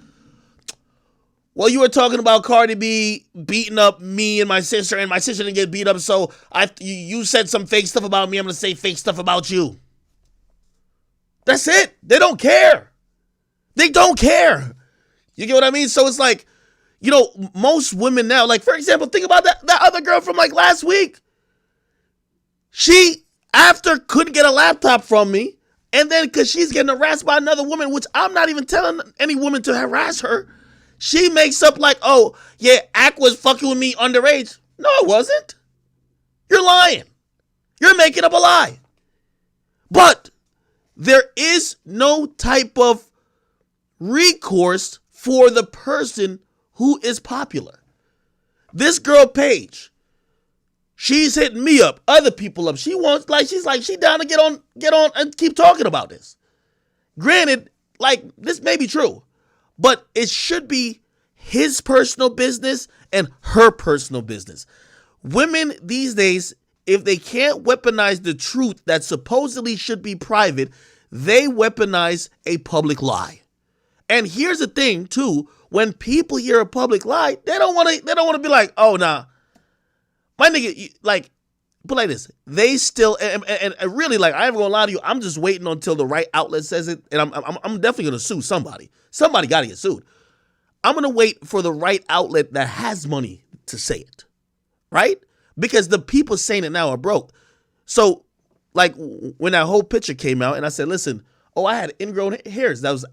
Well, you were talking about Cardi B beating up me and my sister didn't get beat up, so you said some fake stuff about me, I'm going to say fake stuff about you. That's it. They don't care. They don't care. You get what I mean? So it's like, you know, most women now, like, for example, think about that other girl from like last week. She... after couldn't get a laptop from me, and then because she's getting harassed by another woman, which I'm not even telling any woman to harass her, she makes up like, oh, yeah, Ack was fucking with me underage. No, it wasn't. You're lying. You're making up a lie. But there is no type of recourse for the person who is popular. This girl, Paige, she's hitting me up, other people up. She's down to get on and keep talking about this. Granted, like, this may be true, but it should be his personal business and her personal business. Women these days, if they can't weaponize the truth that supposedly should be private, they weaponize a public lie. And here's the thing, too, when people hear a public lie, they don't want to be like, oh, nah. My nigga, like, put like this, they still, and really, like, I ain't gonna lie to you, I'm just waiting until the right outlet says it, and I'm definitely gonna sue somebody. Somebody gotta get sued. I'm gonna wait for the right outlet that has money to say it, right? Because the people saying it now are broke. So, like, when that whole picture came out, and I said, listen, oh, I had ingrown hairs. That's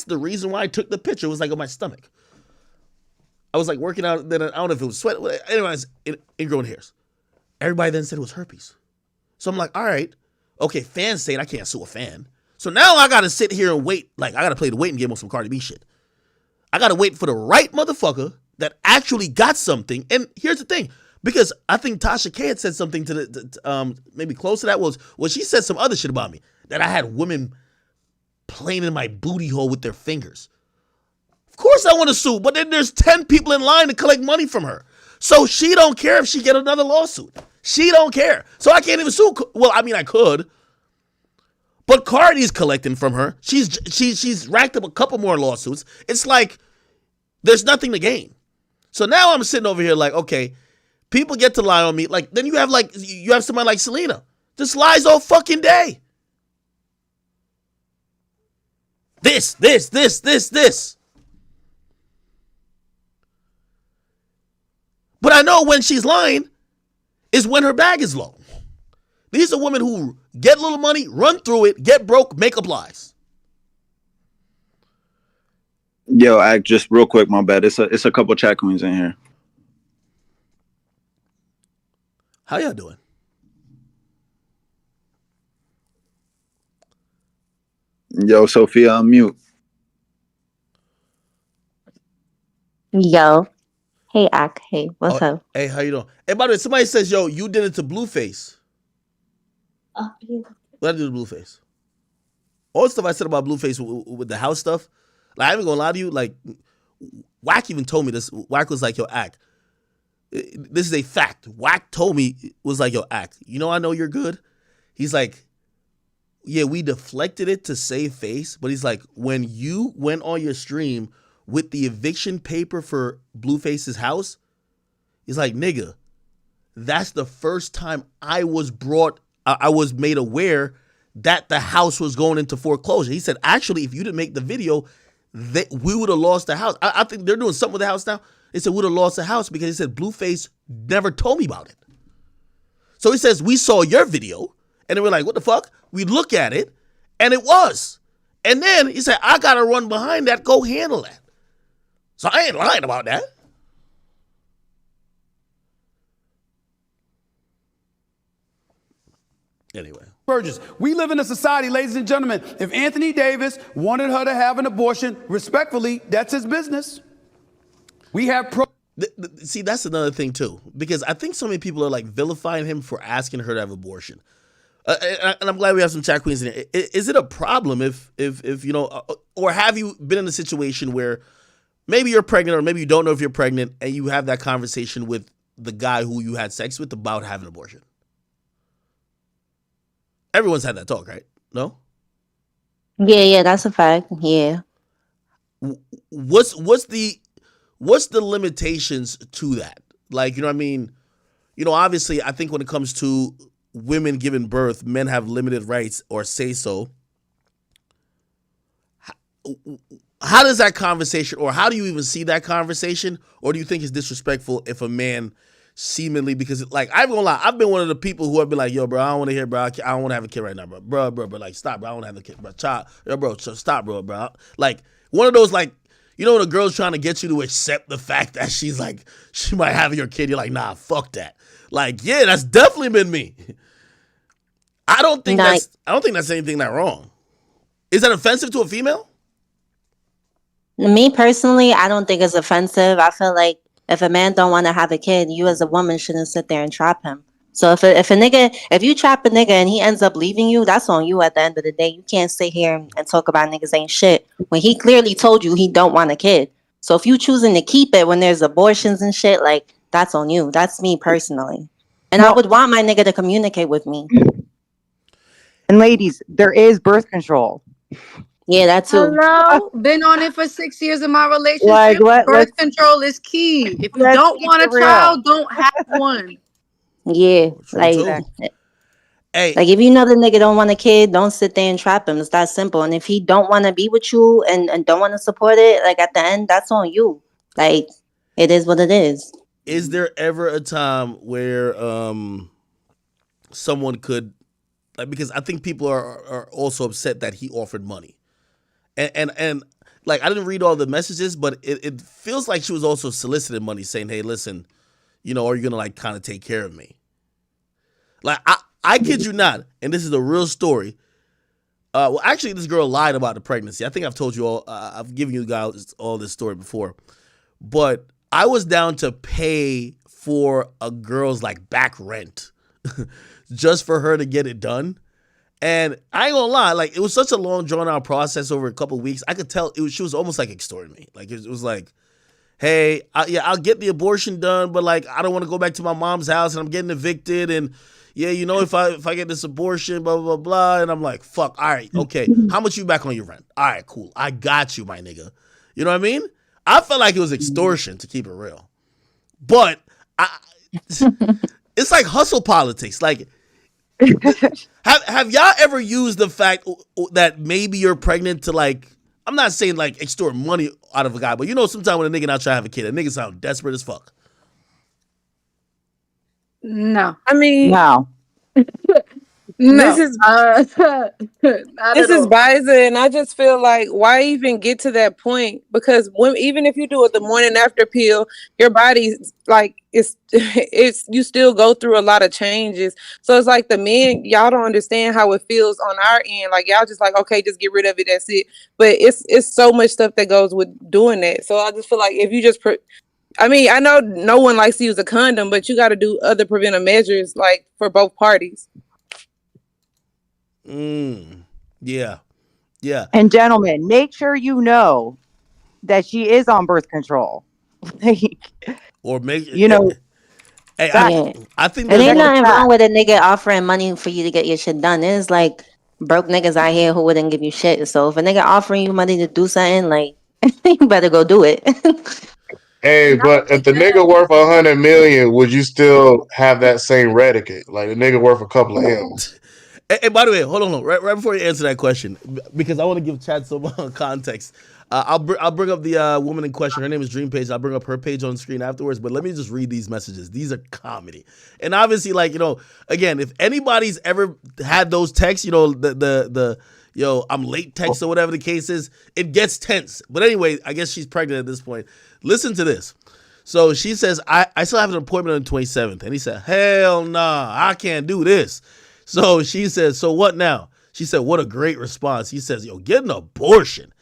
the reason why I took the picture. It was like on my stomach. I was like working out, then I don't know if it was sweat. Anyways, ingrown hairs. Everybody then said it was herpes. So I'm like, all right, okay, fans say it, I can't sue a fan. So now I got to sit here and wait. Like, I got to play the waiting game on some Cardi B shit. I got to wait for the right motherfucker that actually got something. And here's the thing, because I think Tasha K had said something to maybe close to that was she said some other shit about me, that I had women playing in my booty hole with their fingers. Of course I want to sue, but then there's 10 people in line to collect money from her. So she don't care if she get another lawsuit. She don't care. So I can't even sue. Well, I mean, I could. But Cardi's collecting from her. She's racked up a couple more lawsuits. It's like there's nothing to gain. So now I'm sitting over here like, okay, people get to lie on me. Like, then you have somebody like Selena. Just lies all fucking day. This. But I know when she's lying is when her bag is low. These are women who get little money, run through it, get broke, make up lies. Yo, just real quick, my bad. It's a couple chat queens in here. How y'all doing? Yo, Sophia, unmute. Yo. Hey, Ak. Hey, what's up? Hey, how you doing? Hey, by the way, somebody says, yo, you did it to Blueface. Oh, yeah. What did I do to Blueface? All the stuff I said about Blueface with the house stuff, like, I ain't gonna lie to you, like, Wack even told me this. Wack was like, yo, Ak, this is a fact. Wack told me, was like, yo, Ak, you know I know you're good? He's like, yeah, we deflected it to save face, but he's like, when you went on your stream with the eviction paper for Blueface's house, he's like, nigga, that's the first time I was made aware that the house was going into foreclosure. He said, actually, if you didn't make the video, we would have lost the house. I think they're doing something with the house now. They said, we would have lost the house because he said, Blueface never told me about it. So he says, we saw your video, and then we're like, what the fuck? We look at it, and it was. And then he said, I got to run behind that, go handle that. So I ain't lying about that. Anyway. Burgess, we live in a society, ladies and gentlemen, if Anthony Davis wanted her to have an abortion, respectfully, that's his business. We have See, that's another thing too, because I think so many people are like vilifying him for asking her to have abortion. And I'm glad we have some chat queens in here. Is it a problem if you know, or have you been in a situation where maybe you're pregnant or maybe you don't know if you're pregnant and you have that conversation with the guy who you had sex with about having an abortion? Everyone's had that talk, right? No? Yeah, that's a fact. Yeah. What's the limitations to that? Like, you know what I mean? You know, obviously, I think when it comes to women giving birth, men have limited rights or say so. How does that conversation, or how do you even see that conversation? Or do you think it's disrespectful if a man seemingly, because like, I'm gonna lie, I've been one of the people who have been like, yo, bro, I don't want to hear, bro, I don't want to have a kid right now, bro, like, stop, bro, I don't want to have a kid, bro, child, yo, bro, stop, bro, like, one of those, like, you know, when a girl's trying to get you to accept the fact that she's like, she might have your kid, you're like, nah, fuck that. Like, yeah, that's definitely been me. I don't think that's anything that wrong. Is that offensive to a female? Me personally, I don't think it's offensive. I feel like if a man don't want to have a kid, you as a woman shouldn't sit there and trap him. So if you trap a nigga and he ends up leaving you, that's on you at the end of the day. You can't sit here and talk about niggas ain't shit when he clearly told you he don't want a kid. So if you choosing to keep it when there's abortions and shit, like, that's on you. That's me personally. And I would want my nigga to communicate with me. And ladies, there is birth control. Yeah, that too. Hello, been on it for 6 years in my relationship. Like, Birth control is key. If you don't want a child, don't have one. Yeah, like if you know the nigga don't want a kid, don't sit there and trap him. It's that simple. And if he don't want to be with you and don't want to support it, like at the end, that's on you. Like, it is what it is. Is there ever a time where someone could, like, because I think people are also upset that he offered money. And like, I didn't read all the messages, but it feels like she was also soliciting money, saying, hey, listen, you know, are you going to like kind of take care of me? Like, I kid you not, and this is a real story. Well, actually, this girl lied about the pregnancy. I think I've told you all, I've given you guys all this story before. But I was down to pay for a girl's like back rent just for her to get it done. And I ain't gonna lie, like, it was such a long, drawn out process over a couple of weeks. I could tell she was almost like extorting me. Like, it was like, hey, I'll get the abortion done, but like I don't want to go back to my mom's house and I'm getting evicted, and yeah, you know, if I get this abortion, blah blah blah, and I'm like, fuck, all right, okay, how much you back on your rent? All right, cool, I got you, my nigga. You know what I mean? I felt like it was extortion, to keep it real, but it's like hustle politics. Like, have y'all ever used the fact that maybe you're pregnant to like? I'm not saying like extort money out of a guy, but you know, sometimes when a nigga not trying to have a kid, a nigga sound desperate as fuck. No. I mean, No. This is this is Biza, and I just feel like why even get to that point? Because even if you do it the morning after pill, your body's like it's you still go through a lot of changes. So it's like the men, y'all don't understand how it feels on our end. Like y'all just like, okay, just get rid of it, that's it. But it's so much stuff that goes with doing that. So I just feel like if you just I mean, I know no one likes to use a condom, but you got to do other preventive measures like for both parties. Yeah. Yeah. And gentlemen, make sure you know that she is on birth control. Or make you know. Hey, I think it ain't nothing wrong with a nigga offering money for you to get your shit done. It's like broke niggas out here who wouldn't give you shit. So if a nigga offering you money to do something, like you better go do it. Hey, but if the nigga worth 100 million, would you still have that same predicate? Like the nigga worth a couple of M's. Hey, by the way, hold on. Right before you answer that question, because I want to give Chad some context. I'll bring up the woman in question. Her name is Dream Page. I'll bring up her page on screen afterwards. But let me just read these messages. These are comedy, and obviously, like, you know, again, if anybody's ever had those texts, you know, the yo, I'm late text or whatever the case is, it gets tense. But anyway, I guess she's pregnant at this point. Listen to this. So she says, I still have an appointment on the 27th, and he said, hell nah, I can't do this. So she says, so what now? She said, what a great response. He says, yo, get an abortion.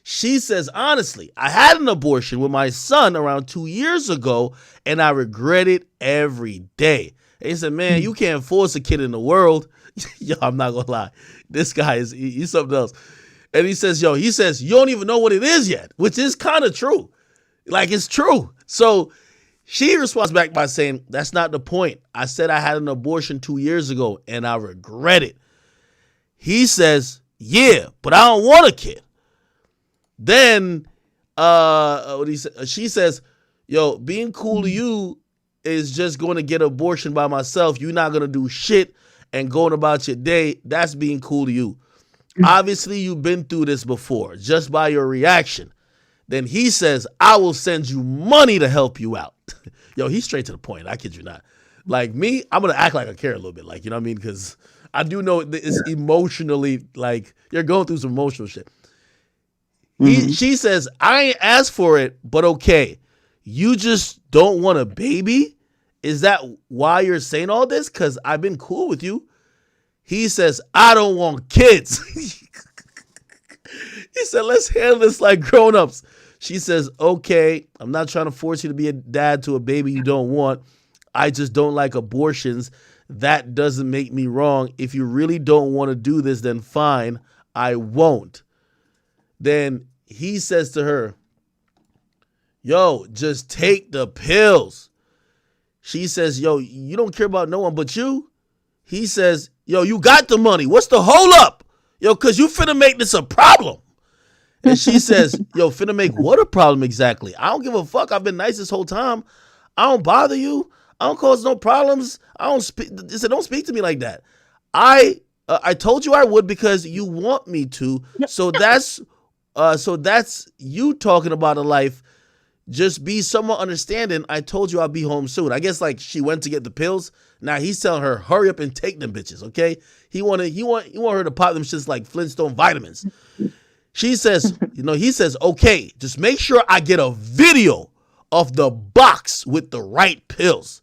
She says, honestly, I had an abortion with my son around 2 years ago, and I regret it every day. And he said, man, you can't force a kid in the world. Yo, I'm not going to lie. This guy he's something else. And he says, you don't even know what it is yet, which is kind of true. Like, it's true. So she responds back by saying, that's not the point. I said I had an abortion 2 years ago and I regret it. He says, yeah, but I don't want a kid. Then she says, yo, being cool to you is just going to get abortion by myself. You're not going to do shit and going about your day. That's being cool to you. Obviously, you've been through this before just by your reaction. Then he says, I will send you money to help you out. Yo, he's straight to the point. I kid you not. Like me, I'm going to act like I care a little bit. Like, you know what I mean? Because I do know it's emotionally, like, you're going through some emotional shit. She says, I ain't asked for it, but okay. You just don't want a baby? Is that why you're saying all this? Because I've been cool with you. He says, I don't want kids. He said, let's handle this like grown-ups. She says, okay, I'm not trying to force you to be a dad to a baby you don't want. I just don't like abortions. That doesn't make me wrong. If you really don't want to do this, then fine, I won't. Then he says to her, yo, just take the pills. She says, yo, you don't care about no one but you? He says, yo, you got the money. What's the hold up? Yo, because you finna make this a problem. And she says, yo, finna make what a problem exactly? I don't give a fuck. I've been nice this whole time. I don't bother you. I don't cause no problems. I don't speak. They said, don't speak to me like that. I told you I would because you want me to. So that's you talking about a life. Just be somewhat understanding. I told you I'll be home soon. I guess like she went to get the pills. Now he's telling her, hurry up and take them bitches, okay? He want her to pop them shits like Flintstone vitamins. She says, he says, okay, just make sure I get a video of the box with the right pills.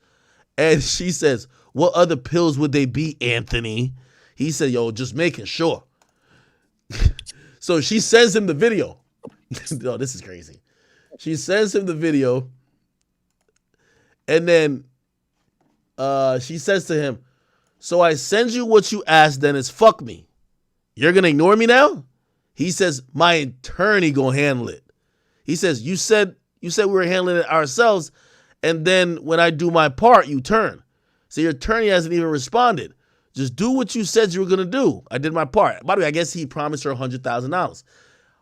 And she says, what other pills would they be, Anthony? He said, yo, just making sure. So she sends him the video. Oh, this is crazy. She sends him the video. And then she says to him, so I send you what you asked, then it's fuck me. You're going to ignore me now? He says, my attorney gonna handle it. He says, you said You said we were handling it ourselves, and then when I do my part, you turn. So your attorney hasn't even responded. Just do what you said you were gonna do. I did my part. By the way, I guess he promised her $100,000.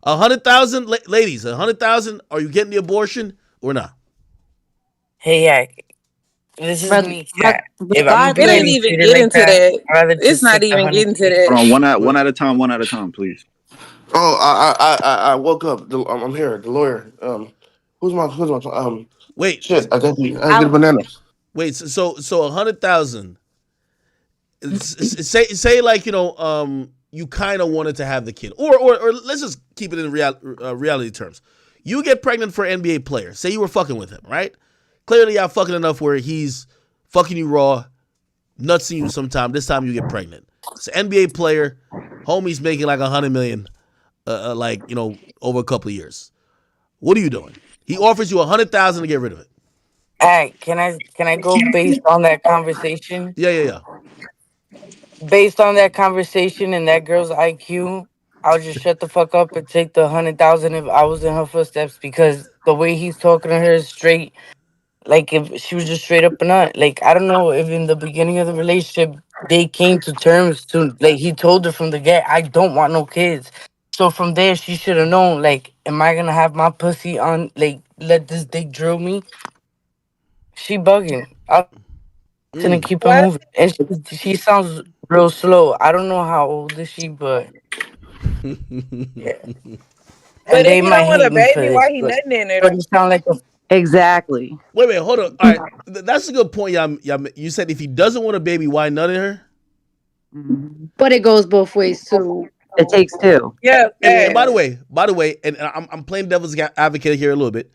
$100,000, ladies. $100,000. Are you getting the abortion or not? Hey, yeah. This is me. Cat. If I'm It ain't even getting to that. It's not even getting to that. Hold on, one at a time, please. Oh, I woke up. I'm here. The lawyer. Who's my Wait. Shit. I think I get a banana. Wait. So 100,000. Say like you kind of wanted to have the kid, or let's just keep it in reality terms. You get pregnant for an NBA player. Say you were fucking with him, right? Clearly, y'all fucking enough where he's fucking you raw, nutsing you sometime. This time you get pregnant. It's an NBA player. Homie's making like $100 million, over a couple of years. What are you doing? He offers you $100,000 to get rid of it. Hey, can I go based on that conversation? Yeah. Based on that conversation and that girl's IQ, I'll just shut the fuck up and take the $100,000 if I was in her footsteps, because the way he's talking to her is straight. Like, if she was just straight up or not. Like, I don't know if in the beginning of the relationship they came to terms to, like, he told her from the get, I don't want no kids. So from there, she should have known, like, am I gonna have my pussy on, like, let this dick drill me? She bugging. I'm gonna keep it moving. And she sounds real slow. I don't know how old is she, but yeah. But And if he don't want a baby, why he but nothing in there? you sound like a Exactly. Wait, hold on. All right, that's a good point. You said if he doesn't want a baby, why nut in her? But it goes both ways too. It takes two. Yeah. And by the way, and I'm playing devil's advocate here a little bit.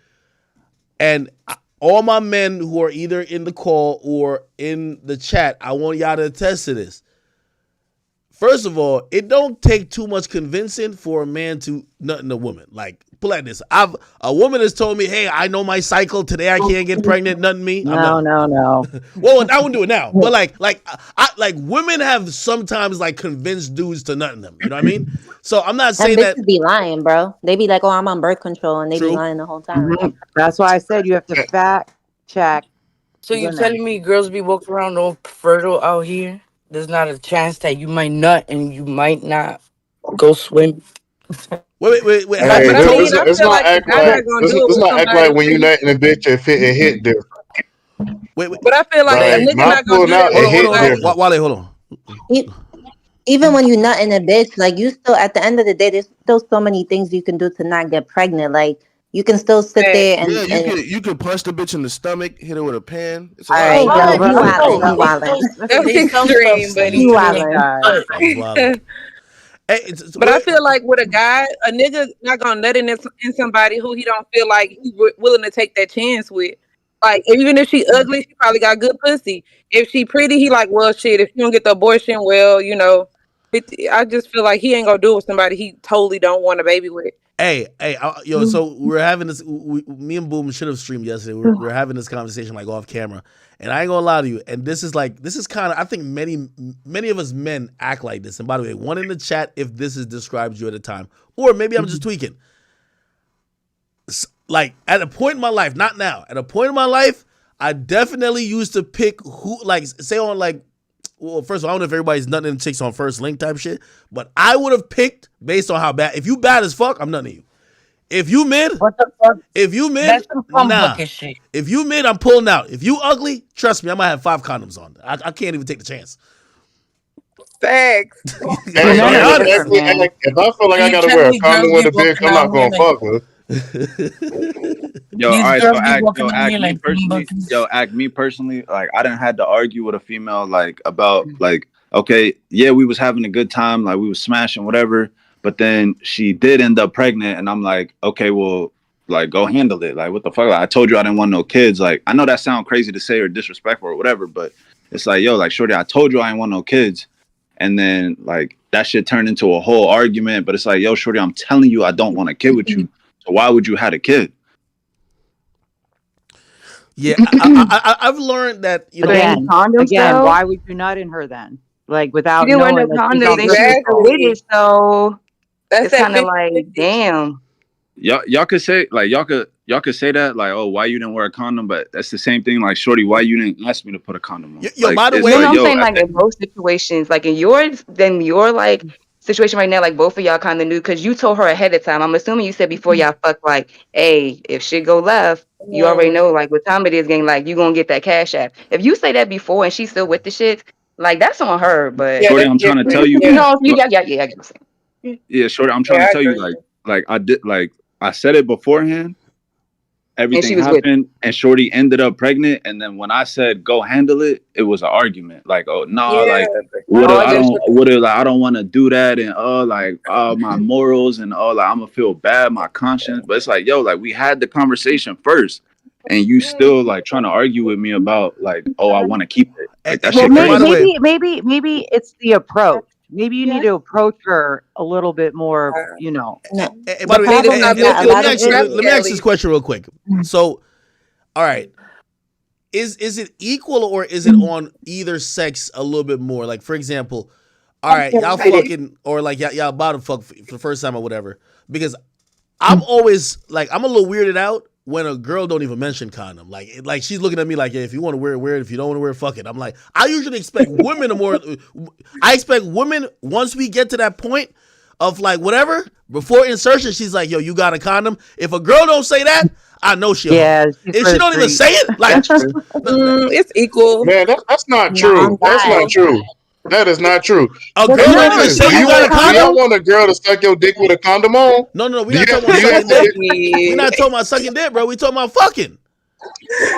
And all my men who are either in the call or in the chat, I want y'all to attest to this. First of all, it don't take too much convincing for a man to nut in a woman. Like, put like this. A woman has told me, hey, I know my cycle. Today I can't get pregnant, nutting me. No. Well, I wouldn't do it now. But like women have sometimes like convinced dudes to nut in them. You know what I mean? So I'm not saying that. Bitches be lying, bro. They be like, oh, I'm on birth control, and they be lying the whole time. That's why I said you have to fact check. So you're telling me girls be walking around all fertile out here? There's not a chance that you might nut and you might not go swim. Wait. Hey, let's not act like when you nut in a bitch it hit different. Wait. But I feel like a nigga not gonna do that. Wale, hold on. Even when you nut in a bitch, like you still at the end of the day, there's still so many things you can do to not get pregnant. Like you can still sit there and you can punch the bitch in the stomach, hit her with a pan. All right, you wildin'. That's extreme, but you wildin'. But I feel like with a guy, a nigga not gonna nut in somebody who he don't feel like he's willing to take that chance with. Like, even if she ugly, she probably got good pussy. If she pretty, he like, well, shit, if you don't get the abortion, well, I just feel like he ain't gonna do it with somebody he totally don't want a baby with. Hey, so we're having this, me and Boom should have streamed yesterday. We're having this conversation like off camera, and I ain't gonna lie to you, and this is kind of, I think many of us men act like this. And by the way, one in the chat if this describes you at a time, or maybe I'm just tweaking. Like, at a point in my life, not now, at a point in my life, I definitely used to pick who, like, say on like, well, first of all, I don't know if everybody's nutting chicks on first link type shit, but I would have picked based on how bad. If you bad as fuck, I'm nutting you. If you mid, what the fuck? If you mid, That's some nah. shit. If you mid, I'm pulling out. If you ugly, trust me, I might have 5 condoms on. I can't even take the chance. Facts. If I feel like I gotta wear a condom with a bitch, I'm not gonna fuck her. Yo, all right, so act me personally, like I didn't had to argue with a female like about like, okay, yeah, we was having a good time, like we was smashing whatever, but then she did end up pregnant, and I'm like, okay, well, like go handle it. Like what the fuck? Like, I told you I didn't want no kids. Like I know that sounds crazy to say or disrespectful or whatever, but it's like, yo, like shorty, I told you I didn't want no kids. And then like that shit turned into a whole argument, but it's like, yo, shorty, I'm telling you I don't want a kid with you. So why would you have a kid? Yeah, I've learned that, you know. Again, condoms, though? why would you nut in her then? Like without You knowing didn't wear no that she's condoms. on They birth should control. with it, so That's it's that kind of big- like, damn. y'all could say like y'all could say that like, oh, why you didn't wear a condom, but that's the same thing like, shorty, why you didn't ask me to put a condom on? Yo, like, by the it's way, like, I'm yo, saying like in both situations, like in yours, then your like situation right now, like both of y'all kind of knew because you told her ahead of time. I'm assuming you said before y'all fuck, like, hey, if shit go left, you already know like what time it is, gang. Like you gonna get that cash app. If you say that before and she's still with the shit, like that's on her. But shorty, I'm trying to tell you, you know, yeah, I get what you're saying. yeah, shorty, I'm trying to tell you like I did, like I said it beforehand. Everything was with happened, and shorty ended up pregnant. And then when I said go handle it, it was an argument. Like, oh no, like I don't want to do that, and like my morals, and like I'm gonna feel bad, my conscience. But it's like, yo, like we had the conversation first, and you still like trying to argue with me about like, oh, I want to keep it. Like that Well, shit crazy. maybe it's the approach. Maybe you need to approach her a little bit more, you know. By the way, let me ask this question real quick. So, all right, is it equal or is it on either sex a little bit more? Like, for example, all right, y'all fucking, or like y'all about to fuck for the first time or whatever. Because I'm always like, I'm a little weirded out when a girl don't even mention condom. Like she's looking at me like, yeah, if you want to wear it, wear it. If you don't want to wear it, fuck it. I'm like, I usually expect women to more. I expect women, once we get to that point of like whatever, before insertion, she's like, yo, you got a condom? If a girl don't say that, I know she'll. Yeah, if she don't even say it, like it's equal. Man, that's not true. That's not true. That is not true. A girl don't even say you got a condom. Do y'all want a girl to suck your dick with a condom on? No, we're not talking about sucking dick. We're not talking about sucking dick, bro. We talking about fucking.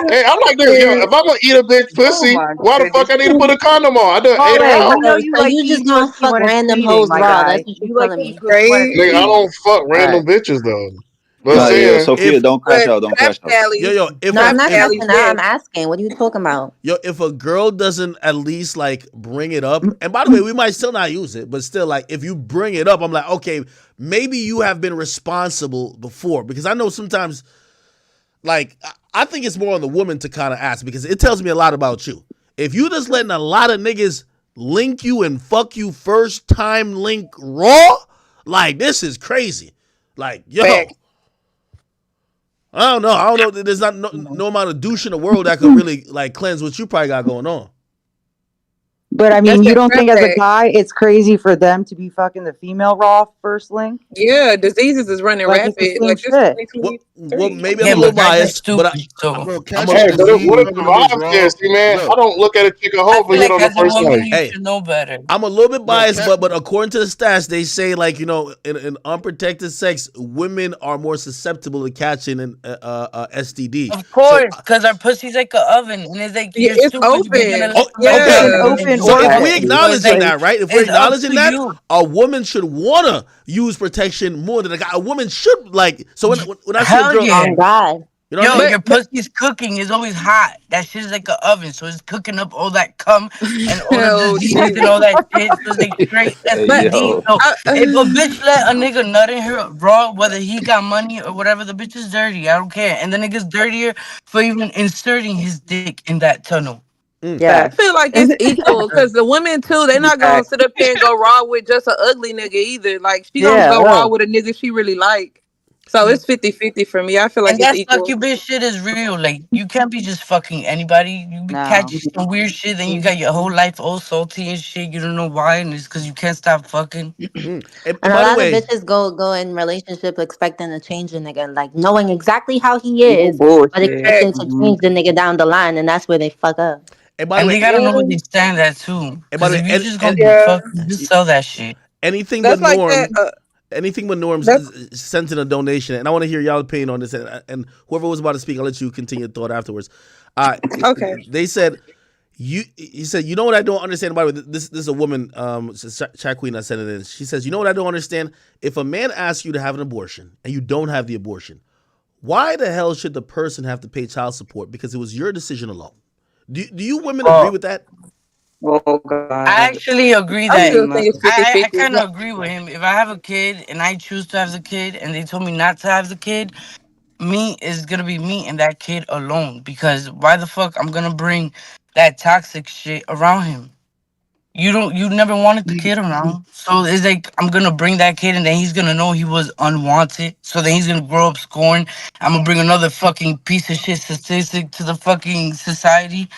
Hey, I'm like, yo, if I'm gonna eat a big pussy, why the fuck I need to put a condom on? I done ate her out. You just gonna fuck random hoes raw. That's what you're telling me. Nigga, I don't fuck random bitches though. But Yo, Sophia, don't crash out. Don't crash out. Yo, I'm not crashing out. I'm asking. What are you talking about? Yo, if a girl doesn't at least like bring it up, and by the way, we might still not use it, but still, like, if you bring it up, I'm like, okay, maybe you have been responsible before, because I know sometimes, like, I think it's more on the woman to kind of ask, because it tells me a lot about you. If you just letting a lot of niggas link you and fuck you first time link raw, like, this is crazy. Like, yo. Fact. I don't know. There's not no amount of douche in the world that could really like cleanse what you probably got going on. But I mean, you don't think as a guy it's crazy for them to be fucking the female raw first link? Yeah, diseases is running rapid. Like well, maybe I'm a little biased, but what if the vibes there? See, man, I don't look at a chick a hoe for you on the first night. Hey, know better. I'm a little bit biased, but according to the stats, they say like, you know, in unprotected sex, women are more susceptible to catching an STD. Of course, because our pussy's like an oven, and it's like it's open. Okay. So if we acknowledging that, right? If we're acknowledging that, a woman should wanna use protection more than a guy. A woman should like. So when I see a girl, yeah. God. You know, your pussy's cooking is always hot. That shit's like an oven, so it's cooking up all that cum and all the disease and all that shit. So it's like straight STD. So if a bitch let a nigga nut in her raw, whether he got money or whatever, the bitch is dirty. I don't care. And the nigga's dirtier for even inserting his dick in that tunnel. Yeah, I feel like it's equal because the women too, they're not gonna sit up here and go raw with just an ugly nigga either. Like she gonna go raw with a nigga she really like. So it's 50-50 for me. I feel like and it's that equal. succubus shit is real. Like you can't be just fucking anybody. You catch some weird shit, then you got your whole life all salty and shit. You don't know why, and it's because you can't stop fucking. And a lot of bitches go in relationship expecting to change the nigga, like knowing exactly how he is, but expecting to change the nigga down the line, and that's where they fuck up. And by the way, they gotta know what they stand at too. Because if you just gonna be fucking, just sell that shit. Anything but norm. Anything but norms sent in a donation, and I want to hear y'all opinion on this. And whoever was about to speak, I'll let you continue thought afterwards. Okay. They said he said, you know what I don't understand. By the way, this is a woman, chat queen that sent it in. She says, you know what I don't understand? If a man asks you to have an abortion and you don't have the abortion, why the hell should the person have to pay child support? Because it was your decision alone. Do you women agree with that? Oh God. I actually agree that I kind of agree with him. If I have a kid and I choose to have the kid and they told me not to have the kid, me is gonna be me and that kid alone. Because why the fuck I'm gonna bring that toxic shit around him? You never wanted the kid around. So it's like I'm gonna bring that kid and then he's gonna know he was unwanted. So then he's gonna grow up scorned. I'm gonna bring another fucking piece of shit statistic to the fucking society.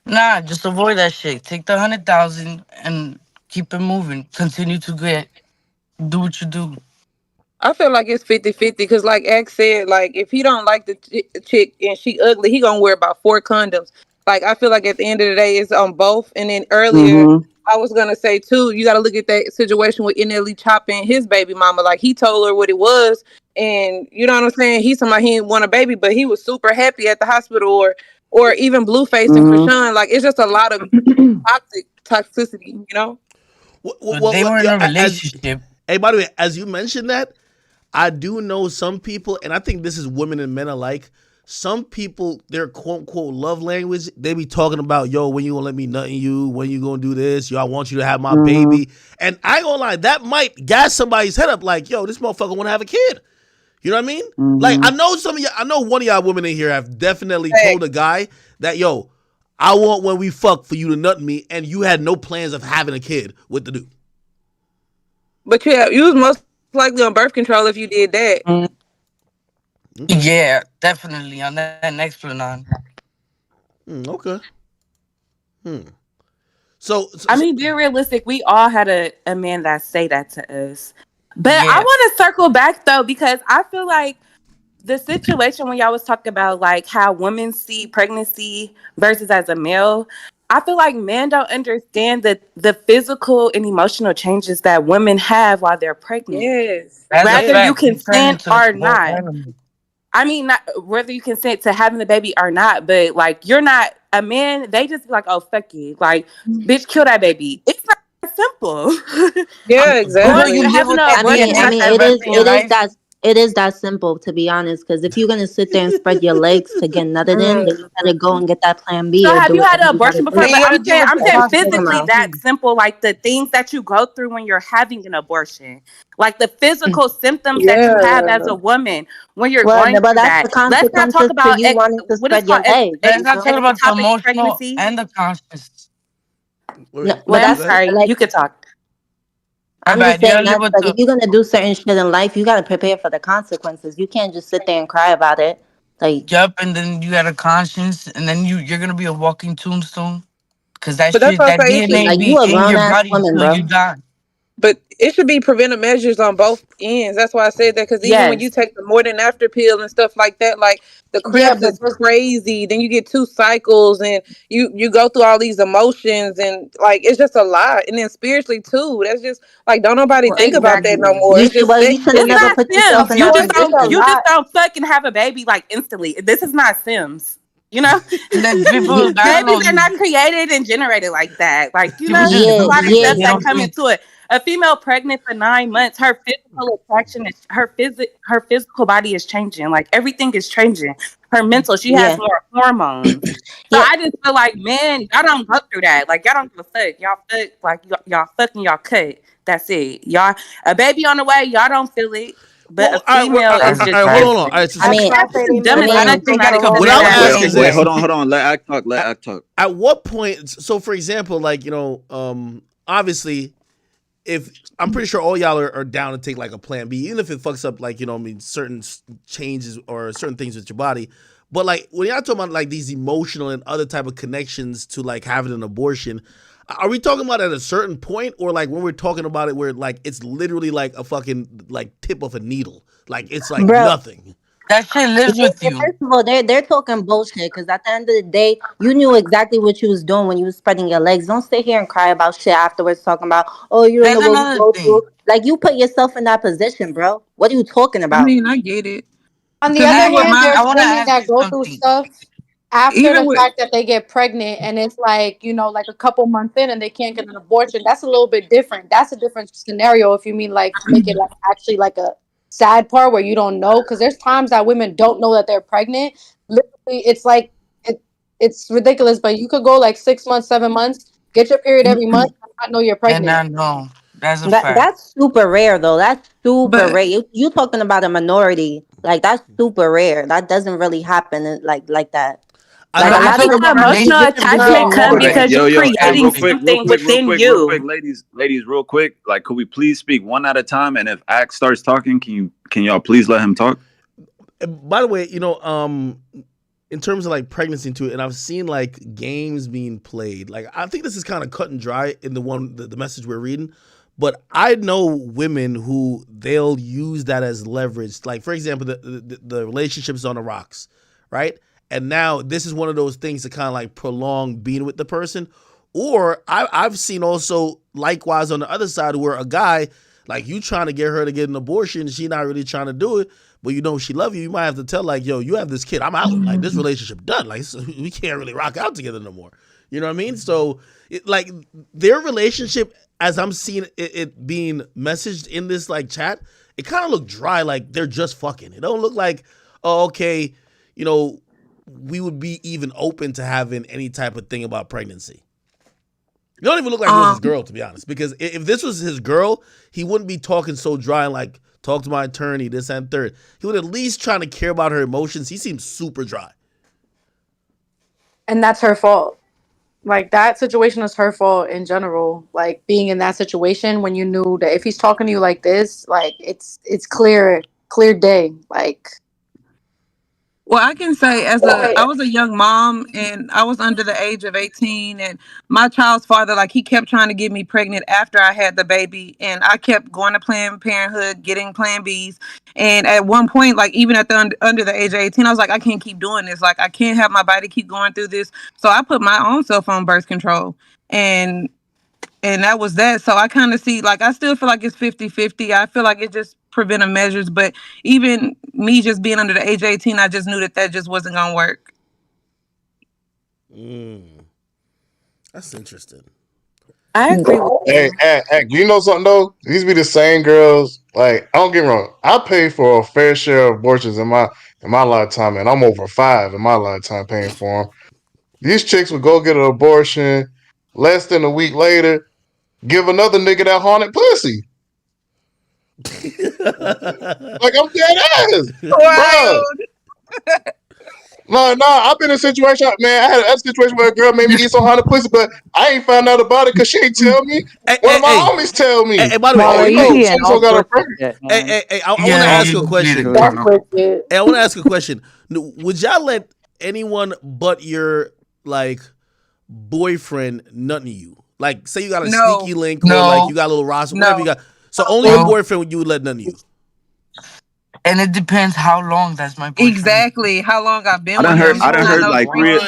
Nah, just avoid that shit. Take the 100,000 and keep it moving. Continue to do what you do. I feel like it's 50-50 because, like X said, like if he don't like the chick and she ugly, he gonna wear about 4 condoms. Like I feel like at the end of the day, it's on both. And then earlier, I was gonna say too, you got to look at that situation with NLE chopping his baby mama. Like he told her what it was, and you know what I'm saying. He's somebody he didn't want a baby, but he was super happy at the hospital, or even Blueface and Krishan. Like it's just a lot of toxicity, you know. They were in a relationship. Hey, by the way, as you mentioned that, I do know some people, and I think this is women and men alike. Some people, their quote unquote love language, they be talking about, yo, when you gonna let me nut in you? When you gonna do this? Yo, I want you to have my baby. And I ain't gonna lie, that might gas somebody's head up like, yo, this motherfucker wanna have a kid. You know what I mean? Like, I know some of y'all, I know one of y'all women in here have definitely told a guy that, yo, I want when we fuck for you to nut me, and you had no plans of having a kid with the dude. But yeah, you was most likely on birth control if you did that. Yeah, definitely on that next one. Okay. So I mean, being realistic, we all had a man that say that to us. But I want to circle back though, because I feel like the situation when y'all was talking about like how women see pregnancy versus as a male, I feel like men don't understand the physical and emotional changes that women have while they're pregnant. Yes. Whether you consent or not. I mean, not whether you consent to having the baby or not, but like you're not a man. They just be like, "Oh, fuck you!" Like, bitch, kill that baby. It's not that simple. Yeah, exactly. It is that simple, to be honest. Because if you're gonna sit there and spread your legs to get nutted in, then you better go and get that plan B. So or have do you had whatever an you gotta abortion do. before? But I'm saying physically that simple, like the things that you go through when you're having an abortion, like the physical symptoms that you have as a woman when you're going through that. Let's not talk about you wanting to what is spread your called legs. Let's not talk about the ectopic emotional pregnancy. and the conscious. No, Well, I'm sorry, you could talk. I'm just saying that like, if you're gonna do certain shit in life, you gotta prepare for the consequences. You can't just sit there and cry about it. Like, Yup, and then you got a conscience, and then you're gonna be a walking tombstone, because that But that's shit, what that I'm saying. DNA Like, be you a in your grown-ass body woman, till bro. you die. But it should be preventive measures on both ends. That's why I said that. Because even when you take the more than after pill and stuff like that, like the cramps is crazy. Then you get 2 cycles, and you go through all these emotions, and like it's just a lot. And then spiritually too. That's just like don't nobody think about that no more. It's just you should have never not put Sims. yourself in You that just position. don't. You just don't fucking have a baby like instantly. This is not Sims. You know, babies are not created and generated like that. Like you know, there's a lot of stuff that come into it. A female pregnant for 9 months, her physical attraction is her physical body is changing. Like everything is changing. Her mental, she has more hormones. So I just feel like, man, y'all don't go through that. Like y'all don't give a fuck. Y'all fuck like y'all fucking y'all cut. That's it. Y'all a baby on the way. Y'all don't feel it. But a female is just. hold on. All right, so that's the dumbest thing. what I'll ask is Wait, this. hold on. Let Act talk. Let Act talk. At what point? So, for example, like obviously, if I'm pretty sure all y'all are down to take like a plan B, even if it fucks up like certain changes or certain things with your body. But like when y'all talking about like these emotional and other type of connections to like having an abortion, are we talking about at a certain point, or like when we're talking about it where like it's literally like a fucking like tip of a needle, like it's like nothing? That shit lives with you. First of all, they're talking bullshit because at the end of the day, you knew exactly what you was doing when you was spreading your legs. Don't sit here and cry about shit afterwards talking about, oh, you don't know what we go through. Like, you put yourself in that position, bro. What are you talking about? I mean, I get it. On the other hand, there's women that go through stuff after the fact that they get pregnant, and it's like, like a couple months in and they can't get an abortion. That's a little bit different. That's a different scenario if you mean like to make it like actually like a sad part where you don't know, because there's times that women don't know that they're pregnant. Literally, it's like it's ridiculous, but you could go like 6 months, 7 months, get your period every month, and not know you're pregnant. And I know that's a fact. That's super rare though. That's super rare. You talking about a minority? Like that's super rare. That doesn't really happen like that. Like a lot I of think the emotional attachment comes because you're creating something within you. ladies, real quick. Like, could we please speak one at a time? And if Axe starts talking, can y'all please let him talk? By the way, in terms of like pregnancy too, and I've seen like games being played. Like I think this is kind of cut and dry in the message we're reading. But I know women who they'll use that as leverage. Like, for example, the relationship's on the rocks, right? And now this is one of those things to kind of like prolong being with the person. Or I've seen also likewise on the other side where a guy, like you trying to get her to get an abortion, she not really trying to do it, but she love you. You might have to tell like, yo, you have this kid. I'm out. Like this relationship done. Like we can't really rock out together no more. You know what I mean? So like their relationship, as I'm seeing it being messaged in this like chat, it kind of look dry. Like they're just fucking. It don't look like, oh, okay, we would be even open to having any type of thing about pregnancy. It don't even look like it was his girl, to be honest. Because if this was his girl, he wouldn't be talking so dry and like, talk to my attorney, this and third. He would at least trying to care about her emotions. He seems super dry. And that's her fault. Like that situation is her fault in general. Like being in that situation when you knew that if he's talking to you like this, like it's clear day. Like, well, I can say I was a young mom and I was under the age of 18, and my child's father, like he kept trying to get me pregnant after I had the baby, and I kept going to Planned Parenthood, getting Plan Bs. And at one point, like even at the under the age of 18, I was like, I can't keep doing this. Like I can't have my body keep going through this. So I put my own self on birth control, and that was that. So I kind of see, like, I still feel like it's 50-50. I feel like it's just preventive measures. But even me just being under the age of 18, I just knew that just wasn't going to work. That's interesting. I agree with you. Hey, you know something, though? These be the same girls. Like, I don't get me wrong. I paid for a fair share of abortions in my lifetime, and I'm over 5 in my lifetime paying for them. These chicks would go get an abortion. Less than a week later, give another nigga that haunted pussy. Like I'm dead ass. Bro. No, I've been in a situation, man. I had a situation where a girl made me eat some haunted pussy, but I ain't found out about it because she ain't tell me. One of my homies tell me. Hey, by the way, I want to ask you a question. I want to ask a question. Would y'all let anyone but your like boyfriend nut you? Like, say you got a sneaky link, or like you got a little roster, whatever you got. So only your boyfriend you would let nut you. And it depends how long that's my boyfriend. Exactly. How long I've been with him. I done heard like 3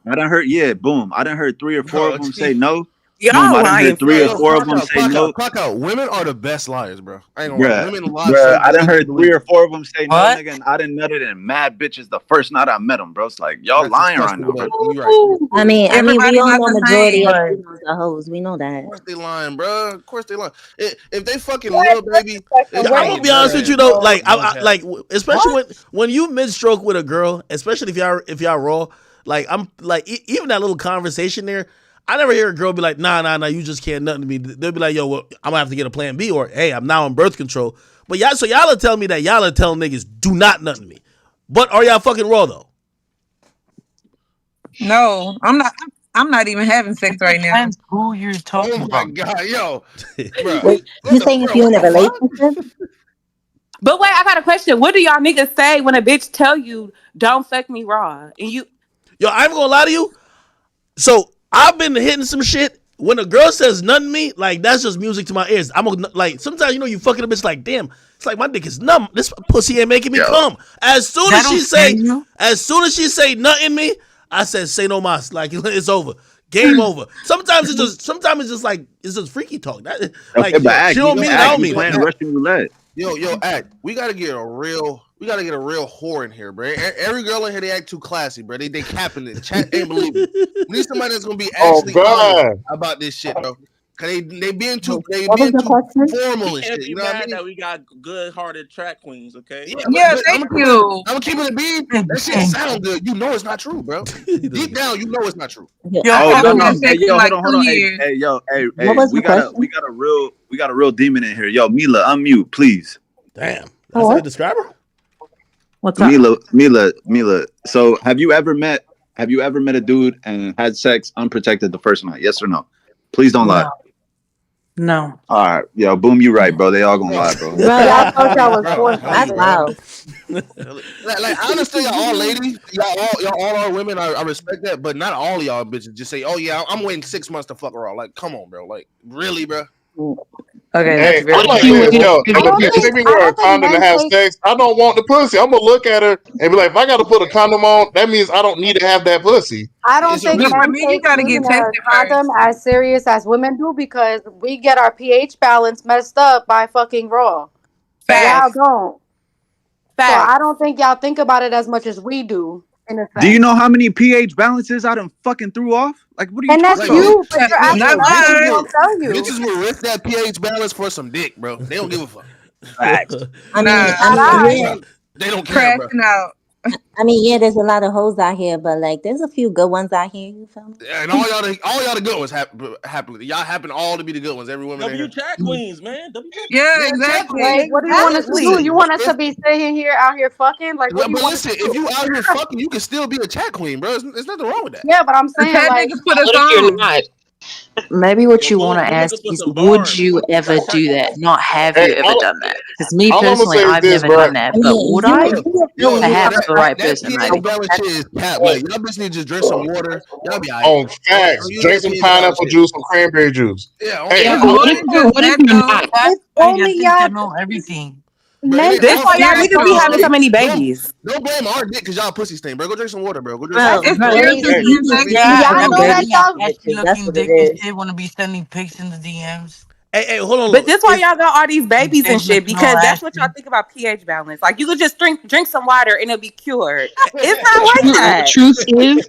I done heard, boom. I done heard 3 or 4 of them say no. Y'all I done heard 3 or 4 of them say no. Clock out. Women are the best liars, bro. I ain't gonna lie. Women lie. Bruh, I done heard 3 or 4 of them say no, nigga, and I done nutted in mad bitches the first night I met them, bro. It's like, y'all lying right now, bro. I mean, we all know majority of females are hoes. We know that. Of course they lying, bro. Of course they lying. If they fucking little baby, I'm gonna be honest with you though. Like, I like, especially when you mid-stroke with a girl, especially if y'all raw. Like, I'm like, even that little conversation there. I never hear a girl be like, nah, you just can't nothing to me. They'll be like, yo, well, I'm gonna have to get a plan B, or hey, I'm now on birth control. But y'all are telling me that y'all are telling niggas do not nothing me. But are y'all fucking raw though? No, I'm not. I'm not even having sex right now. Who you're talking about? Oh my god, yo. Wait, you saying if you're in a relationship? But wait, I got a question. What do y'all niggas say when a bitch tell you don't fuck me raw? And you, yo, I'm gonna lie to you. So I've been hitting some shit. When a girl says nothing to me, like that's just music to my ears. I'm like, sometimes you fucking a bitch like, damn, it's like my dick is numb. This pussy ain't making me come. As soon as she say nothing me, I said say no mas. Like it's over. Game over. Sometimes it's just like it's just freaky talk. That, like she don't mean it, I don't mean playing Russian roulette. Yo, act. We gotta get a real whore in here, bro. Every girl in here, they act too classy, bro. They capping it. Chat ain't believing. We need somebody that's gonna be actually honest about this shit, bro. Cause they being too formal and shit. You know what I mean? That we got good-hearted track queens, okay? Yeah, thank you. I'm keeping it being. That shit sound good. You know it's not true, bro. Deep down, you know it's not true. Hold on. Hey, we got a real demon in here. Yo, Mila, unmute, please. Damn, that's a good describer. What's up? Mila. So, have you ever met Have you ever met a dude and had sex unprotected the first night? Yes or no? Please don't lie. No. All right, yo, Boom, you right, bro. They all gonna lie, bro. Bro, I that's thought y'all was forced. that's wild. Like I understand y'all all ladies, y'all all are women. I respect that, but not all of y'all bitches just say, "Oh yeah, I'm waiting 6 months to fuck her all." Like, come on, bro. Like, really, bro? Okay, Hey, that's very I'm like fair. this, yo. If I don't you think- take me I wear a don't think condom to men have take- sex, I don't want the pussy. I'm gonna look at her and be like, if I got to put a condom on, that means I don't need to have that pussy. I don't It's your think business. men take using a condom as serious as women do because we get our pH balance messed up by fucking raw. Y'all don't. So I don't think y'all think about it as much as we do. In a Do you sense. know how many pH balances I done fucking threw off? Like, what are you And that's talking about? you, but your actual body don't tell you. Bitches will risk that pH balance for some dick, bro. They don't give a fuck. I mean, yeah. They don't care, bro. I mean, yeah, there's a lot of hoes out here, but like, there's a few good ones out here. You feel me? And all y'all the good ones happily. Y'all happen all to be the good ones. Every woman. W chat queens, man. Yeah, exactly. Like, what do you want us to do? You want us to be sitting here out here fucking? Like, what do you But want us listen, to do? if you out here fucking, you can still be a chat queen, bro. There's nothing wrong with that. Yeah, but I'm saying like, What if you're not? Maybe what you want to ask is, would you ever do that? Not have you ever done that? Because me all I'ma personally, say is I've this, never bro. done that. But would I? Perhaps that, the right that person, pH maybe. balance shit is cap. Like y'all bitches need to just drink some water. Y'all be alright. On facts, drink some pineapple juice, some cranberry juice. Yeah, Hey, Yeah, but what if you're not? It's only y'all. know everything. Men This why y'all niggas be having so many babies. Don't blame our dick because y'all pussy stink, bro. Go drink some water, bro. Go drink Bro, some bro, water. Y'all know that y'all. Ashy looking dick and shit. Want to be sending pics in the DMs. Hey, hold on. But this why y'all got all these babies and There's shit no because that's what ashy. y'all think about pH balance. Like you could just drink some water and it'll be cured. It's not like that.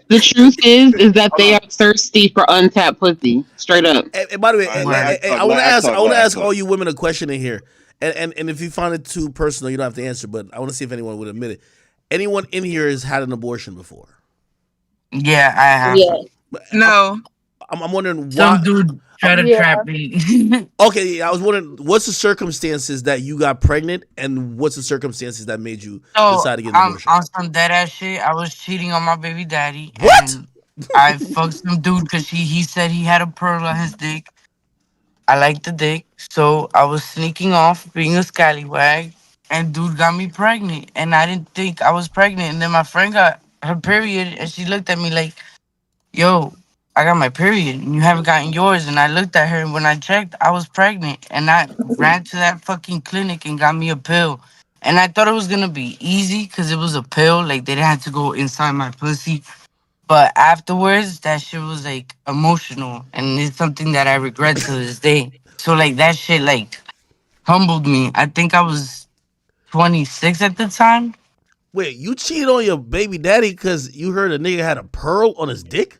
The truth is that they are thirsty for untapped pussy. Straight up. And by the way, I want to ask all talk. you women a question in here, and if you find it too personal, you don't have to answer. But I want to see if anyone would admit it. Anyone in here has had an abortion before? Yeah, I have. Yeah. No. I'm wondering why. Some dude tried to trap me. Okay, I was wondering what's the circumstances that you got pregnant, and what's the circumstances that made you decide to get an abortion? On some dead ass shit, I was cheating on my baby daddy. What? And I fucked some dude because he said he had a pearl on his dick. I liked the dick, so I was sneaking off, being a scallywag, and dude got me pregnant. And I didn't think I was pregnant. And then my friend got her period, and she looked at me like, yo, I got my period, and you haven't gotten yours. And I looked at her, and when I checked, I was pregnant. And I ran to that fucking clinic and got me a pill. And I thought it was gonna be easy because it was a pill. Like, they didn't have to go inside my pussy. But afterwards, that shit was, like, emotional. And it's something that I regret to this day. So, like, that shit, like, humbled me. I think I was 26 at the time. Wait, you cheated on your baby daddy because you heard a nigga had a pearl on his dick?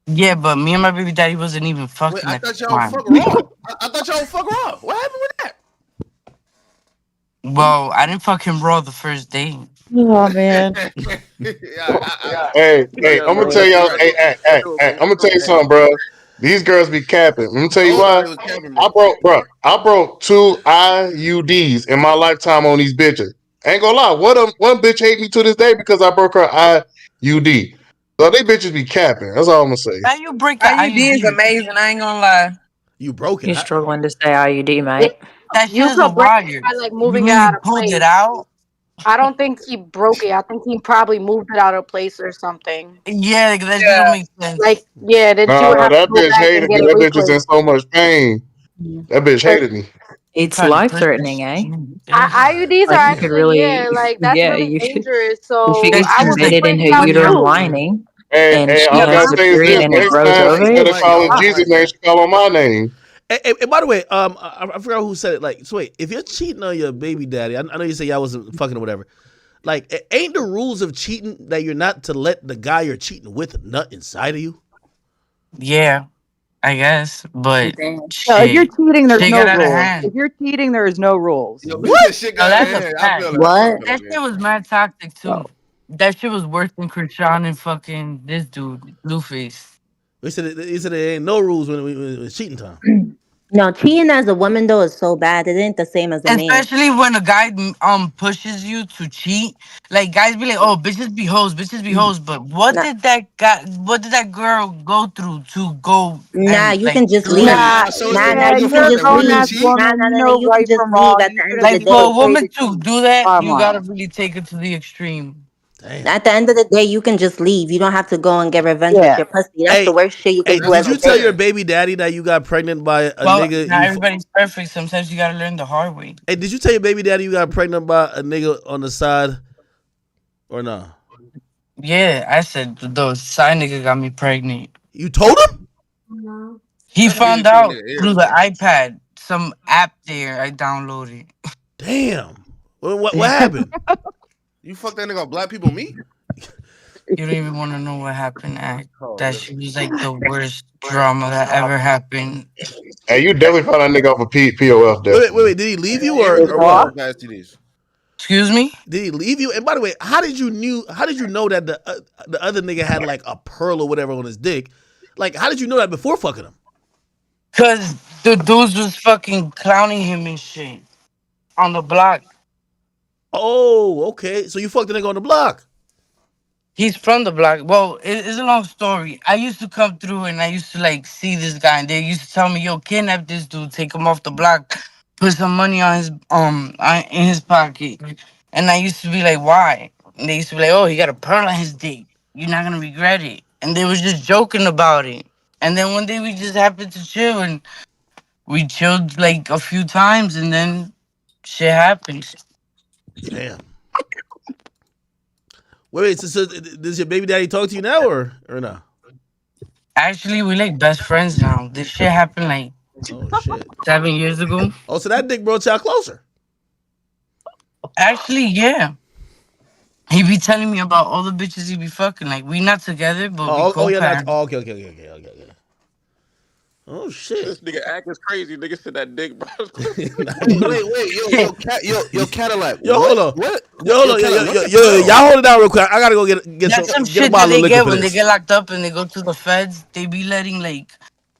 Yeah, but me and my baby daddy wasn't even fucking I at thought the y'all time. fuck raw. I thought y'all fuck raw. What happened with that? Well, I didn't fuck him raw the first day. Oh man. Hey, I'm gonna tell y'all. Hey, I'm gonna tell you something, bro. These girls be capping. Let me tell you why. I broke 2 IUDs in my lifetime on these bitches. Ain't gonna lie. One bitch hate me to this day because I broke her IUD. So they bitches be capping. That's all I'm gonna say. How you break IUD is amazing. I ain't gonna lie. You broke it. You're struggling to say IUD, mate. That shit You is a could break wire. it by like You moving it really out of pulled place. it out. I don't think he broke it. I think he probably moved it out of place or something. Yeah, like, that shit don't make sense. Like, yeah, that you No, would have to that go bitch back hated and me. get it That bitch was in replaced. so much pain. That bitch hated me. It's life threatening, eh? IUDs are Like you could actually, really, like that's yeah, really you could. dangerous. If So it gets I would embedded in break her it out uterine too. lining, Hey, and she all I has gotta a say is period this: and it next grows time, over instead it. of calling Jesus' name, she call on my name. And by the way, I forgot who said it. Like, so wait, if you're cheating on your baby daddy, I know you say y'all wasn't fucking or whatever. Like, ain't the rules of cheating that you're not to let the guy you're cheating with nut inside of you? Yeah, I guess, but So if you're shit, cheating, there's shit no got out of rules. hand. If you're cheating, there is no rules. What? No, that's a fact. What? That shit was mad toxic too. That shit was worse than Krishan and fucking this dude, Blueface. They said there ain't no rules when it's cheating time. No, cheating as a woman though is so bad. It ain't the same as a man. Especially when a guy pushes you to cheat. Like guys be like, "Oh, bitches be hoes, But what did that girl go through to go Nah, and you like can just do leave. that? Nah, you can you're a just grown leave. ass woman. You know You can right just from leave wrong. at You the end of shouldn't the Like be for day. a afraid woman to to cheat. do that, Bottom you gotta line. really take it to the extreme. At the end of the day, you can just leave. You don't have to go and get revenge with Yeah. your pussy. That's the worst shit you can do Did as you a tell date. your baby daddy that you got pregnant by a Well, nigga? not everybody's perfect. Sometimes you gotta learn the hard way. Hey, did you tell your baby daddy you got pregnant by a nigga on the side, or no? Yeah, I said the side nigga got me pregnant. You told him? He That's found music to a out nigga ears, through the bro. iPad, some app there I downloaded. Damn. What happened? You fuck that nigga off black people meat? You don't even want to know what happened. Oh, That shit was like the worst drama that ever happened. Hey, you definitely found that nigga off a POF. Wait. Did he leave you or what? Excuse me? Did he leave you? And by the way, how did you know that the other nigga had like a pearl or whatever on his dick? Like, how did you know that before fucking him? Cause the dudes was fucking clowning him and shit on the block. Oh, okay. So you fucked the nigga on the block. He's from the block. Well, it's a long story. I used to come through and I used to like see this guy, and they used to tell me, "Yo, kidnap this dude, take him off the block, put some money on his in his pocket." And I used to be like, "Why?" And they used to be like, "Oh, he got a pearl on his dick. You're not gonna regret it." And they was just joking about it. And then one day we just happened to chill, and we chilled like a few times, and then shit happens. Damn. Wait. So does your baby daddy talk to you now or no? Actually, we like best friends now. This shit happened like 7 years ago. Oh, so that dick brought y'all closer. Actually, yeah. He be telling me about all the bitches he be fucking. Like, we not together, but we Oh yeah, that's co-parent. okay. Oh shit! This nigga act is crazy. Nigga said that dick, bro. wait, yo, Cadillac. Yo, hold on. What? Yo, y'all hold it down real quick. I gotta go get That's some get a shit that bottle they of liquor get for when they this. get locked up and they go to the feds. They be letting like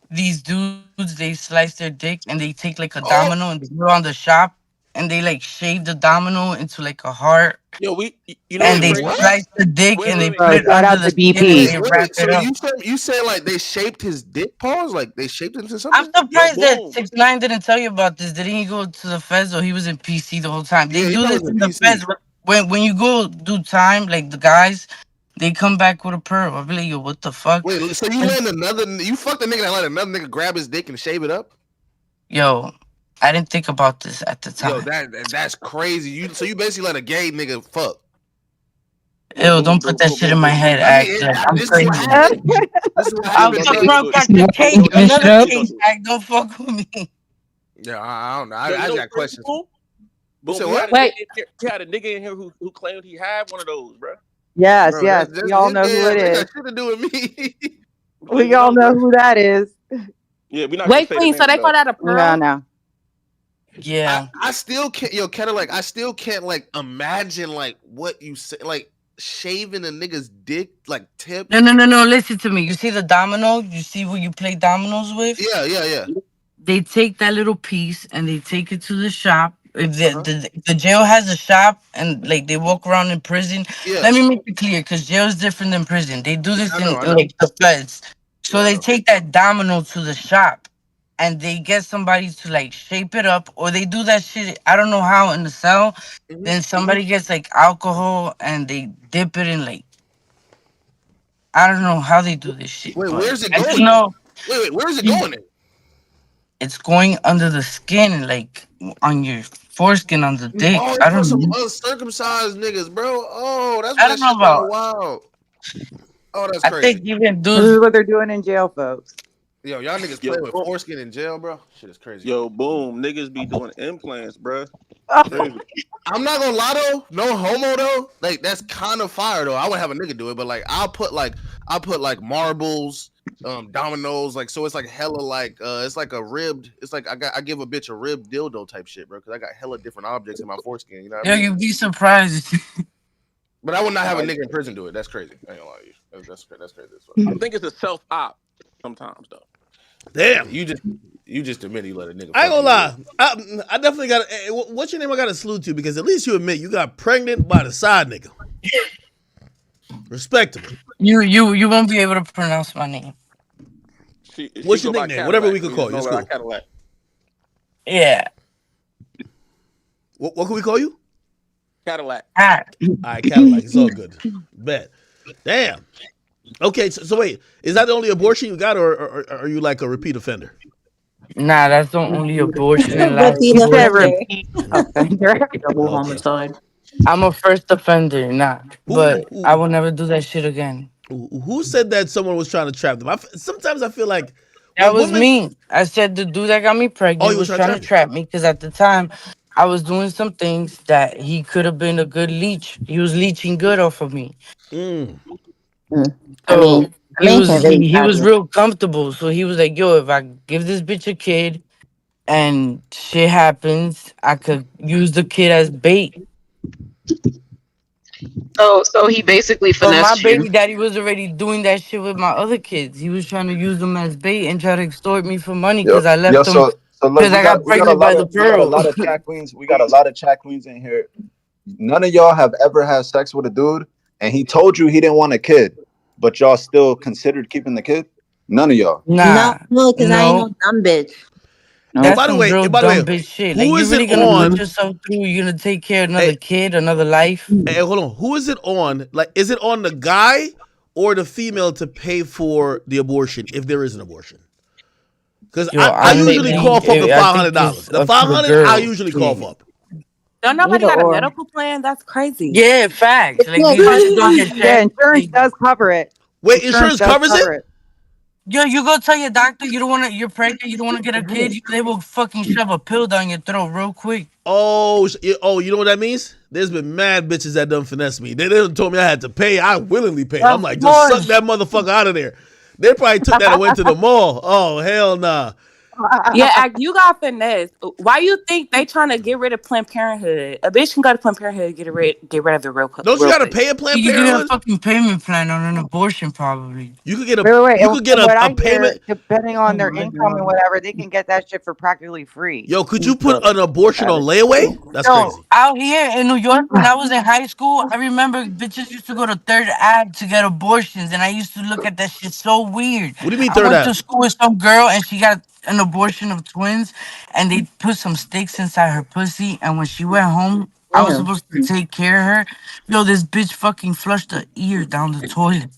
these dudes. They slice their dick and they take like a domino and they go on the shop and they like shave the domino into like a heart. Yo, you know And what's they crazy? slice the dick and they put it shout under out the to skin and they BP. wrap So it up. you said like they shaped his dick paws? Like they shaped it into I'm something? surprised that 6ix9ine didn't tell you about this. Didn't he go to the feds or he was in PC the whole time? They Yeah, he do probably this was in in the PC. feds. When you go do time, like the guys, they come back with a pearl. I'll be like, yo, what the fuck? Wait, so you you fucked a nigga that let another nigga grab his dick and shave it up? Yo, I didn't think about this at the time. Yo, that's crazy. So you basically let a gay nigga fuck. Ew, don't put that shit in my head, I mean, Act. I'm this is crazy. what happened. This is what I'll happened. fuck around, got the cake, another case, Act. Don't fuck with me. Yeah, I don't know. I got questions. Boom, said we what? had a nigga in here who claimed he had one of those, bro. Yes, Bro, yes. that's We all know who it That is. got shit to do with me. We all know who that is. Yeah, we not Wait, gonna say Queen, the so name, they call that a pearl? No. Yeah. I still can't, yo, Cadillac, I still can't like imagine like what you say, like shaving a nigga's dick, like tip. No. Listen to me. You see the domino? You see who you play dominoes with? Yeah. They take that little piece and they take it to the shop. If the jail has a shop and like they walk around in prison, let me make it clear because jail is different than prison. They do this I in know. like the feds. So they take that domino to the shop and they get somebody to like shape it up, or they do that shit. I don't know how in the cell. Then somebody gets like alcohol and they dip it in like I don't know how they do this shit. Wait, but where's it I just going? know Wait, where's it going? it's going under the skin, like on your foreskin on the dick. Oh, I it's for don't some know. uncircumcised niggas, bro. Oh, that's I what that don't know shit sound about. wild. Oh, that's I crazy. think even This is dudes. what they're doing in jail, folks. Yo, y'all niggas play with foreskin in jail, bro. Shit is crazy. Yo, boom, niggas be doing implants, bro. Crazy. I'm not gonna lie though, no homo though. Like that's kind of fire though. I would have a nigga do it, but like I'll put like marbles, dominoes, like so it's like hella like it's like a ribbed. It's like I give a bitch a ribbed dildo type shit, bro, because I got hella different objects in my foreskin. You know what I Yo, mean? you'd be surprised. But I would not have a nigga in prison do it. That's crazy. I ain't gonna lie to you. That's crazy. I think it's a self-op sometimes though. Damn. You just admit you let a nigga. I ain't fuck gonna you. lie. I definitely got. What's your name? I got to salute you because at least you admit you got pregnant by the side nigga. Respectable. You won't be able to pronounce my name. What's your nickname? Whatever we could call you. It's cool. Cadillac. Yeah. What can we call you? Cadillac. All right, Cadillac. It's all good. Bet. Damn. Okay, so wait, is that the only abortion you got, or are you like a repeat offender? Nah, that's the only abortion in life. Repeat offender. Double homicide. I'm a first offender, but I will never do that shit again. Who said that someone was trying to trap them? Sometimes I feel like that was me. I said the dude that got me pregnant was trying to trap me because at the time I was doing some things that he could have been a good leech. He was leeching good off of me. So he was real comfortable. So he was like, "Yo, if I give this bitch a kid and shit happens, I could use the kid as bait." So he basically finessed my you. baby daddy was already doing that shit with my other kids. He was trying to use them as bait and try to extort me for money because I left them So look, because I got pregnant by the we got a pearl. lot of chat queens. We got a lot of chat queens in here. None of y'all have ever had sex with a dude, and he told you he didn't want a kid, but y'all still considered keeping the kid. None of y'all. Nah, no, because I ain't no dumb bitch. That's by the some way, real by the way, dumb bitch shit. who Like, you is really it gonna on? put yourself through? You're gonna take care of another kid, another life? Hey, hold on. Who is it on? Like, is it on the guy or the female to pay for the abortion if there is an abortion? Because I usually cough up the $500. The $500 I usually cough up. Don't nobody Either got a or. medical plan? That's crazy. Yeah, facts. Like, Yeah, these bitches don't get yeah, insurance does cover it. Wait, insurance does covers cover it? Yo, you go tell your doctor you're pregnant, you don't want to get a kid, they will fucking shove a pill down your throat real quick. Oh, you know what that means? There's been mad bitches that done finesse me. They done told me I had to pay. I willingly paid. I'm like, just suck that motherfucker out of there. They probably took that and went to the mall. Oh, hell nah. Yeah, you got finesse. Why you think they trying to get rid of Planned Parenthood? A bitch can go to Planned Parenthood and get rid of it real quick. Don't you gotta pay a Planned You can get a Parenthood? fucking payment plan on an abortion, probably. You could get a You could get what a I hear, payment. depending on their income and whatever, they can get that shit for practically free. Yo, could you put an abortion on layaway? That's crazy. Out here in New York, when I was in high school, I remember bitches used to go to Third Ave to get abortions, and I used to look at that shit so weird. What do you mean I Third went Ave? to school with some girl, and she got an abortion of twins, and they put some sticks inside her pussy, and when she went home, I was supposed to take care of her. Yo, this bitch fucking flushed her ear down the toilet.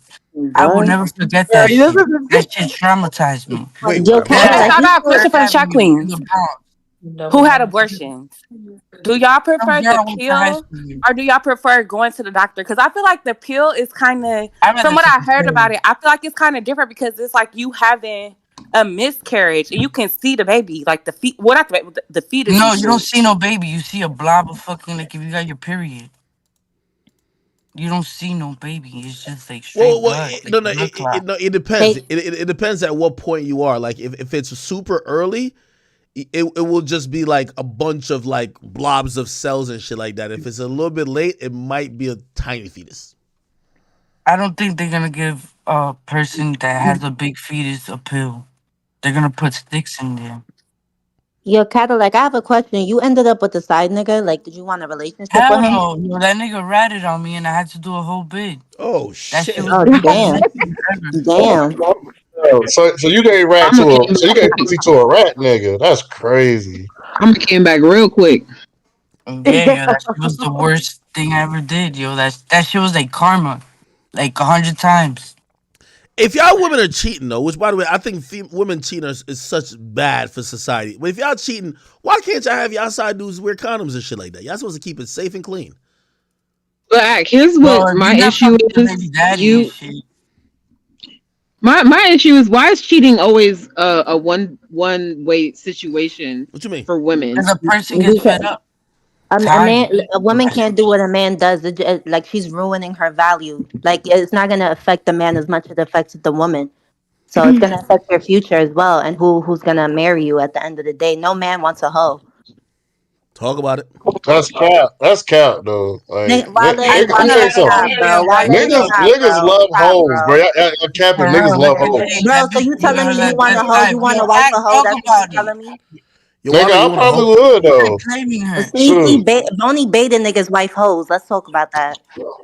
I will never forget that shit. That shit traumatized me. Wait, Okay, so I got a question for the chat queens. Who had abortions? Do y'all prefer the pill or do y'all prefer going to the doctor? Because I feel like the pill is kind of, from what I heard about it, I feel like it's kind of different because it's like you having a miscarriage and you can see the baby, like the feet. Well, not the fetus. No, you don't see no baby. You see a blob of fucking, like, if you got your period. You don't see no baby. It's just like straight blood. It depends. It depends at what point you are. Like if it's super early, it will just be like a bunch of like blobs of cells and shit like that. If it's a little bit late, it might be a tiny fetus. I don't think they're gonna give a person that has a big fetus a pill. They're gonna put sticks in there. Yo, Cadillac, I have a question. You ended up with the side nigga? Like, did you want a relationship Hell with him? no, that nigga ratted on me and I had to do a whole bid. Oh That shit! shit was Oh, damn. Damn. So you gave rat to a so you gave pussy to a rat nigga. That's crazy. I'm came back real quick. Yeah, yo, that shit was the worst thing I ever did, yo. That shit was like karma, like 100 times. If y'all women are cheating though, which by the way, I think women cheating is such bad for society. But if y'all cheating, why can't y'all have y'all side dudes wear condoms and shit like that? Y'all supposed to keep it safe and clean. Black, here's what my issue is. My issue is, why is cheating always a one way situation? What you mean? For women? Because a person gets fed up. A woman can't do what a man does. Like, she's ruining her value. Like, it's not gonna affect the man as much as it affects the woman. So it's gonna affect your future as well, and who's gonna marry you at the end of the day. No man wants a hoe. Talk about it. That's cap. That's cap, though. Like, Wale, let me tell you something. bro. Wale, Niggas love hoes, bro. I cap it. Niggas love hoes. Bro, so you telling me you want a hoe? You want a wife a hoe? That's what you telling me? Nigga, I probably would though. See, Boney baited niggas wife hoes. Let's talk about that.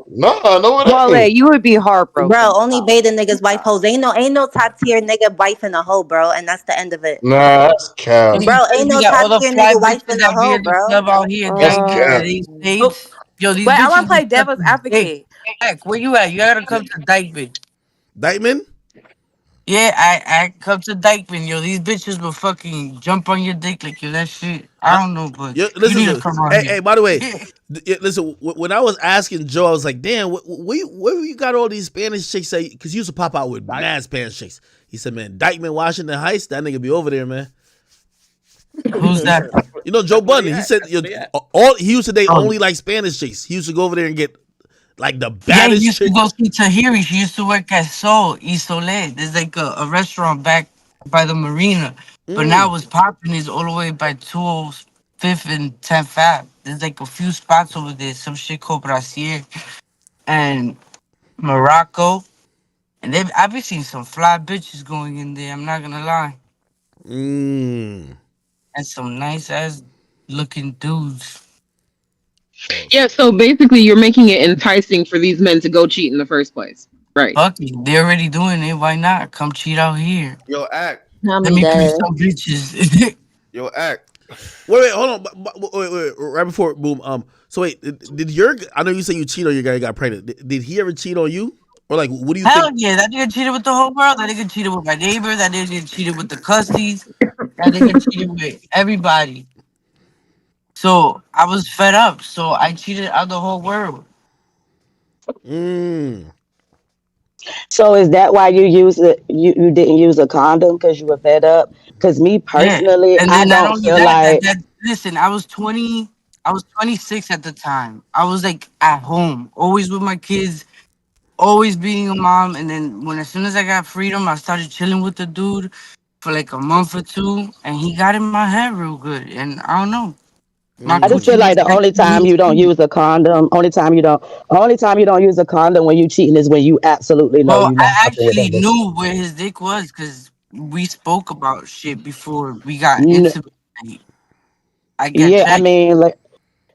Nah, no it Wale, ain't. you would be heartbroken. Bro, only baited niggas wife hoes. Ain't no top tier nigga wife and a hoe, bro, and that's the end of it. Nah, that's cap. Bro, ain't no top tier nigga wife and a hoe, bro. Out here, That's cap. Yo, these Wait, I bitches want to play is devil's fucking advocate. dick. Heck, where you at? You gotta come to Dykeman. Dykeman? Yeah, I come to Dykeman, yo. These bitches will fucking jump on your dick like you that shit. I don't know, but you need to come on hey, here. hey, by the way, listen. When I was asking Joe, I was like, "Damn, where you got all these Spanish chicks?" Because he used to pop out with mad Spanish chicks. He said, "Man, Dykeman, Washington Heights, that nigga be over there, man." Who's that? You know Joe Budden. He said he used to date only like Spanish chicks. He used to go over there and get like the Yeah, baddest he used chick. to go see Tahiri. She used to work at Isole. There's like a restaurant back by the marina. But now it's popping is all the way by 205th and 10th Ave. There's like a few spots over there. Some shit called Brasier and Morocco. And I've been seeing some fly bitches going in there. I'm not gonna lie. And some nice ass looking dudes. Yeah, so basically you're making it enticing for these men to go cheat in the first place. Right. Fuck it. They're already doing it. Why not? Come cheat out here. Yo, act. Let me create some bitches. Yo, act. Wait, hold on. Wait, right before boom. So wait, did your? I know you say you cheat on your guy who got pregnant. Did he ever cheat on you? Or like, what do you Hell think? yeah, that nigga cheated with the whole world. That nigga cheated with my neighbor. That nigga cheated with the cussies. That nigga cheated with everybody. So I was fed up. So I cheated out the whole world. So is that why you use it? You didn't use a condom because you were fed up? Because me personally, And I then not don't only feel that, like listen, I was 20, I was 26 at the time. I was like at home, always with my kids, always being a mom. And then as soon as I got freedom, I started chilling with the dude for like a month or two, and he got in my head real good. And I don't know. I just feel like the only time you don't use a condom, only time you don't use a condom when you cheating is when you absolutely know Well, you're not I fucking with actually that bitch. knew where his dick was because we spoke about shit before we got N- intimate. I get Yeah, I checked. mean, like,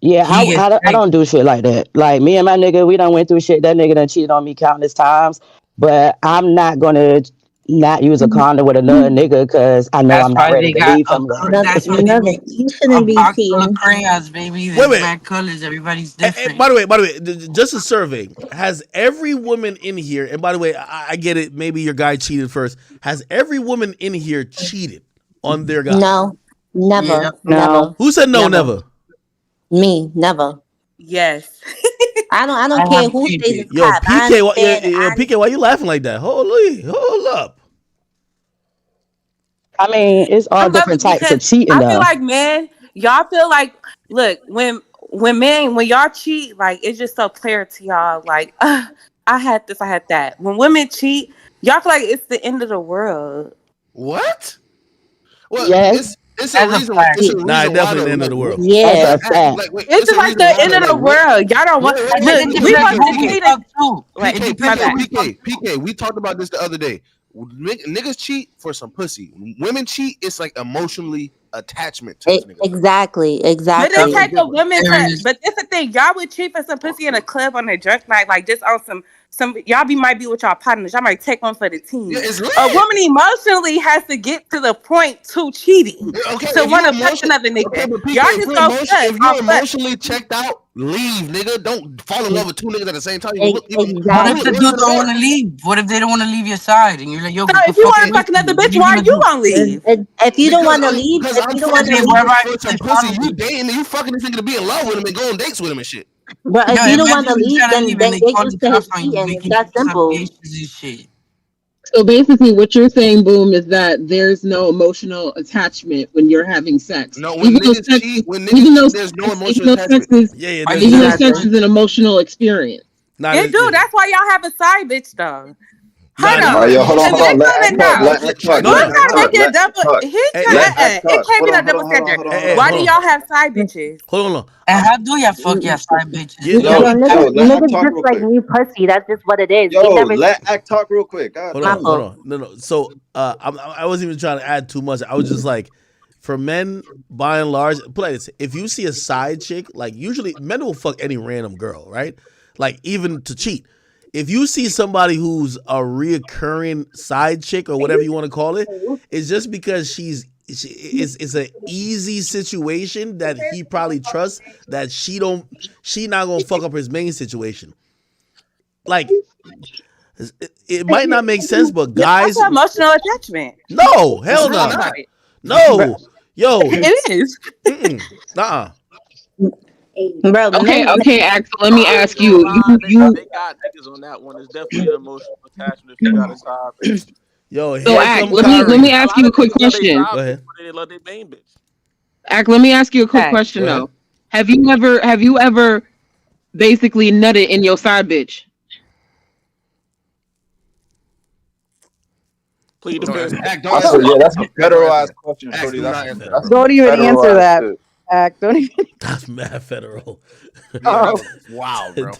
yeah, He gets I don't do shit like that. Like me and my nigga, we done went through shit. That nigga done cheated on me countless times, but I'm not gonna not use a condom with another nigga because I know That's I'm not why ready they to got leave him. that's why they make You a shouldn't be box full of cheating. crayons, baby. Wait, There's wait. mad colors. Everybody's Hey, different. by the way, just a survey. Has every woman in here, and by the way, I get it, maybe your guy cheated first. Has every woman in here cheated on their guy? No, never, Yeah. never. Who said no, never? Me, never. Yes. I don't care who says it's Yo, cap. I PK, understand. PK, why you laughing like that? Hold up. I mean, it's all I love different it types of because cheating I feel though. like men, y'all feel like, look, when y'all cheat, like it's just so clear to y'all, like, I had this, I had that. When women cheat, y'all feel like it's the end of the world. What? Well, Yes. it's a reason. It's a reason Nah, why definitely though. the end of the world. That's a fact. Like, wait, It's just a like reason the why, end though. of the Like, world. Y'all don't want. wait, We supposed to be cheating. Wait, my bad. PK, we talked about this the other day. Niggas cheat for some pussy. Women cheat, it's like emotionally attachment to this nigga. Exactly. But it take a woman to. But it's the thing, y'all would cheat for some pussy in a club on a drunk night, like just on some. Y'all might be with y'all partners. Y'all might take one for the team. Yeah, it's a woman emotionally has to get to the point to cheating to want to fuck another nigga. Okay, but PK, Y'all just go if you're emotionally checked out, leave, nigga. Don't fall in love with two niggas at the same time. What if the dude don't want to leave? What if they don't want to leave your side? And you're like, yo, So if you want to fuck another bitch, why you gonna leave? If you don't want to leave, Because if I'm you don't want to fucking leave, for some pussy. You dating, you fucking this nigga to be in love with him and go on dates with him and shit. but if you don't want to leave, then get used to his cheating. It's that simple. So basically, what you're saying, Boom, is that there's no emotional attachment when you're having sex. No, when niggas cheat, there's no emotional attachment. Even though sex is an emotional experience. It do. That's why y'all have a side bitch though. Hold All on. right, yo, hold on, If hold on. they Let coming Act talk. down, Let Act talk. Boom Let Act trying to talk. make it a Let Act double. talk. It can't be a double standard. Why do y'all have side bitches? Hold on. And how do y'all fuck your side bitches? Yeah, Yo, Yo, niggas, let Act niggas talk just real like quick. new pussy. That's just what it is. Yo, We never. let Act talk real quick. God Hold damn. on, hold on. No. So I wasn't even trying to add too much. I was just like, for men, by and large, put it like this: if you see a side chick, like usually men will fuck any random girl, right? Like even to cheat. If you see somebody who's a reoccurring side chick or whatever you want to call it, it's just because it's an easy situation that he probably trusts that she not gonna fuck up his main situation. Like it might not make sense, but guys, That's emotional attachment. no, hell It's really no, not. no, yo, It is. nah. Bro, Okay, Axel. Let me ask you. They got niggas on that one. It's definitely an emotional attachment if you got a side bitch. Yo, So, here Act. come Let Kyrie. me ask you a quick question. Go ahead. They love their main bitch. Act. Let me ask you a quick Act. question Go ahead. though. Have you ever basically nutted in your side bitch? Plead the fifth. Act, I don't said, answer yeah, that. that's a federal ass question, Act, Shorty. do That's not a answer that's that. a Don't even federal answer ass that. shit. Act. Don't even. That's mad federal. Yeah, that was wild, bro.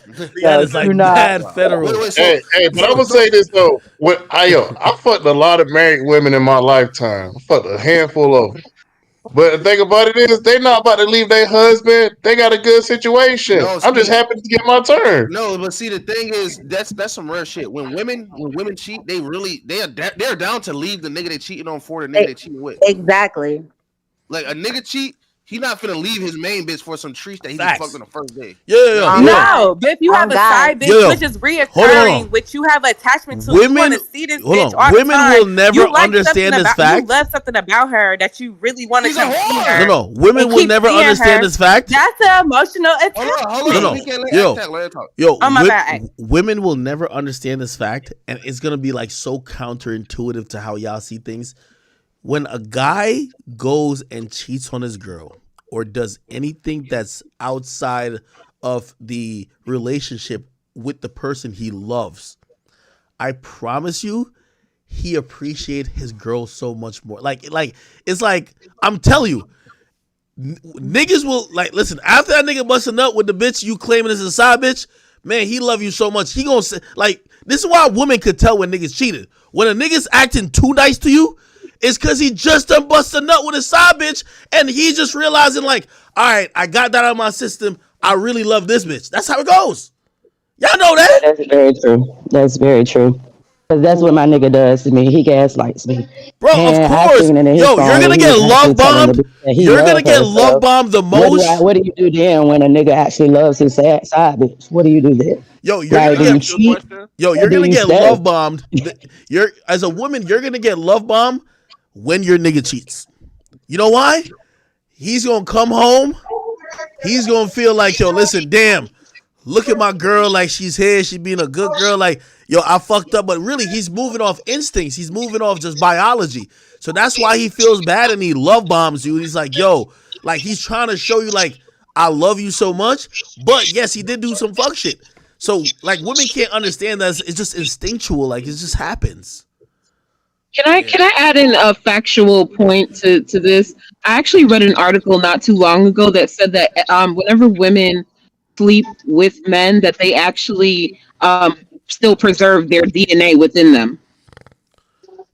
That is like do not. mad federal. Wait, Hey, but I'm gonna say this though. I fucked a lot of married women in my lifetime. I fucked a handful of them. But the thing about it is, they not about to leave their husband. They got a good situation. No, I'm just see, happy to get my turn. no, but see, the thing is, that's some rare shit. When women cheat, they're down to leave the nigga they cheating on for the nigga they cheating with. Exactly. Like a nigga cheat, he not finna leave his main bitch for some treats that he just fucked on the first day. No, but if you have a side bitch which is Hold reoccurring, which you have attachment to, you want to see this bitch all the Women time. will never You like understand something this about, you fact. love something about her that you really want to come see her. No, women and will keep never seeing understand her. this fact. That's an emotional attachment. No, We can't let yo, Act talk, let her talk. yo, Oh, my bad. women will never understand this fact, and it's gonna be like so counterintuitive to how y'all see things. When a guy goes and cheats on his girl or does anything that's outside of the relationship with the person he loves, I promise you, he appreciates his girl so much more. Like it's like I'm telling you, niggas will like listen after that nigga bust a nut with the bitch you claiming is a side bitch. Man, he love you so much. He gonna say like this is why women could tell when niggas cheated. When a nigga's acting too nice to you, it's because he just done bust a nut with his side bitch, and he just realizing like, all right, I got that out of my system. I really love this bitch. That's how it goes. Y'all know that. That's very true. That's very true. Cause that's what my nigga does to me. He gaslights me. Bro, of And I course. seen it in his Yo, you're phone where gonna he get was actually love telling the bombed. bitch that he You're gonna loved get her. love So bombed the what most. do you do then when a nigga actually loves his side bitch? What do you do then? Yo, you're Like, gonna do you get cheat Yo, or you're do gonna you get stay? love bombed. You're as a woman, you're gonna get love bombed when your nigga cheats. You know why? He's gonna come home. He's gonna feel like, yo, listen, damn, look at my girl, like she's here, she being a good girl, like, yo, I fucked up. But really, he's moving off instincts. He's moving off just biology. So that's why he feels bad and he love bombs you. And he's like, yo, like he's trying to show you, like, I love you so much. But yes, he did do some fuck shit. So like women can't understand that it's just instinctual, like it just happens. Can I add in a factual point to this? I actually read an article not too long ago that said that whenever women sleep with men, that they actually still preserve their DNA within them.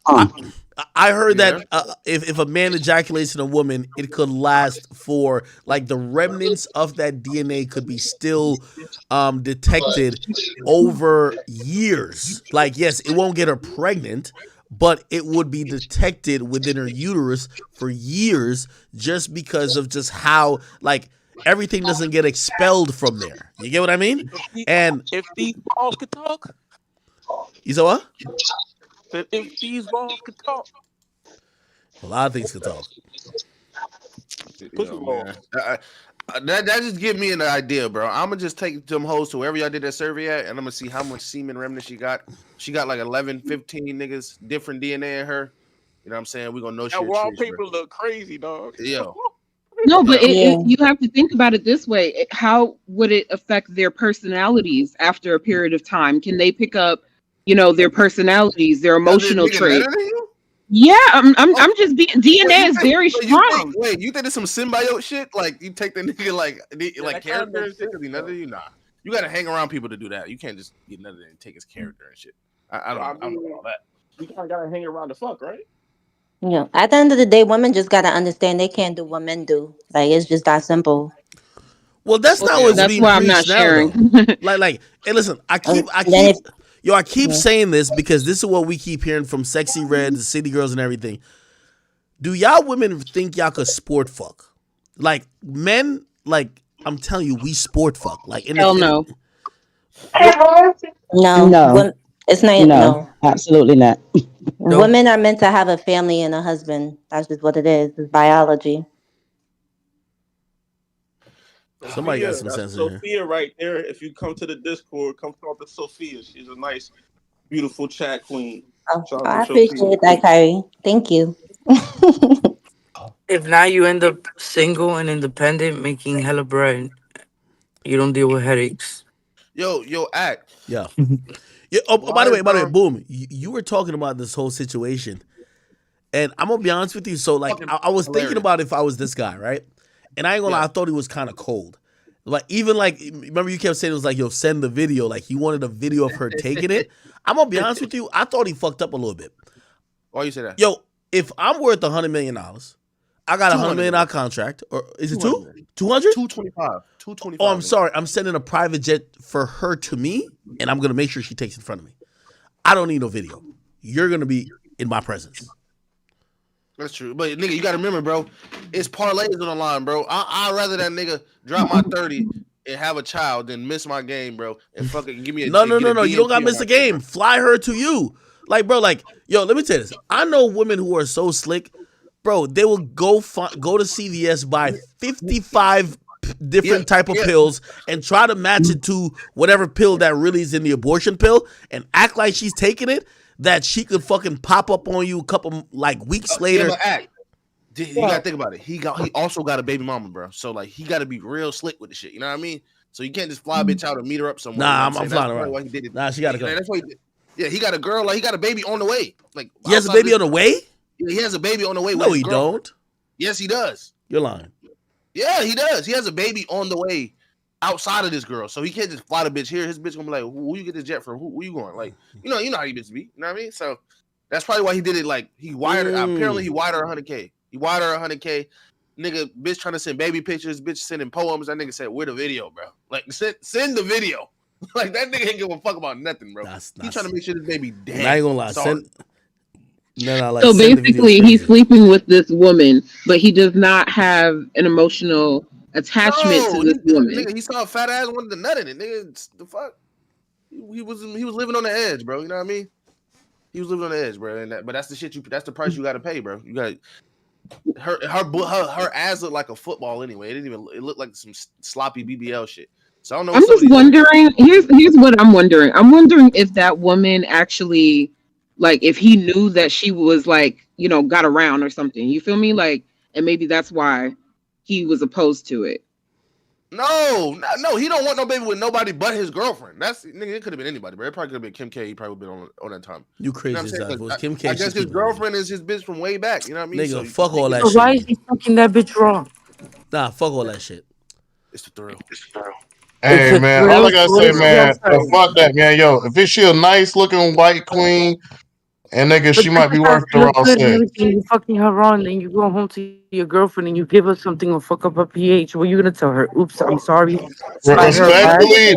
I heard that if a man ejaculates in a woman, it could last for like the remnants of that DNA could be still detected over years. Like, yes, it won't get her pregnant, but it would be detected within her uterus for years just because of just how like everything doesn't get expelled from there. You get what I mean? And if these balls could talk, you said what? If these balls could talk, A lot of things could talk. Yo, man. That just give me an idea, bro. I'm gonna just take them hoes to wherever y'all did that survey at, and I'm gonna see how much semen remnant she got. She got like 11, 15 niggas, different DNA in her. You know what I'm saying? We're gonna know she that a wallpaper bro. look crazy, dog. Yo. No, but you have to think about it this way. How would it affect their personalities after a period of time? Can they pick up their personalities, their emotional Nigga traits. better than you? Yeah, I'm just being DNA is very strong. You think it's some symbiote shit? Like you take the nigga like character and shit because he nothing you? Nah. You gotta hang around people to do that. You can't just get nothing and take his character and shit. I don't know all that. You kind of gotta hang around the fuck, right? Yeah. At the end of the day, women just gotta understand they can't do what men do. Like it's just that simple. Well, that's not what's That's being why I'm not preached now, sharing. though. Hey, listen, I keep saying this because this is what we keep hearing from Sexy Red, the City Girls, and everything. Do y'all women think y'all could sport fuck? Like men, like I'm telling you, we sport fuck. Like Hell no. No. It's not. No. Absolutely not. Women are meant to have a family and a husband. That's just what it is. It's biology. Somebody got some sense in here. Sophia right there. If you come to the Discord, come talk to Sophia. She's a nice, beautiful chat queen. I appreciate that, Kyrie. Thank you. If not, you end up single and independent, making hella bread. You don't deal with headaches. Yo, act. Yeah. Yeah. By the way, boom. You were talking about this whole situation, and I'm gonna be honest with you. So, like, I was thinking about if I was this guy, right? And I ain't gonna lie, I thought he was kind of cold. Like, even like, remember you kept saying it was like, yo, send the video. Like, he wanted a video of her taking it. I'm gonna be honest with you. I thought he fucked up a little bit. Why you say that? Yo, if I'm worth $100 million, I got a $100 million contract, or is it 200? 225. Oh, I'm sorry. I'm sending a private jet for her to me, and I'm gonna make sure she takes it in front of me. I don't need no video. You're gonna be in my presence. That's true. But nigga, you gotta remember, bro, it's parlays on the line, bro. I'd rather that nigga drop my 30 and have a child than miss my game, bro. And fucking give me a No. You don't gotta miss the game. Fly her to you. Like, bro, like, yo, let me tell you this. I know women who are so slick, bro, they will go to CVS, buy 55 different type of pills and try to match it to whatever pill that really is in the abortion pill and act like she's taking it, that she could fucking pop up on you a couple like weeks later. You gotta think about it. He also got a baby mama, bro. So like he gotta be real slick with the shit. You know what I mean? So you can't just fly a bitch out and meet her up somewhere. Nah, you know I'm flying around. Nah, she gotta come. That's why he got a girl. Like he got a baby on the way. Like he has a baby on the way. Yeah, he has a baby on the way. No, he don't. Yes, he does. You're lying. Yeah, he does. He has a baby on the way outside of this girl, so he can't just fly the bitch here. His bitch gonna be like, "Who you get this jet from? Who you going?" Like, you know how you bitch be. You know what I mean? So that's probably why he did it. Like he wired. Apparently, he wired her 100K. He wired her 100K. Nigga, bitch trying to send baby pictures. Bitch sending poems. That nigga said, "Where the video, bro? Like, send the video." Like that nigga ain't give a fuck about nothing, bro. He trying to make sure this baby dead. I ain't gonna lie. So basically, he's sleeping with this woman, but he does not have an emotional attachment to this woman. Nigga, he saw a fat ass, wanted to nut in it. Nigga, the fuck? He was living on the edge, bro. You know what I mean? He was living on the edge, bro. But that's the shit that's the price you got to pay, bro. You got her ass looked like a football anyway. It looked like some sloppy BBL shit. So I don't know. I'm just wondering. Here's what I'm wondering. I'm wondering if that woman actually, like, if he knew that she was like, got around or something. You feel me? Like, and maybe that's why he was opposed to it. No. He don't want no baby with nobody but his girlfriend. Nigga. It could have been anybody, bro. It probably could have been Kim K. He probably been on that time. You crazy as that? Was Kim K. I guess his girlfriend is his bitch from way back. You know what I mean? Nigga, fuck all that shit. Why is he fucking that bitch wrong? Nah, fuck all that shit. It's the thrill. Hey man, all I gotta say, man, fuck that, man. Yo, if she a nice looking white queen, and nigga, she might be worth the raw sex. You fucking her wrong, then you go home to your girlfriend and you give her something and fuck up her pH. What are you gonna tell her? Oops, I'm sorry. Respectfully,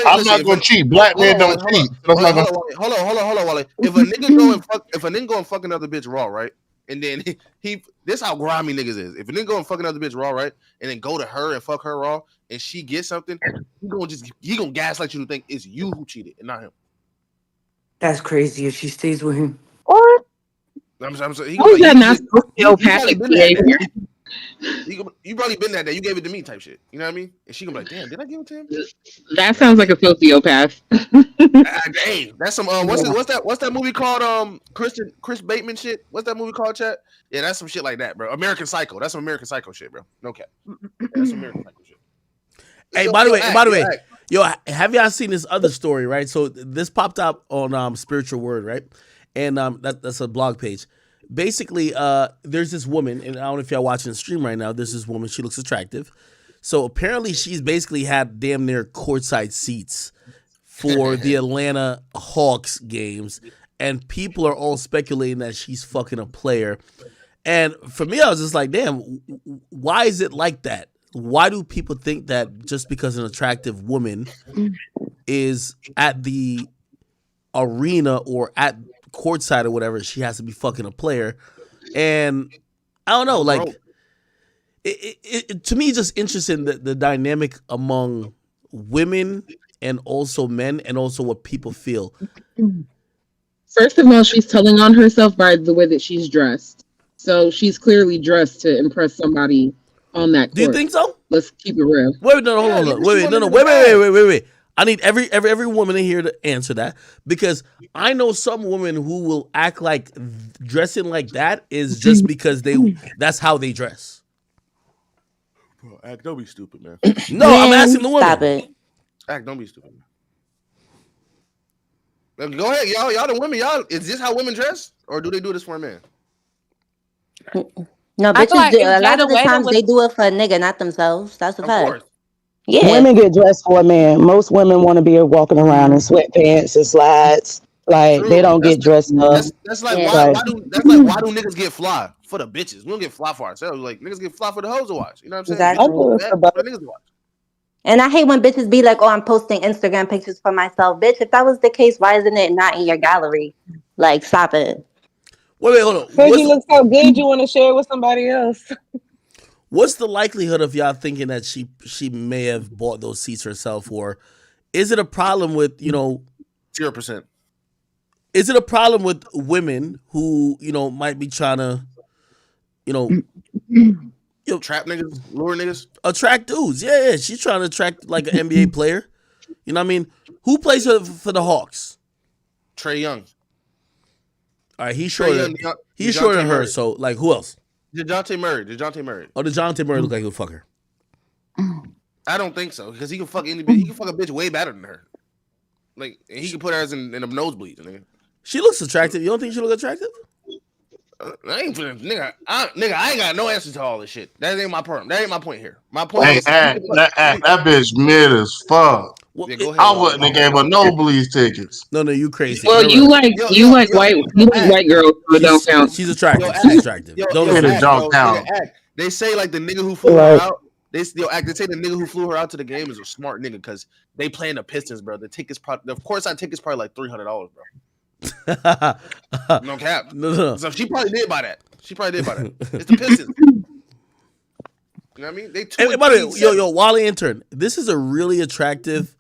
I'm not gonna cheat. Black men don't cheat. Hold on, Wally. If a nigga go and fuck another bitch raw, right? And then this how grimy niggas is. If a nigga go and fuck another bitch raw, right? And then go to her and fuck her raw, and she gets something, he gonna gaslight you to think it's you who cheated and not him. That's crazy if she stays with him. What? I'm sorry. How is that not sociopathic behavior? You probably been that day. You gave it to me, type shit. You know what I mean? And she gonna be like, "Damn, did I give it to him?" That sounds like a sociopath. Hey, that's some what's that movie called? Chris Bateman shit. What's that movie called, chat? Yeah, that's some shit like that, bro. American Psycho. That's some American Psycho shit, bro. No cap. Yeah, that's some American Psycho shit. Hey, by the way, Yo, have y'all seen this other story, right? So this popped up on Spiritual Word, right? And that's a blog page. Basically, there's this woman, and I don't know if y'all watching the stream right now. There's this woman. She looks attractive. So apparently, she's basically had damn near courtside seats for the Atlanta Hawks games, and people are all speculating that she's fucking a player. And for me, I was just like, damn, why is it like that? Why do people think that just because an attractive woman is at the arena or at courtside or whatever, she has to be fucking a player? And I don't know, like, it to me, it's just interesting the dynamic among women and also men and also what people feel. First of all, she's telling on herself by the way that she's dressed. So she's clearly dressed to impress somebody on that court. Do you think so? Let's keep it real. Wait, no, hold on. Wait. I need every woman in here to answer that, because I know some women who will act like dressing like that is just because that's how they dress. Bro, Act, don't be stupid, man. No, I'm asking the women. Stop it. Act, don't be stupid. Go ahead, y'all the women. Y'all, is this how women dress, or do they do this for a man? No, I feel bitches like do. it's A lot better of the way to times look- they do it for a nigga, not themselves. That's a fact. Yeah. Women get dressed for a man. Most women want to be walking around in sweatpants and slides. Like they don't get dressed up. That's like Yeah. why do niggas get fly for the bitches? We don't get fly for ourselves. Like niggas get fly for the hoes to watch. You know what I'm saying? Exactly. Bitches get fat for the niggas to watch. And I hate when bitches be like, "Oh, I'm posting Instagram pictures for myself." Bitch, if that was the case, why isn't it not in your gallery? Like, stop it. Wait, hold on. Because you look so good, you want to share it with somebody else. What's the likelihood of y'all thinking that she may have bought those seats herself, or is it a problem with 0%? Is it a problem with women who might be trying to trap niggas, lure niggas, attract dudes? Yeah, she's trying to attract like an NBA player. You know what I mean? Who plays for the Hawks? Trae Young. All right, he's shorter than her. So like, who else? DeJounte Murray. Oh, DeJounte Murray look like he'll fuck her. I don't think so, because he can fuck any bitch. He can fuck a bitch way better than her. Like, and he can put her in the nosebleeds, nigga. She looks attractive. You don't think she look attractive? I ain't nigga. I ain't got no answer to all this shit. That ain't my point. That ain't my point here. My point is that bitch mid as fuck. Yeah, go ahead. I wouldn't have gave her nosebleed tickets. No, you crazy. Well, you like white girls, but don't count. She's attractive. She's attractive. Don't count. They say like the nigga who flew her out. They say the nigga who flew her out to the game is a smart nigga because they playing the Pistons, bro. The tickets, of course, I tickets probably like $300, bro. No cap. No. So she probably did buy that. It's the Pistons. You know what I mean? Hey, by the way, yo, Wally intern. This is a really attractive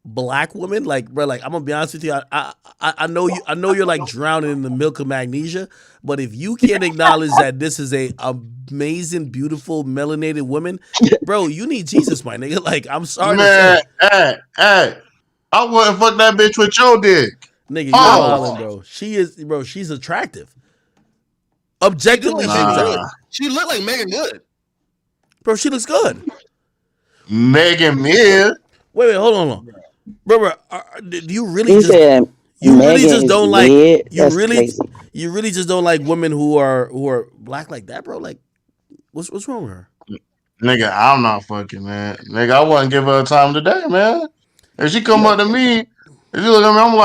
black woman. Like, bro, like I'm gonna be honest with you. I know you. I know you're like drowning in the milk of magnesia. But if you can't acknowledge that this is a amazing, beautiful, melanated woman, bro, you need Jesus, my nigga. Like, I'm sorry, man. Hey, I wouldn't fuck that bitch with your dick, nigga. You're wildin', bro. She's attractive. Objectively, she looked like Megan Good. Bro, she looks good. Megan Mid. Wait, hold on. Bro, do you really He just said you really Megan just don't is like weird. you That's really crazy. you really just don't like women who are black like that, bro? Like, what's wrong with her? Nigga, I'm not fucking, man. Nigga, I wouldn't give her time today, man. If she come up to me, if you look at me, I'm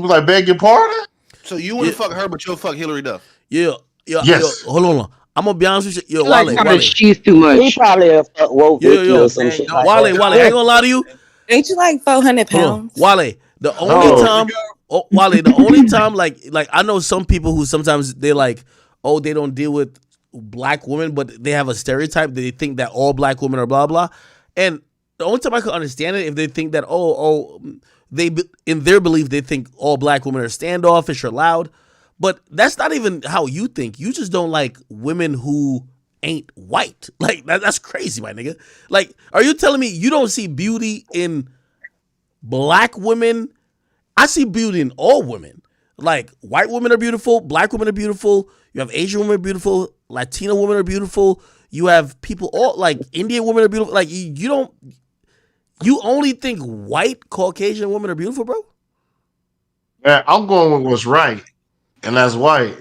like, beg your pardon. So you wouldn't fuck her, but you'll fuck Hillary Duff. Yeah. Yes. Yo, hold on. I'm gonna be honest with you. Yo, Like Wale. she's too much. He probably a fuck woke Vicky or some shit like Wale, that. I ain't gonna lie to you. Ain't you like 400 pounds? Wale, the only time, like I know some people who sometimes they like, oh, they don't deal with black women, but they have a stereotype. They think that all black women are blah blah. And the only time I could understand it if they think that they in their belief they think all black women are standoffish or loud. But that's not even how you think. You just don't like women who ain't white. Like, that's crazy, my nigga. Like, are you telling me you don't see beauty in black women? I see beauty in all women. Like, white women are beautiful. Black women are beautiful. You have Asian women are beautiful. Latino women are beautiful. You have people, all like Indian women are beautiful. Like, you don't You only think white Caucasian women are beautiful, bro? Man, I'm going with what's right, and that's white.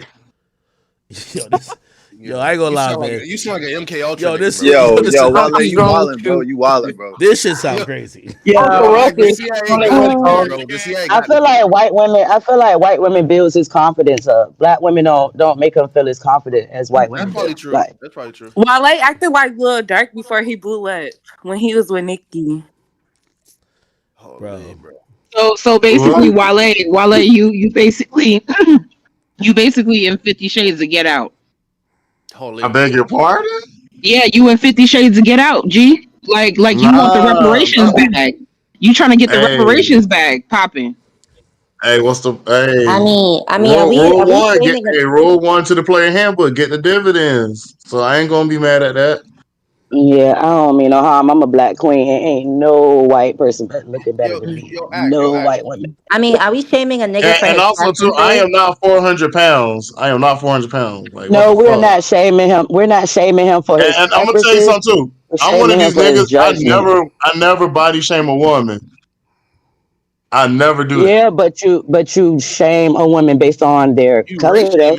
Yo, I ain't gonna lie, man. You sound like an MK Ultra. Yo, this, Yo, this yo, is- Wale, you wildin', bro. You wildin', bro. This shit sound crazy. Yeah, The CIA got bro. The CIA I got feel like white women. I feel like white women builds his confidence up. Black women don't make him feel as confident as white women. That's probably do. true. Like, That's probably true. Wale acted like Lil Durk before he blew up when he was with Nicki. Bro. So basically, Wale, you basically you basically in 50 Shades of Get Out. I beg your pardon? Yeah, you in 50 Shades of Get Out, G. Like you want the reparations back. You trying to get the reparations back popping. Hey, what's the hey? I mean, rule one, rule one to the player handbook, get the dividends. So I ain't gonna be mad at that. yeah, I don't mean no harm. I'm a black queen, and ain't no white person looking better than me. No white women. I mean, are we shaming a nigga for And his also too, I preferences? am not 400 pounds. I am not 400 pounds. Like, No, what the we're fuck? not shaming him. We're not shaming him for his And I'm gonna tell you preferences. something too. We're I'm one of shaming these him for his niggas. judgment. I never body shame a woman. I never do that. Yeah, but you shame a woman based on their color, though.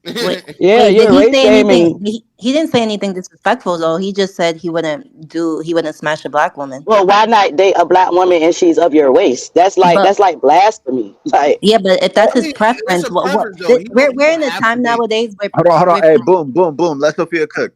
Yeah, Wait, you're did he race say shaming. anything? He didn't say anything disrespectful though. He just said he wouldn't smash a black woman. Well, why not date a black woman and she's of your race? That's like blasphemy. Like, Yeah, but if that's his That's preference, a preference, though. we're in a time nowadays where Hold on. Hey, boom. Let Sophia cook.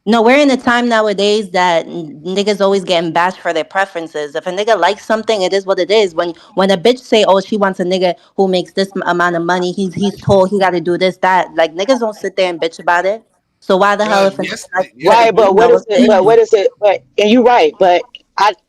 no, we're in a time nowadays that niggas always getting bashed for their preferences. If a nigga likes something, it is what it is. When a bitch say, "Oh, she wants a nigga who makes this amount of money," he's told he got to do this, that. Like niggas don't sit there and bitch about it. So why the hell if a nigga likes right? But what is it? But what is it? But and you're right. But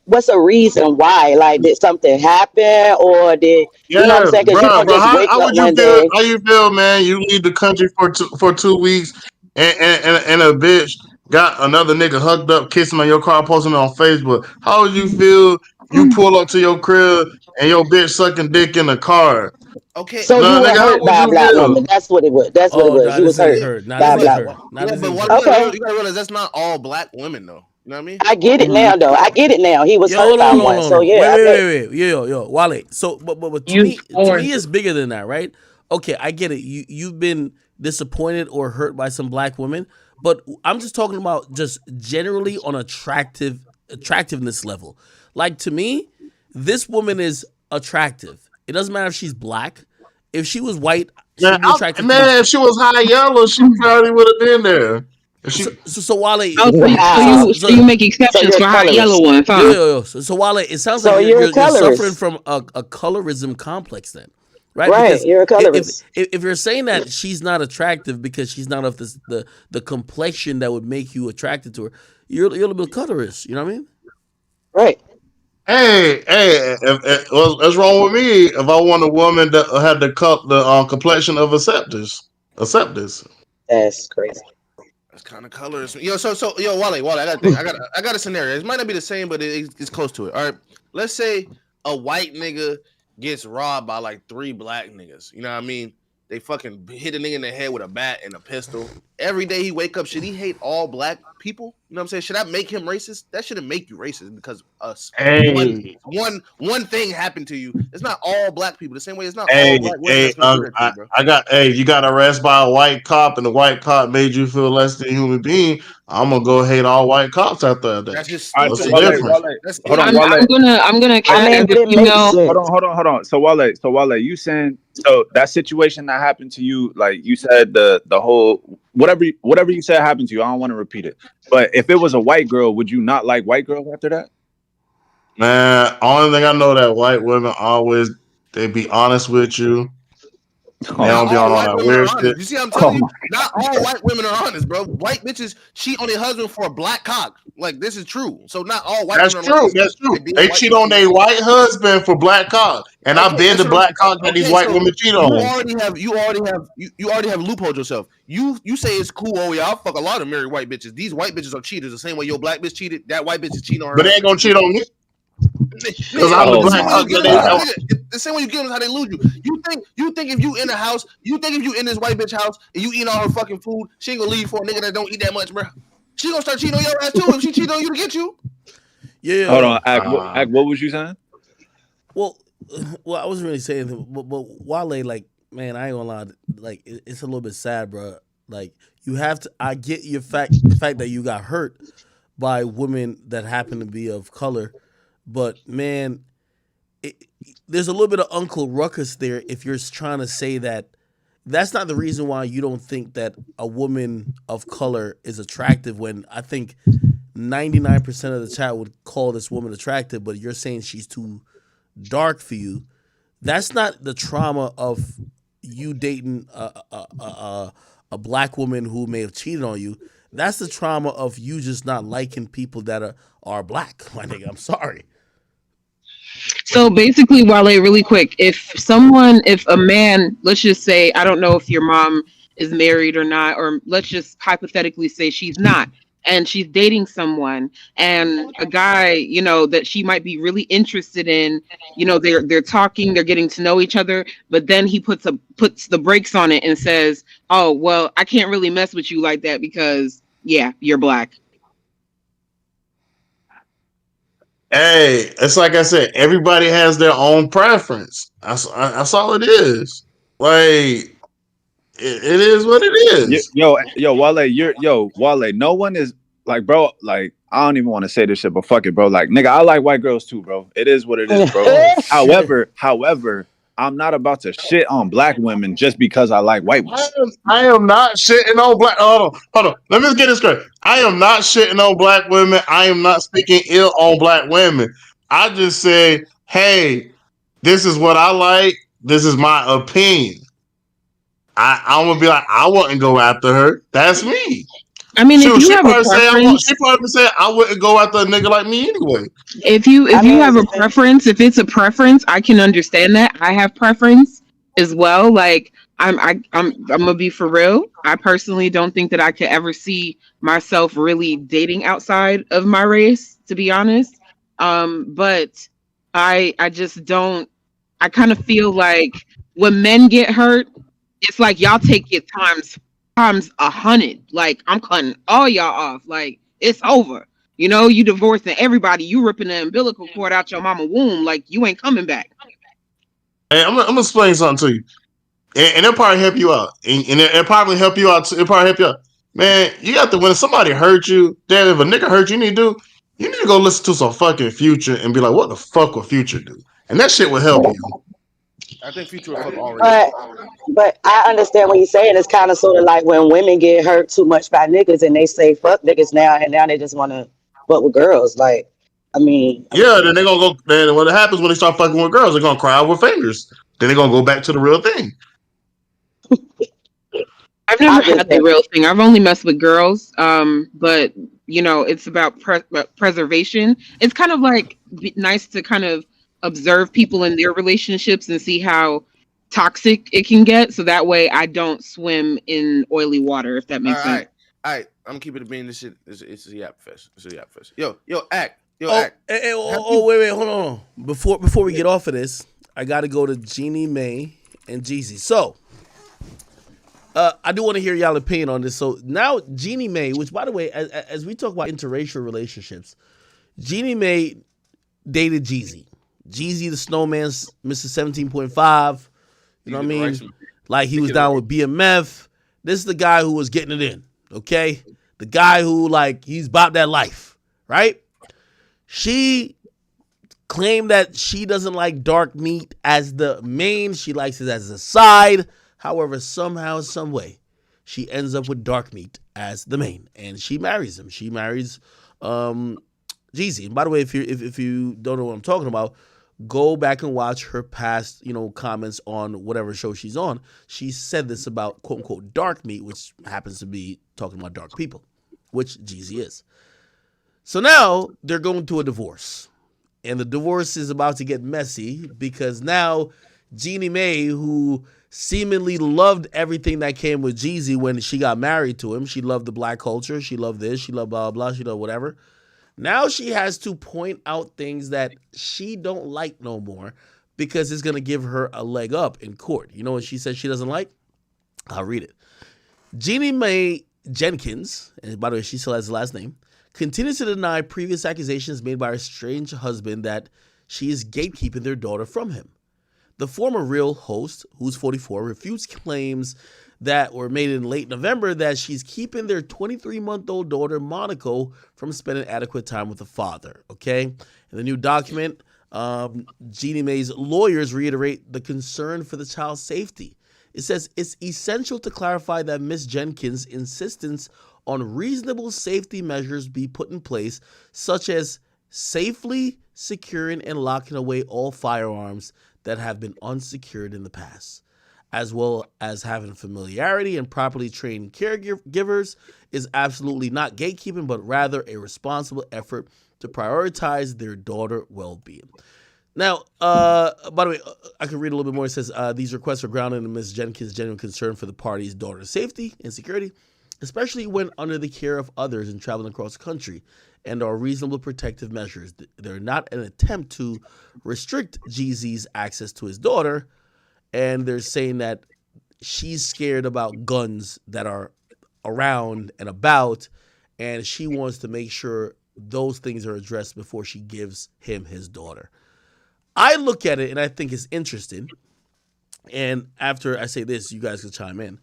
what's a reason why? Like, did something happen, or did you know what I'm saying? Because you don't bro. just wake How up would you one feel? day. How you feel, man? You leave the country for 2 weeks, and a bitch got another nigga hugged up, kissing on your car, posting it on Facebook. How would you feel? You pull up to your crib and your bitch sucking dick in the car. Okay. So you were nigga, how hurt would by a you black feel? woman. That's what it was. That's what it was. nah, You was this ain't hurt hurt. Nah, by a this black ain't woman. hurt. Nah, Yeah, this but ain't what hurt. you gotta realize that's not all black women, though. You know what I mean? I get it now, though. I get it now. He was Yo, hurt hold by on, one. So yeah, wait. Yo, Wale. So, but to me, it's bigger than that, right? Okay, I get it. You've been disappointed or hurt by some black women, but I'm just talking about just generally on attractiveness level. Like to me, this woman is attractive. It doesn't matter if she's black. If she was white, she'd be attractive. If she was high yellow, she probably would have been there. So Wale, So you make exceptions for high yellow ones, huh? Yo. So Wale, it sounds So like you're you're a colorist. suffering from a colorism complex then, right? Right, Because you're a colorist. if you're saying that she's not attractive because she's not of the complexion that would make you attracted to her, you're a little bit colorist. You know what I mean? Right. Hey, what's wrong with me if I want a woman that had the complexion of Acceptance? That's crazy. That's kind of colors. Yo, yo, Wale, I got a thing. I got a scenario. It might not be the same, but it's close to it. All right, let's say a white nigga gets robbed by like 3 black niggas. You know what I mean? They fucking hit a nigga in the head with a bat and a pistol. Every day he wake up, should he hate all black people? You know what I'm saying? Should that make him racist? That shouldn't make you racist because one thing happened to you. It's not all black people. The same way it's not all black women. You got arrested by a white cop and the white cop made you feel less than a human being. I'm gonna go hate all white cops after that. That's just What's stupid. the difference? Hold on, I'm gonna but it makes sense. Hold on. So Wale, you saying so that situation that happened to you, like you said the whole whatever you said happened to you. I don't want to repeat it. But if it was a white girl, would you not like white girls after that? Man, only thing I know that white women always they be honest with you. They don't be on all that weird shit. You see what I'm telling you? Not all white women are honest, bro. White bitches cheat on their husband for a black cock. Like, this is true. So not all white women are honest. That's true. They cheat on their white husband for black cock. And I've been the black cock that these white women cheat on. You already have loopholed yourself. You say it's cool. Oh yeah, I'll fuck a lot of married white bitches. These white bitches are cheaters. The same way your black bitch cheated, that white bitch is cheating on her. But they ain't gonna cheat on me. Because I'm the black cock. The same way you get them is how they lose you. You think if you in the house, you think if you in this white bitch house and you eat all her fucking food, she ain't gonna leave for a nigga that don't eat that much, bro. She gonna start cheating on your ass too if she cheat on you to get you. Yeah. Hold on, Act, what was you saying? Well, I wasn't really saying anything, but Wale, like, man, I ain't gonna lie, like, it's a little bit sad, bro. Like, you have to. I get the fact that you got hurt by women that happen to be of color, but man, there's a little bit of Uncle Ruckus there. If you're trying to say that, that's not the reason why you don't think that a woman of color is attractive. When I think 99% of the chat would call this woman attractive, but you're saying she's too dark for you. That's not the trauma of you dating a black woman who may have cheated on you. That's the trauma of you just not liking people that are black. My nigga, I'm sorry. So basically, Wale, really quick, if a man, let's just say, I don't know if your mom is married or not, or let's just hypothetically say she's not, and she's dating someone, and a guy, you know, that she might be really interested in, you know, they're talking, they're getting to know each other, but then he puts the brakes on it and says, oh, well, I can't really mess with you like that because, yeah, you're black. Hey, it's like I said, everybody has their own preference. That's all it is. Like, it is what it is. Wale, Wale. No one is like, bro. Like, I don't even want to say this shit, but fuck it, bro. Like, nigga, I like white girls too, bro. It is what it is, bro. However, I'm not about to shit on black women just because I like white women. I am not shitting on black. Hold on. Let me get this straight. I am not shitting on black women. I am not speaking ill on black women. I just say, hey, this is what I like. This is my opinion. I'm gonna be like, I wouldn't go after her. That's me. I mean, if you have a preference, she probably say I wouldn't go after a nigga like me anyway. If you have a preference, if it's a preference, I can understand that. I have preference as well. Like I'm gonna be for real. I personally don't think that I could ever see myself really dating outside of my race, to be honest. But I just don't. I kind of feel like when men get hurt, it's like y'all take it times 100. Like, I'm cutting all y'all off. Like, it's over. You know, you divorcing everybody. You ripping the umbilical cord out your mama womb. Like, you ain't coming back. Hey, I'm gonna explain something to you, and it'll probably help you out. And it'll probably help you out. It'll probably help you out. Man, you got to, when somebody hurt you, damn, if a nigga hurt you, you need to go listen to some fucking Future and be like, what the fuck will Future do? And that shit will help you. I think Future will fuck already. But I understand what you're saying. It's kind of sort of like when women get hurt too much by niggas and they say fuck niggas now, and now they just want to fuck with girls. Like, I mean, then they're gonna go. Then what happens when they start fucking with girls? They're gonna cry over fingers. Then they're gonna go back to the real thing. I've never had the real thing. I've only messed with girls. But you know, it's about preservation. It's kind of like nice to kind of observe people in their relationships and see how toxic it can get, so that way I don't swim in oily water, if that makes sense. All right, I'm keeping it being this shit. It's a yap fest. It's a yap fest. Yo, act. Wait, hold on. Before we get off of this, I got to go to Jeannie Mae and Jeezy. So, I do want to hear y'all opinion on this. So now Jeannie Mae, which by the way, as we talk about interracial relationships, Jeannie Mae dated Jeezy. Jeezy the Snowman's Mr. 17.5. You know what I mean? Like he was down with BMF. This is the guy who was getting it in, okay? The guy who, like, he's about that life, right? She claimed that she doesn't like dark meat as the main. She likes it as a side. However, somehow, some way, she ends up with dark meat as the main. And she marries him. She marries Jeezy. And by the way, if you don't know what I'm talking about, go back and watch her past, comments on whatever show she's on. She said this about quote unquote dark meat, which happens to be talking about dark people, which Jeezy is. So now they're going to a divorce, and the divorce is about to get messy because now Jeannie Mae, who seemingly loved everything that came with Jeezy when she got married to him, she loved the black culture, she loved this, she loved blah blah, she loved whatever. Now she has to point out things that she don't like no more because it's going to give her a leg up in court. You know what she says she doesn't like? I'll read it. Jeannie Mae Jenkins, and by the way, she still has the last name, continues to deny previous accusations made by her estranged husband that she is gatekeeping their daughter from him. The former Real host, who's 44, refutes claims that were made in late November that she's keeping their 23-month-old daughter, Monaco, from spending adequate time with the father, okay? In the new document, Jeannie Mae's lawyers reiterate the concern for the child's safety. It says it's essential to clarify that Ms. Jenkins' insistence on reasonable safety measures be put in place, such as safely securing and locking away all firearms that have been unsecured in the past, as well as having familiarity and properly trained caregivers, is absolutely not gatekeeping, but rather a responsible effort to prioritize their daughter's well-being. Now, by the way, I can read a little bit more. It says, these requests are grounded in Ms. Jenkins' genuine concern for the party's daughter's safety and security, especially when under the care of others and traveling across the country, and are reasonable protective measures. They're not an attempt to restrict Jeezy's access to his daughter, and they're saying that she's scared about guns that are around and about, and she wants to make sure those things are addressed before she gives him his daughter. I look at it and I think it's interesting, and after I say this, you guys can chime in.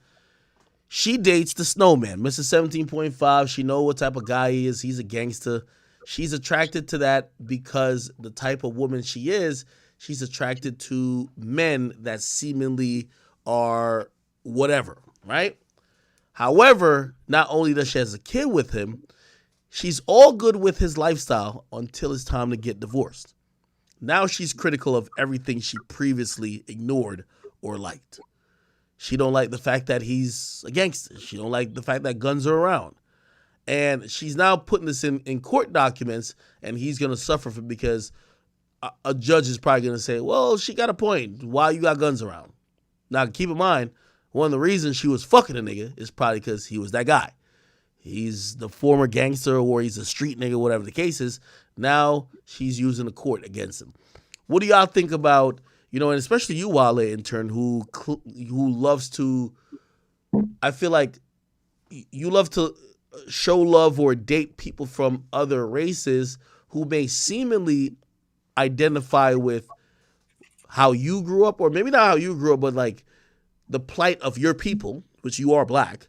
She dates the snowman, Mr. 17.5. She knows what type of guy he is. He's a gangster. She's attracted to that because the type of woman she is, she's attracted to men that seemingly are whatever, right? However, not only does she have a kid with him, she's all good with his lifestyle until it's time to get divorced. Now she's critical of everything she previously ignored or liked. She don't like the fact that he's a gangster. She don't like the fact that guns are around. And she's now putting this in court documents, and he's going to suffer for because a judge is probably going to say, well, she got a point. Why you got guns around? Now, keep in mind, one of the reasons she was fucking a nigga is probably because he was that guy. He's the former gangster or he's a street nigga, whatever the case is. Now she's using the court against him. What do y'all think about, and especially you, Wale, in turn, who loves to, I feel like you love to show love or date people from other races who may seemingly identify with how you grew up, or maybe not how you grew up, but like the plight of your people, which you are black,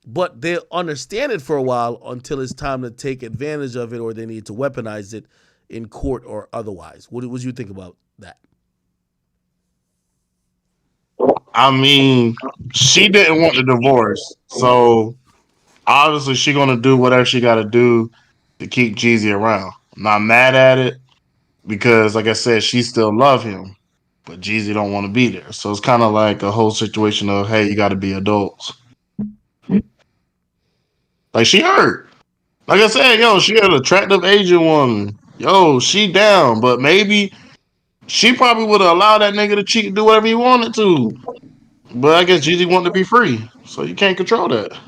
but they'll understand it for a while until it's time to take advantage of it or they need to weaponize it in court or otherwise. What do you think about that? I mean, she didn't want the divorce, so obviously she gonna do whatever she got to do to keep Jeezy around. I'm not mad at it because, like I said, she still love him, but Jeezy don't want to be there. So it's kind of like a whole situation of, hey, you got to be adults. Like she hurt. Like I said, she an attractive Asian woman. She down, but maybe she probably would have allowed that nigga to cheat and do whatever he wanted to. But I guess Jeezy wanted to be free, so you can't control that.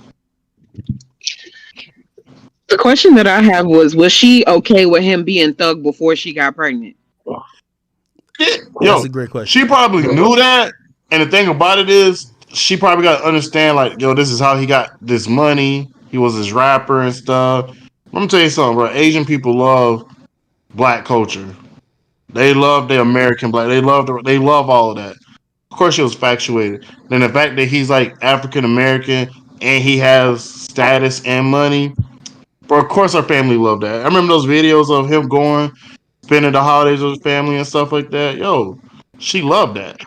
The question that I have was she okay with him being thug before she got pregnant? That's a great question. She probably knew that, and the thing about it is, she probably got to understand, like, this is how he got this money. He was his rapper and stuff. Let me tell you something, bro. Asian people love black culture. They love the American black. They love all of that. Of course, she was infatuated. Then the fact that he's like African American and he has status and money, but of course, our family loved that. I remember those videos of him going, spending the holidays with his family and stuff like that. She loved that.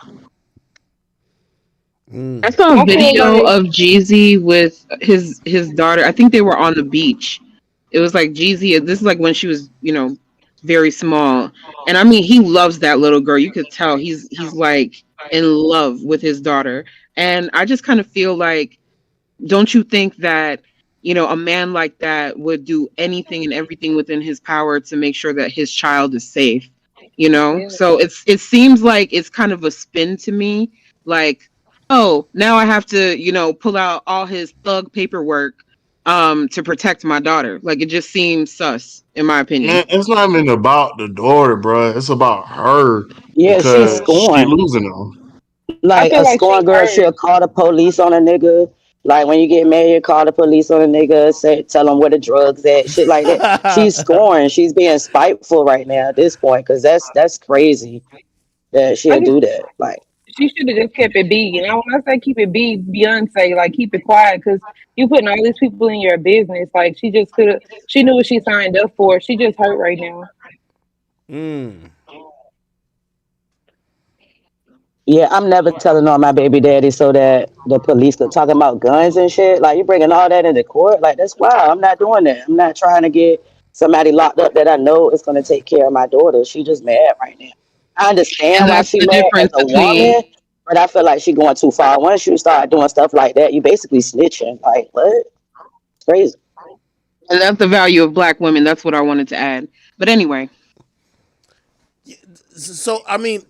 I saw a video of Jeezy with his daughter. I think they were on the beach. It was like Jeezy. This is like when she was, very small. And I mean, he loves that little girl. You could tell he's like in love with his daughter. And I just kind of feel like, don't you think that, a man like that would do anything and everything within his power to make sure that his child is safe? So it seems like it's kind of a spin to me. Like, oh, now I have to, pull out all his thug paperwork to protect my daughter. Like, it just seems sus, in my opinion. Man, it's not even about the daughter, bro. It's about her. Yeah, because she's scorned. she losing them. Like a scorned girl, she'll call the police on a nigga. Like when you get married, call the police on a nigga, say tell them where the drugs at, shit like that. She's scoring. She's being spiteful right now at this point because that's crazy that I she'll just do that. Like she should have just kept it B. And when I say keep it B, Beyonce, like keep it quiet because you putting all these people in your business. Like she just could have. She knew what she signed up for. She just hurt right now. yeah, I'm never telling on my baby daddy so that the police could talk about guns and shit. Like you bringing all that into court, like that's wild. I'm not doing that. I'm not trying to get somebody locked up that I know is going to take care of my daughter. She just mad right now. I understand And why that's she the mad as difference a between woman, but I feel like she going too far. Once you start doing stuff like that, you basically snitching. Like what? It's crazy. and that's the value of black women. That's what I wanted to add. But anyway, So I mean,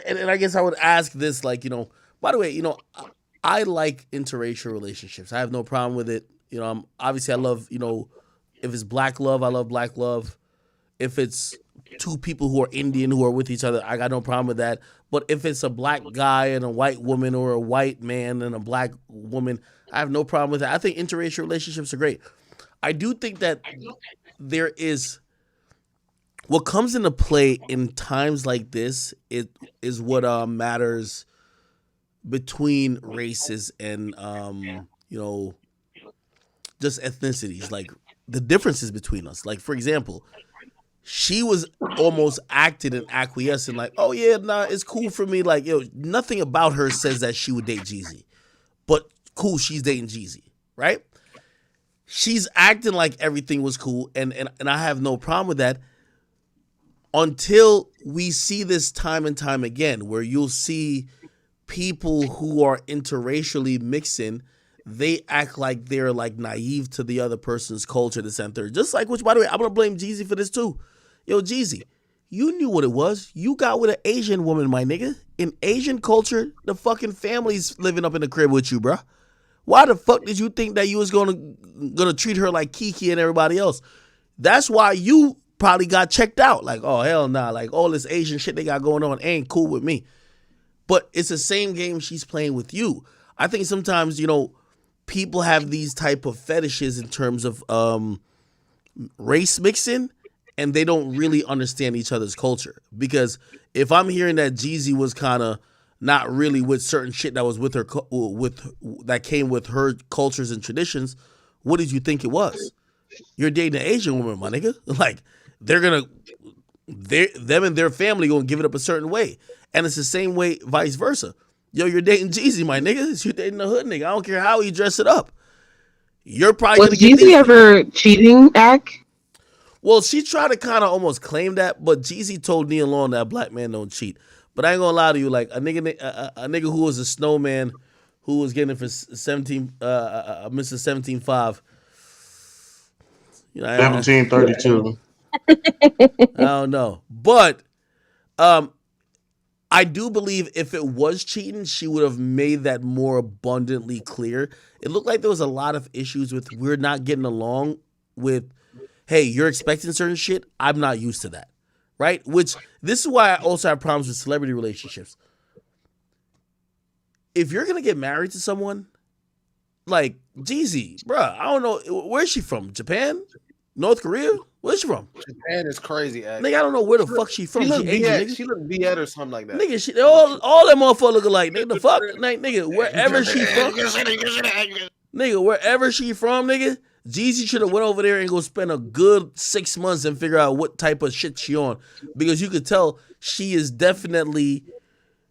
and I guess I would ask this, like, by the way, I like interracial relationships. I have no problem with it. Obviously I love, if it's black love, I love black love. If it's two people who are Indian who are with each other, I got no problem with that. But if it's a black guy and a white woman or a white man and a black woman, I have no problem with that. I think interracial relationships are great. I do think that there is what comes into play in times like this. It is what matters between races and just ethnicities, like the differences between us. Like for example, she was almost acting and acquiescing like, oh yeah, nah, it's cool for me. Like, nothing about her says that she would date Jeezy, but cool, she's dating Jeezy, right? She's acting like everything was cool, and I have no problem with that until we see this time and time again, where you'll see people who are interracially mixing, they act like they're like naive to the other person's culture, this and third. Just like, which by the way, I'm gonna blame Jeezy for this too. Yo, Jeezy, you knew what it was. You got with an Asian woman, my nigga. In Asian culture, the fucking family's living up in the crib with you, bruh. Why the fuck did you think that you was gonna treat her like Kiki and everybody else? That's why you probably got checked out. Like, oh hell nah, like all this Asian shit they got going on ain't cool with me. But it's the same game she's playing with you. I think sometimes, people have these type of fetishes in terms of race mixing, and they don't really understand each other's culture. Because if I'm hearing that Jeezy was kind of not really with certain shit that was with her, that came with her cultures and traditions, what did you think it was? You're dating an Asian woman, my nigga. Like them and their family gonna give it up a certain way, and it's the same way, vice versa. Yo, you're dating Jeezy, my nigga. You're dating a hood nigga. I don't care how he dress it up. You're probably was Jeezy ever cheating, Ack? Well, she tried to kind of almost claim that, but Jeezy told Nia Long that black men don't cheat. But I ain't gonna lie to you, like a nigga who was a snowman, who was getting it for Mr. 17.5. 1732. I don't know, but I do believe if it was cheating, she would have made that more abundantly clear. It looked like there was a lot of issues with we're not getting along with, hey, you're expecting certain shit. I'm not used to that, right? Which this is why I also have problems with celebrity relationships. If you're gonna get married to someone, like Jeezy, bruh, I don't know, where's she from? Japan? North Korea? Where's she from? Japan is crazy, Nigga, I don't know where the fuck she from. She look Asian, Viet, nigga. she look Viet or something like that. Nigga, all that motherfucker look alike. Nigga, the fuck? Like, nigga, wherever she from. Nigga, wherever she from, nigga, Jeezy should have went over there and go spend a good 6 months and figure out what type of shit she on. Because you could tell she is definitely,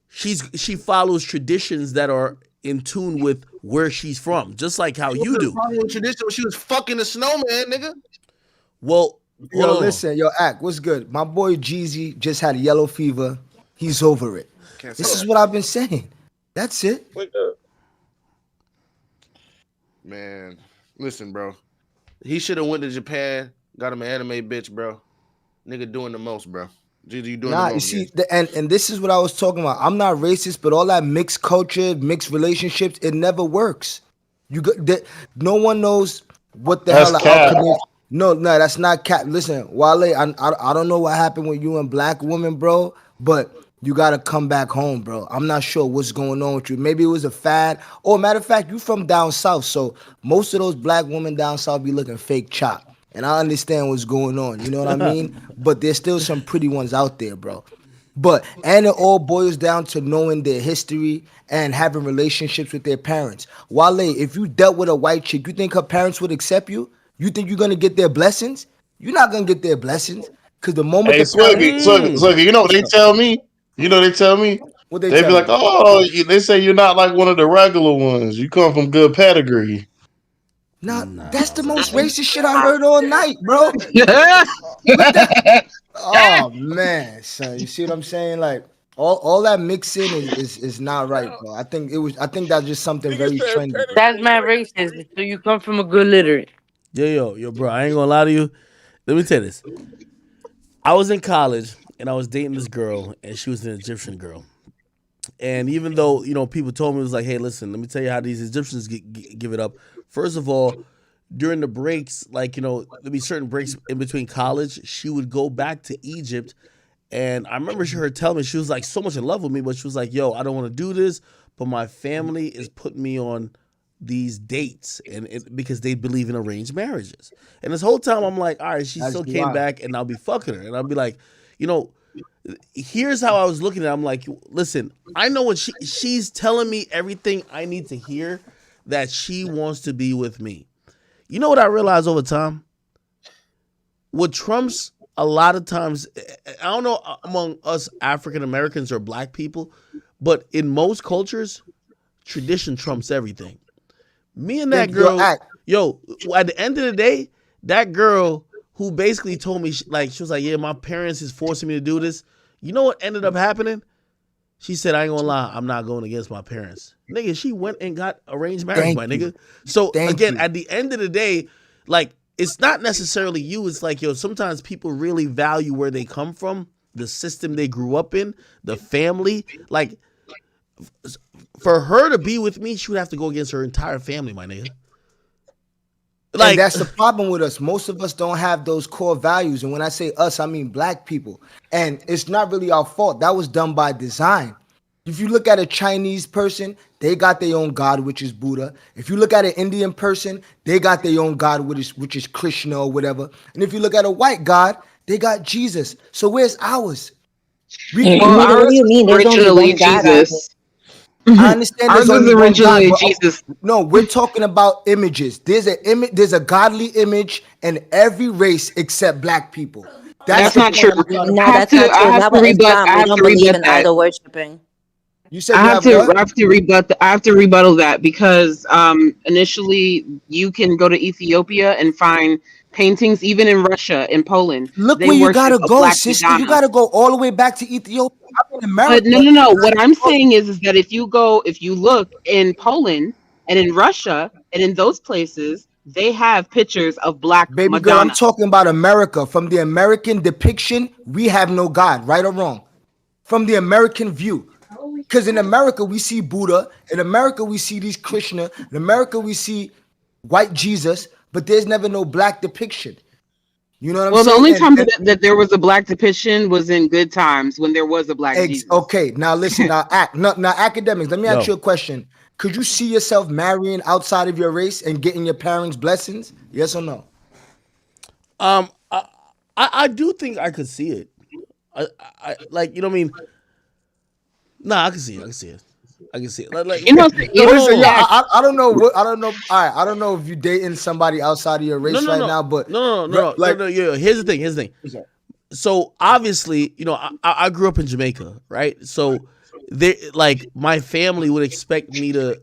she follows traditions that are in tune with where she's from. Just like how you do. Tradition, she was fucking the snowman, nigga. Well, yo, listen, yo, Ack, what's good? My boy Jeezy just had yellow fever. He's over it. This is what I've been saying. That's it. Man, listen, bro. He should have went to Japan, got him an anime bitch, bro. Nigga doing the most, bro. Jeezy, you doing the most. You see, and this is what I was talking about. I'm not racist, but all that mixed culture, mixed relationships, it never works. No one knows what the hell the outcome is. No, that's not cap. Listen, Wale, I don't know what happened with you and black woman, bro, but you gotta come back home, bro. I'm not sure what's going on with you. Maybe it was a fad. Or matter of fact, you from down south, so most of those black women down south be looking fake chop. And I understand what's going on. You know what I mean? But there's still some pretty ones out there, bro. And it all boils down to knowing their history and having relationships with their parents. Wale, if you dealt with a white chick, you think her parents would accept you? You think you're gonna get their blessings? You're not gonna get their blessings. Cause the moment Hey, Swiggy, you know what they tell me? What They they be tell like, me? oh, they say you're not like one of the regular ones. You come from good pedigree. Nah, that's the most racist shit I heard all night, bro. What the? Oh man, son, you see what I'm saying? Like all that mixing is not right, bro. I think that's just something very trendy. Bro. That's my racist. So you come from a good literate. Yo, bro, I ain't gonna lie to you. Let me tell you this. I was in college and I was dating this girl, and she was an Egyptian girl. And even though, people told me, it was like, hey, listen, let me tell you how these Egyptians give it up. First of all, during the breaks, there'd be certain breaks in between college, she would go back to Egypt. And I remember her telling me, she was like so much in love with me, but she was like, yo, I don't want to do this, but my family is putting me on these dates because they believe in arranged marriages. And this whole time I'm like, all right, she still came back and I'll be fucking her. And I'll be like, here's how I was looking at it. I'm like, listen, I know when she's telling me everything I need to hear, that she wants to be with me. You know what I realized over time? What trumps a lot of times, I don't know among us African Americans or black people, but in most cultures, tradition trumps everything. Me and that girl, at the end of the day, that girl who basically told me, she was like, yeah, my parents is forcing me to do this. You know what ended up happening? She said, I ain't gonna lie, I'm not going against my parents. Nigga, she went and got arranged marriage, nigga. So again, at the end of the day, it's not necessarily you. It's like, sometimes people really value where they come from, the system they grew up in, the family. For her to be with me, she would have to go against her entire family, my nigga. And that's the problem with us. Most of us don't have those core values. And when I say us, I mean black people. And it's not really our fault. That was done by design. If you look at a Chinese person, they got their own God, which is Buddha. If you look at an Indian person, they got their own God, which is Krishna or whatever. And if you look at a white God, they got Jesus. So where's ours? What do you mean? There's only one God out Jesus. I understand Ours there's was only originally one God, Jesus. No, we're talking about images. There's a godly image in every race except black people. That's not true. No, that's not true. Not with Islam. We don't believe in idol worshiping. You said I have to rebuttal that because initially you can go to Ethiopia and find paintings, even in Russia, in Poland. Look they where you worship gotta a go, black sister. Madonna. You gotta go all the way back to Ethiopia. I'm in America. But no. What I'm saying is that if you look in Poland and in Russia and in those places, they have pictures of black Baby Madonna. girl, I'm talking about America. From the American depiction, we have no God, right or wrong. From the American view. Because in America, we see Buddha. In America, we see these Krishna. In America, we see white Jesus. But there's never no black depiction. You know what I'm saying? Well, the only time that there was a black depiction was in good times when there was a black Jesus. Okay, now listen. Now academics, let me ask you a question. Could you see yourself marrying outside of your race and getting your parents' blessings? Yes or no? I do think I could see it. I like, you know what I mean? Nah, I can see it. I can see it. I don't know what I don't know. All right, I don't know if you're dating somebody outside of your race now, but no. Here's the thing. So obviously, I grew up in Jamaica, right? So my family would expect me to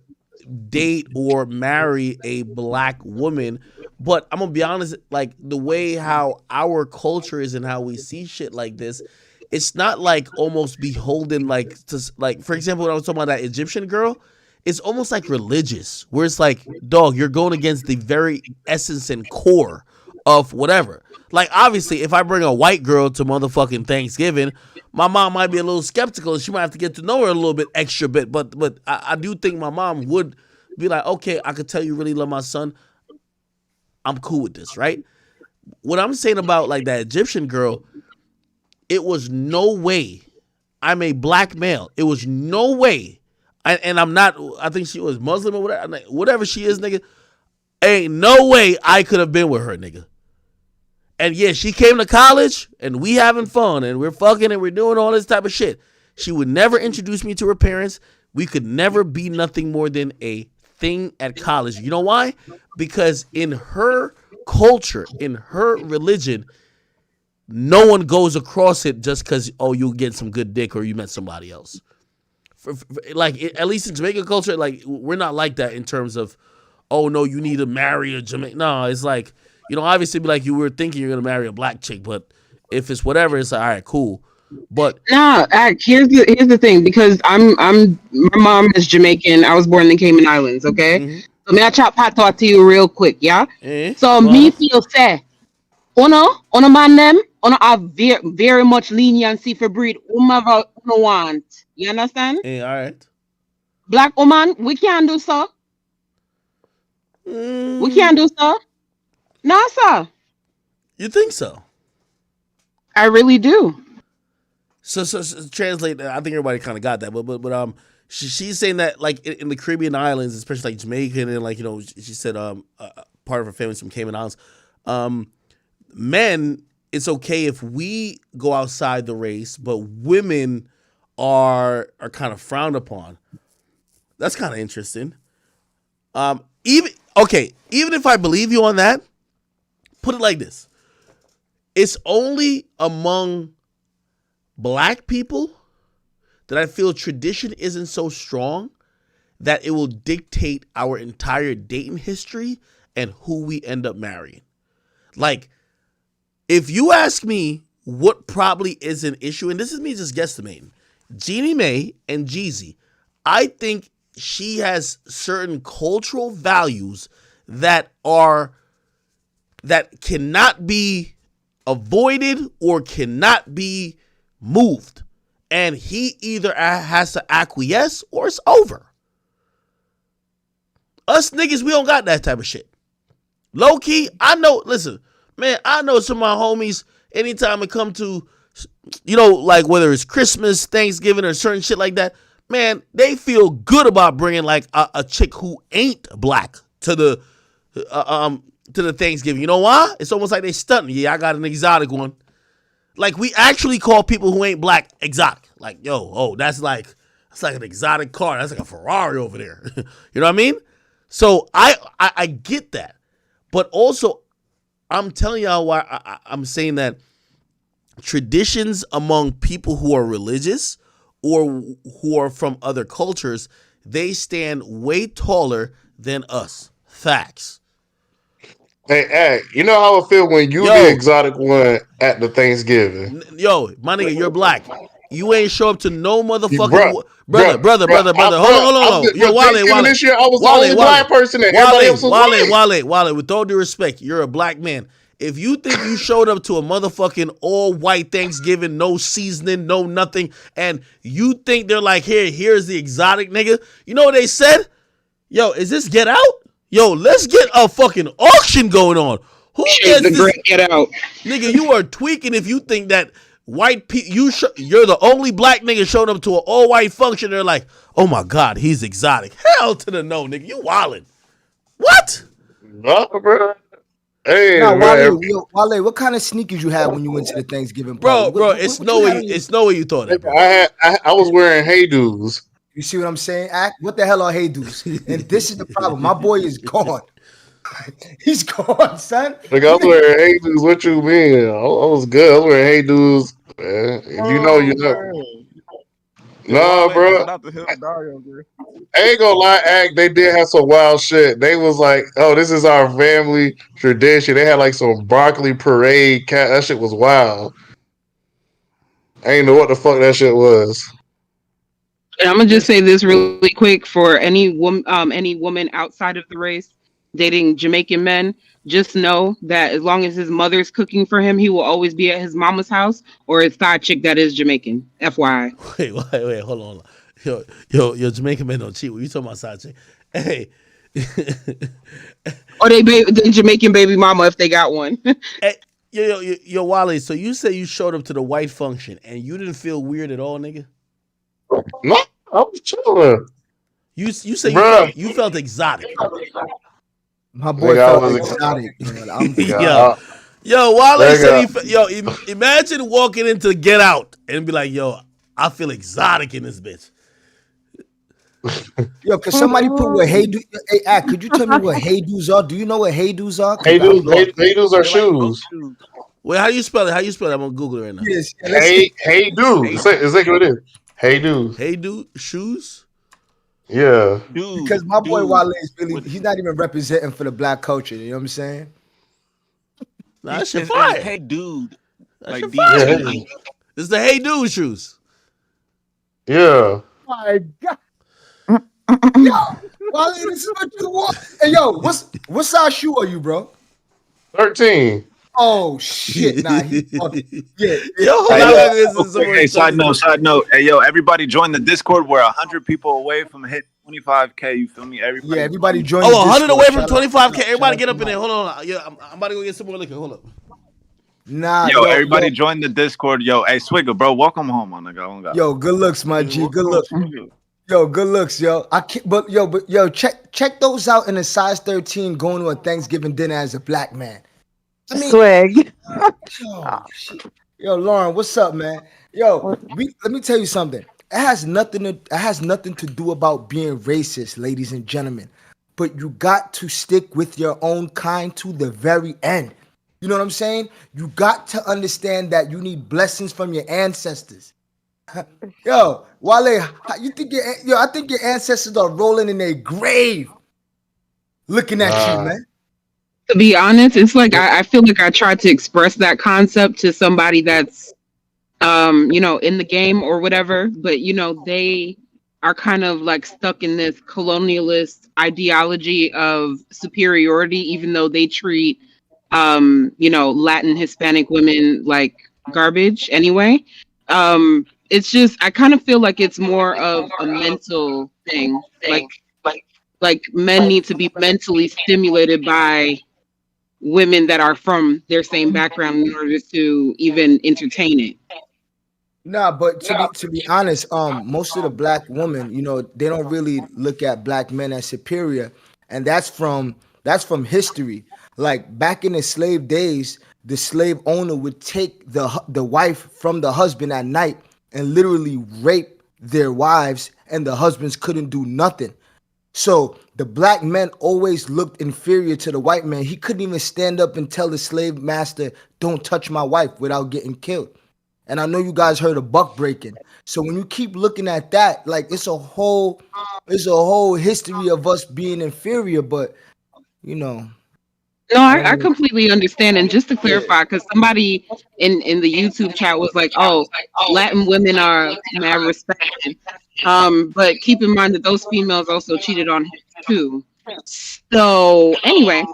date or marry a black woman, but I'm gonna be honest, the way how our culture is and how we see shit like this, it's not almost beholden for example, when I was talking about that Egyptian girl, it's almost religious, where it's dog, you're going against the very essence and core of whatever. Obviously, if I bring a white girl to motherfucking Thanksgiving, my mom might be a little skeptical and she might have to get to know her a little bit extra bit, but I do think my mom would be like, okay, I could tell you really love my son. I'm cool with this, right? What I'm saying about that Egyptian girl, it was no way I'm a black male. It was no way. And I'm not, I think she was Muslim or whatever. Whatever she is, nigga. Ain't no way I could have been with her, nigga. And yeah, she came to college and we having fun and we're fucking and we're doing all this type of shit. She would never introduce me to her parents. We could never be nothing more than a thing at college. You know why? Because in her culture, in her religion, no one goes across it just because, oh, you get some good dick or you met somebody else. Like, at least in Jamaican culture, like, we're not like that in terms of, oh, no, you need to marry a Jamaican. No, it's like, you know, obviously, be like you were thinking you're going to marry a black chick, but if it's whatever, it's like, all right, cool. But here's the thing, because my mom is Jamaican. I was born in the Cayman Islands, okay? So may I chop hot talk to you real quick, yeah? So me feel say, on man them, have very, very much leniency for breed whomever you want. You understand? All right. Black woman, we can't do so. We can't do so. No, sir. You think so? I really do. So translate. I think everybody kind of got that, but she's saying that like in the Caribbean islands, especially like Jamaica, and like, you know, she said part of her family's from Cayman Islands. Men, it's okay if we go outside the race, but women are kind of frowned upon. That's kind of interesting. Even if I believe you on that, put it like this. It's only among black people that I feel tradition isn't so strong that it will dictate our entire dating history and who we end up marrying. Like, if you ask me what probably is an issue, and this is me just guesstimating, Jeannie Mae and Jeezy, I think she has certain cultural values that cannot be avoided or cannot be moved. And he either has to acquiesce or it's over. Us niggas, we don't got that type of shit. Low key, I know some of my homies, anytime it come to, you know, like whether it's Christmas, Thanksgiving, or certain shit like that, man, they feel good about bringing like a chick who ain't black to the Thanksgiving. You know why? It's almost like they stunting. Yeah, I got an exotic one. Like, we actually call people who ain't black exotic. Like, that's like an exotic car. That's like a Ferrari over there. You know what I mean? So I get that. But also, I'm telling y'all why I'm saying that traditions among people who are religious or who are from other cultures, they stand way taller than us. Facts. Hey, you know how I feel when you the exotic one at the Thanksgiving? Yo, my nigga, you're black. You ain't show up to no motherfucking brother. Hold on. Yo, Wale. This year I was the only black person and everybody else was white. Wale, with all due respect, you're a black man. If you think you showed up to a motherfucking all white Thanksgiving, no seasoning, no nothing, and you think they're like, here's the exotic nigga, you know what they said? Yo, is this Get Out? Yo, let's get a fucking auction going on. Who gets the great Get Out? Nigga, you are tweaking if you think that white people, you're the only black nigga showing up to an all-white function. They're like, oh my God, he's exotic. Hell to the no, nigga. You wildin'. What? No, bro. Hey, now, Wale, what kind of sneakers you had when you went to the Thanksgiving party? Bro, it's no way you thought that, bro. I was wearing Hey Dudes. You see what I'm saying? What the hell are Hey Dudes? And this is the problem. My boy is gone. He's gone, son. Like, I was wearing Hey Dudes. What you mean? I was good. I was wearing Hey Dudes. Man. If you know, you know. Nah, bro. I ain't gonna lie, they did have some wild shit. They was like, oh, this is our family tradition. They had like some broccoli parade. That shit was wild. I ain't know what the fuck that shit was. And I'm gonna just say this really quick for any woman outside of the race dating Jamaican men. Just know that as long as his mother's cooking for him, he will always be at his mama's house or his side chick that is Jamaican. FYI. Wait, hold on. Yo, Jamaican men don't cheat. What you talking about, side chick? Hey. Or the Jamaican baby mama if they got one. Yo, Wale. So you say you showed up to the white function and you didn't feel weird at all, nigga? No, I was chilling. You say Bruh. you felt exotic. My boy felt exotic. Yo, Wale Nigga. said imagine walking into Get Out and be like, yo, I feel exotic in this bitch. Yo, could somebody put what hey do? Hey, could you tell me what hey do's are? Do you know what hey do's are? Hey do's are shoes. Wait, how do you spell it? How you spell it? I'm gonna Google it right now. Yes, hey dudes. Exactly what it is. Hey dudes. Hey dude, shoes. Yeah. Because my boy Wale is he's not even representing for the black culture. You know what I'm saying? Nah, that shit fire. Hey dude. That shit fire. This is the hey dude shoes. Yeah. My God. Yo, Wale, this is what you want. Hey, yo, what size shoe are you, bro? 13. Oh shit! Nah, Okay, side note. Hey, yo, everybody join the Discord. We're 100 people away from hit 25K. You feel me? Everybody. Yeah, everybody join. Oh, 100 away from 25K. Everybody get up in there. Hold on. Yeah, I'm about to go get some more liquor. Hold up. Nah, yo, everybody join the Discord. Yo, hey, Swigger, bro, welcome home, my nigga. Yo, good looks, my G. Good looks. Yo, good looks, yo. I can't, but check those out in a size 13 going to a Thanksgiving dinner as a black man. I mean, swag. Yo, Lauren, what's up, man? Yo, let me tell you something. It has nothing to do about being racist, ladies and gentlemen. But you got to stick with your own kind to the very end. You know what I'm saying? You got to understand that you need blessings from your ancestors. Yo, Wale, you think I think your ancestors are rolling in their grave looking at you, man. To be honest, it's like I feel like I tried to express that concept to somebody that's in the game or whatever, but they are kind of like stuck in this colonialist ideology of superiority, even though they treat Latin Hispanic women like garbage anyway. It's just I kind of feel like it's more of a mental thing. Like men need to be mentally stimulated by women that are from their same background in order to even entertain it. Nah, but to be honest, most of the black women, they don't really look at black men as superior, and that's from history. Like back in the slave days, the slave owner would take the wife from the husband at night and literally rape their wives, and the husbands couldn't do nothing. So the black men always looked inferior to the white man. He couldn't even stand up and tell the slave master, "Don't touch my wife," without getting killed. And I know you guys heard of buck breaking. So when you keep looking at that, like it's a whole history of us being inferior, but No, I completely understand. And just to clarify, because somebody in the YouTube chat was like, "Oh, Latin women are mad respected," but keep in mind that those females also cheated on him too. So anyway,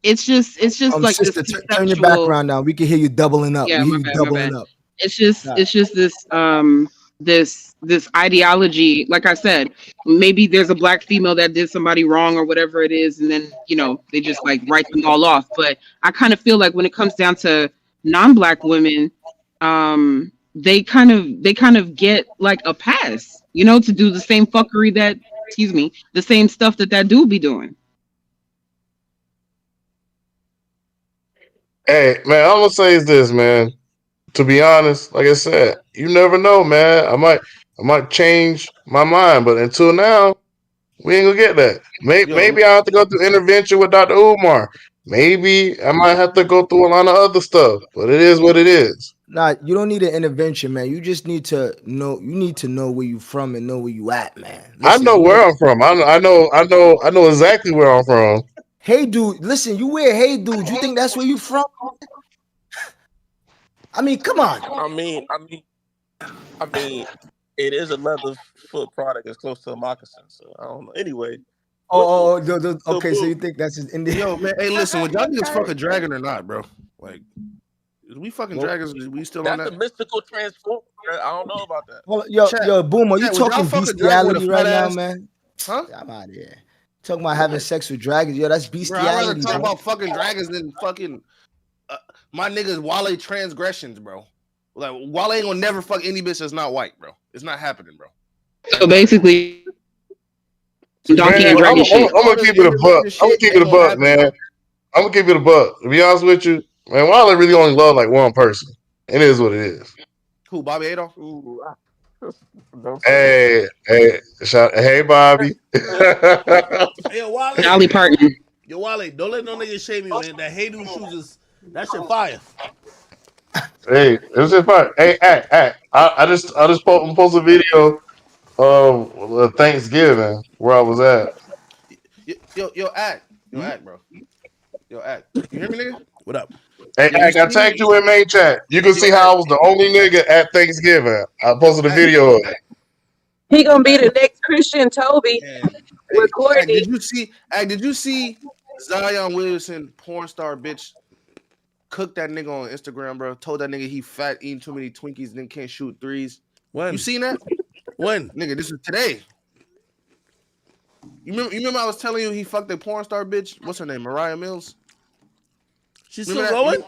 it's just like sister, this turn your background down. We can hear you doubling up. Yeah, we my hear bad, you doubling up. It's just this ideology. Like I said, maybe there's a black female that did somebody wrong or whatever it is, and then they just like write them all off. But I kind of feel like when it comes down to non-black women, they kind of get like a pass, to do the same fuckery the same stuff that dude be doing. Hey, man, all I'm gonna say is this, man. To be honest, like I said, you never know, man. I might change my mind, but until now, we ain't gonna get that. Maybe I have to go through intervention with Dr. Umar. Maybe I might have to go through a lot of other stuff, but it is what it is. Nah, you don't need an intervention, man. You just need to know. You need to know where you from and know where you at, man. I know where I'm from. I know exactly where I'm from. Hey, dude, listen. You wear hey, dude. You think that's where you from? I mean, come on. I mean, it is a leather foot product. It's close to a moccasin, so I don't know. Anyway. Okay. So you think that's just Indian? Yo, man. Hey, listen. Would y'all niggas fuck a dragon or not, bro? Like, is we fucking dragons? We still on that? That's a mystical transformer. I don't know about that. Well, yo, Boom, are you talking bestiality right now, man? Huh? I'm out of here. Talking about having sex with dragons, yo. That's bestiality. I'd rather talk about fucking dragons than fucking. my niggas Wale transgressions, bro. Like Wale ain't gonna never fuck any bitch that's not white, bro. It's not happening, bro. So basically, donkey Man, and I'm dragon shit. gonna keep it a buck. I'm gonna keep it a buck, man. I'm gonna keep it a buck. To be honest with you, man, Wale really only love like one person. It is what it is. Who, Bobby Adolf? Ooh, Hey, Bobby. Hey, yo, Wale. Dolly Parton. Yo, Wale, don't let no nigga shame you, man. That Hey Dude shoes is that shit fire. Hey, it's just fine. Hey, act. I just post a video of Thanksgiving where I was at. Yo, act, bro. Yo, act. You hear me, nigga? What up? Hey, Yo, act, I tagged you in main chat. You can see how I was the only nigga at Thanksgiving. I posted a video of it. He gonna be the next Christian Toby with Courtney. Did you see Zion Williamson, porn star bitch, cooked that nigga on Instagram, bro? Told that nigga he fat, eating too many Twinkies, then can't shoot threes. When? You seen that? When? Nigga, this is today. You remember I was telling you he fucked a porn star bitch? What's her name? Mariah Mills? She's still going?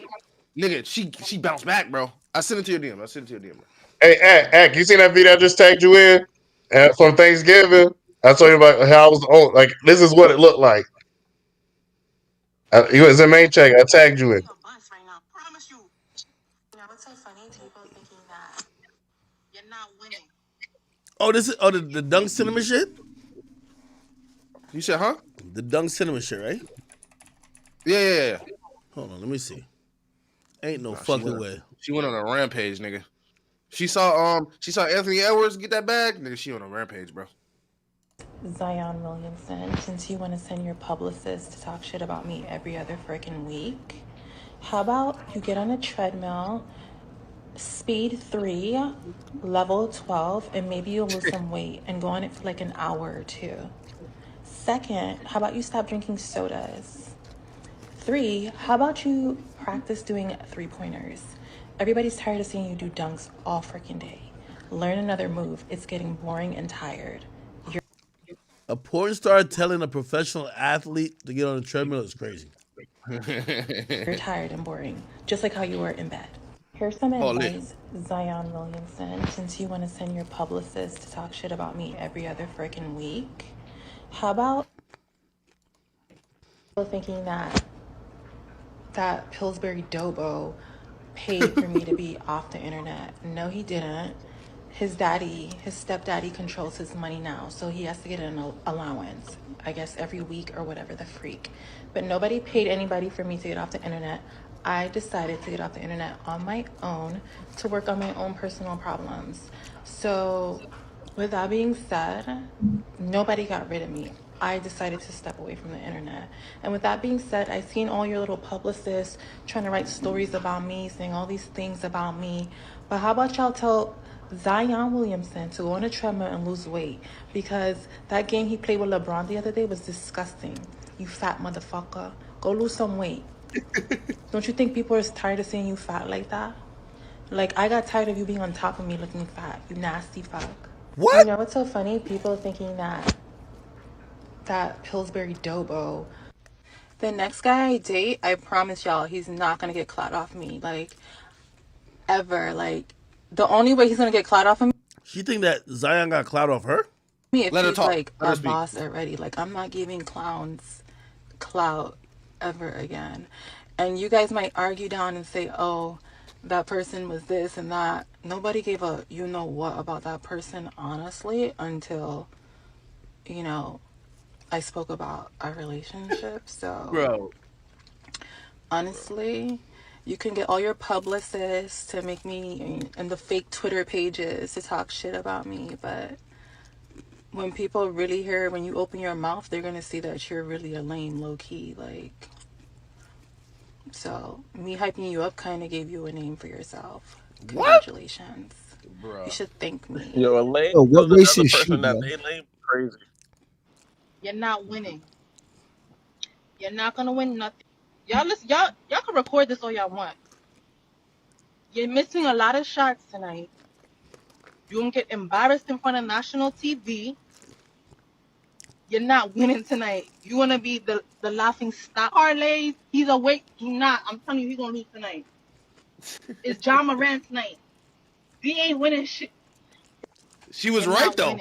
Nigga, she bounced back, bro. I sent it to your DM. Bro. Hey, act. You seen that video I just tagged you in from Thanksgiving? I told you about how I was the only, like, this is what it looked like. It was in main chat. I tagged you in. Oh, this is the Dunk Cinema shit? You said, huh? The Dunk Cinema shit, right? Yeah. Hold on, let me see. Ain't no fucking way. She went on a rampage, nigga. She saw Anthony Edwards get that bag, nigga. She on a rampage, bro. Zion Williamson, since you want to send your publicist to talk shit about me every other freaking week, how about you get on a treadmill, speed 3, level 12, and maybe you'll lose some weight and go on it for like an hour or 2. Second, how about you stop drinking sodas? 3, how about you practice doing 3-pointers? Everybody's tired of seeing you do dunks all freaking day. Learn another move. It's getting boring and tired. A porn star telling a professional athlete to get on a treadmill is crazy. You're tired and boring, just like how you were in bed. Here's some advice, Zion Williamson, since you want to send your publicist to talk shit about me every other freaking week. How about thinking that Pillsbury Dobo paid for me to be off the internet? No, he didn't. His stepdaddy controls his money now, so he has to get an allowance, I guess every week or whatever the freak. But nobody paid anybody for me to get off the internet. I decided to get off the internet on my own to work on my own personal problems. So with that being said, nobody got rid of me. I decided to step away from the internet. And with that being said, I've seen all your little publicists trying to write stories about me, saying all these things about me. But how about y'all tell Zion Williamson to go on a treadmill and lose weight? Because that game he played with LeBron the other day was disgusting. You fat motherfucker. Go lose some weight. Don't you think people are tired of seeing you fat like that? Like, I got tired of you being on top of me looking fat. You nasty fuck. What? You know what's so funny? People thinking that Pillsbury Dobo. The next guy I date, I promise y'all, he's not gonna get clout off me. Like, ever. Like, the only way he's gonna get clout off of me. She think that Zion got clout off her? If he's like a boss already. Like, I'm not giving clowns clout ever again. And you guys might argue down and say, oh, that person was this and that. Nobody gave a you know what about that person, honestly, until, you know, I spoke about our relationship. So, bro, honestly, you can get all your publicists to make me and the fake Twitter pages to talk shit about me, but when people really hear, when you open your mouth, they're gonna see that you're really a lame, low key. Like, so me hyping you up kind of gave you a name for yourself. Congratulations. Bruh. You should thank me. Yo, a lame Yo, what tells race another is she, person that bro? they lame crazy. You're not winning. You're not gonna win nothing. Y'all listen, y'all can record this all y'all want. You're missing a lot of shots tonight. You're gonna get embarrassed in front of national TV. You're not winning tonight. You wanna be the laughing stock parlays. He's awake. Do not. I'm telling you, he's gonna lose tonight. It's John Morant's night. We ain't winning shit. She was right though.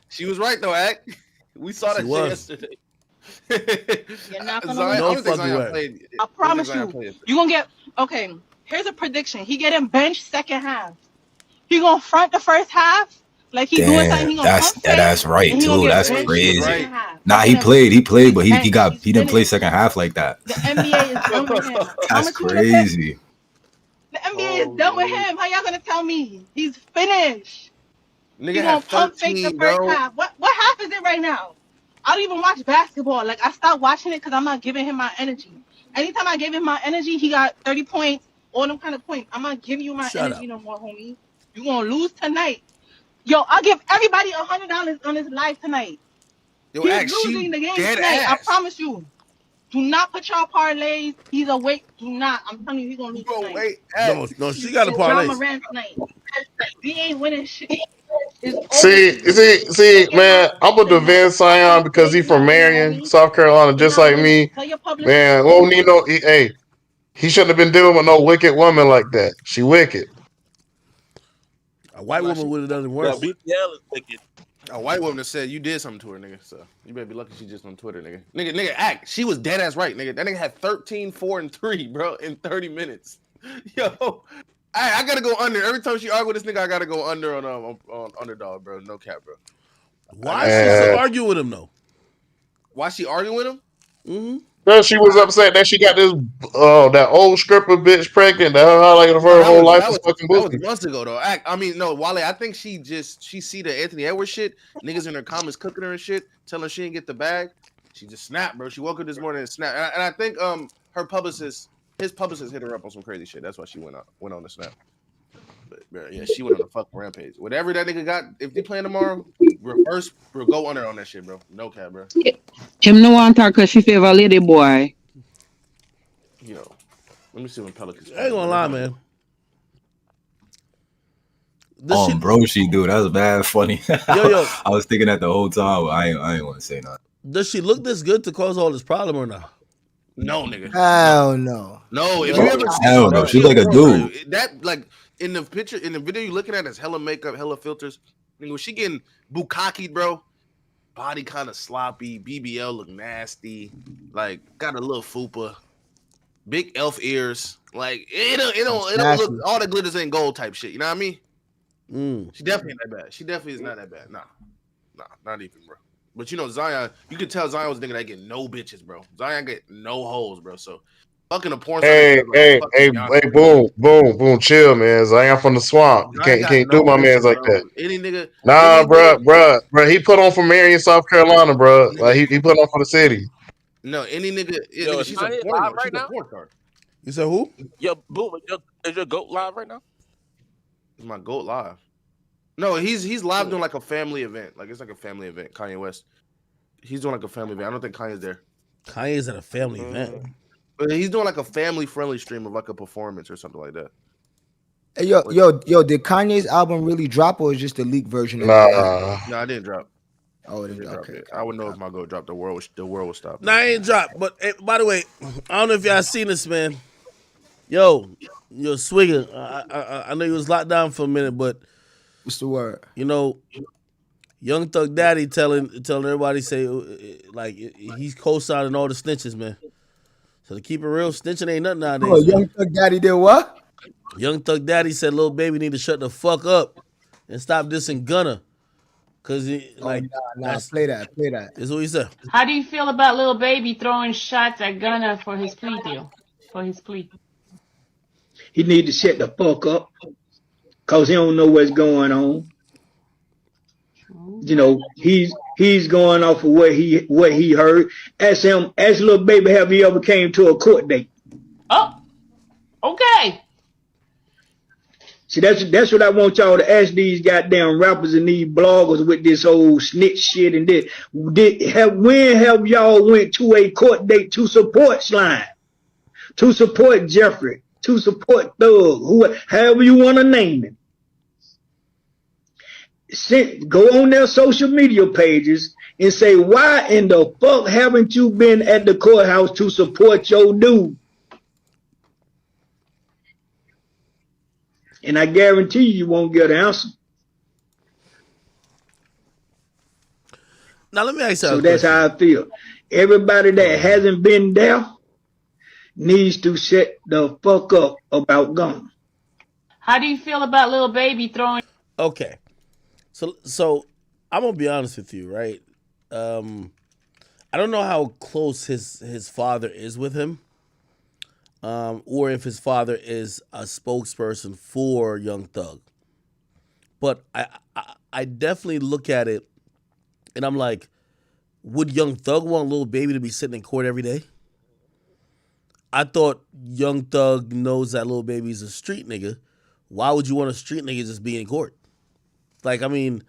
She was right though, Act. We saw that shit yesterday. You're not gonna Zion, win. I don't think Zion played. I promise you. You gonna get okay. Here's a prediction. He getting benched second half. He gonna front the first half like he doing something. He gonna That's right too. That's crazy. Nah, he played, but he didn't play second half like that. The NBA is done with him. That's crazy. The NBA is done with him. How y'all gonna tell me he's finished? Nigga He gonna pump fake the first half. What half is it right now? I don't even watch basketball. Like I stopped watching it because I'm not giving him my energy. Anytime I gave him my energy, he got 30 points, all them kind of points. I'm not giving you my energy no more, homie. You gonna lose tonight. Yo, I'll give everybody $100 on his live tonight. Yo, He's losing the game tonight. I promise you. Do not put y'all parlays. He's awake. Do not. I'm telling you, he's gonna lose tonight. No, she got a parlay. John Morant tonight. We ain't winning shit. See, man, I'm gonna defend Zion because he from Marion, South Carolina, just like me. Man, won't need no. He shouldn't have been dealing with no wicked woman like that. She wicked. A white woman would have done it worse. BPL is wicked. A white woman that said you did something to her, nigga. So you better be lucky she just on Twitter, nigga. Nigga, Act. She was dead ass right, nigga. That nigga had 13, 4, and 3, bro, in 30 minutes. Yo, I gotta go under. Every time she argue with this nigga, I gotta go under on underdog, bro. No cap, bro. Why is she still arguing with him though? Why she arguing with him? Mm-hmm. No, she was upset that she got this that old stripper bitch pregnant. That like her whole life was fucking That was bullshit. months ago though. I mean, no, Wale. I think she see the Anthony Edwards shit. Niggas in her comments cooking her and shit, telling her she didn't get the bag. She just snapped, bro. She woke up this morning and snapped. And I think her publicist, his publicist, hit her up on some crazy shit. That's why she went on the snap. But bro, yeah, she went on a fucking rampage. Whatever that nigga got, if they playing tomorrow, reverse, bro, go under on that shit, bro. No cap, bro. Him no want her because she favor lady boy. Yo, let me see when Pelicans. I ain't gonna lie, man. Bro, she do. That's bad funny. Yo. I was thinking that the whole time, but I ain't want to say nothing. Does she look this good to cause all this problem or not? No, nigga. Hell no. No, if you ever see Hell no, she's like a dude. That like in the picture, in the video you looking at, is hella makeup, hella filters. I mean, she getting bukaki'd, bro. Body kind of sloppy. BBL look nasty. Like got a little fupa. Big elf ears. Like it don't look. All the glitters ain't gold type shit. You know what I mean? She definitely ain't that bad. She definitely is not that bad. Nah, not even, bro. But you know, Zion, you can tell Zion was a nigga that get no bitches, bro. Zion get no hoes, bro. So fucking a porn star. Hey, boom, chill, man. Zion from the swamp. You can't do my man's like that. Any nigga. Nah, bro. He put on for Marion, South Carolina, bro. Like he put on for the city. No, any nigga. Yo, she's a porn right now? star. You said who? Yo, boom. Is your GOAT live right now? Is my GOAT live? No, he's live doing like a family event. Like it's like a family event. Kanye West. He's doing like a family event. I don't think Kanye's there. Kanye's at a family event. But he's doing like a family friendly stream of like a performance or something like that. Hey, yo, did Kanye's album really drop or is just a leaked version of it? No, I didn't drop. Oh, it didn't drop. Okay. I would know if my GOAT dropped. The world will stop. Nah, I ain't dropped. But by the way, I don't know if y'all seen this, man. Yo, Swigger. I know you was locked down for a minute, but what's the word? You know, Young Thug Daddy telling everybody say like he's co-signing all the snitches, man. So to keep it real, snitching ain't nothing nowadays. Oh, Young Thug Daddy did what? Young Thug Daddy said, "Little baby need to shut the fuck up and stop dissing Gunna." Cause play that. Is what he said. How do you feel about Lil Baby throwing shots at Gunna for his plea deal? He need to shut the fuck up, cause he don't know what's going on. You know, he's going off of what he heard. Ask Lil Baby, have you ever came to a court date? Oh, okay. See, that's what I want y'all to ask these goddamn rappers and these bloggers with this whole snitch shit and this. When have y'all went to a court date to support Slime, to support Jeffrey, to support Thug, however you want to name him? Go on their social media pages and say, why in the fuck haven't you been at the courthouse to support your dude? And I guarantee you won't get an answer. Now let me ask you. So that's how I feel. Everybody that hasn't been there needs to shut the fuck up about gun. How do you feel about little baby throwing? Okay, so I'm gonna be honest with you, right? I don't know how close his father is with him, or if his father is a spokesperson for Young Thug. But I definitely look at it, and I'm like, would Young Thug want Lil Baby to be sitting in court every day? I thought Young Thug knows that Lil Baby's a street nigga. Why would you want a street nigga just be in court? Like, I mean,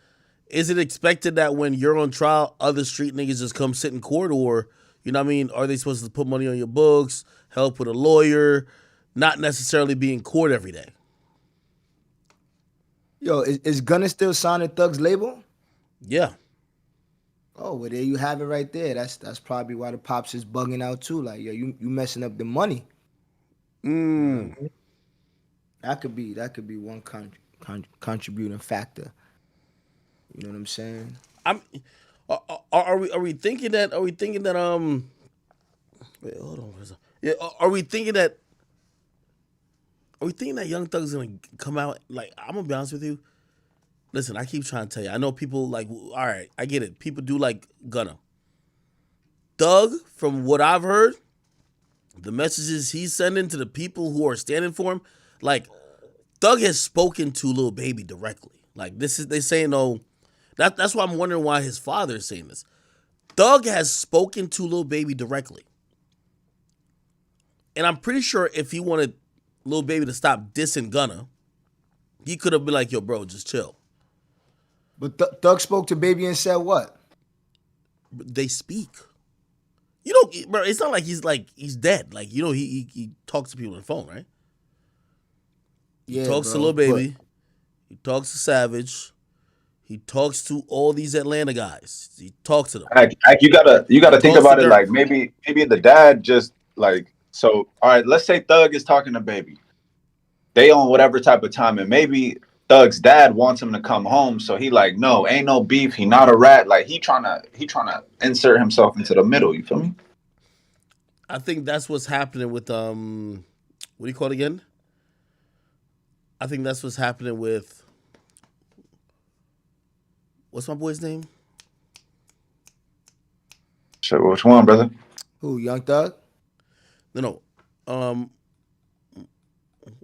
is it expected that when you're on trial, other street niggas just come sit in court? Or, you know what I mean, are they supposed to put money on your books, help with a lawyer, not necessarily be in court every day? Yo, is Gunna still signing Thug's label? Yeah. Oh, well, there you have it right there. That's probably why the pops is bugging out too. Like, yo, you messing up the money. That could be one contributing factor. You know what I'm saying? Are we thinking that? Wait, hold on. Yeah, are we thinking that Young Thug's gonna come out? Like, I'm gonna be honest with you. Listen, I keep trying to tell you. I know people like, all right, I get it. People do like Gunna. Thug, from what I've heard, the messages he's sending to the people who are standing for him, like, Thug has spoken to Lil Baby directly. Like, they saying, no, that's why I'm wondering why his father is saying this. Thug has spoken to Lil Baby directly. And I'm pretty sure if he wanted Lil Baby to stop dissing Gunna, he could have been like, yo, bro, just chill. But Thug spoke to Baby and said what? They speak. You know, bro, it's not like he's dead. Like, you know, he talks to people on the phone, right? He talks to Lil Baby. He talks to Savage. He talks to all these Atlanta guys. He talks to them. You gotta think about it. Like, maybe the dad just like, so all right, let's say Thug is talking to Baby. They on whatever type of time, and maybe Thug's dad wants him to come home, so he like, no, ain't no beef. He not a rat. Like, he trying to insert himself into the middle. You feel me? I think that's what's happening with what do you call it again? I think that's what's happening with, what's my boy's name? So which one, brother? Who, Young Thug? No.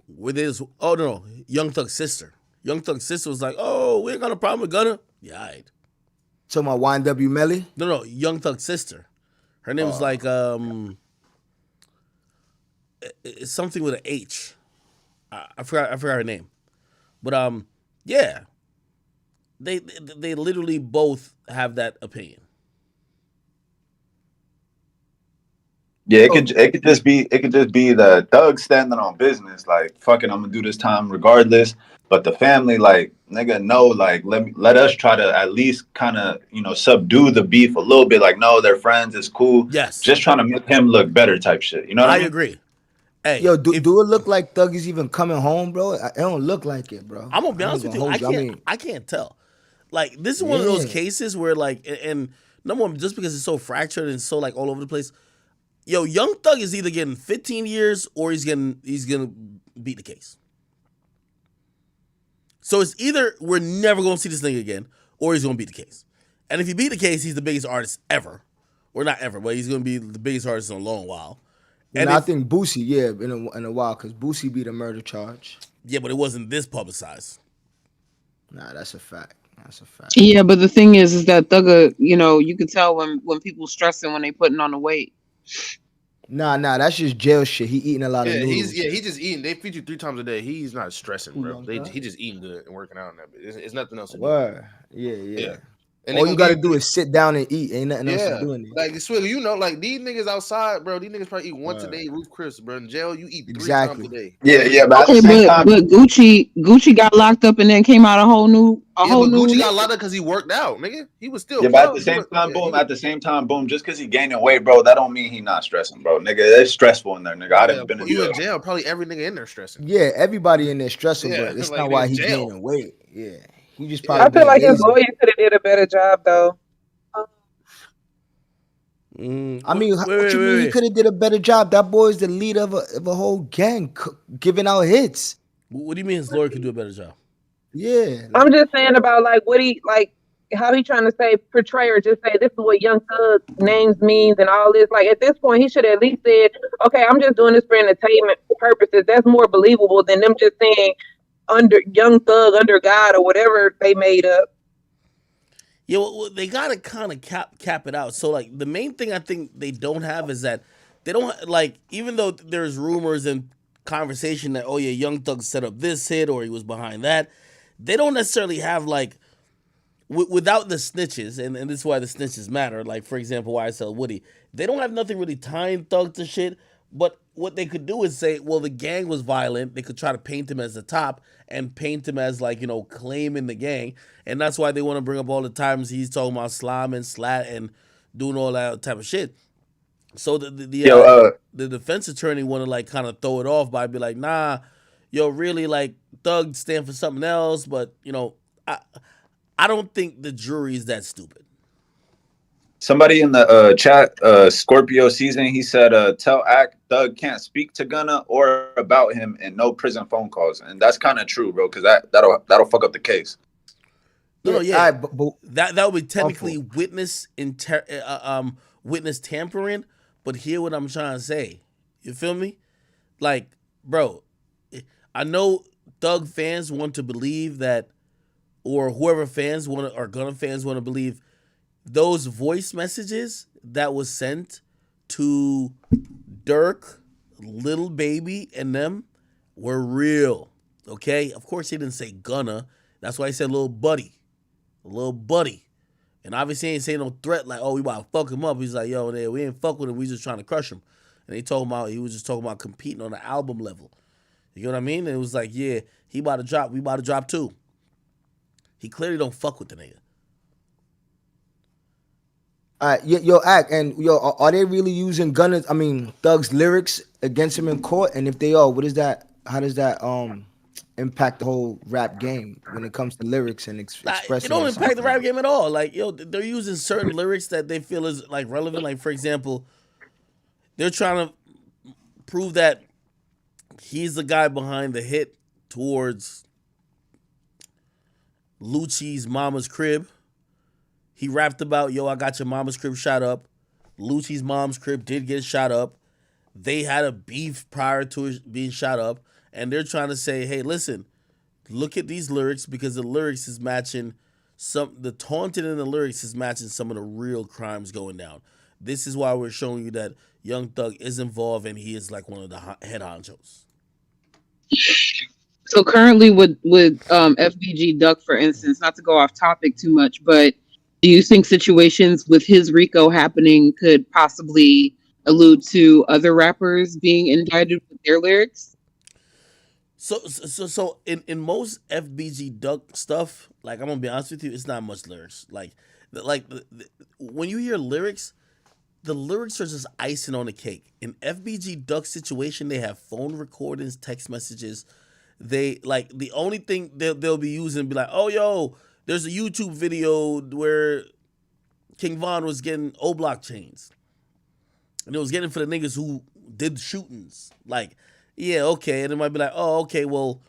With his, oh no, Young Thug's sister. Young Thug's sister was like, oh, we ain't got a problem with Gunna. Yeah, all right. Talking about YNW Melly? No, Young Thug's sister. Her name was like, it's something with an H. I forgot her name. But yeah. They literally both have that opinion. Yeah, it could just be the Thug standing on business, like, fucking, I'm gonna do this time regardless. But the family, like, nigga, no, like, let us try to at least kind of, you know, subdue the beef a little bit. Like, no, they're friends, it's cool. Yes. Just trying to make him look better type shit. You know what I mean? Agree. Hey, yo, do it look like Thug is even coming home, bro? It don't look like it, bro. I'm gonna be honest with you. I can't tell. Like, this is one of those cases where, like, and number one, just because it's so fractured and so, like, all over the place. Yo, Young Thug is either getting 15 years or he's gonna beat the case. So it's either we're never gonna see this thing again, or he's gonna beat the case. And if he beat the case, he's the biggest artist ever, or not ever, but he's gonna be the biggest artist in a long while. And I think Boosie, in a while, because Boosie beat a murder charge. Yeah, but it wasn't this publicized. Nah, that's a fact. That's a fact. Yeah, but the thing is that Thugger, you know, you can tell when people stressing when they putting on the weight. Nah, that's just jail shit. He eating a lot of noodles. He's just eating. They feed you 3 times a day. He's not stressing, bro. He just eating good and working out on that. It's nothing else to do. Word. Yeah. And All you gotta do is sit down and eat. Ain't nothing else to yeah, do in there. like Swiggle, you know, like these niggas outside, bro. These niggas probably eat once a day, Ruth Chris, bro. In jail, you eat 3 times a day. Yeah, but Okay, but Gucci got locked up and then came out a whole new Gucci got locked up because he worked out, nigga. He was still but at the same time, boom. At the same time, boom. Just because he gaining weight, bro, that don't mean he not stressing, bro. Nigga, it's stressful in there, nigga. I done been in You jail. in jail? Probably every nigga in there stressing. Yeah, everybody in there stressing, Yeah, but it's like not they why in he jail. gaining weight. Yeah, he just probably. I feel being like his lazy. lawyer could have did a better job though. I mean, what you mean he could have did a better job? That boy is the leader of a whole gang giving out hits. What do you mean his lawyer could do a better job? Yeah, I'm just saying about like what he like how he trying to say portray or just say this is what Young Thug names means and all this. Like at this point, he should have at least said, "Okay, I'm just doing this for entertainment purposes." That's more believable than them just saying under Young Thug, under God, or whatever they made up. Yeah, well, they gotta kind of cap it out. So like the main thing I think they don't have is that they don't like, even though there's rumors and conversation that, oh yeah, Young Thug set up this hit or he was behind that, they don't necessarily have like without the snitches, and this is why the snitches matter. Like for example, YSL Woody, they don't have nothing really tying Thug to shit. But what they could do is say, well, the gang was violent. They could try to paint him as the top and paint him as like, claiming the gang. And that's why they want to bring up all the times he's talking about slime and slat and doing all that type of shit. So the defense attorney want to like kind of throw it off by be like, nah, really like Thug stand for something else. But I don't think the jury is that stupid. Somebody in the chat, Scorpio season, he said, tell Act Thug can't speak to Gunna or about him and no prison phone calls. And that's kind of true, bro, because that'll fuck up the case. Yeah. That would be technically witness tampering, but hear what I'm trying to say. You feel me? Like, bro, I know Thug fans want to believe that, or whoever fans want to, or Gunna fans want to believe, those voice messages that was sent to Dirk, Little Baby, and them were real. Okay? Of course, he didn't say Gunna. That's why he said little buddy. Little buddy. And obviously, he ain't saying no threat like, oh, we about to fuck him up. He's like, yo, we ain't fuck with him. We just trying to crush him. And he was just talking about competing on the album level. You know what I mean? And it was like, yeah, he about to drop. We about to drop too. He clearly don't fuck with the nigga. Act, and are they really using Thug's lyrics against him in court? And if they are, what is that? How does that impact the whole rap game when it comes to lyrics and expressing? It don't impact the rap game at all. Like, they're using certain lyrics that they feel is like relevant. Like, for example, they're trying to prove that he's the guy behind the hit towards Lucci's mama's crib. He rapped about, I got your mama's crib shot up. Lucci's mom's crib did get shot up. They had a beef prior to it being shot up. And they're trying to say, hey, listen, look at these lyrics because the lyrics is matching the taunting in the lyrics is matching some of the real crimes going down. This is why we're showing you that Young Thug is involved and he is like one of the head honchos. So currently with FBG Duck, for instance, not to go off topic too much, but do you think situations with his RICO happening could possibly allude to other rappers being indicted with their lyrics? So in most FBG Duck stuff, like I'm gonna be honest with you, it's not much lyrics. Like when you hear lyrics, the lyrics are just icing on the cake. In FBG Duck situation, they have phone recordings, text messages. They like the only thing they'll be using be like, oh yo, there's a YouTube video where King Von was getting O-Block chains. And it was getting for the niggas who did shootings. Like, yeah, okay. And it might be like, oh, okay, well,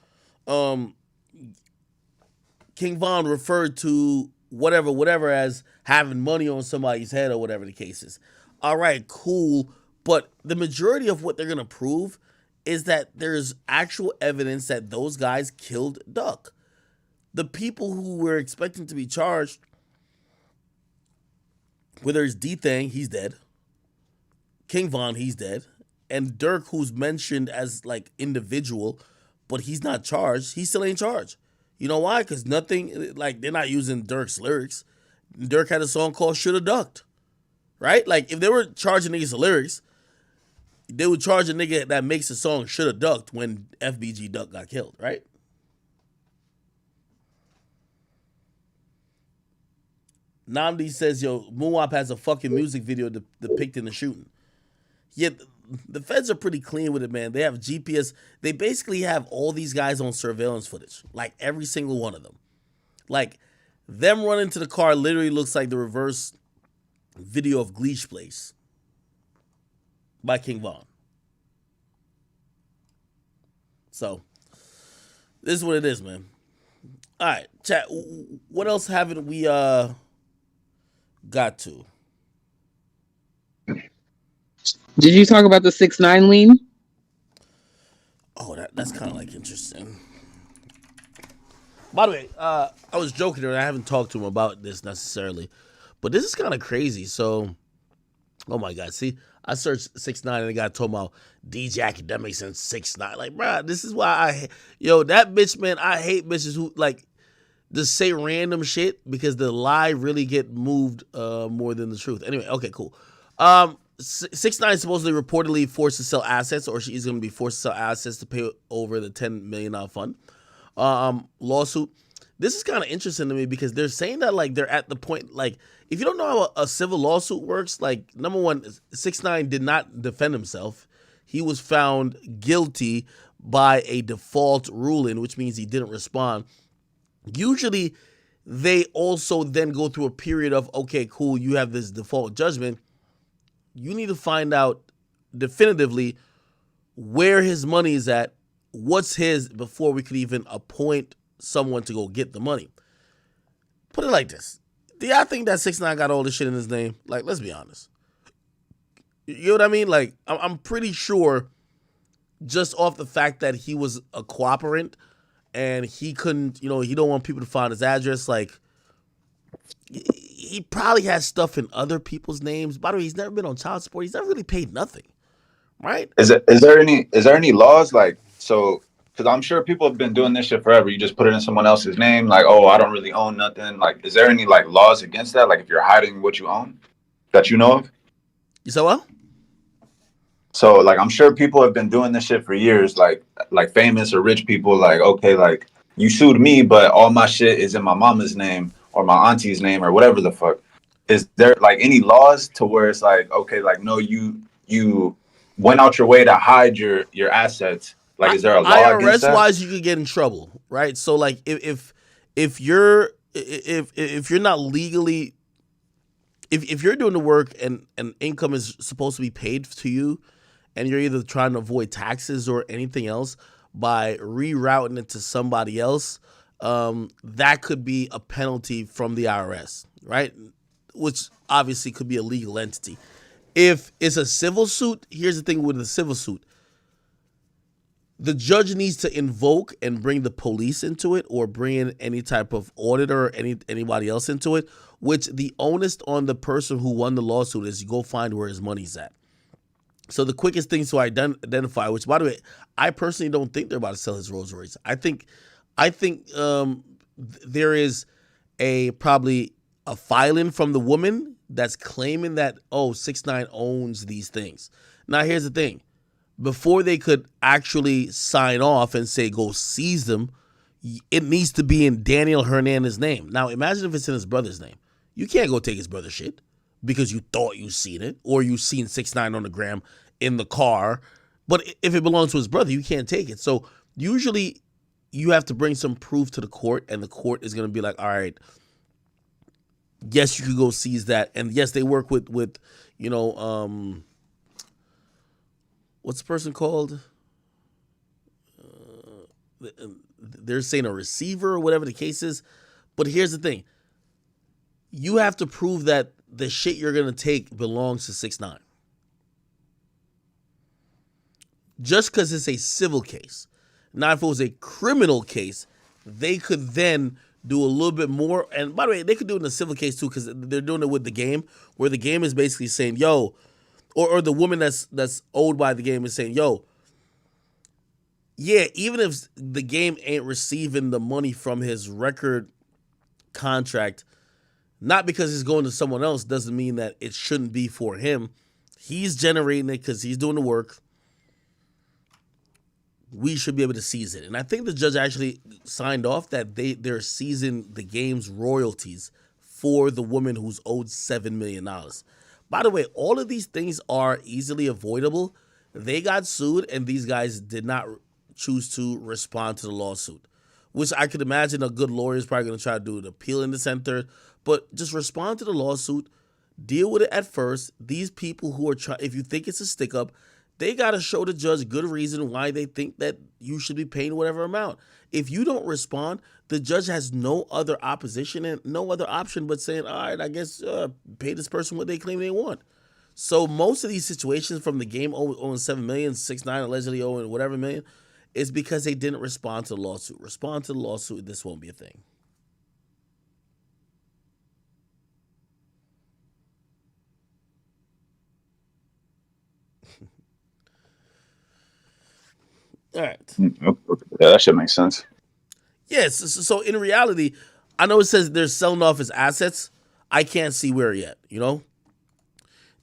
King Von referred to whatever as having money on somebody's head or whatever the case is. All right, cool. But the majority of what they're going to prove is that there's actual evidence that those guys killed Duck. The people who were expecting to be charged, whether it's D-Thang, he's dead. King Von, he's dead. And Dirk, who's mentioned as like individual, but he's not charged. He still ain't charged. You know why? Because nothing, like they're not using Dirk's lyrics. Dirk had a song called "Shoulda Ducked," right? Like if they were charging niggas the lyrics, they would charge a nigga that makes a song "Shoulda Ducked" when FBG Duck got killed, right? Namdi says, yo, Moonwap has a fucking music video depicting the shooting. Yet the feds are pretty clean with it, man. They have GPS. They basically have all these guys on surveillance footage, like every single one of them. Like them running to the car literally looks like the reverse video of Gleesh Place by King Von. So this is what it is, man. All right, chat. What else haven't we got to? Did you talk about the 6ix9ine lean? Oh, that's kind of like interesting. By the way, I was joking and I haven't talked to him about this necessarily, but this is kind of crazy. So, oh my God, see, I searched 6ix9ine and the guy talking about DJ Academics and 6ix9ine. Like, bruh, this is why that bitch, man, I hate bitches who like just say random shit because the lie really get moved more than the truth. Anyway, okay, cool. 6ix9ine supposedly reportedly forced to sell assets, or she's going to be forced to sell assets to pay over the $10 million fund lawsuit. This is kind of interesting to me because they're saying that like they're at the point, like if you don't know how a civil lawsuit works, like number one, 6ix9ine did not defend himself. He was found guilty by a default ruling, which means he didn't respond. Usually they also then go through a period of, okay, cool, you have this default judgment. You need to find out definitively where his money is at, what's his, before we could even appoint someone to go get the money. Put it like this. Do y'all think that 6ix9ine got all this shit in his name? Like, let's be honest. You know what I mean? Like, I'm pretty sure just off the fact that he was a cooperant and he couldn't, he don't want people to find his address, like, he probably has stuff in other people's names. By the way, he's never been on child support. He's never really paid nothing, right? Is there any laws like so? Because I'm sure people have been doing this shit forever. You just put it in someone else's name, like, oh, I don't really own nothing. Like, is there any like laws against that? Like, if you're hiding what you own, that you know of? You said what? So like, I'm sure people have been doing this shit for years. Like famous or rich people. Like, okay, like you sued me, but all my shit is in my mama's name or my auntie's name or whatever the fuck. Is there like any laws to where it's like, okay, like, no, you went out your way to hide your assets? Like, is there a law against that? IRS wise, you could get in trouble, right? So like if you're not legally, if you're doing the work and income is supposed to be paid to you, and you're either trying to avoid taxes or anything else by rerouting it to somebody else, that could be a penalty from the IRS, right? Which obviously could be a legal entity. If it's a civil suit, here's the thing with the civil suit. The judge needs to invoke and bring the police into it, or bring in any type of auditor or anybody else into it, which the onus on the person who won the lawsuit is you go find where his money's at. So the quickest thing to identify, which by the way, I personally don't think they're about to sell his Rolls Royce. I think there is probably a filing from the woman that's claiming that, 6ix9ine owns these things. Now here's the thing. Before they could actually sign off and say go seize them, it needs to be in Daniel Hernandez's name. Now imagine if it's in his brother's name. You can't go take his brother's shit because you thought you seen it, or you seen 6ix9ine on the gram in the car. But if it belongs to his brother, you can't take it. So usually you have to bring some proof to the court, and the court is going to be like, all right, yes, you could go seize that. And yes, they work with what's the person called? They're saying a receiver or whatever the case is. But here's the thing. You have to prove that the shit you're going to take belongs to 6ix9ine. Just because it's a civil case. Now, if it was a criminal case, they could then do a little bit more. And by the way, they could do it in a civil case too, because they're doing it with the game, where the game is basically saying, yo, or the woman that's owed by the game is saying, yo, yeah, even if the game ain't receiving the money from his record contract, Not because it's going to someone else doesn't mean that it shouldn't be for him. He's generating it because he's doing the work. We should be able to seize it. And I think the judge actually signed off that they're seizing the game's royalties for the woman who's owed $7 million. By the way, all of these things are easily avoidable. They got sued, and these guys did not choose to respond to the lawsuit, which I could imagine a good lawyer is probably going to try to do an appeal in the center, but just respond to the lawsuit, deal with it at first. These people who are trying, if you think it's a stick up, they got to show the judge good reason why they think that you should be paying whatever amount. If you don't respond, the judge has no other opposition and no other option but saying, all right, I guess pay this person what they claim they want. So most of these situations from the game owing $7 million, 6ix9ine allegedly owing whatever million, is because they didn't respond to the lawsuit. Respond to the lawsuit, this won't be a thing. All right. Yeah, that should make sense. Yes. So in reality, I know it says they're selling off his assets. I can't see where yet, you know?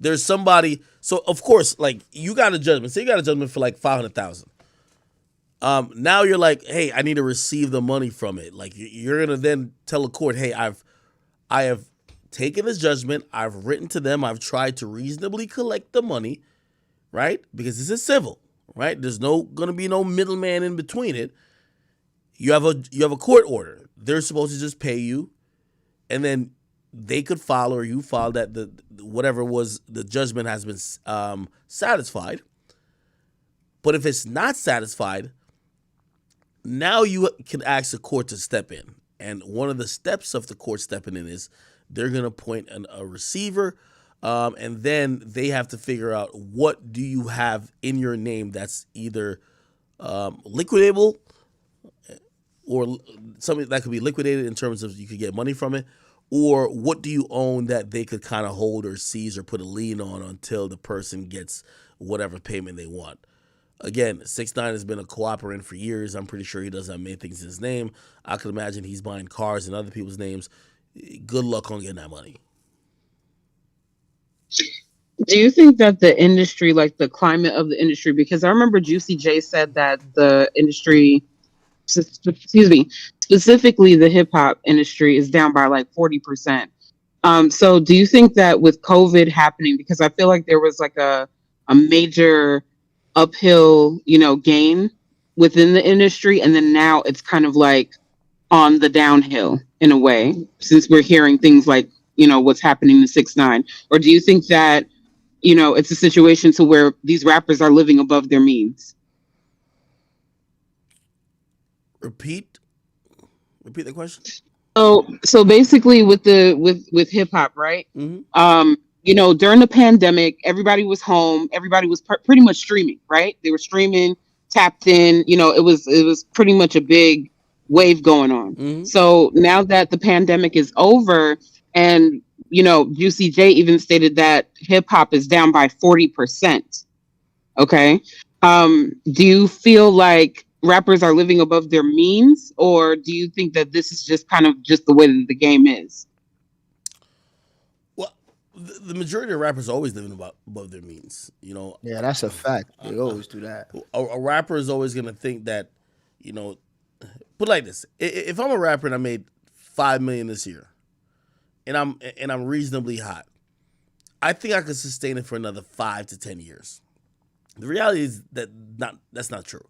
There's somebody. So, of course, like, you got a judgment. Say you got a judgment for like $500,000. Now you're like, hey, I need to receive the money from it. Like, you're going to then tell a court, hey, I have taken this judgment. I've written to them. I've tried to reasonably collect the money, right? Because this is civil. Right? There's going to be no middleman in between it. You have a court order. They're supposed to just pay you, and then they could file or you file that the whatever was the judgment has been satisfied. But if it's not satisfied, now you can ask the court to step in. And one of the steps of the court stepping in is they're going to appoint a receiver. And then they have to figure out what do you have in your name that's either liquidable or something that could be liquidated in terms of you could get money from it, or what do you own that they could kind of hold or seize or put a lien on until the person gets whatever payment they want. Again, 6ix9ine has been a cooperant for years. I'm pretty sure he doesn't have many things in his name. I could imagine he's buying cars in other people's names. Good luck on getting that money. Do you think that the industry, like the climate of the industry, because I remember Juicy J said that the industry, specifically the hip hop industry is down by like 40%. So do you think that with COVID happening, because I feel like there was like a major uphill, gain within the industry, and then now it's kind of like on the downhill in a way, since we're hearing things like, what's happening to 6ix9ine? Or do you think that, it's a situation to where these rappers are living above their means? Repeat the question. So basically with hip hop, right? Mm-hmm. During the pandemic, everybody was home. Everybody was pretty much streaming, right? They were streaming, tapped in. It was pretty much a big wave going on. Mm-hmm. So now that the pandemic is over, and Juicy J even stated that hip hop is down by 40%. Okay, do you feel like rappers are living above their means, or do you think that this is just kind of just the way that the game is? Well, the majority of rappers are always living above their means. Yeah, that's a fact. They always do that. A rapper is always gonna think that, put like this: if I'm a rapper and I made $5 million this year, and I'm reasonably hot, I think I could sustain it for another 5 to 10 years. The reality is that's not true.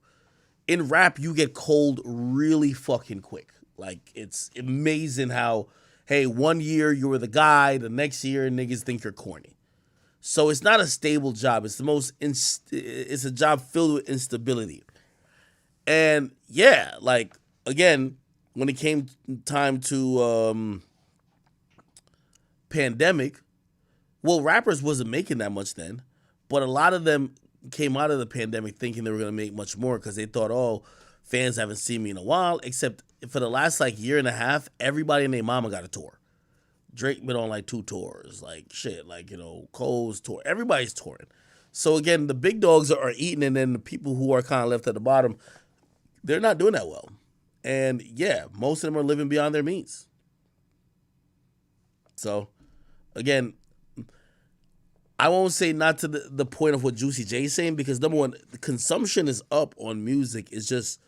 In rap, you get cold really fucking quick. Like, it's amazing how, hey, 1 year you were the guy, the next year niggas think you're corny. So it's not a stable job. It's it's a job filled with instability. And yeah, like, again, when it came time to pandemic, well, rappers wasn't making that much then, but a lot of them came out of the pandemic thinking they were going to make much more because they thought, oh, fans haven't seen me in a while, except for the last like year and a half, everybody and their mama got a tour. Drake been on like 2 tours, like shit, like, Cole's tour. Everybody's touring. So again, the big dogs are eating, and then the people who are kind of left at the bottom, they're not doing that well. And yeah, most of them are living beyond their means. So again, I won't say not to the point of what Juicy J's saying, because number one, the consumption is up on music. It's just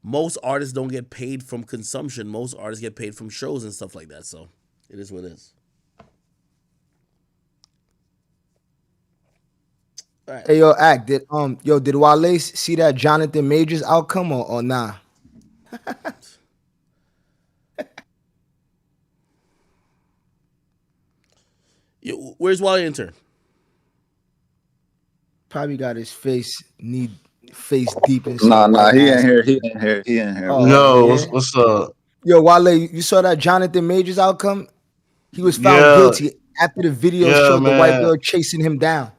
most artists don't get paid from consumption. Most artists get paid from shows and stuff like that. So it is what it is. All right. Hey, Act, did Wale see that Jonathan Majors outcome or nah? Where's Wale intern? Probably got his face deep in. Nah, he ain't here. He ain't here. Yo, what's up? Yo, Wale, you saw that Jonathan Majors outcome? He was found guilty after the video showed the white girl chasing him down.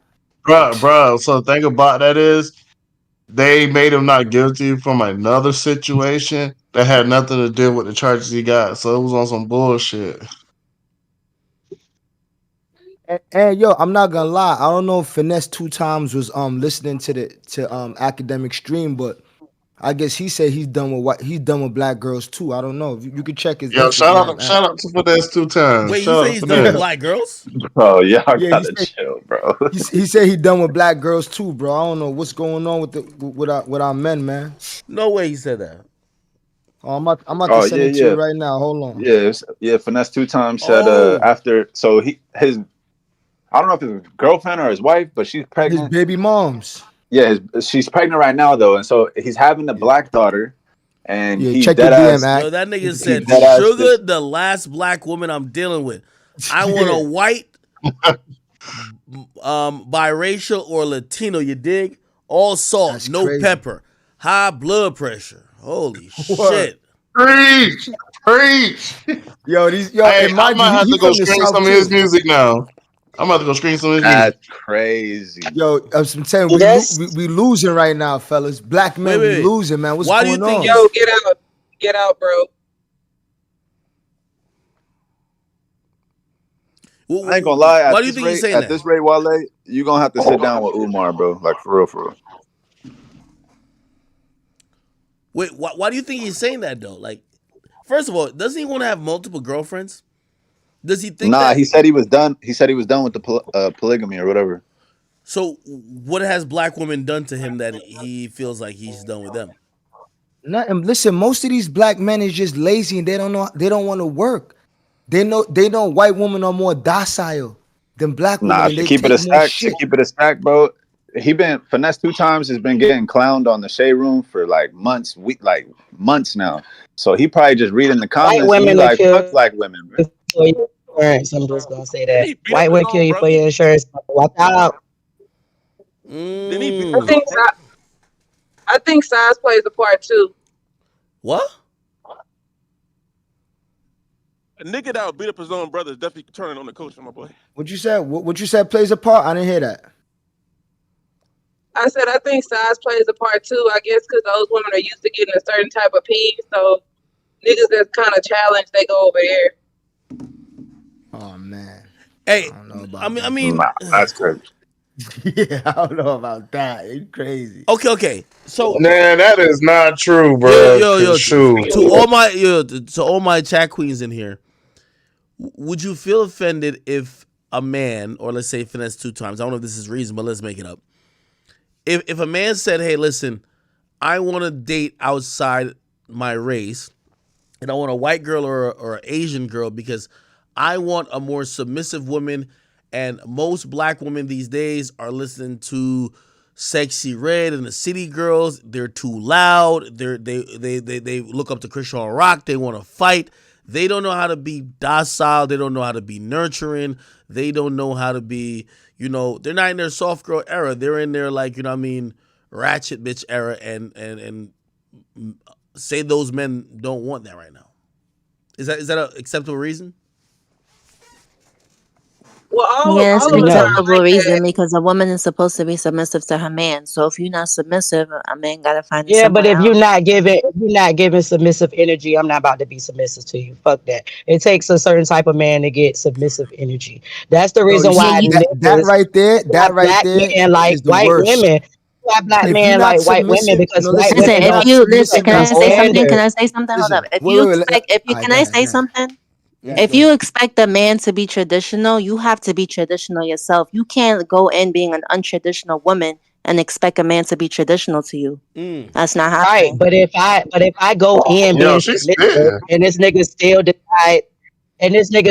Bro. So the thing about that is, they made him not guilty from another situation that had nothing to do with the charges he got. So it was on some bullshit. And yo, I'm not gonna lie. I don't know if Finesse 2 Times was listening to Academic Stream, but I guess he said he's done with black girls too. I don't know. You could check his. Yo, shout out to Finesse 2 Times. Wait, you say he's done with black girls? Oh yeah, I gotta chill, bro. He said he done with black girls too, bro. I don't know what's going on with our men, man. No way he said that. Oh, I'm about to send it to you right now. Hold on. Yeah. Finesse 2 Times said after, so I don't know if it's his girlfriend or his wife, but she's pregnant. His baby moms. Yeah, she's pregnant right now though, and so he's having a black daughter, and he check dead your ass. DM, Yo, that nigga said, "Sugar, the last black woman I'm dealing with. I want a white, biracial or Latino. You dig? All salt, That's no crazy. pepper, high blood pressure. Holy shit! Preach. Yo, I might have to go stream some of his music now. I'm about to go stream some of his music. That's crazy. Yo, I'm telling you, we losing right now, fellas. Black men, we losing, man. What's going on? Yo, get out, bro. I ain't gonna lie. Why do you think he's saying at that? this rate, Wale, you gonna have to sit down with Umar, bro. Like for real. Wait, why do you think he's saying that though? Like, first of all, doesn't he want to have multiple girlfriends? Does he think? Nah, he said he was done. He said he was done with the polygamy or whatever. So, what has black women done to him that he feels like he's done with them? Nothing. Listen, most of these black men is just lazy and they don't know. They don't want to work. They know white women are more docile than black women. Nah, to keep it a stack, bro. Finesse 2 Times has been getting clowned on the Shade Room for like months now. So he probably just reading the comments. White women like kill fuck black women, bro. for your insurance. I'm just gonna say that. White women kill you for your insurance. Watch out. I think size plays a part too. What? A nigga that would beat up his own brother is definitely turning on the coach, my boy. What you said? What you said plays a part? I didn't hear that. I said I think size plays a part too. I guess because those women are used to getting a certain type of pee, so niggas that's kind of challenged, they go over there. Oh man. Hey, I mean, that's crazy. Yeah, I don't know about that. It's crazy. Okay. So man, that is not true, bro. Yo, to all my chat queens in here, would you feel offended if a man, or let's say Finesse 2 Times, I don't know if this is reasonable, let's make it up. If a man said, "Hey, listen, I want to date outside my race, and I want a white girl or an Asian girl because I want a more submissive woman," and most black women these days are listening to Sexy Red and the City Girls. They're too loud. They look up to Christian Rock. They want to fight. They don't know how to be docile. They don't know how to be nurturing. They don't know how to be, they're not in their soft girl era. They're in their, ratchet bitch era, and say those men don't want that right now. Is that an acceptable reason? Yes, an acceptable reason because a woman is supposed to be submissive to her man. So if you're not submissive, a man gotta find it. Yeah, but if you're not giving submissive energy, I'm not about to be submissive to you. Fuck that. It takes a certain type of man to get submissive energy. That's the reason why that right there, men like is the white worst. women. Why black men like white women? Because white listen, women if you listen, can I say something? gender. Can I say something? Hold up. If you can I say something? If you expect a man to be traditional, you have to be traditional yourself. You can't go in being an untraditional woman and expect a man to be traditional to you. That's not Right, happening. but if I go in Yo, being she's submissive spitting. and this nigga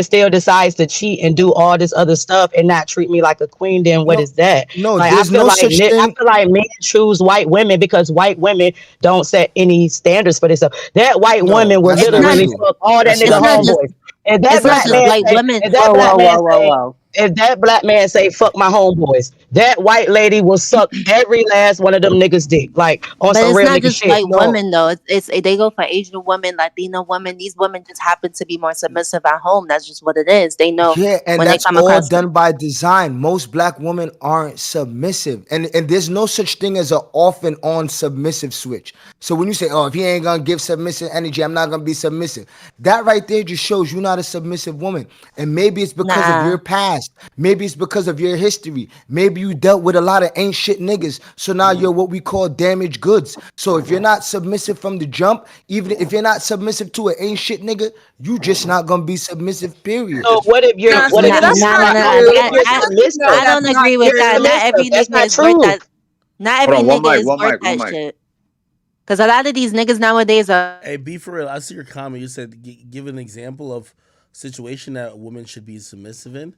still decides to cheat and do all this other stuff and not treat me like a queen, then what No, is that? no, Like there's no such I thing. feel like men choose white women because white women don't set any standards for this stuff. That white No, woman will that's It's not not. literally true. fuck all that That's nigga It's not not true. just. homeboys. If that It's not black just man white say, women. if that Whoa, black whoa, man whoa, whoa, say, whoa. if that black man say fuck my homeboys, that white lady will suck every last one of them niggas dick, like on But some it's real not nigga just shit. white No, women though. It's they go for Asian women, Latino women. These women just happen to be more submissive at home. That's just what it is. They know yeah, and when they that's come all across. done by design. Most black women aren't submissive, and there's no such thing as an off and on submissive switch. So when you say, "Oh, if he ain't gonna give submissive energy, I'm not gonna be submissive," that right there just shows you're not a submissive woman. And maybe it's because of your Nah. past. Maybe it's because of your history. Maybe you dealt with a lot of ain't shit niggas. So now you're what we call damaged goods. So if you're not submissive from the jump, even if you're not submissive to an ain't shit nigga, you just not gonna be submissive. Period. So Nah, what if nigga, you that's not Nah, nah. what if true. That you're Like, that's a no, I submissive? that's don't not agree with You're that. true. Not submissive. every That's nigga not is worth true. that. Not Hold every on, one nigga mic, is one worth mic, one that mic. shit. Cause a lot of these niggas nowadays are. Hey, be for real. I see your comment. You said give an example of situation that a woman should be submissive in.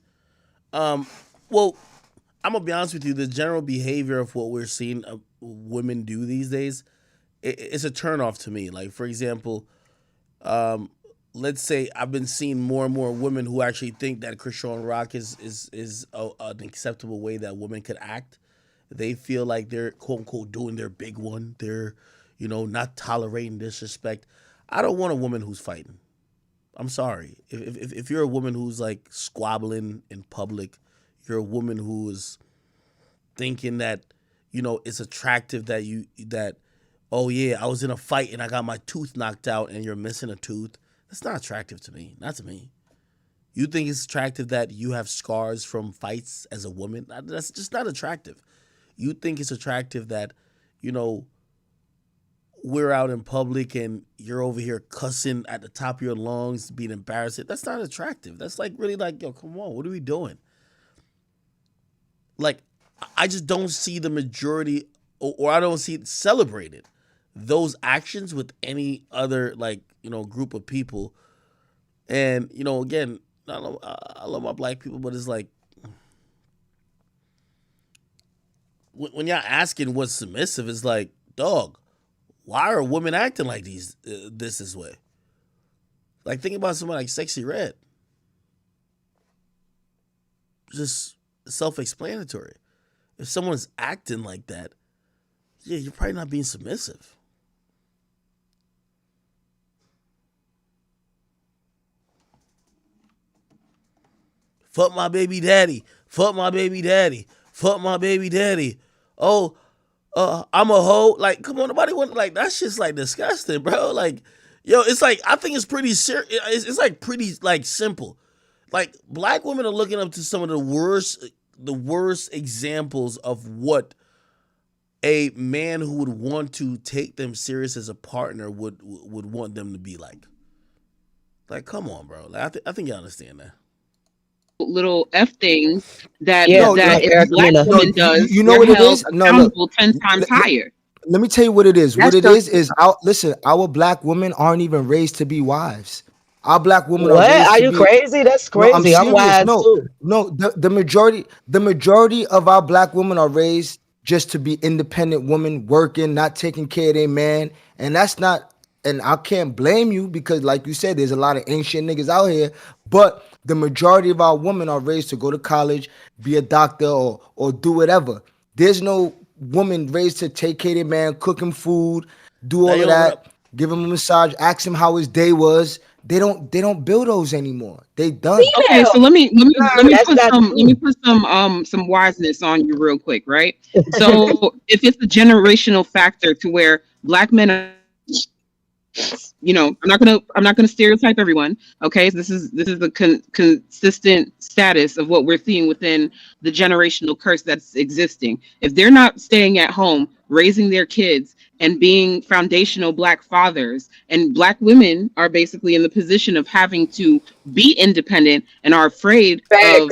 Well, I'm gonna be honest with you. The general behavior of what we're seeing women do these days, it's a turnoff to me. Like for example, um, let's say I've been seeing more and more women who actually think that Christian Rock is an acceptable way that women could act. They feel like they're quote unquote doing their big one. They're, not tolerating disrespect. I don't want a woman who's fighting. I'm sorry. If you're a woman who's like squabbling in public, you're a woman who is thinking that, it's attractive that oh yeah, I was in a fight and I got my tooth knocked out and you're missing a tooth. That's not attractive to me. Not to me. You think it's attractive that you have scars from fights as a woman? That's just not attractive. You think it's attractive that, you know, we're out in public and you're over here cussing at the top of your lungs, being embarrassed. That's not attractive. That's like really like, yo, come on, what are we doing? Like, I just don't see the majority, or I don't see it celebrated, those actions with any other, like, group of people. And, again, I love my black people, but it's like, when y'all asking what's submissive, it's like, dog, why are women acting like this way? Like, think about someone like Sexy Red. Just self-explanatory. If someone's acting like that, yeah, you're probably not being submissive. Fuck my baby daddy. Fuck my baby daddy. Fuck my baby daddy. Oh, I'm a hoe. Like, come on, nobody want, like, that's just like disgusting, bro. Like, yo, it's like, I think it's pretty serious. It's like pretty like simple. Like, black women are looking up to some of the worst examples of what a man who would want to take them serious as a partner would want them to be like. Like, come on, bro. Like, I think you understand that. Little F things that Yeah, that like if a Erica black Mena. No, woman does, you know they're what it held is? No, look. accountable 10 times higher. Let me tell you what it is. What That's it just is listen, our black women aren't even raised to be wives. Our black women are What? raised Are to you be. crazy? That's No, I'm crazy. I'm serious. wise No, too. no, the majority of our black women are raised just to be independent women, working, not taking care of their man. And that's not, and I can't blame you because, like you said, there's a lot of ancient niggas out here. But the majority of our women are raised to go to college, be a doctor, or do whatever. There's no woman raised to take care of their man, cook him food, do all of What up? that, give him a massage, ask him how his day was. They don't build those anymore. They done. okay. So let me That's not true. put some wiseness on you real quick, right? So if it's a generational factor to where black men are, I'm not gonna stereotype everyone. Okay, so this is the consistent status of what we're seeing within the generational curse that's existing. If they're not staying at home raising their kids and being foundational Black fathers. And Black women are basically in the position of having to be independent and are afraid of,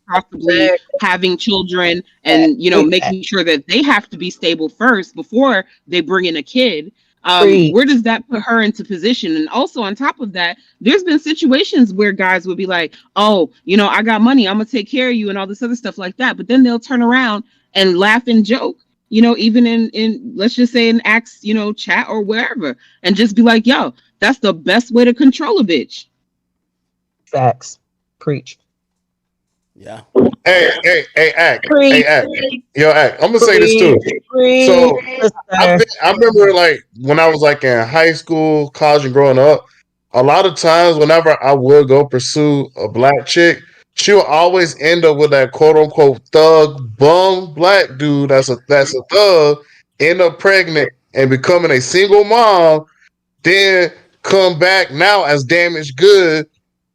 possibly having children and, making sure that they have to be stable first before they bring in a kid. Where does that put her into position? And also on top of that, there's been situations where guys would be like, oh, I got money, I'm gonna take care of you and all this other stuff like that. But then they'll turn around and laugh and joke, even in let's just say in X, chat or wherever, and just be like, yo, that's the best way to control a bitch. Facts. Preach. Yeah. Hey, Act. Hey, Act. Yo, Act. I'm gonna say this too. So I remember like when I was like in high school, college, and growing up, a lot of times whenever I would go pursue a Black chick, she would always end up with that quote unquote thug bum Black dude that's a thug, end up pregnant and becoming a single mom, then come back now as damaged good.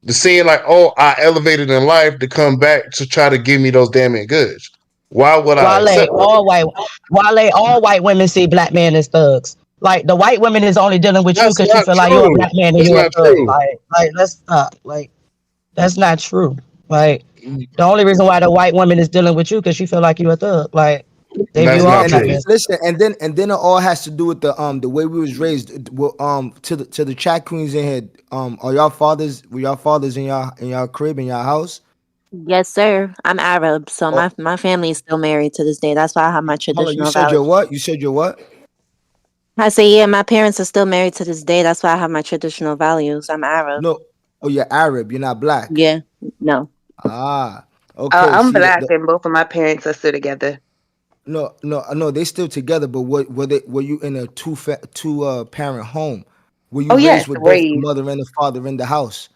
The seeing like, oh, I elevated in life to come back to try to give me those damaged goods. Why would I accept that? All white women see Black men as thugs. Like the white women is only dealing with you because you feel like you're a Black man and you're a thug. Like let's stop. Like that's not true. Like the only reason why the white woman is dealing with you because she feel like you're a thug. Like they view all Black men. Listen, and then it all has to do with the way we was raised. Well, to the chat queens in here, were y'all fathers in y'all crib in y'all house? Yes, sir. I'm Arab, so my family is still married to this day. That's why I have my traditional You said values. your what? You said your what? I say, yeah, my parents are still married to this day. That's why I have my traditional values. I'm Arab. No. Oh, you're Arab. You're not Black. Yeah. No. Ah. Okay. I'm Black, and both of my parents are still together. No. They still together. But were you in a two parent home? Were you raised with both the mother and the father in the house?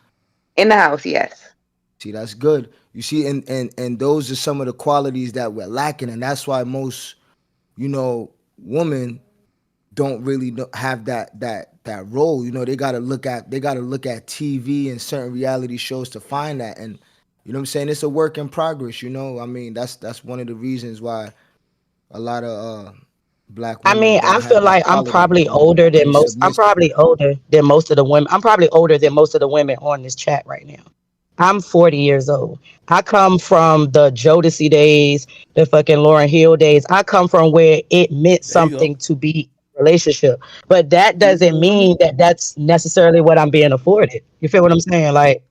In the house, yes. See, that's good. You see, and those are some of the qualities that we're lacking, and that's why most, women don't really have that role. They gotta look at TV and certain reality shows to find that, and you know what I'm saying. It's a work in progress. I mean, that's one of the reasons why a lot of Black women. I mean, I feel like I'm probably older than most. I'm probably older than most of the women. I'm probably older than most of the women on this chat right now. I'm 40 years old. I come from the Jodeci days, the fucking Lauryn Hill days. I come from where it meant something to be in a relationship. But that doesn't mean that that's necessarily what I'm being afforded. You feel what I'm saying? Like,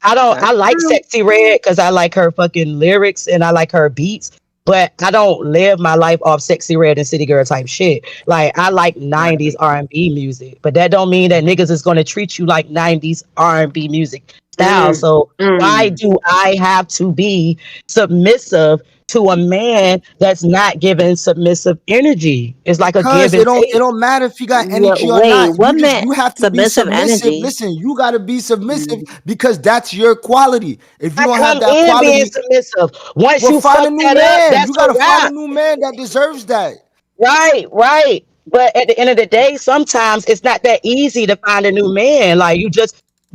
I like Sexy Red because I like her fucking lyrics and I like her beats. But I don't live my life off Sexy Red and City Girl type shit. Like, I like 90s R&B music. But that don't mean that niggas is going to treat you like 90s R&B music style. So why do I have to be submissive to a man that's not giving submissive energy? It's like a give and take. It don't matter if you got energy or not. You have to be submissive. Energy? Listen, you got to be submissive because that's your quality. If you don't have that quality, being submissive. Once you find a new man, you got to find a new man that deserves that. Right. But at the end of the day, sometimes it's not that easy to find a new man. Like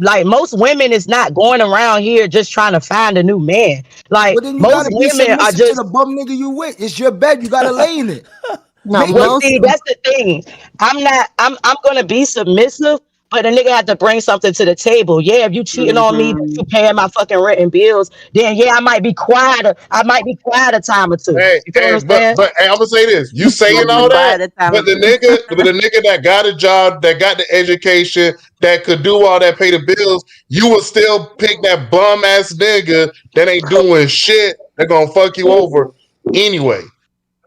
like most women is not going around here just trying to find a new man. Like most women are just to the bum nigga you with. It's your bed. You gotta lay in it. No, see, that's the thing. I'm gonna be submissive, but a nigga have to bring something to the table. Yeah, if you cheating on me, but you paying my fucking rent and bills, then yeah, I might be quiet. I might be quiet a time or two. But I'm gonna say this: you saying all that, but the nigga that got a job, that got the education, that could do all that, pay the bills, you will still pick that bum ass nigga that ain't doing shit. They're gonna fuck you over anyway.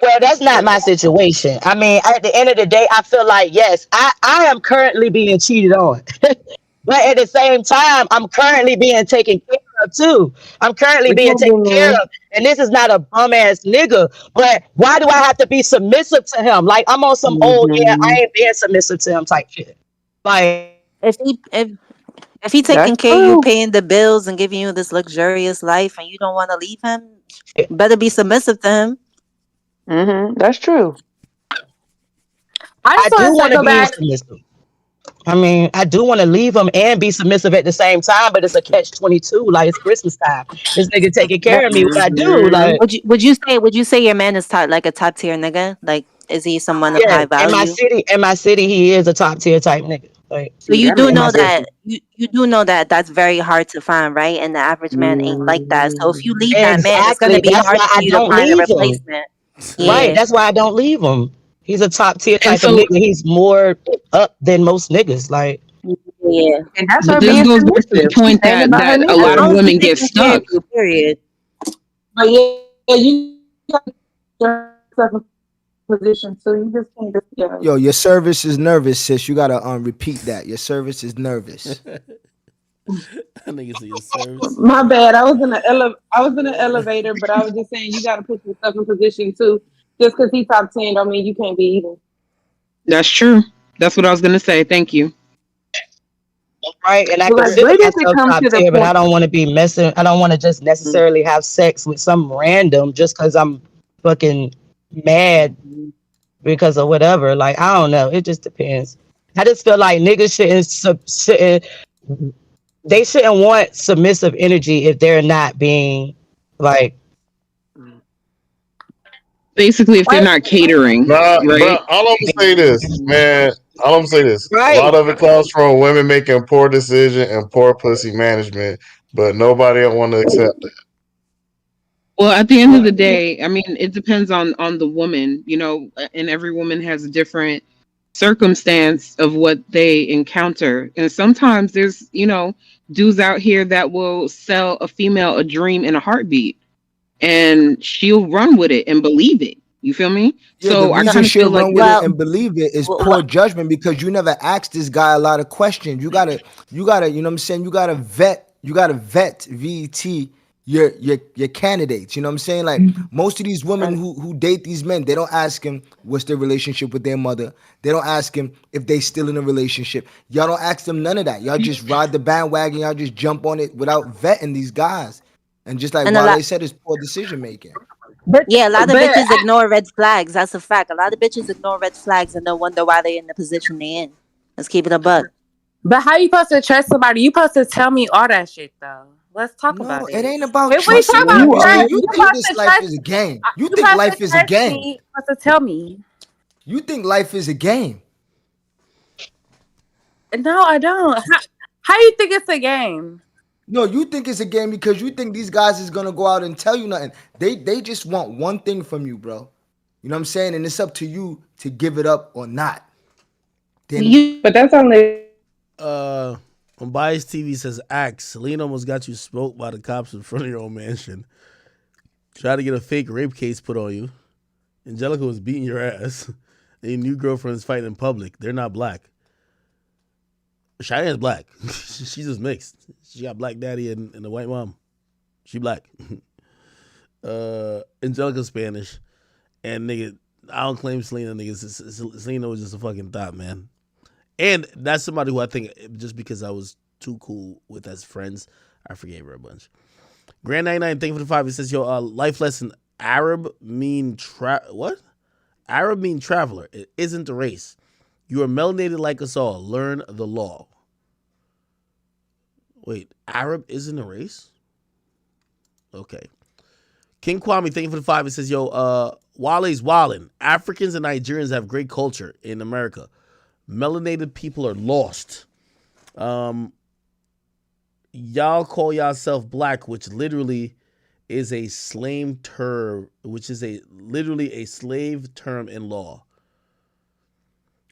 Well, that's not my situation. I mean, at the end of the day, I feel like, yes, I am currently being cheated on. But at the same time, I'm currently being taken care of too. I'm currently being taken care of. And this is not a bum ass nigga. But why do I have to be submissive to him? Like, I'm on some old, I ain't being submissive to him type shit. Like, if he taking care of you, paying the bills and giving you this luxurious life and you don't want to leave him, better be submissive to him. That's true. I do want to be submissive. I mean, I do want to leave him and be submissive at the same time, but it's a catch-22. Like, it's Christmas time. This nigga taking care of me. What I do? Like, would you say your man is like a top tier nigga? Like, Is he someone of high value? In my city, he is a top tier type nigga. Like, So you do know that you do know that that's very hard to find, right? And the average man ain't like that. So if you leave that man, it's gonna exactly. be That's hard why for I you to don't find a leave him. replacement. Right. Yeah. That's why I don't leave him. He's a top tier And type of so, nigga. He's more up than most niggas. Like, Yeah. And that's but her this being goes back to the submissive. point Saying that about her a lot As of long nigga. as women the get dick is shared stuck. through, period. But yeah, you got yourself in position, so you just can't just Yo, your service is nervous, sis. You gotta repeat that. Your service is nervous. I think it's your service. My bad. I was in the elevator, but I was just saying you got to put yourself in position too. Just because he top 10 don't mean you can't be either. That's true. That's what I was gonna say. Thank you. right. And I But like, consider where does it myself come top to the tier, but I point? don't want to be messing. I don't want to just necessarily have sex with some random just because I'm fucking mad because of whatever. Like, I don't know. It just depends. I just feel like niggas shouldn't they shouldn't want submissive energy if they're not being like. Basically, if they're not catering, Nah, right? but all I'm gonna say this, man. All I'm gonna say this. A Right. lot of it comes from women making poor decision and poor pussy management, but nobody want to accept it. Well, at the end of the day, I mean, it depends on the woman, you know, and every woman has a different circumstance of what they encounter. And sometimes there's, you know, dudes out here that will sell a female a dream in a heartbeat and she'll run with it and believe it. You feel me? Yeah, the So I reason kind of feel she'll like run with it Well, and believe it is poor judgment because you never asked this guy a lot of questions. You gotta, you know what I'm saying? You gotta vet VT your candidates. You know what I'm saying? Like most of these women who date these men, they don't ask him what's their relationship with their mother. They don't ask him if they still in a relationship. Y'all don't ask them none of that. Y'all just ride the bandwagon. Y'all just jump on it without vetting these guys. And just like and a lot. Wale said, it's poor decision making. Yeah, a lot of but bitches ignore red flags. That's a fact. A lot of bitches ignore red flags and don't wonder why they're in the position they're in. Let's keep it a buck. But how you supposed to trust somebody? You supposed to tell me all that shit though. Let's talk about It it. ain't about If we talk trusting about you. trust, You you think supposed this to life trust. is a game. You You think supposed life to is a trust game. me. You supposed to tell me. You think life is a game. No, I don't. How you think it's a game? No, you think it's a game because you think these guys is gonna go out and tell you nothing. They just want one thing from you, bro. You know what I'm saying? And it's up to you to give it up or not. Then But that's only. On Bias TV says, Axe, Selena almost got you smoked by the cops in front of your own mansion. Try to get a fake rape case put on you. Angelica was beating your ass. And your new girlfriend is fighting in public. They're not black. Cheyenne's black. She's just mixed. She got black daddy and a white mom. She black. Angelica's Spanish. And nigga, I don't claim Selena, nigga. Selena was just a fucking thought, man. And that's somebody who I think just because I was too cool with as friends, I forgave her a bunch. Grand 99, thank you for the 5. It says, yo, life lesson, Arab mean what? Arab mean traveler. It isn't a race. You are melanated like us all. Learn the law. Wait, Arab isn't a race? Okay. King Kwame, thank you for the 5. It says, yo, Wale's wildin'. Africans and Nigerians have great culture in America. Melanated people are lost. Y'all call yourself black, which literally is a slave term, literally a slave term in law.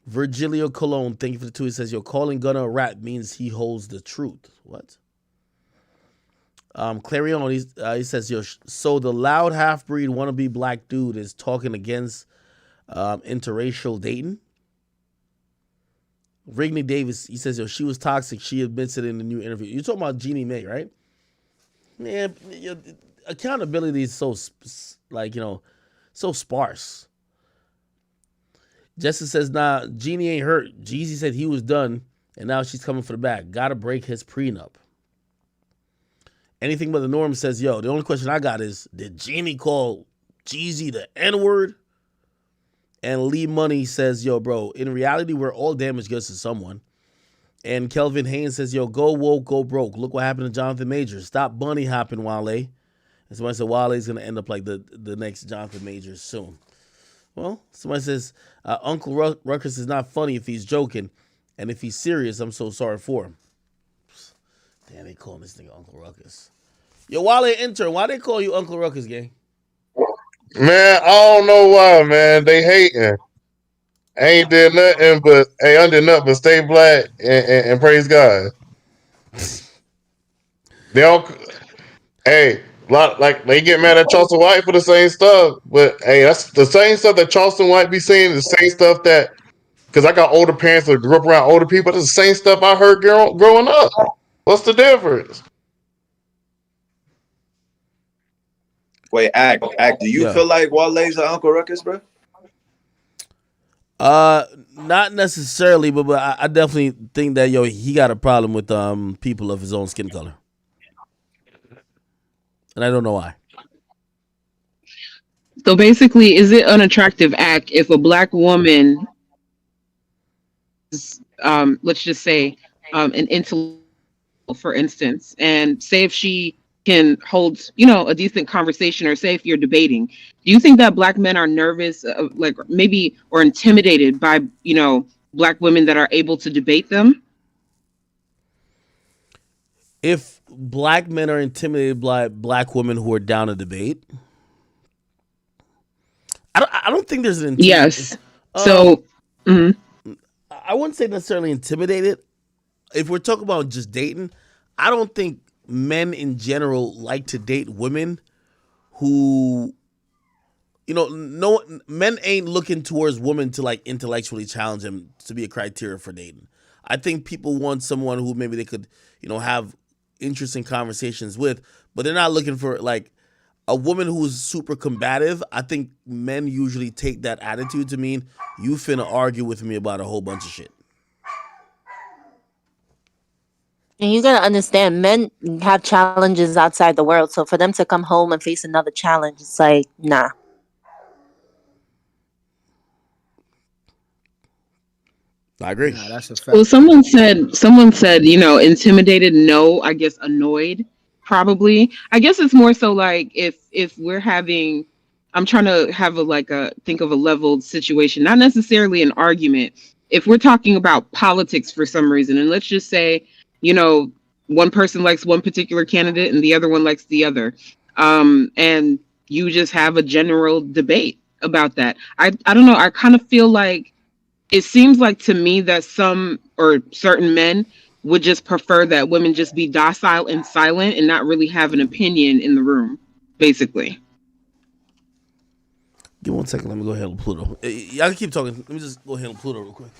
Virgilio Colon, thank you for the 2. He says, yo, calling Gunna a rat means he holds the truth. What? Clarion, he says, yo, so the loud half-breed wannabe black dude is talking against interracial dating? Rigney Davis, he says, yo, she was toxic. She admits it in the new interview. You're talking about Jeannie Mae, right? Man, accountability is so, so sparse. Justin says, nah, Jeannie ain't hurt. Jeezy said he was done, and now she's coming for the bag. Gotta break his prenup. Anything but the norm says, yo, the only question I got is, did Jeannie call Jeezy the N-word? And Lee Money says, yo, bro, in reality, we're all damaged goods to someone. And Kelvin Haynes says, yo, go woke, go broke. Look what happened to Jonathan Majors. Stop bunny hopping, Wale. And somebody said Wale's going to end up like the next Jonathan Majors soon. Well, somebody says Uncle Ruckus is not funny if he's joking, and if he's serious, I'm so sorry for him. Damn, they calling this nigga Uncle Ruckus. Yo, Wale intern, why they call you Uncle Ruckus, gang? Man, I don't know why, man. They hating. Ain't did nothing but did nothing but stay black and praise God. They all like they get mad at Charleston White for the same stuff, but hey, that's the same stuff that Charleston White be saying. The same stuff that because I got older parents that grew up around older people. That's the same stuff I heard growing up. What's the difference? Wait, act. Do you feel like Wale's an Uncle Ruckus, bro? Not necessarily, but I definitely think that he got a problem with people of his own skin color, and I don't know why. So basically, is it an attractive act if a black woman, let's just say, an intellectual, for instance, and say if she can hold, a decent conversation, or say if you're debating, do you think that black men are nervous, or intimidated by, black women that are able to debate them? If black men are intimidated by black women who are down to debate, I don't think there's an yes. I wouldn't say necessarily intimidated. If we're talking about just dating, I don't think men in general like to date women who, men ain't looking towards women to like intellectually challenge them to be a criteria for dating. I think people want someone who maybe they could, have interesting conversations with, but they're not looking for like a woman who's super combative. I think men usually take that attitude to mean you finna argue with me about a whole bunch of shit. And you gotta understand, men have challenges outside the world. So for them to come home and face another challenge, it's like, nah. I agree. Nah, that's a fact. Well, someone said, intimidated. No, I guess annoyed. Probably. I guess it's more so like if we're having, I'm trying to have think of a leveled situation, not necessarily an argument. If we're talking about politics for some reason, and let's just say, one person likes one particular candidate and the other one likes the other, and you just have a general debate about that. I don't know. I kind of feel like it seems like to me that some or certain men would just prefer that women just be docile and silent and not really have an opinion in the room, basically. Give me 1 second. Let me go handle Pluto. Y'all can keep talking. Let me just go handle Pluto real quick.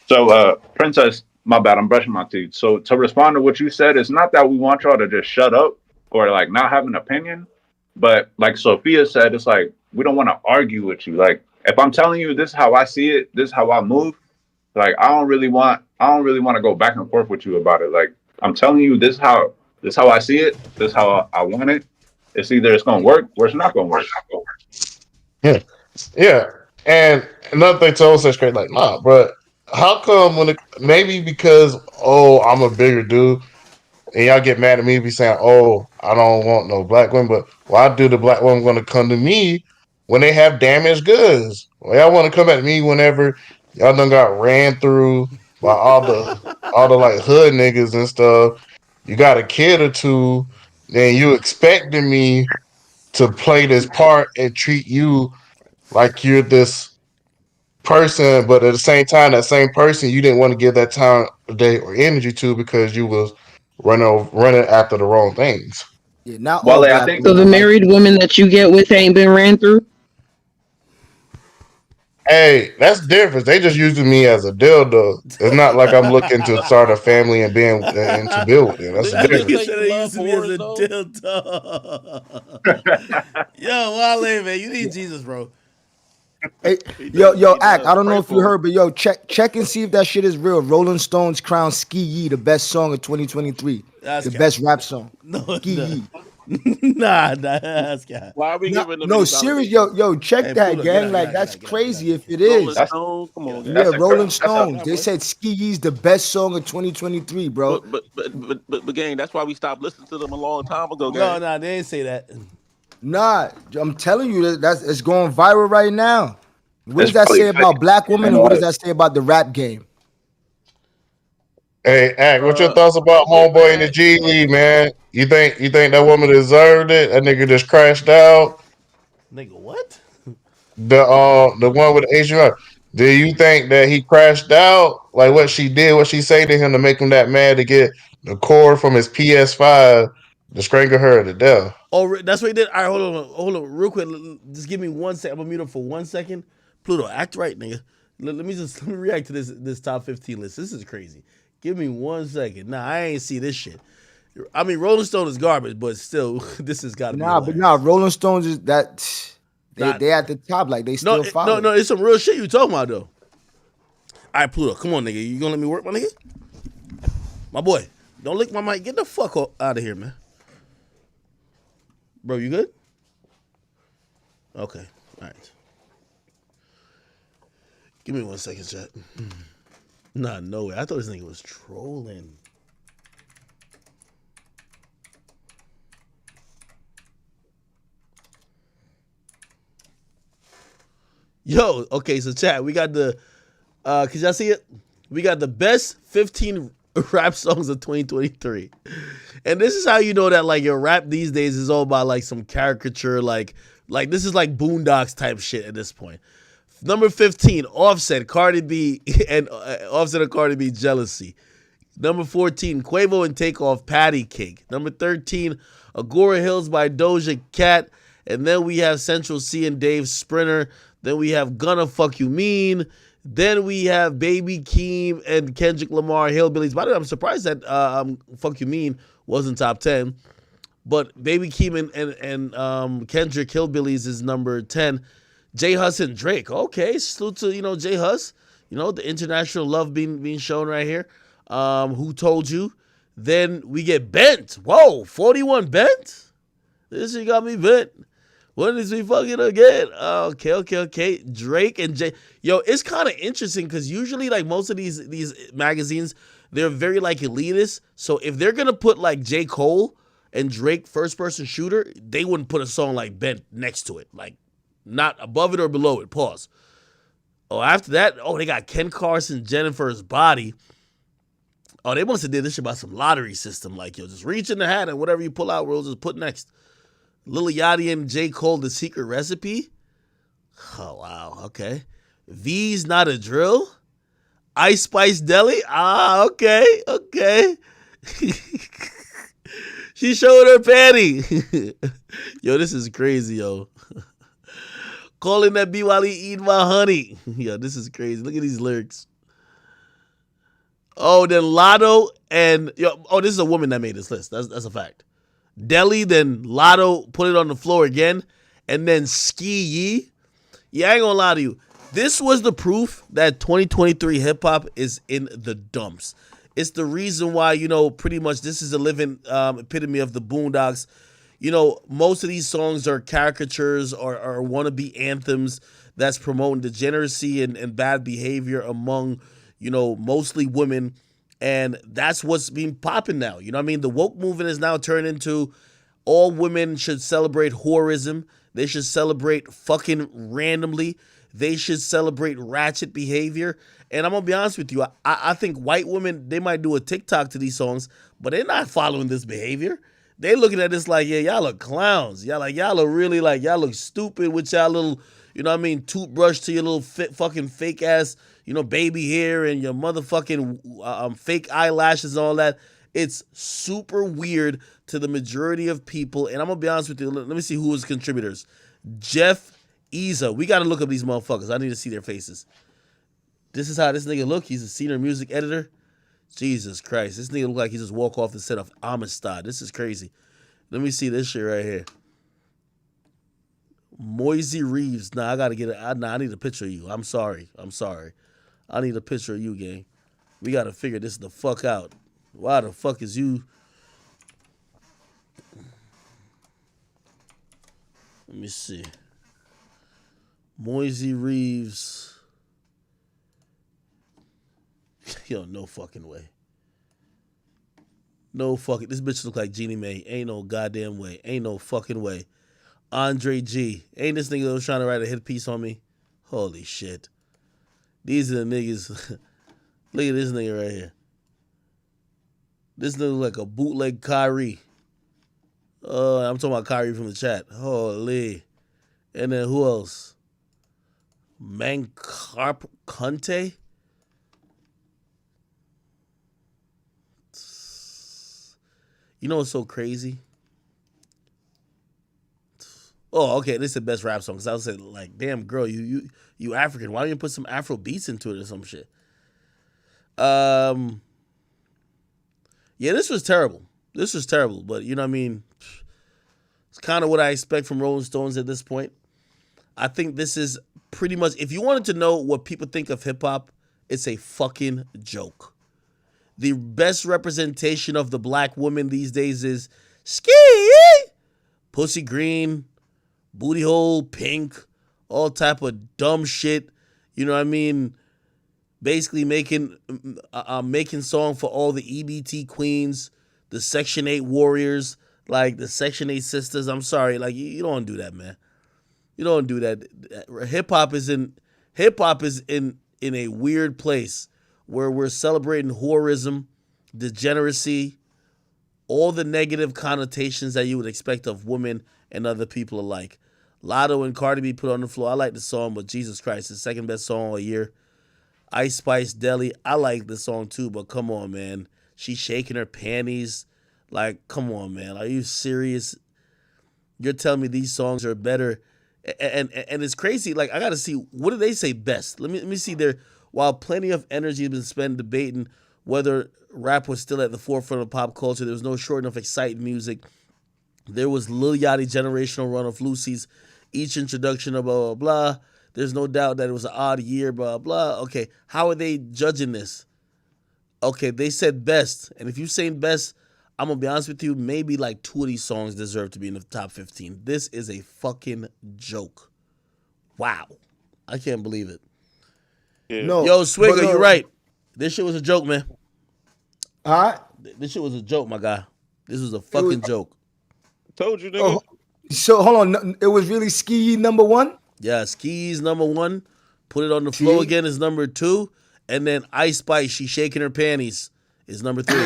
So, Princess, my bad. I'm brushing my teeth. So, to respond to what you said, it's not that we want y'all to just shut up or like not have an opinion, but like Sophia said, it's like we don't want to argue with you. Like if I'm telling you this is how I see it, this is how I move. Like I don't really want to go back and forth with you about it. Like I'm telling you this is how I see it. This is how I want it. It's either it's gonna work or it's not gonna work. Yeah. And another thing to say straight, like, nah, but how come maybe because I'm a bigger dude and y'all get mad at me be saying, I don't want no black women, but why do the black women gonna come to me when they have damaged goods? Well, y'all want to come at me whenever y'all done got ran through by all the like hood niggas and stuff. You got a kid or two, then you expecting me to play this part and treat you like you're this person, but at the same time, that same person you didn't want to give that time of day or energy to because you was running after the wrong things. Yeah, not all black women. So the married woman that you get with ain't been ran through? Hey, that's different. They just using me as a dildo. It's not like I'm looking to start a family and to build with them. That's the difference. They using me as a dildo. Yo, Wale, man, you need Jesus, bro. Hey, yo, Act. I don't know if you heard, but yo, check and see if that shit is real. Rolling Stones crowned Ski Yee the best song of 2023, the best rap song. No, Ski Yee. Nah, that's cat. Why are we giving them? No, serious, yo, check that, gang. Like that's crazy if it is. Rolling Stones, come on, gang. Yeah, Rolling Stones. They said Ski Yee's the best song of 2023, bro. But gang, that's why we stopped listening to them a long time ago, gang. No, they didn't say that. Nah, I'm telling you, it's going viral right now. What does that say about black women, and what does that say about the rap game? Hey, Ack, what your thoughts about homeboy in the G League, man? You think that woman deserved it? That nigga just crashed out. Nigga, what? The one with the Asian. Do you think that he crashed out? Like what she did, what she say to him to make him that mad to get the cord from his PS5 to strangle her to death? Oh, that's what he did. All right, hold on, real quick. Just give me 1 second. I'm gonna mute up for 1 second. Pluto, act right, nigga. Let me react to this top 15 list. This is crazy. Give me 1 second. Nah, I ain't see this shit. I mean, Rolling Stone is garbage, but still, this has got to be. Rolling Stones is that they at the top, like they still follow. No, it's some real shit you talking about though. All right, Pluto, come on, nigga. You gonna let me work, my nigga? My boy, don't lick my mic. Get the fuck out of here, man. Bro, you good? Okay, all right. Give me 1 second, chat. Nah, no way. I thought this nigga was trolling. Yo, okay, so chat, we got the, can y'all see it? We got the best 15 rap songs of 2023. And this is how you know that, like, your rap these days is all about, like, some caricature, like this is like Boondocks type shit at this point. Number 15, Offset, Cardi B, and Offset and Cardi B, Jealousy. Number 14, Quavo and Takeoff, Patty Cake. Number 13, Agora Hills by Doja Cat. And then we have Central C and Dave Sprinter. Then we have Gonna Fuck You Mean. Then we have Baby Keem and Kendrick Lamar, Hillbillies. By the way, I'm surprised that Fuck You Mean wasn't top 10. But Baby Keem and Kendrick Hillbillies is number 10. J Hus and Drake. Okay, salute to, J Hus. The international love being shown right here. Who Told You? Then we get Bent. Whoa, 41 Bent? This shit got me bent. When is we fucking again? Okay. Drake and Jay. Yo, it's kind of interesting because usually, like, most of these magazines, they're very, like, elitist. So if they're going to put, like, J. Cole and Drake first-person shooter, they wouldn't put a song like Bent next to it. Like, not above it or below it. Pause. Oh, after that, they got Ken Carson, Jennifer's Body. Oh, they must have did this shit about some lottery system. Like, yo, just reach in the hat and whatever you pull out, we'll just put next. Lil Yachty and J. Cole, The Secret Recipe. Oh, wow. Okay. V's Not a Drill. Ice Spice Deli. Okay. She showed her panty. Yo, this is crazy, yo. Calling that B while he eating my honey. Yo, this is crazy. Look at these lyrics. Oh, then Lotto and this is a woman that made this list. That's a fact. Deli, then Lotto put it on the floor again, and then Ski Yee. Yeah, I ain't gonna lie to you. This was the proof that 2023 hip hop is in the dumps. It's the reason why, pretty much this is a living epitome of the Boondocks. Most of these songs are caricatures or wannabe anthems that's promoting degeneracy and bad behavior among, mostly women. And that's what's being popping now. The woke movement is now turned into all women should celebrate whorism. They should celebrate fucking randomly. They should celebrate ratchet behavior. And I'm going to be honest with you. I think white women, they might do a TikTok to these songs, but they're not following this behavior. They looking at this like, yeah, y'all look clowns. Y'all look really like, y'all look stupid with y'all little, toothbrush to your little fucking fake ass, baby hair and your motherfucking fake eyelashes and all that. It's super weird to the majority of people. And I'm going to be honest with you. Let me see who was contributors. Jeff Isa. We got to look up these motherfuckers. I need to see their faces. This is how this nigga look. He's a senior music editor. Jesus Christ. This nigga look like he just walked off the set of Amistad. This is crazy. Let me see this shit right here. Moisey Reeves. Nah, I got to get it. I need a picture of you. I'm sorry. I need a picture of you, gang. We got to figure this the fuck out. Why the fuck is you? Let me see. Moisey Reeves. Yo, no fucking way. No fucking. This bitch look like Jeannie Mae. Ain't no goddamn way. Ain't no fucking way. Andre G. Ain't this nigga that was trying to write a hit piece on me? Holy shit. These are the niggas. Look at this nigga right here. This nigga like a bootleg Kyrie. I'm talking about Kyrie from the chat. Holy. And then who else? Mancarp Conte? You know what's so crazy? Oh, okay. This is the best rap song. Cause I was saying, like, damn, girl, you African. Why don't you put some Afro beats into it or some shit? Yeah, this was terrible. This was terrible. But you know what I mean? It's kind of what I expect from Rolling Stones at this point. I think this is pretty much, if you wanted to know what people think of hip hop, it's a fucking joke. The best representation of the black woman these days is ski, pussy green, booty hole pink, all type of dumb shit. You know what I mean? Basically making song for all the EBT queens, the Section 8 warriors, like the Section 8 sisters. I'm sorry, like you don't do that, man. You don't do that. Hip hop is in a weird place where we're celebrating whorism, degeneracy, all the negative connotations that you would expect of women and other people alike. Lotto and Cardi B put on the floor. I like the song, but Jesus Christ, the second best song all year. Ice Spice Deli, I like the song too, but come on, man. She's shaking her panties. Like, come on, man. Are you serious? You're telling me these songs are better? And it's crazy. Like, I got to see, what do they say best? Let me see there. While plenty of energy has been spent debating whether rap was still at the forefront of pop culture, there was no shortage of exciting music. There was Lil Yachty generational run of Lucy's, each introduction of blah, blah, blah. There's no doubt that it was an odd year, blah, blah. Okay, how are they judging this? Okay, they said best. And if you're saying best, I'm going to be honest with you, maybe like 2 of these songs deserve to be in the top 15. This is a fucking joke. Wow. I can't believe it. Yeah. No, Yo, Swigger, but no. you're right. This shit was a joke, man. All right. This shit was a joke, my guy. This was a fucking joke. Told you, nigga. So hold on. It was really Ski number 1? Yeah, Ski's number 1. Put it on the floor again is number 2. And then Ice Spice, she shaking her panties, is number 3.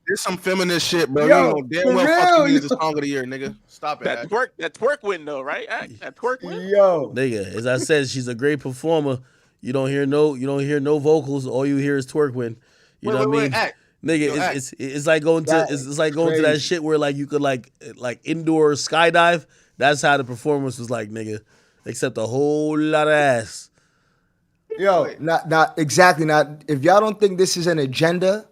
There's some feminist shit, bro. Yo, you know damn well for fucking real, is the song of the year, nigga. Stop it. That twerk window, right? That twerk window. Yo, nigga, as I said, she's a great performer. You don't hear no vocals. All you hear is twerk win. You know what I mean? Act. Nigga, Yo, it's like going to it's like going to that shit where like you could like indoor skydive. That's how the performance was like, nigga. Except a whole lot of ass. Yo, not exactly. Not if y'all don't think this is an agenda,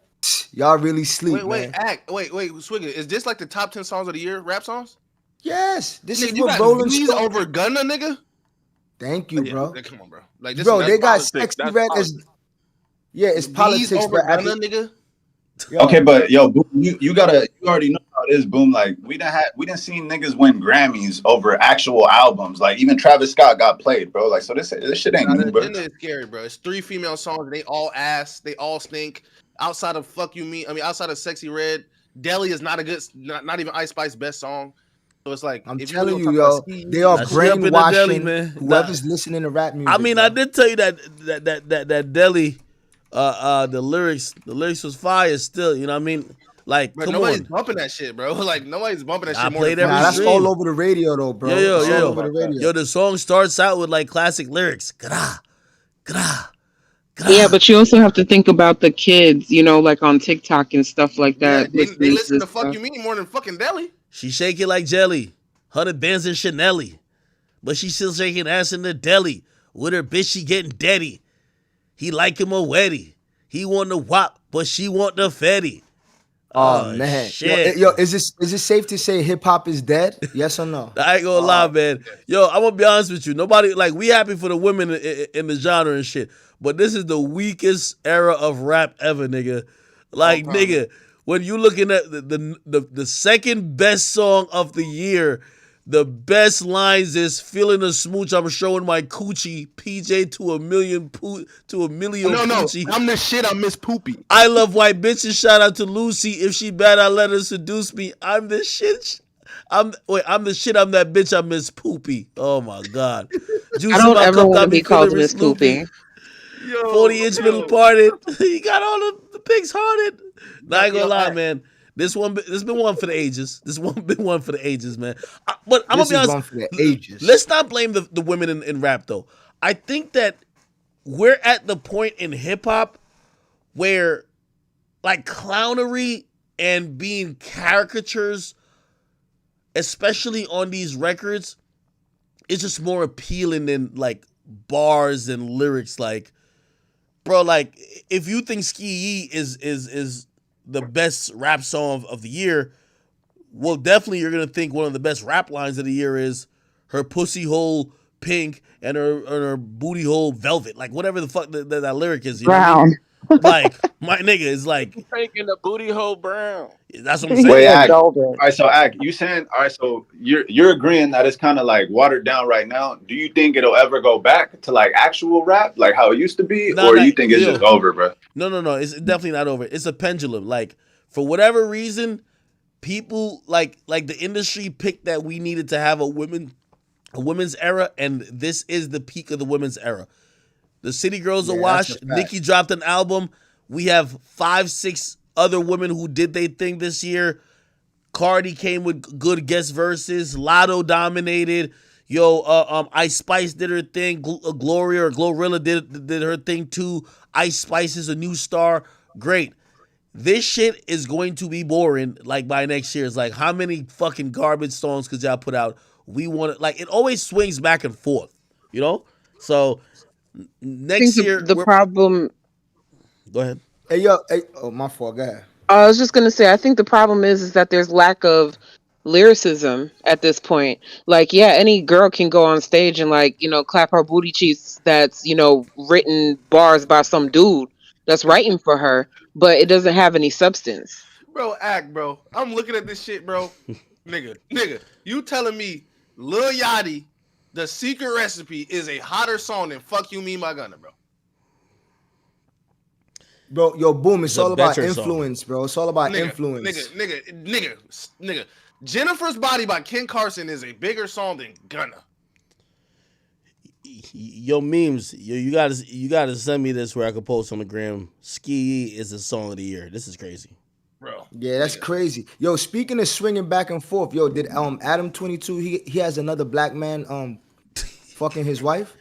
y'all really sleep. Wait, man. wait, Swigger. Is this like the top 10 songs of the year, rap songs? Yes, this Nigga, is you what got Rolling V's Stone over Gunna, nigga. Thank you, bro. Come on, bro. Like, this Bro, is they got politics. Sexy That's Red politics. as it's V's politics, over but Gunna, nigga. yo, Okay, but yo, Boom, you already know how it is, Boom. Like we didn't see niggas win Grammys over actual albums. Like even Travis Scott got played, bro. Like so this shit ain't new, The bro. agenda is scary, bro. It's 3 female songs. They all ass. They all stink. Outside of Fuck You Me, outside of Sexy Red, Deli is not a good, not even Ice Spice's best song. So it's like I'm if telling really you, gonna yo, talk about they are Nah, she up in the deli, brainwashing man. whoever's listening to rap music. I mean, bro. I did tell you that Deli, the lyrics was fire still. You know what I mean? Like, But come nobody's on. bumping that shit, bro. Like nobody's bumping that I shit. More played than every Nah, that's stream. all over the radio though, bro. It's all over the radio. Yo, the song starts out with like classic lyrics. Gra, gra, gra. Yeah, but you also have to think about the kids, like on TikTok and stuff like Yeah, that. they listening listen to this Fuck stuff. You Me more than fucking Deli. She shake it like jelly. 100 bands in Chanelly. But she still shaking ass in the deli. With her bitch, she getting deady. He like him a wetty. He want the wop, but she want the fetty. Oh man, shit. yo, is it safe to say hip hop is dead? Yes or no? I ain't gonna lie, man. Yo, I'm gonna be honest with you. Nobody, like, we happy for the women in the genre and shit. But this is the weakest era of rap ever, nigga. Like, nigga, when you looking at the second best song of the year, the best lines is feeling a smooch. I'm showing my coochie. PJ to a million No, coochie. I'm the shit. I miss Poopy. I love white bitches. Shout out to Lucy. If she bad, I let her seduce me. I'm the shit. I'm the shit. I'm that bitch. I miss Poopy. Oh my god. I Juice in don't my ever cup want to got me be called feeling Miss loopy. Poopy. 40-inch middle parted. He got all the pigs hearted. Nah, I ain't gonna lie, man. This been one for the ages. This one been one for the ages, man. But I'm gonna This be is honest. one for the ages. Let's not blame the women in rap though. I think that we're at the point in hip hop where like clownery and being caricatures, especially on these records, is just more appealing than like bars and lyrics. Like, bro, like if you think Ski Yee is the best rap song of the year, well, definitely you're gonna think one of the best rap lines of the year is her pussy hole pink and her booty hole velvet, like whatever the fuck that lyric is. You know what I mean? Like my nigga is like pink in the booty hole brown. That's what I'm saying. Wait, Ack. All right, so Ack, you saying all right? So you're agreeing that it's kind of like watered down right now. Do you think it'll ever go back to like actual rap, like how it used to be, or you think it's just over, bro? No. It's definitely not over. It's a pendulum. Like for whatever reason, people like the industry picked that we needed to have a women's era, and this is the peak of the women's era. The City Girls are washed. Nicki dropped an album. We have 5-6 other women who did their thing this year. Cardi came with good guest verses. Lotto dominated. Ice Spice did her thing. Gloria or Glorilla did her thing too. Ice Spice is a new star. Great. This shit is going to be boring like by next year. It's like, how many fucking garbage songs could y'all put out? We want it. Like, it always swings back and forth, you know? So next year the problem. Go ahead. Hey, oh, my fault. Go ahead. I was just gonna say, I think the problem is that there's lack of lyricism at this point. Like, yeah, any girl can go on stage and like, clap her booty cheeks. That's written bars by some dude that's writing for her, but it doesn't have any substance. Bro, bro. I'm looking at this shit, bro. nigga, you telling me Lil Yachty, The Secret Recipe is a hotter song than Fuck You Me My Gunna, bro? Bro, yo, boom, it's all about influence, bro. It's all about influence. Nigga. Jennifer's Body by Ken Carson is a bigger song than Gunna. Yo, memes, you gotta send me this where I could post on the gram. Ski is the song of the year. This is crazy. Bro. Yeah, that's crazy. Yo, speaking of swinging back and forth, yo, did Adam 22, he has another black man fucking his wife?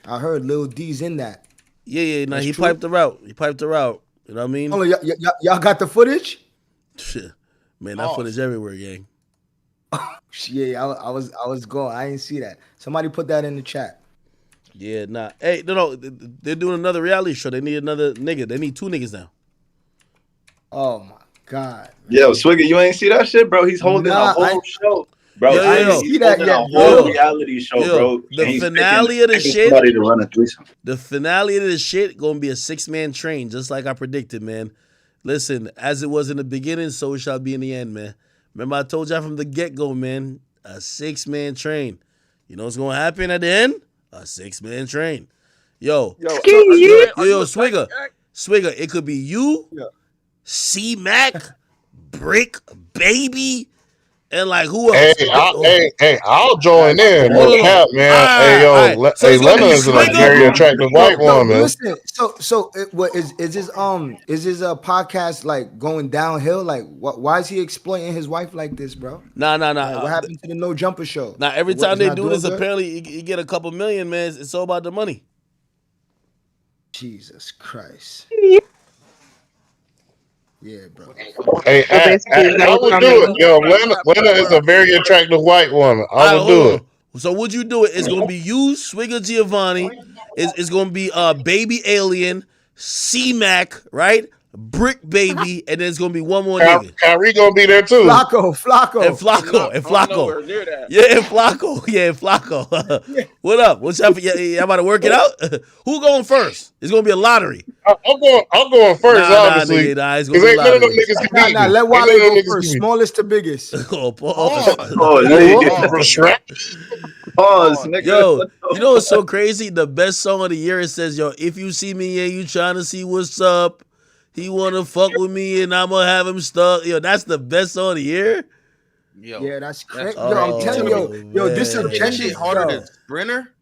I heard Lil D's in that. Yeah, no, he piped her out. You know what I mean? Oh, y'all got the footage? Shit. Man, that footage everywhere, gang. Yeah, I was going. I didn't see that. Somebody put that in the chat. Yeah, nah. Hey, no, they're doing another reality show. They need another nigga. They need 2 niggas now. Oh my God. Yo, Swigger, you ain't see that shit, bro? He's holding a whole show. Bro, I didn't see that yet. A whole reality show, bro. The finale of the shit. To run a threesome. The finale of the shit gonna be a 6-man train, just like I predicted, man. Listen, as it was in the beginning, so it shall be in the end, man. Remember, I told y'all from the get-go, man. A 6-man train. You know what's gonna happen at the end? A 6-man train. Yo, Swigger. It could be you, C-Mac, Brick, Baby. And like who else? Hey, I'll join in. No cap, man. Lena is a very attractive white woman. Listen, so what is his podcast like going downhill? Like, why is he exploiting his wife like this, bro? Nah. What happened to the No Jumper show? Now every time they do this, apparently you get a couple million, man. It's all about the money. Jesus Christ. Yeah, bro. Hey, I would do it. Yo, Lena is a very attractive white woman. I would do it. So would you do it? It's gonna be you, Swigger Giovanni. It's gonna be Baby Alien, C-Mac, right? Brick Baby, and then it's gonna be one more nigga. Kyrie gonna be there too. Flacco. And Flacco. Yeah, and Flacco. What up? What's up? Y'all about to work it out? Who going first? It's gonna be a lottery. I'm going first, obviously. Nah, it's gonna be a lottery. Nah, let Wale go first. Smallest to biggest. Pause, nigga. Yo, you know what's so crazy? The best song of the year, it says, yo, if you see me and you trying to see what's up, he want to fuck with me and I'm going to have him stuck. Yo, that's the best song of the year? Yo, yeah, that's crazy. Yo, I'm telling you, yo, this agenda shit harder than Sprinter.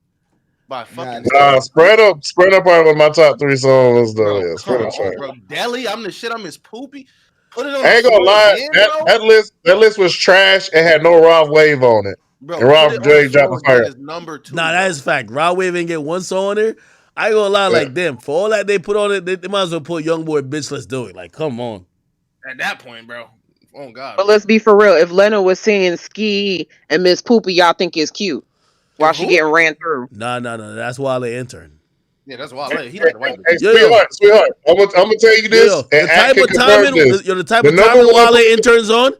by fucking. Spread up part with my top 3 songs though. Bro, Yeah, spread come up. on, bro. Deli, I'm the shit. I'm Miss Poopy. Put it on I the ain't gonna floor lie, again, bro. that list was trash. It had no Rob Wave on it. Bro, And put Rob it on the J dropped the floor fire. as number 2. Nah, that is fact. Rod Wave ain't get one song on there. I ain't gonna lie, like them. For all that they put on it, they might as well put YoungBoy Bitch Let's Do It. Like, come on. At that point, bro. Oh God. But let's be for real. If Lena was saying Ski and Miss Poopy, y'all think is cute while she getting ran through. Nah. That's Wale intern. Yeah, that's Wale. He like the white Hey, bitch. sweetheart. I'm gonna tell you this. The type of timing, the type of timing Wale interns on,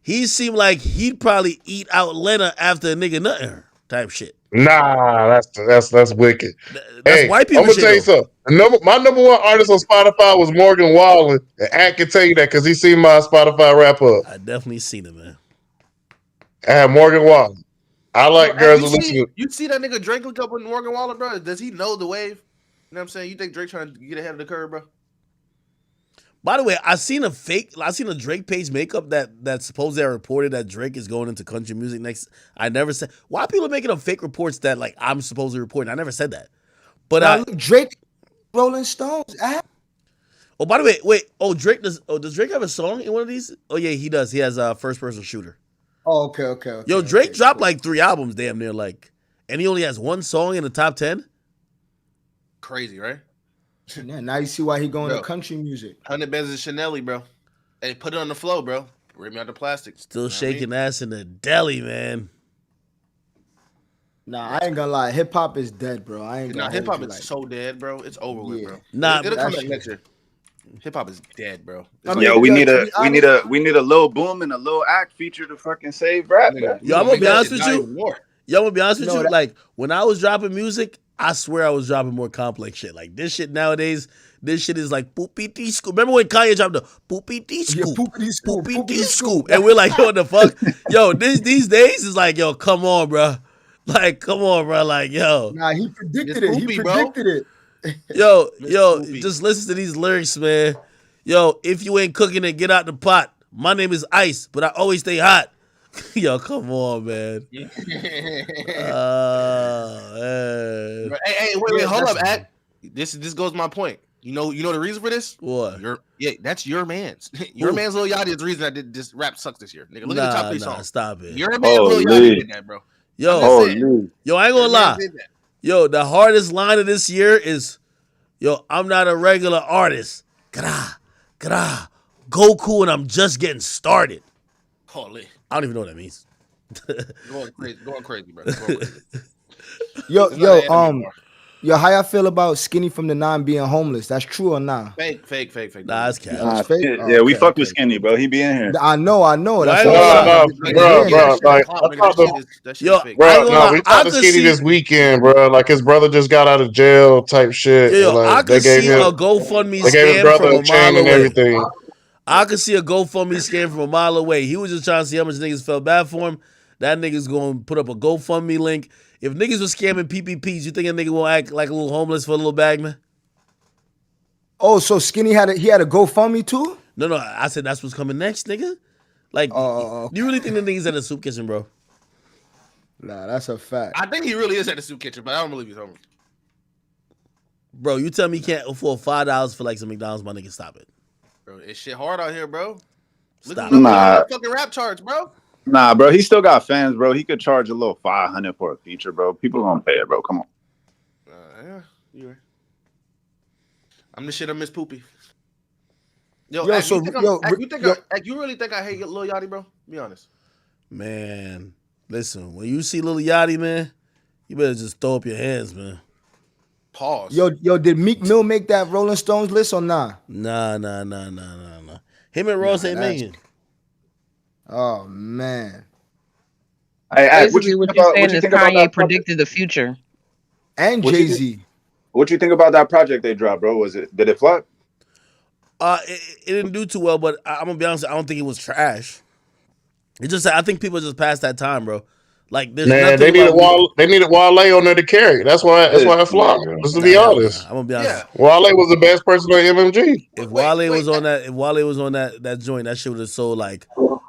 he seemed like he'd probably eat out Lena after a nigga nutting her type shit. Nah, that's wicked. That's white people I'm gonna shit, tell you something. My number 1 artist on Spotify was Morgan Wallen, and Act can tell you that because he seen my Spotify wrap up. I definitely seen it, man. I have Morgan Wallen. I like girls who listen. You see that nigga Drake look up with Morgan Wallen, bro? Does he know the wave? You know what I'm saying? You think Drake trying to get ahead of the curve, bro? By the way, I seen a Drake page makeup that supposedly I reported that Drake is going into country music next. I never said why are people making up fake reports that like I'm supposedly reporting. I never said that. But look, Drake, Rolling Stones. Oh, by the way, wait. Oh, does Drake have a song in one of these? Oh yeah, he does. He has a first person shooter. Oh, okay. Yo, Drake dropped like 3 albums, damn near like, and he only has 1 song in the top 10. Crazy, right? Yeah, now you see why he going to country music. 100 bands of Chanel, bro. Hey, put it on the flow, bro. Rip me out the plastic. Still shaking ass in the deli, man. Nah, I ain't gonna lie. Hip hop is dead, bro. Hip hop is so dead, bro. It's over with, bro. Nah, it'll come back next year. Hip hop is dead, bro. Yo, we need a Lil Boom and a Lil Act feature to fucking save rap. Yo, I'm gonna be honest with you. Like when I was dropping music, I swear I was dropping more complex shit. Like this shit nowadays, this shit is like poopy scoop. Remember when Kanye dropped the poopy scoop, poopy scoop, and we're like, yo, what the fuck? Yo, these days is like, yo, come on, bro. Like, come on, bro. Like, yo. Nah, he predicted it. He predicted it. Yo, just listen to these lyrics, man. Yo, if you ain't cooking it, get out the pot. My name is Ice, but I always stay hot. Yo, come on, man. Man. Hey, wait, hold up, Act. This goes to my point. You know the reason for this? What? That's your man's. Your man's Lil Yachty is the reason I did this rap sucks this year. Nigga, look at the top 3 songs. Stop it. Your man Lil Yachty did that, bro. Yo, I ain't gonna lie. Yo, the hardest line of this year is, yo, I'm not a regular artist. Gra, Goku, and I'm just getting started. Holy. I don't even know what that means. Going crazy, bro. Yo, how y'all feel about Skinny from the 9 being homeless? That's true or not? Fake. Nah, it's cap. It's fake? Yeah, we fucked with Skinny, bro. He be in here. I know. That's we talked to Skinny this weekend, bro. Like his brother just got out of jail, type shit. Yo, like, I could see a GoFundMe scam from a mile away. Everything. I could see a GoFundMe scam from a mile away. He was just trying to see how much niggas felt bad for him. That nigga's going to put up a GoFundMe link. If niggas was scamming PPPs, you think a nigga will act like a little homeless for a little bag, man? Oh, so Skinny had a GoFundMe too? No, I said that's what's coming next, nigga. Like, do you really think the nigga's at a soup kitchen, bro? Nah, that's a fact. I think he really is at the soup kitchen, but I don't believe he's homeless. Bro, you tell me you can't afford $5 for like some McDonald's, my nigga, stop it. Bro, it's shit hard out here, bro. Stop. Nah. Fucking rap charts, bro. Nah, bro, he still got fans, bro. He could charge a little $500 for a feature, bro. People gonna pay it, bro. Come on. Yeah, you right. I'm the shit. I miss Poopy. You really think I hate Lil Yachty, bro? Be honest. Man, listen. When you see Lil Yachty, man, you better just throw up your hands, man. Pause. Yo, did Meek Mill make that Rolling Stones list or not? Nah. Him and Ross ain't making. Oh man. Basically, what you're saying is Kanye predicted the future. And Jay-Z. What you think about that project they dropped, bro? Did it flop? It didn't do too well, but I'm gonna be honest, I don't think it was trash. I think people just passed that time, bro. Like there's nothing they needed Wale on there to carry. That's why it flopped. Just to be honest. I'm gonna be honest. Wale was the best person on MMG. If Wale was on that joint, that shit would have sold like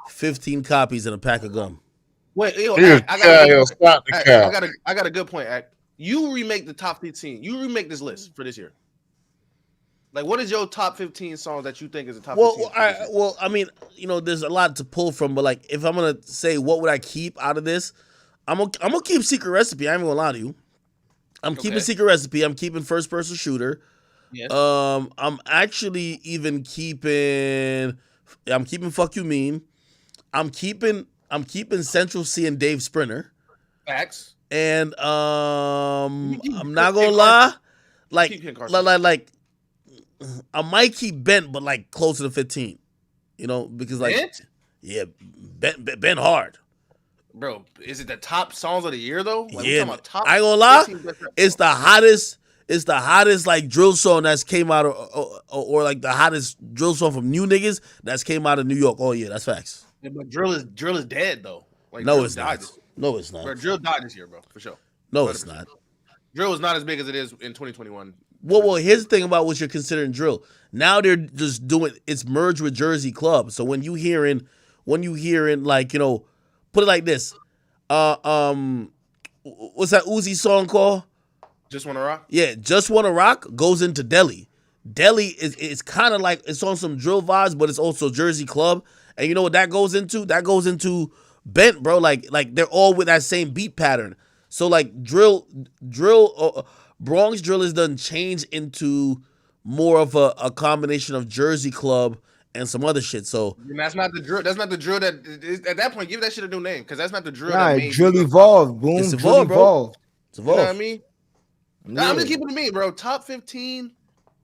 15 copies and a pack of gum. Wait, yo, I got a good point, Act. you remake the top 15. You remake this list for this year. Like, what is your top 15 songs that you think is the top 15? Well, I mean, there's a lot to pull from, but like, if I'm gonna say what would I keep out of this, I'm gonna keep Secret Recipe. I ain't gonna lie to you. I'm keeping Secret Recipe. I'm keeping First Person Shooter. Yes. I'm actually even keeping. I'm keeping Fuck You Mean. I'm keeping Central C and Dave Sprinter. Facts. And I'm not gonna lie, like I might keep Bent, but like closer to 15. Because like Bent? Yeah, Bent hard. Bro, is it the top songs of the year though? Like, Yeah, about top I ain't gonna lie. 15 It's the hottest. It's the hottest like drill song that's came out or like the hottest drill song from new niggas that's came out of New York. Oh yeah, that's facts. Yeah, but drill is dead though. Like, No, drill it's died not. No, it's not. Bro, drill died this year, bro, for sure. No, it's not. Drill is not as big as it is in 2021. Well, here's the thing about what you're considering drill. Now they're just doing it's merged with Jersey Club. So when you hearing like, put it like this. What's that Uzi song called? Just Wanna Rock? Yeah, Just Wanna Rock goes into Delhi. Delhi is kind of like it's on some drill vibes, but it's also Jersey Club. And you know what that goes into? That goes into Bent, bro. Like they're all with that same beat pattern. So like drill, Bronx drill is done change into more of a combination of Jersey Club and some other shit. So And that's not the drill. That's not the drill that at that point. Give that shit a new name because that's not the drill. Nah, that made drill you- evolved, boom. It's Drill evolved, bro. evolved. It's You know evolved. what I mean? Nah, I'm just keeping it me, bro. Top 15.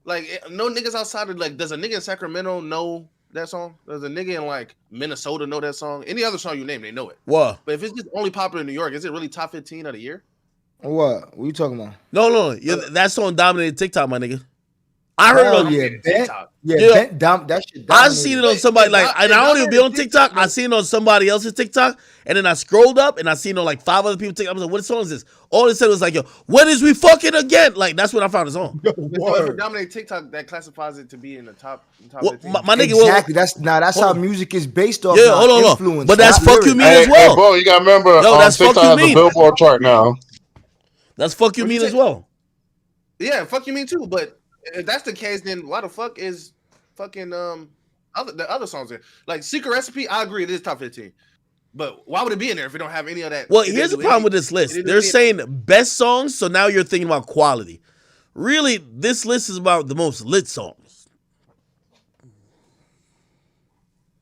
Like, no niggas outside of like. Does a nigga in Sacramento know that song? Does a nigga in like Minnesota know that song? Any other song you name, they know it. What? But if it's just only popular in New York, is it really top 15 of the year? What? What you talking about? No. Yeah, that song dominated TikTok, my nigga. I heard Hell it on yeah, Bent. Yeah, Yeah. Bent that shit. I seen it on somebody like, and I don't even be on TikTok. I seen it on somebody else's TikTok, and then I scrolled up and I seen it on like 5 other people's TikTok. I was like, "What song is this?" All it said was like, "Yo, when is we fucking again?" Like that's when I found the song. So if it dominate TikTok, that classifies it to be in the top. Well, 15. my nigga, Exactly. That's how music is based off. Yeah, now, hold on. influence, But that's not Fuck You lyrics. Mean as well. Hey, bro, you gotta remember, Yo, that's Fuck TikTok You has a Mean. Billboard chart now. That's Fuck You What you Mean as say? well. Yeah, fuck you mean too. But if that's the case, then why the fuck is fucking the other songs there? Like Secret Recipe, I agree, it is top 15. But why would it be in there if we don't have any of that? Well, It here's the didn't do problem any- with this it list. didn't They're do any- saying best songs, so now you're thinking about quality. Really, this list is about the most lit songs.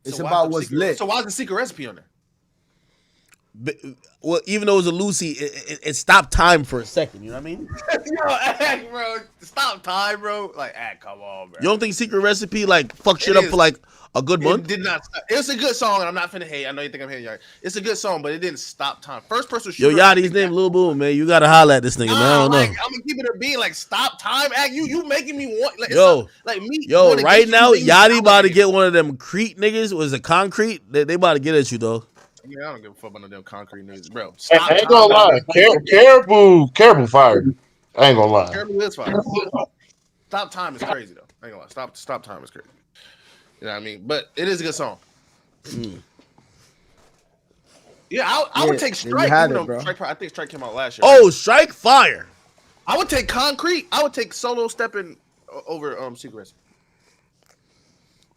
It's So why about is the what's Secret- lit. So why is the Secret Recipe on there? Well, even though it was a Lucy, it stopped time for a second. You know what I mean? Yo, bro, stop time, bro. Like, come on, bro. You don't think Secret Recipe like fuck shit It up is. for like a good It month? did not stop. It's a good song, and I'm not finna hate. I know you think I'm hating. Y'all. It's a good song, but it didn't stop time. First person Yo, shooter. I Yachty's think name Lil Boom, man. You gotta holler at this nigga, man. I don't know. I'm gonna keep it a beat. Like, stop time. Act you making me want. Like, it's Yo, not- like me. Yo, wanna right get now, you, Yachty about to get one of them Crete niggas. Was it Concrete? They about to get at you, though. Yeah, I don't give a fuck about no damn concrete niggas, bro. I Stop ain't time. gonna lie, Caribou fired. I ain't gonna lie. Caribou is fire. Stop time is crazy though. I ain't gonna lie. Stop time is crazy. You know what I mean? But it is a good song. Yeah, I would take there you Strike. have Even it, though bro. Strike, I think Strike came out last year. Oh, Strike Fire. I would take Concrete. I would take Solo Stepping over Secret Recipe.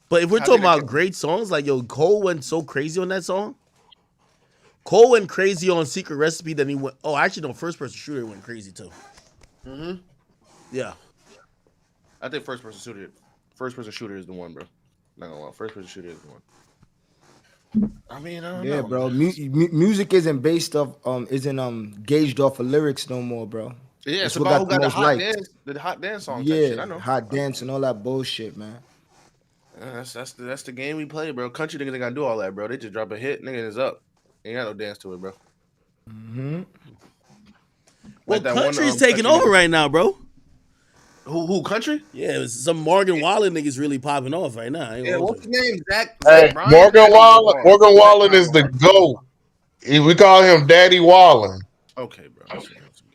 But if we're I talking think I about great songs, like yo, Cole went so crazy on that song. Cole went crazy on Secret Recipe, then he went. Oh, actually, no, First Person Shooter went crazy too. Mm-hmm. Yeah. I think first person shooter is the one, bro. Not gonna lie, first person shooter is the one. I mean, I don't Yeah, know. bro. Music isn't based off isn't gauged off of lyrics no more, bro. Yeah, it's That's what about who got the most hot liked. dance, the hot dance song. Type Yeah, shit. I know. hot dance and all that bullshit, man. Yeah, that's the game we play, bro. Country niggas ain't gotta do all that, bro. They just drop a hit, nigga, it's up. Ain't got no dance to it, bro. Mm-hmm. Well, Like that one, country's taking over right now, bro. Who country? Yeah, it was some Morgan Wallen niggas really popping off right now. I ain't Yeah, gonna what's hold his name? Zach Hey, Bryan? Morgan Wallen is the GOAT. We call him Daddy Wallen. Okay, bro.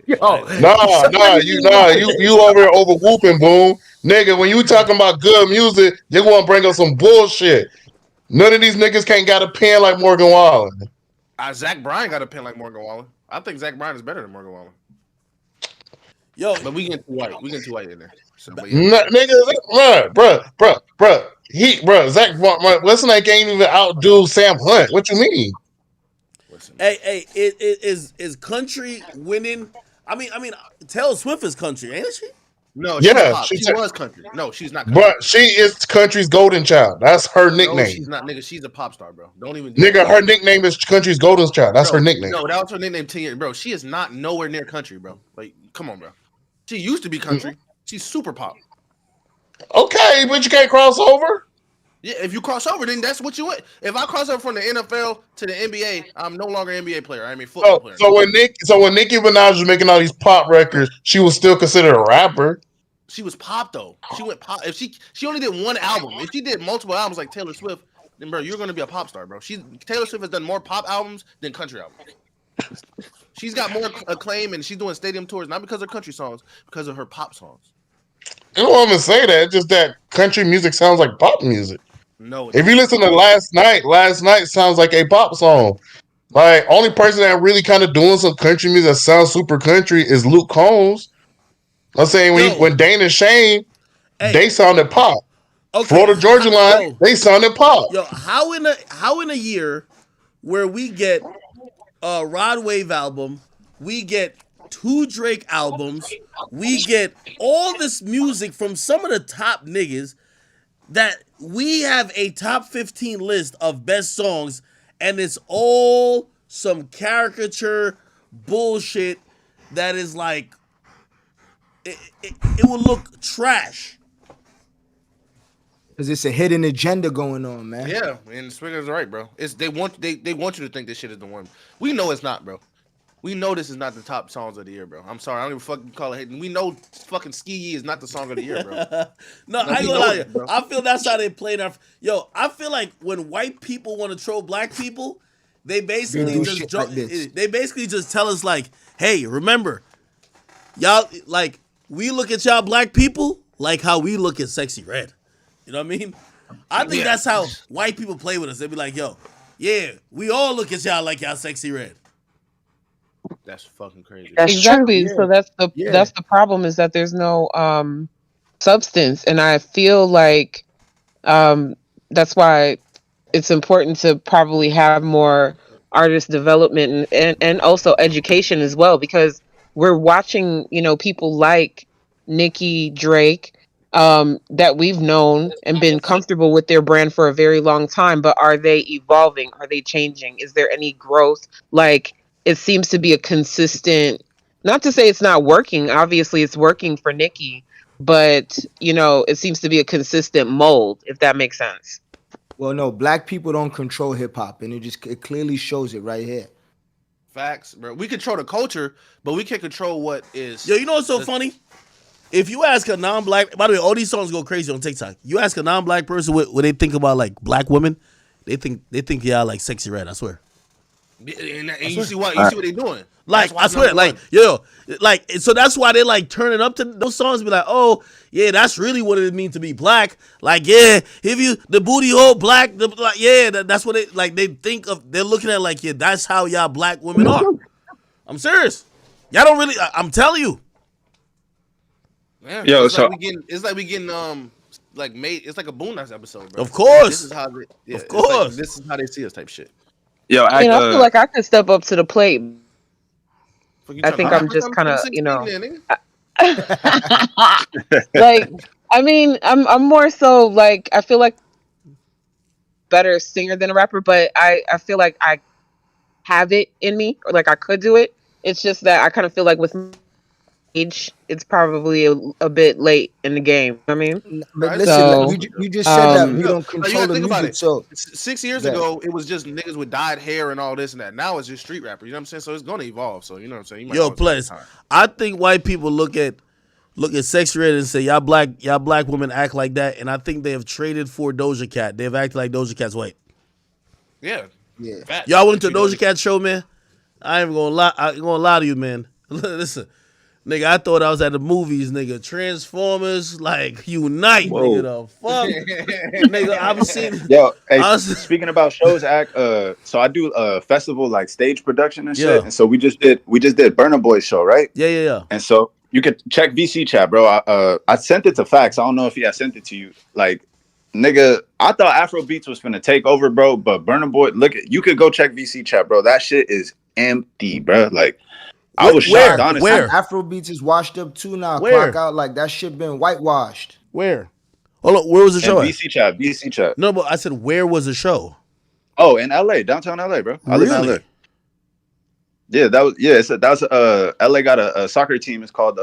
Yo, Nah, you over here over whooping, boom. Nigga, when you talking about good music, you want to bring up some bullshit. None of these niggas can't got a pen like Morgan Wallen. Zach Bryan got a pin like Morgan Wallen. I think Zach Bryan is better than Morgan Wallen. Yo, but we get too white. We get too white in there. So, but yeah. Nigga, bruh. Zach, what's name can't even outdo Sam Hunt. What you mean? Hey, is country winning? I mean, Taylor Swift is country, ain't she? No, she's pop. She was country. No, she's not country. But she is country's golden child. That's her nickname. No, she's not, nigga. She's a pop star, bro. Don't even. Nigga, her nickname is country's golden child. That's her nickname. No, that was her nickname 10 years, bro. She is not nowhere near country, bro. Like, come on, bro. She used to be country. She's super pop. Okay, but you can't cross over. Yeah, if you cross over, then that's what you want. If I cross over from the NFL to the NBA, I'm no longer an NBA player. I mean football player. So when Nicki Minaj was making all these pop records, she was still considered a rapper. She was pop though. She went pop. If she only did one album. If she did multiple albums like Taylor Swift, then bro, you're gonna be a pop star, bro. Taylor Swift has done more pop albums than country albums. She's got more acclaim and she's doing stadium tours, not because of country songs, because of her pop songs. I don't want to say that. It's just that country music sounds like pop music. No. If you listen to Last Night sounds like a pop song. Like, only person that really kind of doing some country music that sounds super country is Luke Combs. I'm saying when Dana Shane, they sounded pop. Okay. Florida Georgia Line, they sounded pop. Yo, how in a year where we get a Rod Wave album, we get 2 Drake albums, we get all this music from some of the top niggas, that we have a top 15 list of best songs, and it's all some caricature bullshit that is like it will look trash. Because it's a hidden agenda going on, man. Yeah, and Swigger's right, bro. They want you to think this shit is the one. We know it's not, bro. We know this is not the top songs of the year, bro. I'm sorry, I don't even fucking call it hating. We know fucking Ski Yee is not the song of the year, bro. No, I ain't gonna lie. I feel that's how they play now. Yo, I feel like when white people want to troll black people, they basically just tell us like, hey, remember, y'all, like, we look at y'all black people like how we look at Sexy Red. You know what I mean? I think that's how white people play with us. They be like, yo, yeah, we all look at y'all like y'all Sexy Red. That's fucking crazy. That's exactly. True. So that's the problem, is that there's no substance, and I feel like that's why it's important to probably have more artist development and also education as well, because we're watching, people like Nicki, Drake, that we've known and been comfortable with their brand for a very long time, but are they evolving? Are they changing? Is there any growth? Like, it seems to be a consistent, not to say it's not working. Obviously it's working for Nicki, but it seems to be a consistent mold, if that makes sense. Well, no, black people don't control hip hop, and it clearly shows it right here. Facts, bro. We control the culture, but we can't control what is. Yo, you know what's so funny? If you ask a non-black, by the way, all these songs go crazy on TikTok. You ask a non-black person what they think about like black women, they think y'all like Sexy Red. I swear. And you see what they doing. Like, I swear, like, yo, like, so that's why they like turning up to those songs and be like, oh, yeah, that's really what it means to be black. Like, yeah, if you, the booty hole black, that's what they think of, they're looking at like, yeah, that's how y'all black women are. I'm serious. Y'all don't really, I'm telling you. Man, yo, it's like we getting like made, it's like a Boondocks episode, bro. Of course. This is how they, of course. Like, this is how they see us type shit. Yo, I feel like I could step up to the plate. I think I'm just kind of, like, I mean, I'm more so like, I feel like better singer than a rapper, but I feel like I have it in me, or like I could do it. It's just that I kind of feel like with age, it's probably a bit late in the game. I mean, but listen, you just said that we don't control the music. So 6 years ago, it was just niggas with dyed hair and all this and that. Now it's just street rapper. You know what I'm saying? So it's gonna evolve. So you know what I'm saying? Yo, plus, I think white people look at Sexy Red and say y'all black women act like that, and I think they have traded for Doja Cat. They've acted like Doja Cat's white. Yeah. Fact. Y'all went to a Doja Cat show, man? I ain't gonna lie. I'm gonna lie to you, man. Listen. Nigga, I thought I was at the movies, nigga. Transformers, like, unite, nigga. The fuck? Nigga, I've seen... Yo, hey, speaking about shows, so I do a festival, like, stage production and shit. And so we just did Burna Boy's show, right? Yeah. And so You could check VC chat, bro. I sent it to Facts. I don't know if he had sent it to you. Like, nigga, I thought Afro Beats was finna take over, bro. But Burna Boy, look, you could go check VC chat, bro. That shit is empty, bro. Like, I was shocked, honestly. Afro Beats is washed up too now. Clock out, like that shit been whitewashed. Where? Hold on, where was the show? VC chat. No, but I said, where was the show? Oh, in LA, downtown LA, bro. I live in LA. Yeah, that was LA got a soccer team. It's called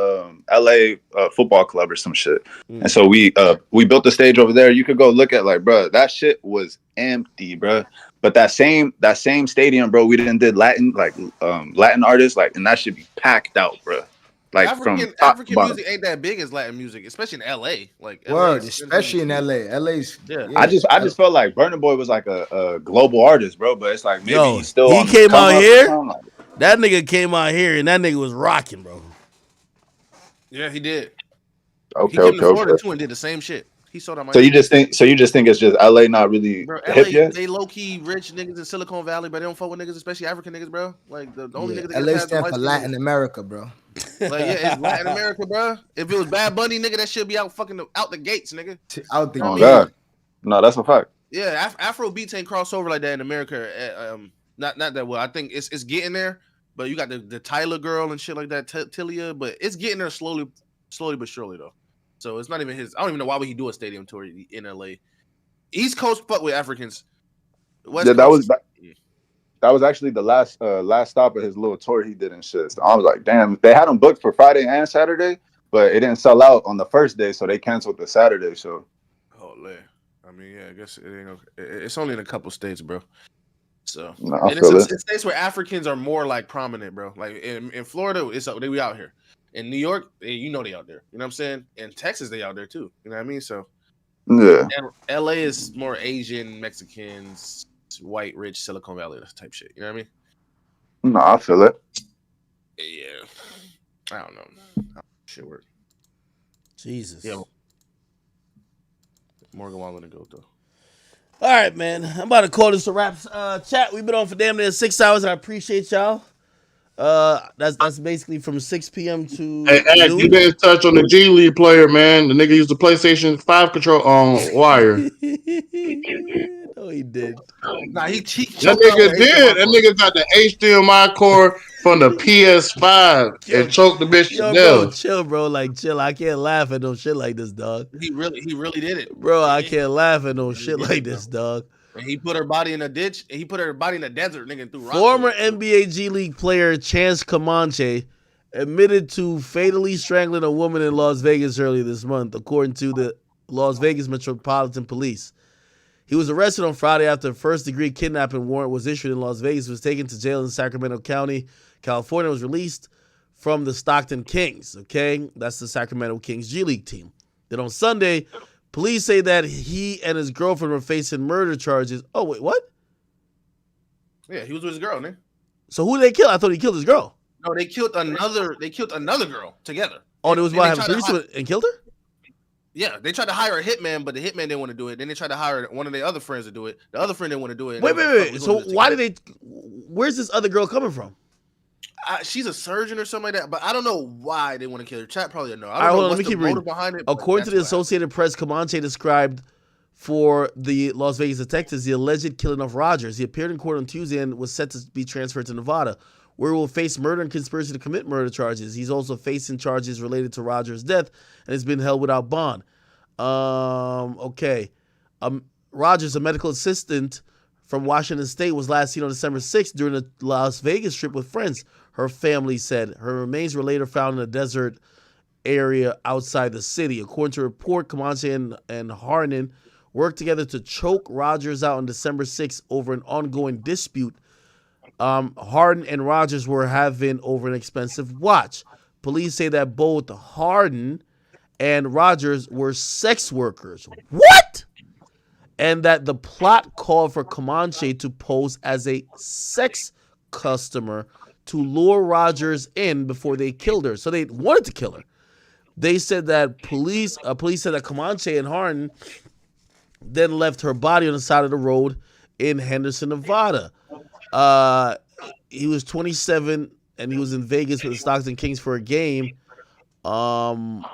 LA Football Club or some shit. And so we built the stage over there. You could go look at, like, bro, that shit was empty, bro. But that same stadium, bro, we did Latin artists, like, and that should be packed out, bro. Like, African music ain't that big as Latin music, especially in LA. Like, especially in LA. LA's I just felt like Burna Boy was like a global artist, bro. But it's like maybe he's still. He came out here. That nigga came out here and that nigga was rocking, bro. Yeah, he did. Okay, he came to Florida too and did the same shit. He sold out. So you just think it's just LA not really hip yet? They low key rich niggas in Silicon Valley, but they don't fuck with niggas, especially African niggas, bro. Like the only niggas. LA stand for Latin America, bro. Like, yeah, it's Latin America, bro. If it was Bad Bunny, nigga, that should be out the gates, nigga. Out the gates. God. No, that's a fact. Yeah, Afro beats ain't crossover like that in America. Not that well. I think it's getting there. But you got the Tyler girl and shit like that, Tilia. But it's getting there slowly but surely, though. So it's not even his. I don't even know why would he do a stadium tour in LA. East Coast fuck with Africans. West Coast, that was actually the last stop of his little tour he did and shit. So I was like, damn, they had him booked for Friday and Saturday, but it didn't sell out on the first day, so they canceled the Saturday show. Oh, I mean, yeah, I guess it's only in a couple states, bro. So it's states where Africans are more like prominent, bro. Like in Florida, we out here. In New York, you know they out there. You know what I'm saying? In Texas, they out there too. You know what I mean? So yeah, LA is more Asian, Mexicans, white, rich, Silicon Valley type shit. You know what I mean? No, I feel it. Yeah, I don't know how shit work. Jesus. Yeah. Morgan Wallen to go though. All right, man. I'm about to call this a wrap. Chat, we've been on for damn near 6 hours. I appreciate y'all. That's basically from 6 p.m. to. Hey, Ed, you didn't touch on the G League player, man. The nigga used the PlayStation 5 control on wire. No, he did. Nah, he that nigga did. That nigga got the HDMI cord from the PS5 and choked the bitch to death. Bro, chill, bro. Like, chill. I can't laugh at no shit like this, dog. He really did it, bro. I can't laugh at no shit like this, dog. And he put her body in a ditch. And he put her body in a desert, nigga, and threw rocks. Former NBA G League player Chance Comanche admitted to fatally strangling a woman in Las Vegas earlier this month, according to the Las Vegas Metropolitan Police. He was arrested on Friday after a first-degree kidnapping warrant was issued in Las Vegas. He was taken to jail in Sacramento County, California. Was released from the Stockton Kings, okay? That's the Sacramento Kings G League team. Then on Sunday, police say that he and his girlfriend were facing murder charges. Oh, wait, what? Yeah, he was with his girl, man. So who did they kill? I thought he killed his girl. No, they killed another girl together. Oh, it was about having threesome and killed her? Yeah, they tried to hire a hitman, but the hitman didn't want to do it. Then they tried to hire one of their other friends to do it. The other friend didn't want to do it. Wait. So why did they? Where's this other girl coming from? She's a surgeon or something like that, but I don't know why they want to kill her. Chat probably know. I don't know what's the motive behind it. According to the Associated Press, Comanche described for the Las Vegas detectives the alleged killing of Rogers. He appeared in court on Tuesday and was set to be transferred to Nevada, where he will face murder and conspiracy to commit murder charges. He's also facing charges related to Rogers' death and has been held without bond. Okay. Rogers, a medical assistant from Washington State, was last seen on December 6th during a Las Vegas trip with friends, her family said. Her remains were later found in a desert area outside the city. According to a report, Comanche and Harnan worked together to choke Rogers out on December 6th over an ongoing dispute. Harden and Rogers were having over an expensive watch. Police say that both Harden and Rogers were sex workers. What? And that the plot called for Comanche to pose as a sex customer to lure Rogers in before they killed her. So they wanted to kill her. They said that police said that Comanche and Harden then left her body on the side of the road in Henderson, Nevada. He was 27 and he was in Vegas with the Stockton Kings for a game.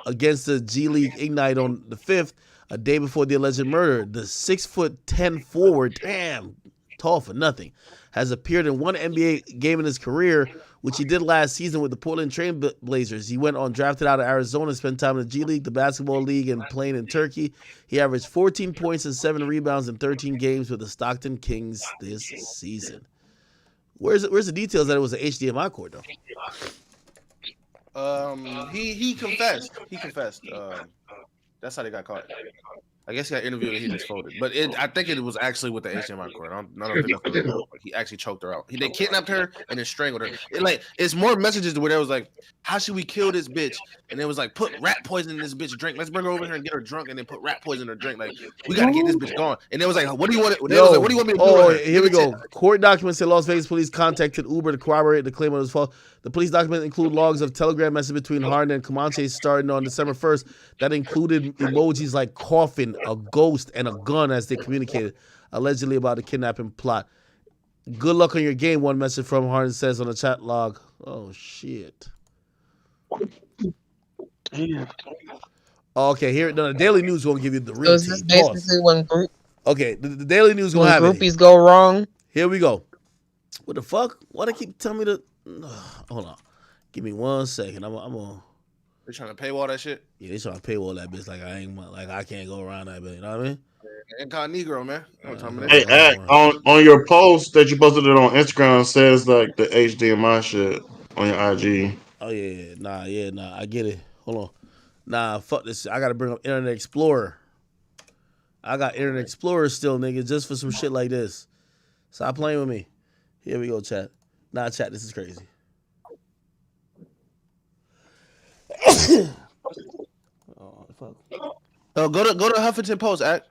against the G League Ignite on the 5th, a day before the alleged murder. The 6'10" forward, damn, tall for nothing, has appeared in one NBA game in his career, which he did last season with the Portland Trail Blazers. He went undrafted out of Arizona, spent time in the G League, the Basketball League, and playing in Turkey. He averaged 14 points and 7 rebounds in 13 games with the Stockton Kings this season. Where's the details that it was an HDMI cord, though? He confessed. That's how they got caught. I guess he got interviewed and he just folded. But I think it was actually with the HDMI cord. I don't think that's he actually choked her out. They kidnapped her and then strangled her. It's more messages where there was like, how should we kill this bitch? And it was like, put rat poison in this bitch drink. Let's bring her over here and get her drunk and then put rat poison in her drink. Like, we gotta get this bitch gone. And it was like, what do you want? What do you want me to do? Oh, here we go. Court documents say Las Vegas police contacted Uber to corroborate the claim of his fault. The police documents include logs of telegram messages between Harden and Comanche starting on December 1st that included emojis like coffin, a ghost, and a gun as they communicated, allegedly about the kidnapping plot. Good luck on your game, one message from Harden says on the chat log. Oh, shit. Okay, here the Daily News going to give you the real So is this basically when group? Okay, the Daily News going to have groupies go wrong? Here we go. What the fuck? Why they keep telling me to... Hold on. Give me 1 second. I'm gonna... They trying to paywall that shit? Yeah, they trying to paywall that bitch like I can't go around that bitch. You know what I mean? Incognito, man. Hey, on your post that you posted it on Instagram, it says like the HDMI shit on your IG. Oh yeah. Nah. I get it. Hold on. Nah, fuck this. I gotta bring up Internet Explorer. I got Internet Explorer still, nigga, just for some shit like this. Stop playing with me. Here we go, chat. Nah, chat, this is crazy. Oh, fuck. Oh, go to Huffington Post, Act.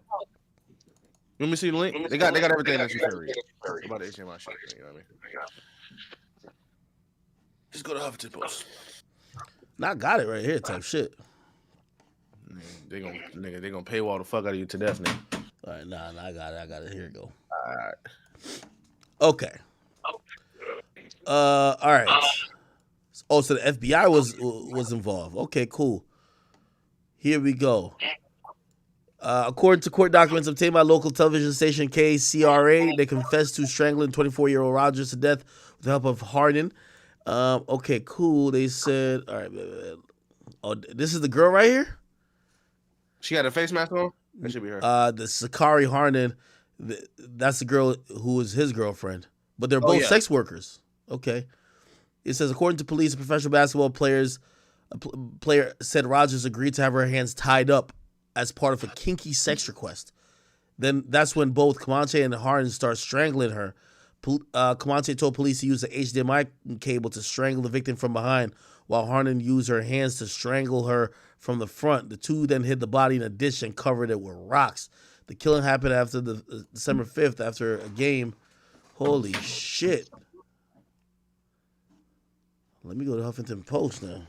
Let me see the link. They got everything that you can read about the HDMI shit. You know what I mean? Just go to Huffington Post. Nah, I got it right here, type shit. They gonna paywall the fuck out of you to death, nigga. All right, nah, I got it. Here we go. All right. Okay. All right. Oh, so the FBI was involved. Okay, cool. Here we go. According to court documents obtained by local television station KCRA, they confessed to strangling 24-year-old Rogers to death with the help of Harden. Okay, cool. They said, all right. Oh, this is the girl right here? She had a face mask on? That should be her. The Sakari Harden, that's the girl who is his girlfriend. But they're both sex workers. Okay. It says, according to police, professional basketball players, a player said Rogers agreed to have her hands tied up as part of a kinky sex request. Then that's when both Comanche and Harden start strangling her. Comanche told police to use the HDMI cable to strangle the victim from behind, while Harden used her hands to strangle her from the front. The two then hid the body in a ditch and covered it with rocks. The killing happened after the December 5th, after a game. Holy shit. Let me go to Huffington Post now.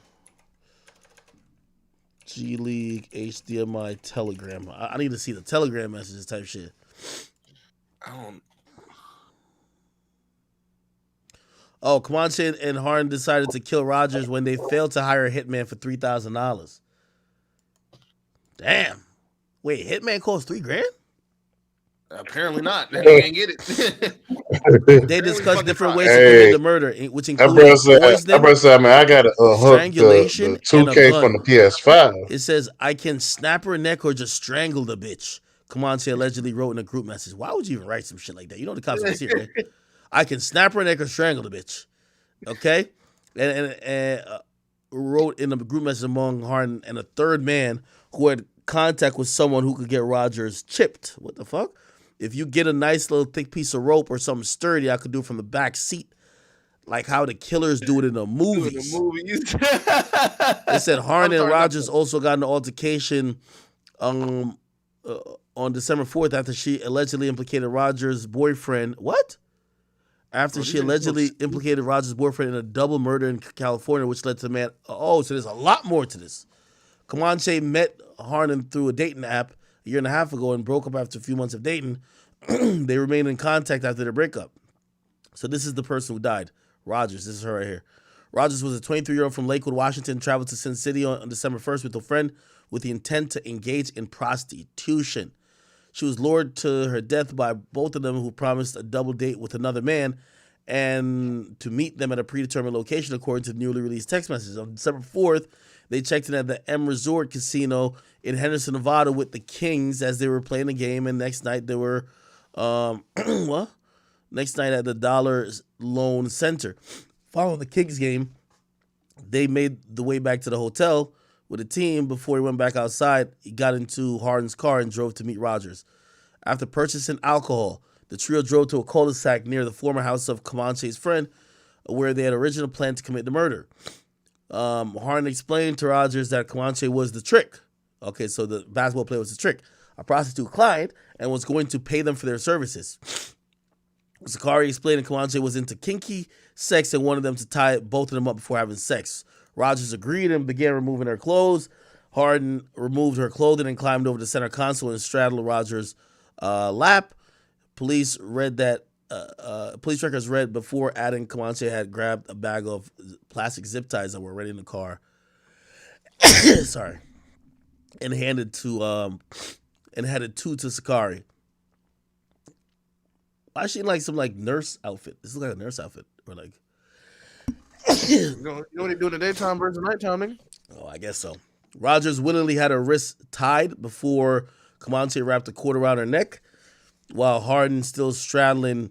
G League, HDMI, Telegram. I need to see the Telegram messages type shit. Oh, Comanche and Harden decided to kill Rogers when they failed to hire a hitman for $3,000. Damn. Wait, hitman costs $3,000? Apparently not. They didn't get it. They discussed different ways to commit the murder, which included that brother said, man, I got a hook the 2K from the PS5. It says, I can snap her neck or just strangle the bitch. Comanche allegedly wrote in a group message. Why would you even write some shit like that? You know the cops are serious, right? I can snap her neck or strangle the bitch. Okay? And wrote in a group message among Harden and a third man who had contact with someone who could get Rogers chipped. What the fuck? If you get a nice little thick piece of rope or something sturdy, I could do it from the back seat, like how the killers do it in the movies. They said Harden and Rogers also got an altercation on December 4th after she allegedly implicated Rogers' boyfriend. What? After she allegedly implicated Rogers' boyfriend in a double murder in California, which led to the man. Oh, so there's a lot more to this. Comanche met Harden through a dating app a year and a half ago and broke up after a few months of dating. They remained in contact after their breakup. So this is the person who died. Rogers. This is her right here. Rogers was a 23-year-old from Lakewood, Washington, traveled to Sin City on December 1st with a friend with the intent to engage in prostitution. She was lured to her death by both of them, who promised a double date with another man and to meet them at a predetermined location, according to newly released text messages. On December 4th, they checked in at the M Resort Casino in Henderson, Nevada with the Kings as they were playing a game, and next night they were what? Next night at the Dollar Loan Center. Following the Kings game, they made the way back to the hotel with the team. Before he went back outside, he got into Harden's car and drove to meet Rogers. After purchasing alcohol, the trio drove to a cul-de-sac near the former house of Comanche's friend, where they had originally planned to commit the murder. Harden explained to Rogers that Comanche was the trick. Okay, so the basketball player was the trick. A prostitute client, and was going to pay them for their services. Sakari explained that Comanche was into kinky sex and wanted them to tie both of them up before having sex. Rogers agreed and began removing her clothes. Harden removed her clothing and climbed over the center console and straddled Rogers' lap. Police records read before adding Comanche had grabbed a bag of plastic zip ties that were already in the car. Sorry. And headed two to Sakari. Why is she in like some like nurse outfit? This looks like a nurse outfit. Or like you know what they do in the daytime versus nighttime, nigga? Oh, I guess so. Rogers willingly had her wrists tied before Comanche wrapped a cord around her neck, while Harden, still straddling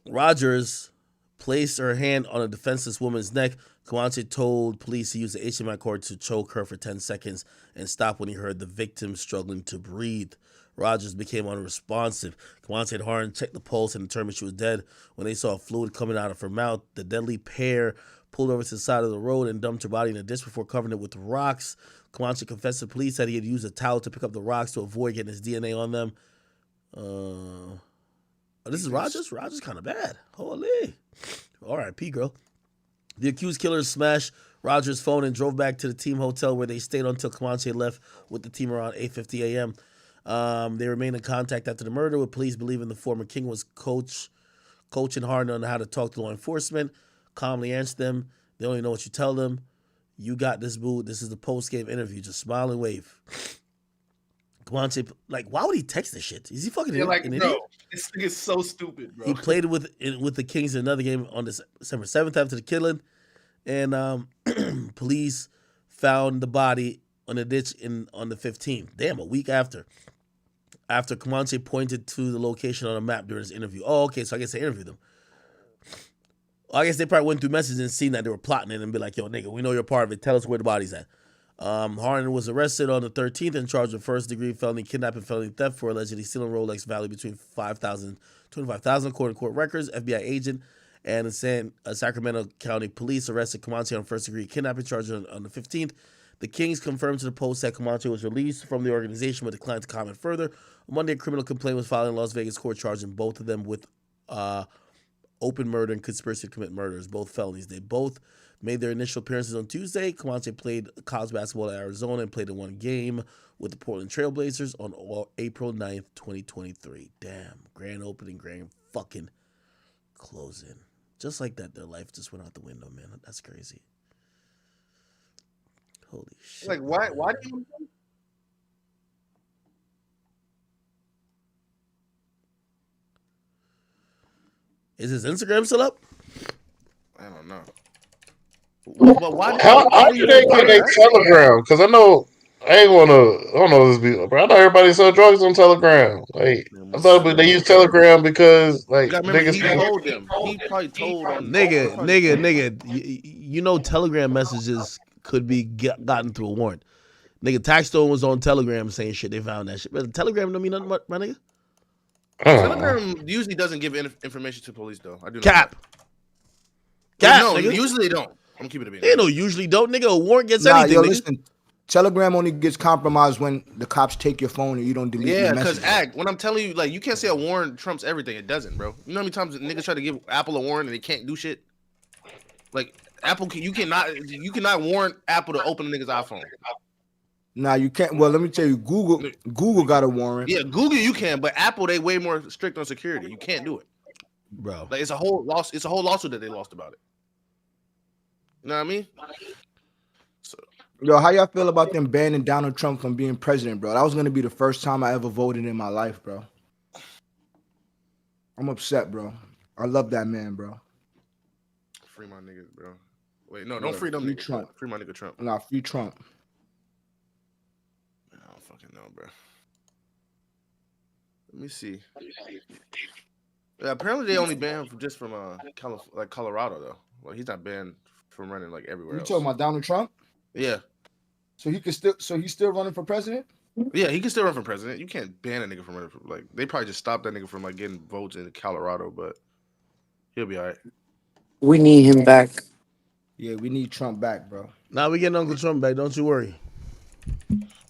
Rogers, placed her hand on a defenseless woman's neck. Comanche told police he used the HDMI cord to choke her for 10 seconds and stopped when he heard the victim struggling to breathe. Rogers became unresponsive. Comanche and Harden checked the pulse and determined she was dead. When they saw fluid coming out of her mouth, the deadly pair pulled over to the side of the road and dumped her body in a ditch before covering it with rocks. Comanche confessed to police that he had used a towel to pick up the rocks to avoid getting his DNA on them. This is Rogers? Rogers kind of bad. Holy. R.I.P. girl. The accused killers smashed Rogers' phone and drove back to the team hotel where they stayed until Comanche left with the team around 8:50 a.m. They remained in contact after the murder, with police believing the former King was coaching Harden on how to talk to law enforcement. Calmly answered them. They only know what you tell them. You got this, boo. This is the post-game interview. Just smile and wave. Comanche, like, why would he text this shit? Is he fucking an idiot? Bro, this thing is so stupid, bro. He played with the Kings in another game on December 7th after the killing, and police found the body on a ditch on the 15th. Damn, a week after. After Comanche pointed to the location on a map during his interview. Oh, okay, so I guess they interviewed them. I guess they probably went through messages and seen that they were plotting it and be like, yo, nigga, we know you're part of it. Tell us where the body's at. Harden was arrested on the 13th and charged with first-degree felony kidnapping, felony theft for allegedly stealing Rolex valued between $5,000 and $25,000, according to court records. FBI agent and Sacramento County Police arrested Comanche on first-degree kidnapping charges on the 15th. The Kings confirmed to the Post that Comanche was released from the organization but declined to comment further. On Monday, a criminal complaint was filed in Las Vegas court charging both of them with open murder and conspiracy to commit murders, both felonies. They both made their initial appearances on Tuesday. Comanche played college basketball at Arizona and played in one game with the Portland Trail Blazers on April 9th, 2023. Damn. Grand opening, grand fucking closing. Just like that, their life just went out the window, man. That's crazy. Holy shit. Like, why do you... Is his Instagram still up? I don't know. But how do they get a Telegram? Because I know I don't know this people, but I know everybody sell drugs on Telegram. Like I thought they use Telegram because like niggas. He told them. He probably told them. Nigga. You know Telegram messages could be gotten through a warrant. Nigga, Taxstone was on Telegram saying shit. They found that shit. But Telegram don't mean nothing, my nigga. Telegram usually doesn't give information to police, though. I do know Cap, no, nigga. Usually they don't. I'm keeping it being. They usually don't, nigga. A warrant gets anything, nigga. Listen, Telegram only gets compromised when the cops take your phone and you don't delete your messages. Yeah, because when I'm telling you, like, you can't say a warrant trumps everything. It doesn't, bro. You know how many times niggas try to give Apple a warrant and they can't do shit? Like, Apple, you cannot warrant Apple to open a nigga's iPhone. Nah, you can't. Well, let me tell you, Google got a warrant. Yeah, Google you can, but Apple, they way more strict on security. You can't do it, bro. Like it's a whole lawsuit that they lost about it. You know what I mean? So, Yo, how y'all feel about them banning Donald Trump from being president, bro? That was gonna be the first time I ever voted in my life, bro. I'm upset, bro. I love that man, bro. free my niggas, bro. Wait, no, don't free them niggas. Trump. Free my nigga Trump. Nah, free Trump. I don't fucking know, bro. Let me see. Yeah, apparently they only banned him just from Colorado though. Well, he's not banned from running like everywhere You else. talking about Donald Trump? Yeah. So he's still running for president? Yeah, he can still run for president. You can't ban a nigga from running for they probably just stopped that nigga from like getting votes in Colorado, but he'll be all right. We need him back. Yeah, we need Trump back, bro. Nah, we getting Uncle Trump back. Don't you worry.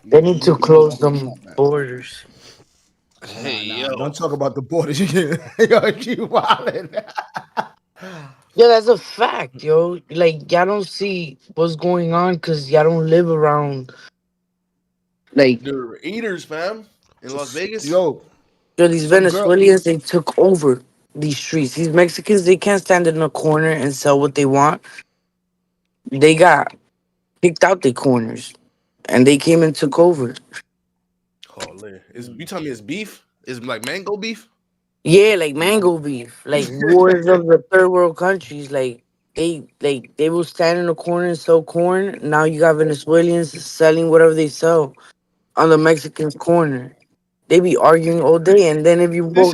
They need to close them borders. Hey, nah, don't talk about the borders. Yo, keep wildin'. Yeah, that's a fact, yo. Like, y'all don't see what's going on because y'all don't live around. Like, they're eaters, fam, in Las Vegas. Yo, these Venezuelans, they took over these streets. These Mexicans, they can't stand in a corner and sell what they want. They got kicked out their corners, and they came and took over. Holy, you tell me it's beef? Is like mango beef? Yeah, like mango beef, like wars of the third world countries. Like they will stand in a corner and sell corn. Now you got Venezuelans selling whatever they sell on the Mexican corner. They be arguing all day, and then if you go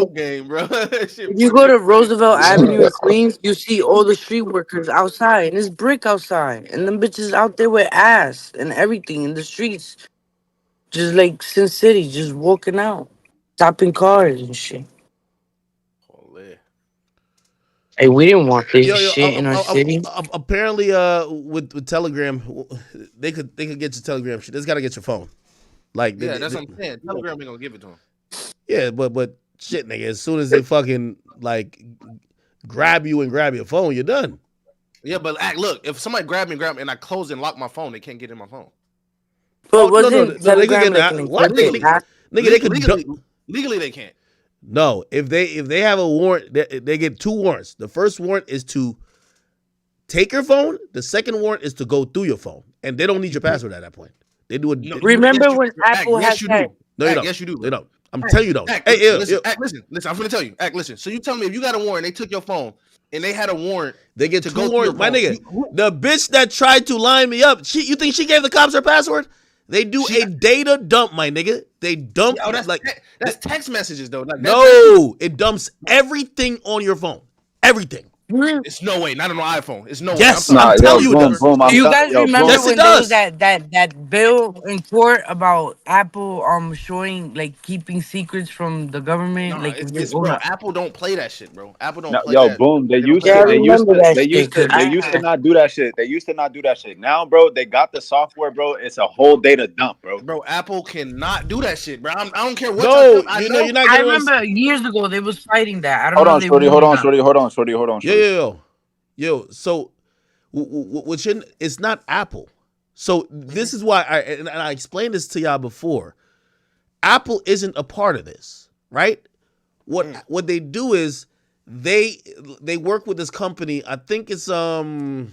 game, bro. if you go to Roosevelt Avenue in Queens, you see all the street workers outside, and it's brick outside, and them bitches out there with ass and everything in the streets, just like Sin City, just walking out, stopping cars and shit. Holy. Hey, we didn't want this shit in our city. Apparently, with Telegram, they could get your Telegram shit. They just gotta get your phone. Like, yeah, that's what I'm saying. Telegram ain't gonna give it to him. Yeah, but shit, nigga. As soon as they fucking like grab you and grab your phone, you're done. Yeah, but look, if somebody grab me and I close and lock my phone, they can't get in my phone. But wasn't Telegram like an what? Nigga, they could legally they can't. No, if they have a warrant, they get 2 warrants. The first warrant is to take your phone. The second warrant is to go through your phone, and they don't need your password at that point. They do it. No, remember when Apple yes, you do. No, you don't. Yes, you do. They don't. I'm telling you, though. Listen, I'm gonna tell you. Listen. So you tell me if you got a warrant, they took your phone, and they had a warrant. They get 2 warrants. My nigga, the bitch that tried to line me up, you think she gave the cops her password? They do a data dump, my nigga. They dump that's text messages though. Like, no, it dumps everything on your phone. Everything. It's no way. Not on an iPhone. It's no way. Yes, I'm telling you it does. Do you guys remember when there was that bill in court about Apple showing like keeping secrets from the government? No, like bro, Apple don't play that shit, bro. Apple don't play yo, that. boom. They used to not do that shit. They used to not do that shit. Now, bro, they got the software, bro. It's a whole data dump, bro. Bro, Apple cannot do that shit, bro. I don't care what. No, you're not. I remember years ago they was fighting that. I don't hold know. On, shorty, hold on. Yo. So, it's not Apple. So this is why I explained this to y'all before. Apple isn't a part of this, right? What they do is they work with this company. I think it's Cellbrite.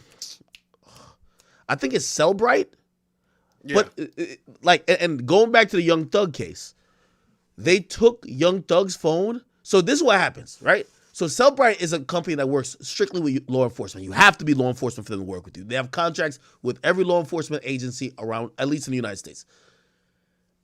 Yeah. But and going back to the Young Thug case, they took Young Thug's phone. So this is what happens, right? So Cellbrite is a company that works strictly with law enforcement. You have to be law enforcement for them to work with you. They have contracts with every law enforcement agency around, at least in the United States.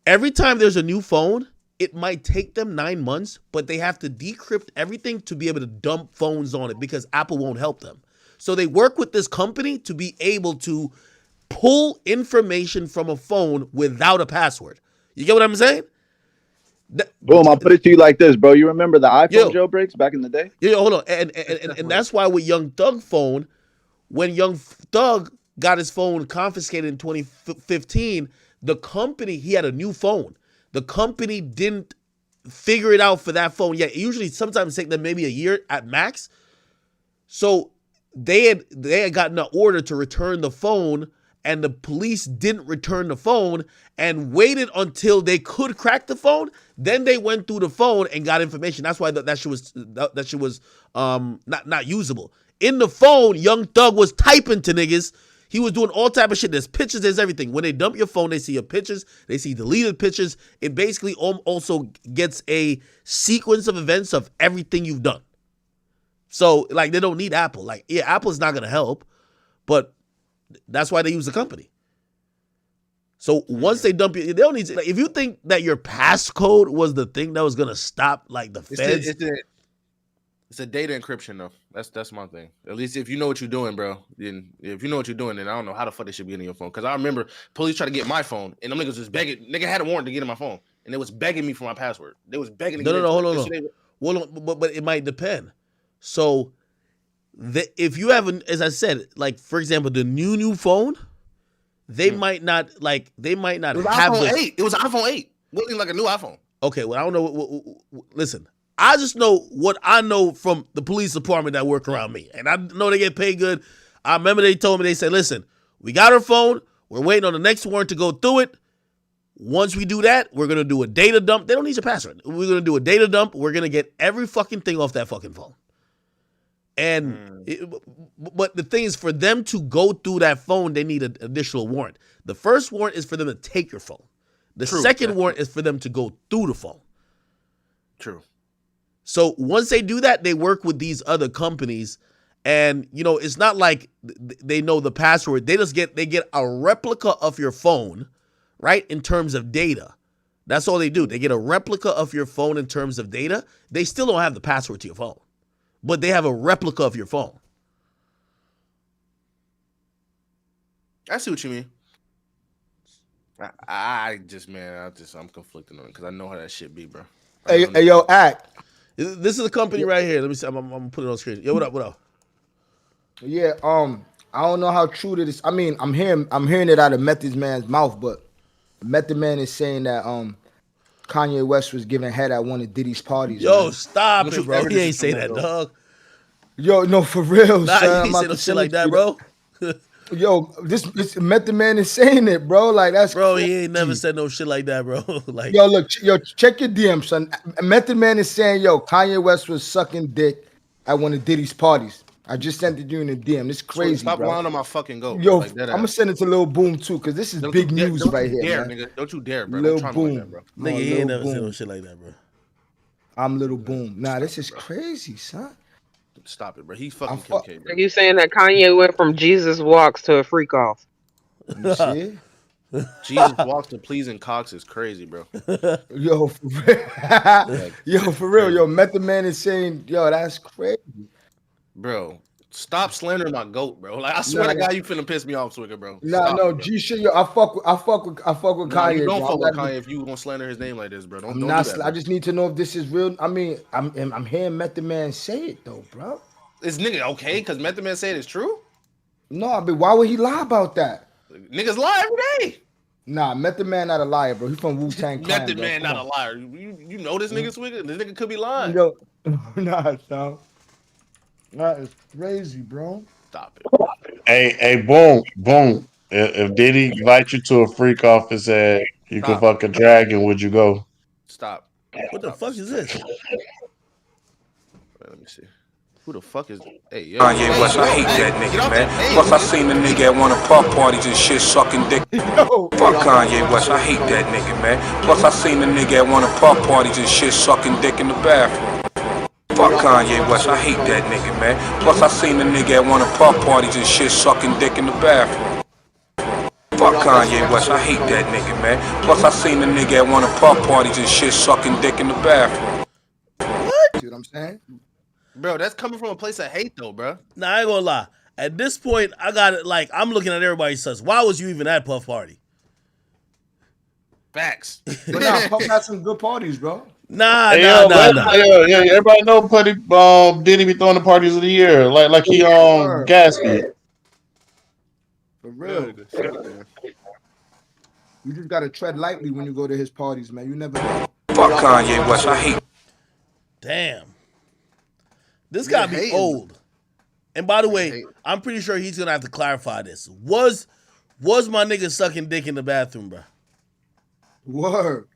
Every time there's a new phone, it might take them 9 months, but they have to decrypt everything to be able to dump phones on it because Apple won't help them. So they work with this company to be able to pull information from a phone without a password. You get what I'm saying? Boom, I'll put it to you like this, bro. You remember the iPhone jailbreaks back in the day? Yeah, hold on. And that's why with Young Thug phone, when Young Thug got his phone confiscated in 2015, the company, he had a new phone. The company didn't figure it out for that phone yet. It usually sometimes take them maybe a year at max. So they had gotten an order to return the phone, and the police didn't return the phone and waited until they could crack the phone. Then they went through the phone and got information. That's why that shit was not usable. In the phone, Young Thug was typing to niggas. He was doing all type of shit. There's pictures, there's everything. When they dump your phone, they see your pictures, they see deleted pictures. It basically also gets a sequence of events of everything you've done. So, like, they don't need Apple. Like, yeah, Apple's not going to help, but that's why they use the company. So once they dump you, they don't need to, like, if you think that your passcode was the thing that was going to stop, like, the feds. It's a data encryption, though. That's my thing. At least if you know what you're doing, bro. Then if you know what you're doing, then I don't know how the fuck they should be getting your phone. Because I remember police tried to get my phone, and them niggas was begging. Nigga had a warrant to get in my phone, and they was begging me for my password. They was begging. Hold on. But it might depend. So, if you have, as I said, like, for example, the new phone, they might not have iPhone 8. It was an iPhone 8. It wasn't like a new iPhone. Okay, well, I don't know. Listen, I just know what I know from the police department that work around me. And I know they get paid good. I remember they told me, they said, listen, we got our phone. We're waiting on the next warrant to go through it. Once we do that, we're going to do a data dump. They don't need your password. We're going to do a data dump. We're going to get every fucking thing off that fucking phone. And but the thing is, for them to go through that phone, they need an additional warrant. The first warrant is for them to take your phone. The second warrant is for them to go through the phone. True. So once they do that, they work with these other companies, and you know it's not like they know the password. They get a replica of your phone, right? In terms of data, that's all they do. They get a replica of your phone in terms of data. They still don't have the password to your phone, but they have a replica of your phone. I see what you mean. I'm conflicted on it because I know how that shit be, bro. Hey, yo, Act. This is a company right here. Let me see. I'm gonna put it on screen. Yo, what up? Yeah, I don't know how true it is. I mean, I'm hearing it out of Method Man's mouth, but Method Man is saying that Kanye West was giving head at one of Diddy's parties. Yo, man. stop it, bro. He ain't say that, dog. Yo, no, for real, nah, son. He ain't say no shit like that, bro. Yo, this Method Man is saying it, bro. Like, that's bro. crazy. He ain't never said no shit like that, bro. Like, yo, look, check your DM, son. Method Man is saying, yo, Kanye West was sucking dick at one of Diddy's parties. I just sent it to you in the DM. This is crazy, Stop bro. lying on my fucking goat. Yo, like that I'm gonna send it to Lil Boom too, cause this is big news right here, man. Nigga. Don't you dare, bro. Lil Don't Boom, like that, bro. Nigga, he ain't never said no shit like that, bro. I'm Lil Boom. Nah, this is crazy, son. Stop it, bro. He's fucking Kim K, bro. Are you saying that Kanye went from Jesus walks to a freak off? You see? Jesus walks to pleasing Cox is crazy, bro. Yo, for real. Yo, for real. Yo, Method Man is saying, yo, that's crazy. Bro, stop slandering my goat, bro. Like, I swear to God, you finna piss me off, Swigger, bro. No, G shit, yo, I fuck with Kanye. You don't bro. fuck with Kanye if you gonna slander his name like this, bro. Don't do that. I just need to know if this is real. I mean, I'm hearing Method Man say it though, bro. Is nigga okay? Because Method Man said it's true? No, I mean, why would he lie about that? Niggas lie every day. Nah, Method Man not a liar, bro. He from Wu-Tang Clan. Method Man not a liar. You know this nigga, Swigger? This nigga could be lying. Yo, nah, son. That is crazy, bro. Stop it. Hey, boom. If Diddy invite you to a freak off and said you could fuck a dragon, would you go? Stop. What the fuck is this? Let me see. Who the fuck is? Hey, yo. Kanye West, I hate that nigga, man. Plus, I seen the nigga at one of pop parties and shit sucking dick. Fuck Kanye West, I hate that nigga, man. Plus, I seen the nigga at one of pop parties and shit sucking dick in the bathroom. Fuck Kanye West, I hate that nigga, man. Plus, I seen the nigga at one of pop parties and shit sucking dick in the bathroom. Fuck Kanye West, I hate that nigga, man. Plus, I seen the nigga at one of pop parties and shit sucking dick in the bathroom. What? See what I'm saying? Bro, that's coming from a place of hate, though, bro. Nah, I ain't gonna lie. At this point, I got it. Like, I'm looking at everybody's sus. Why was you even at Puff Party? Facts. But nah, Puff had some good parties, bro. Nah. Yeah, everybody know Diddy be throwing the parties of the year, like he Gatsby. For real. You just gotta tread lightly when you go to his parties, man. You never know. Fuck Kanye West, I hate. Damn. This gotta be old. And by the way, I'm pretty sure he's gonna have to clarify this. Was my nigga sucking dick in the bathroom, bro? Word.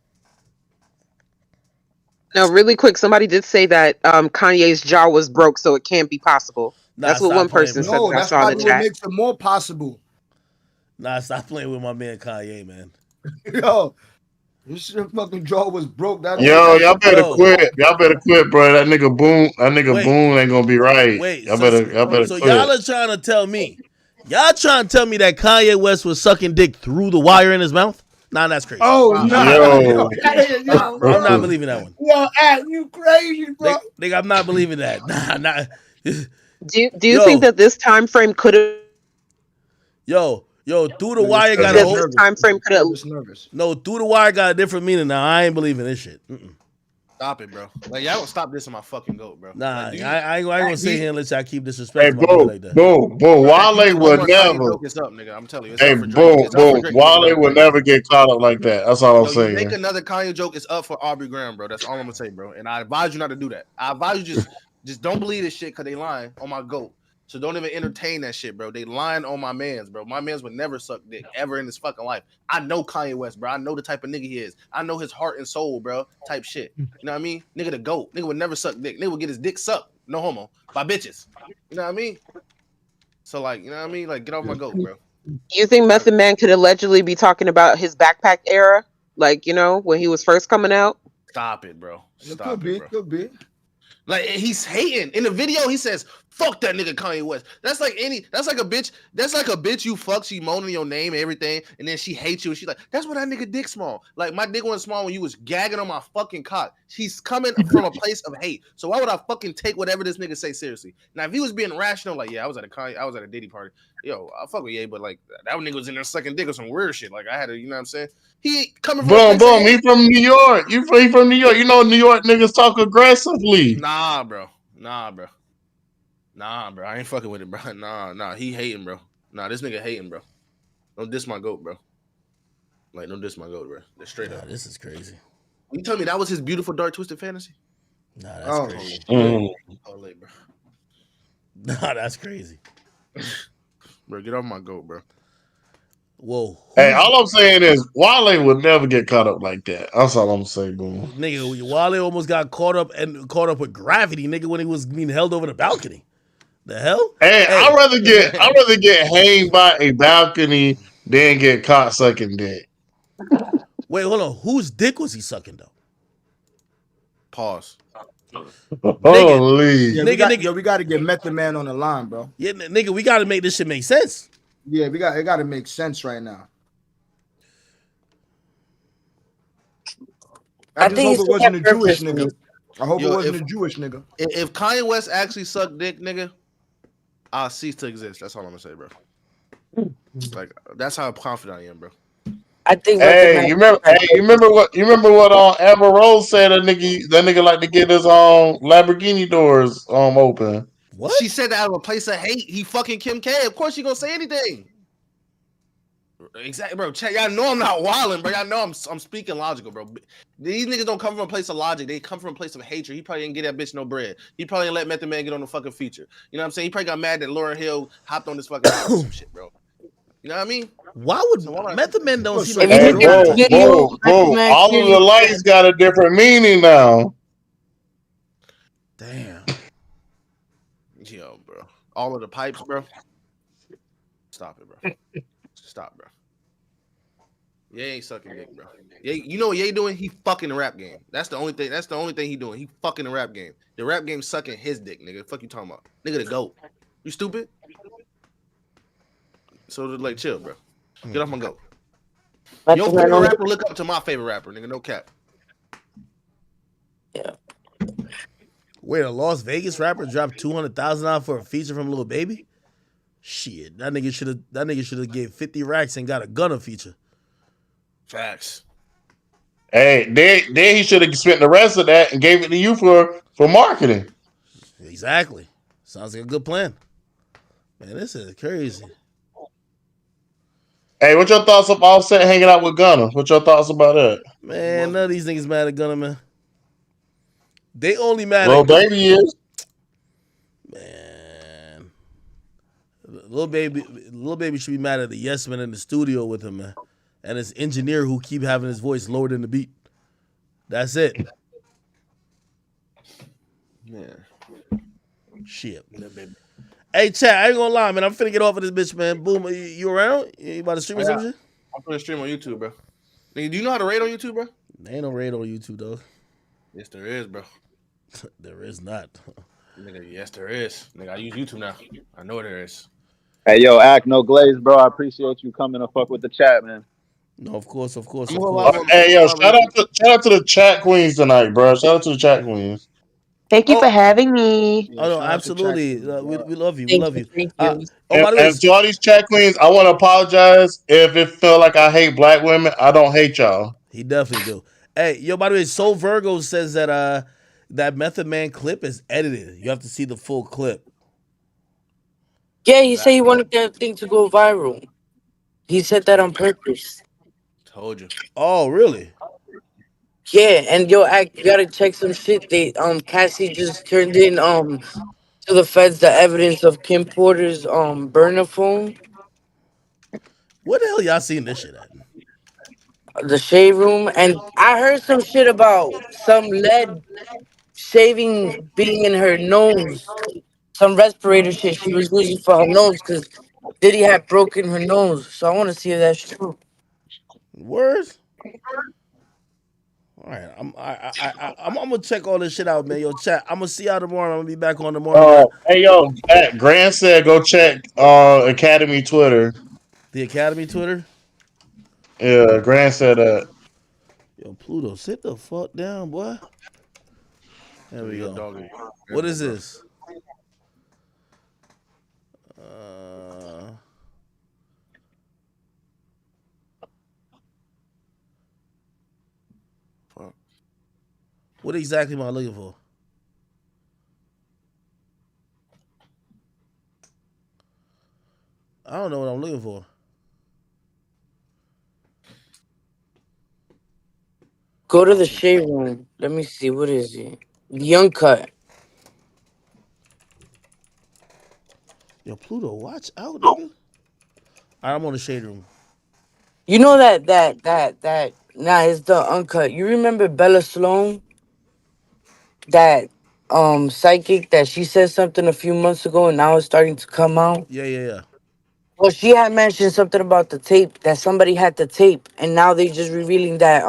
No, really quick. Somebody did say that Kanye's jaw was broke, so it can't be possible. That's what one person said that I that's saw in the probably what chat. makes it more possible. Nah, stop playing with my man Kanye, man. Yo, this shit fucking jaw was broke. That y'all better quit. Y'all better quit, bro. That nigga Boom ain't gonna be right. Wait, Y'all so better quit. y'all are trying to tell me that Kanye West was sucking dick through the wire in his mouth? Nah, that's crazy. Oh, Yo. I'm not believing that one. Yo, you crazy, bro. Nigga, I'm not believing that. Nah. Do you think that this time frame could have? Yo, through the wire got a whole time frame could have. No, through the wire got a different meaning. Now I ain't believing this shit. Stop it, bro. Like y'all don't stop this in my fucking goat, bro. Nah, like, I ain't gonna sit here and let y'all keep disrespecting Hey, my boy like that. Boom, Wale would never. It's up, nigga. I'm telling you. It's Hey, up for Drake. boom. Wale would never get caught up like that. That's all I'm You saying. make another Kanye joke, it's up for Aubrey Graham, bro. That's all I'm gonna say, bro. And I advise you not to do that. I advise you just don't believe this shit because they lying on my goat. So don't even entertain that shit, bro. They lying on my mans, bro. My mans would never suck dick ever in his fucking life. I know Kanye West, bro. I know the type of nigga he is. I know his heart and soul, bro. Type shit. You know what I mean? Nigga the goat. Nigga would never suck dick. Nigga would get his dick sucked. No homo. By bitches. You know what I mean? So like, you know what I mean? Like, get off my goat, bro. You think Method Man could allegedly be talking about his backpack era, like when he was first coming out? Stop it, bro. Could be. Like he's hating in the video. He says, "Fuck that nigga Kanye West." That's like a bitch. That's like a bitch you fuck. She moaning your name and everything, and then she hates you. And she's like, "That's why that nigga dick small." Like my dick wasn't small when you was gagging on my fucking cock. She's coming from a place of hate. So why would I fucking take whatever this nigga say seriously? Now if he was being rational, like I was at a Diddy party. Yo, I fuck with Ye, but like that nigga was in there sucking dick or some weird shit. Like I had to, you know what I'm saying? He coming from boom. He from New York. He from New York. You know New York niggas talk aggressively. Nah, bro. I ain't fucking with it, bro. Nah. He hating, bro. Nah, this nigga hating, bro. Don't diss my goat, bro. Like, don't diss my goat, bro. That's straight up. This is crazy. You tell me that was his beautiful, dark, twisted fantasy? Nah, that's crazy. Late, bro. Nah, that's crazy. Bro, get off my goat, bro. Whoa. Hey, all I'm saying is Wale would never get caught up like that. That's all I'm saying, boom. Nigga, Wale almost got caught up with gravity, nigga, when he was being held over the balcony. The hell? Hey, I'd rather get hanged by a balcony than get caught sucking dick. Wait, hold on. Whose dick was he sucking though? Pause. Holy. Yeah, nigga, we got to get Method Man on the line, bro. Yeah, nigga, we got to make this shit make sense. Yeah, it got to make sense right now. I just hope it wasn't a Jewish nigga. I hope it wasn't a Jewish nigga. If Kanye West actually sucked dick, nigga, I'll cease to exist. That's all I'm gonna say, bro. Like that's how confident I am, bro. I think. Hey, you remember what Amber Rose said? That nigga like to get his Lamborghini doors open. What? She said that out of a place of hate. He fucking Kim K. Of course she gonna say anything. Exactly, bro. Check, y'all know I'm not wilding, bro. Y'all know I'm speaking logical, bro. These niggas don't come from a place of logic. They come from a place of hatred. He probably didn't get that bitch no bread. He probably didn't let Method Man get on the fucking feature. You know what I'm saying? He probably got mad that Lauryn Hill hopped on this fucking some shit, bro. You know what I mean? Why would Method Man don't seem like All of the lights got a different meaning now. Damn. Yo, bro. All of the pipes, bro. Stop it, bro. Stop, bro. Ye ain't sucking dick, bro. Ye, you know what Ye doing? He fucking the rap game. That's the only thing. That's the only thing he doing. He fucking the rap game. The rap game sucking his dick, nigga. Fuck you talking about, nigga. The goat. You stupid? So like, chill, bro. Get off my goat. Your favorite rapper look up to my favorite rapper, nigga. No cap. Yeah. Wait, a Las Vegas rapper dropped $200,000 for a feature from Lil Baby? Shit, that nigga should have gave 50 racks and got a Gunna feature. Facts. Hey, then he should have spent the rest of that and gave it to you for marketing. Exactly. Sounds like a good plan. Man, this is crazy. Hey, what your thoughts of Offset hanging out with Gunna? What your thoughts about that? Man, none of these niggas mad at Gunna, man. They only mad Lil at Baby is. Man. Lil Baby should be mad at the yes man in the studio with him, man. And his engineer who keep having his voice lower than the beat. That's it. Yeah. Shit. Hey, chat, I ain't gonna lie, man. I'm finna get off of this bitch, man. Boom, you around? You about to stream or some shit? I'm putting a stream on YouTube, bro. Nigga, do you know how to raid on YouTube, bro? There ain't no raid on YouTube, though. Yes, there is, bro. There is not. Nigga, yes, there is. Nigga, I use YouTube now. I know there is. Hey, yo, Act No Glaze, bro. I appreciate you coming to fuck with the chat, man. No, of course. Hey, yo, shout out to the chat queens tonight, bro. Shout out to the chat queens. Thank you for having me. Oh no, absolutely. We love you. We love you. By the way, to all these chat queens, I want to apologize if it felt like I hate black women. I don't hate y'all. He definitely do. Hey, yo, by the way, Soul Virgo says that that Method Man clip is edited. You have to see the full clip. Yeah, he said he wanted that thing to go viral. He said that on purpose. Told you. Oh, really? Yeah, and yo, Act, you gotta check some shit. They Cassie just turned in to the feds the evidence of Kim Porter's burner phone. What the hell y'all seen this shit at? The shade room, and I heard some shit about some lead shaving being in her nose, some respirator shit she was using for her nose because Diddy had broken her nose. So I want to see if that's true. Words? All right, I'm gonna check all this shit out, man. Yo, chat. I'm gonna see y'all tomorrow. I'm gonna be back on tomorrow. Hey, yo, Grant said go check Academy Twitter. The Academy Twitter? Yeah, Grant said that. Yo, Pluto, sit the fuck down, boy. There we go. What is this? What exactly am I looking for? I don't know what I'm looking for. Go to the shade room. Let me see. What is it? Young Cut. Yo, Pluto, watch out, nigga. All right, I'm on the shade room. You know that. Nah, it's the uncut. You remember Bella Sloan? That psychic that she said something a few months ago and now it's starting to come out. Yeah. Well, she had mentioned something about the tape, that somebody had the tape, and now they just revealing that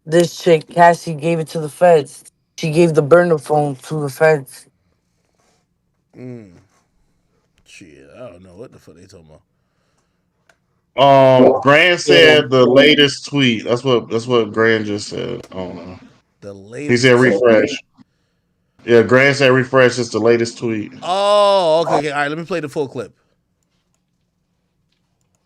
this chick Cassie gave it to the feds. She gave the burner phone to the feds. Shit, I don't know what the fuck they talking about. Grant said the latest tweet. That's what Grant just said. I don't know. The latest. He said refresh. Yeah, Grant said refresh is the latest tweet. Oh, okay. All right, let me play the full clip.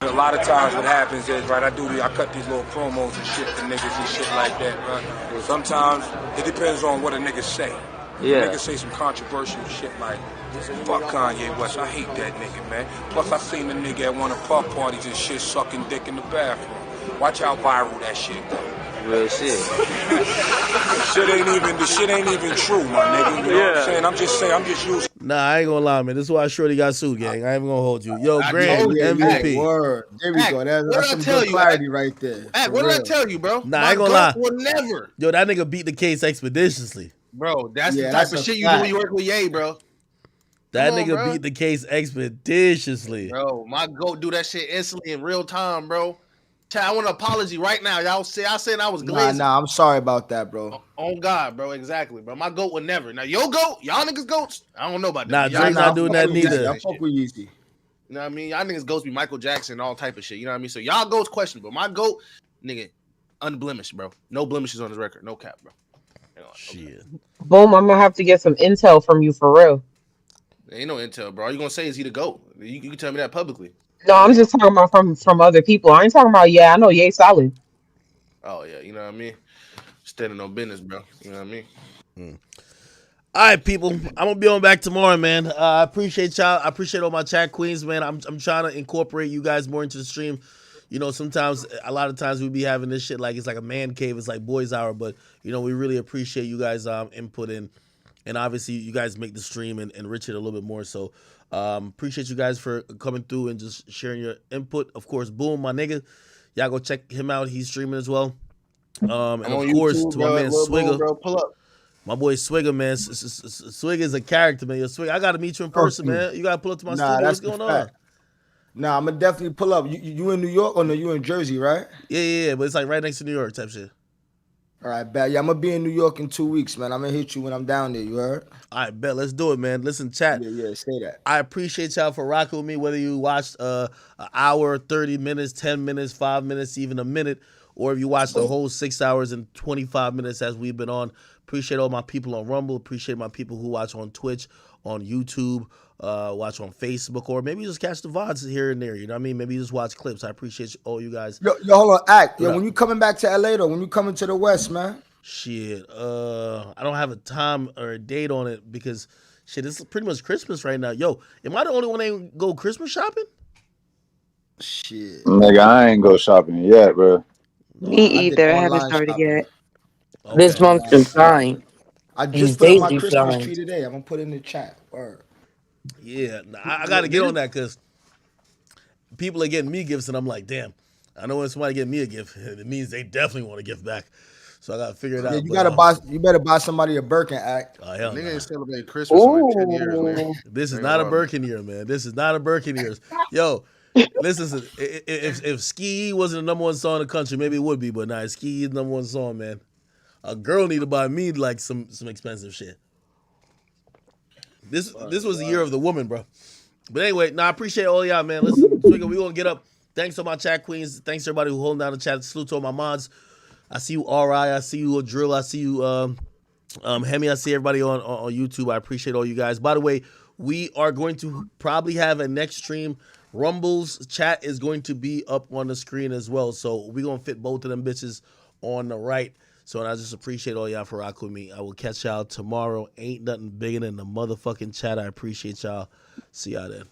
A lot of times what happens is, right, I cut these little promos and shit for niggas and shit like that, right? Sometimes it depends on what a nigga say. Yeah. Niggas say some controversial shit like, fuck Kanye West, I hate that nigga, man. Plus I seen the nigga at one of puff parties and shit sucking dick in the bathroom. Watch how viral that shit go. Real shit. The shit ain't even true, my nigga. You know what I'm saying? I'm just using. Nah, I ain't gonna lie, man. This is why Shorty got sued, gang. I ain't gonna hold you. Yo, Grant, MVP. Word. There we go. That's some good clarity right there. What did I tell you, bro? Nah, I ain't gonna lie. Will never. Yo, that nigga beat the case expeditiously. Bro, that's the type of shit you do when you work with Ye, bro. That nigga beat the case expeditiously. Bro, my GOAT do that shit instantly in real time, bro. Chat, I want an apology right now. Y'all saying I was glazing. Nah, I'm sorry about that, bro. On God, bro, exactly, bro. My GOAT would never. Now, your GOAT, y'all niggas GOATs, I don't know about that. Nah, Drake's not doing that neither. I fuck with Yeezy. You know what I mean? Y'all niggas GOATs be Michael Jackson, all type of shit. You know what I mean? So y'all GOATs questionable. My GOAT, nigga, unblemished, bro. No blemishes on his record. No cap, bro. Shit. Boom, I'm gonna have to get some intel from you for real. There ain't no intel, bro. All you gonna say is he the GOAT. You can tell me that publicly. No, I'm just talking about from other people. I ain't talking about, I know Ye solid. Oh, yeah, you know what I mean? Standing on business, bro. You know what I mean? All right, people. I'm gonna be on back tomorrow, man. I appreciate y'all. I appreciate all my chat queens, man. I'm trying to incorporate you guys more into the stream. You know, sometimes, a lot of times we be having this shit like it's like a man cave. It's like boys hour, but you know, we really appreciate you guys' input and obviously you guys make the stream and enrich it a little bit more. So appreciate you guys for coming through and just sharing your input. Of course, Boom, my nigga. Y'all go check him out. He's streaming as well. And of course, YouTube, to my man Swigger. Bro, pull up. My boy Swigger, man. Swigger is a character, man. Yo, Swigger, I gotta meet you in person, man. You gotta pull up to my studio. What's going on? Nah, I'm gonna definitely pull up. You in New York or no? You in Jersey, right? Yeah, but it's like right next to New York type shit. All right, bet. Yeah, I'm gonna be in New York in 2 weeks, man. I'm gonna hit you when I'm down there. You heard? All right, bet. Let's do it, man. Listen, chat. Yeah, say that. I appreciate y'all for rocking with me, whether you watched an hour, 30 minutes, 10 minutes, 5 minutes, even a minute, or if you watched the whole 6 hours and 25 minutes as we've been on. Appreciate all my people on Rumble. Appreciate my people who watch on Twitch, on YouTube, watch on Facebook, or maybe you just catch the VODs here and there. You know what I mean? Maybe you just watch clips. I appreciate all you guys. Yo, hold on, Act. Yo, when you coming back to LA though? When you coming to the West, man? Shit, I don't have a time or a date on it because shit, it's pretty much Christmas right now. Yo, am I the only one that ain't go Christmas shopping? Shit, nigga, I ain't go shopping yet, bro. Me either. I haven't started yet. Okay. This month's been fine. I just put up my Christmas tree today. I'm gonna put it in the chat. Word. Yeah, I got to get on that because people are getting me gifts, and I'm like, damn. I know when somebody get me a gift, it means they definitely want a gift back. So I got to figure it out. Yeah, you gotta buy. You better buy somebody a Birkin, Act. Oh hell, nigga ain't celebrating Christmas in like 10 years, man. This is not a Birkin year, man. This is not a Birkin year. Yo, listen, if Ski wasn't the #1 song in the country, maybe it would be, but nah, Ski is the #1 song, man. A girl need to buy me like some expensive shit. This was the year of the woman, bro. But anyway, I appreciate all y'all, man. Listen, we gonna get up. Thanks to my chat queens. Thanks to everybody who holding down the chat. Salute to all my mods. I see you, R.I. I see you, Drill. I see you, Hemi. I see everybody on YouTube. I appreciate all you guys. By the way, we are going to probably have a next stream. Rumble's chat is going to be up on the screen as well. So we're going to fit both of them bitches on the right. So I just appreciate all y'all for rocking with me. I will catch y'all tomorrow. Ain't nothing bigger than the motherfucking chat. I appreciate y'all. See y'all then.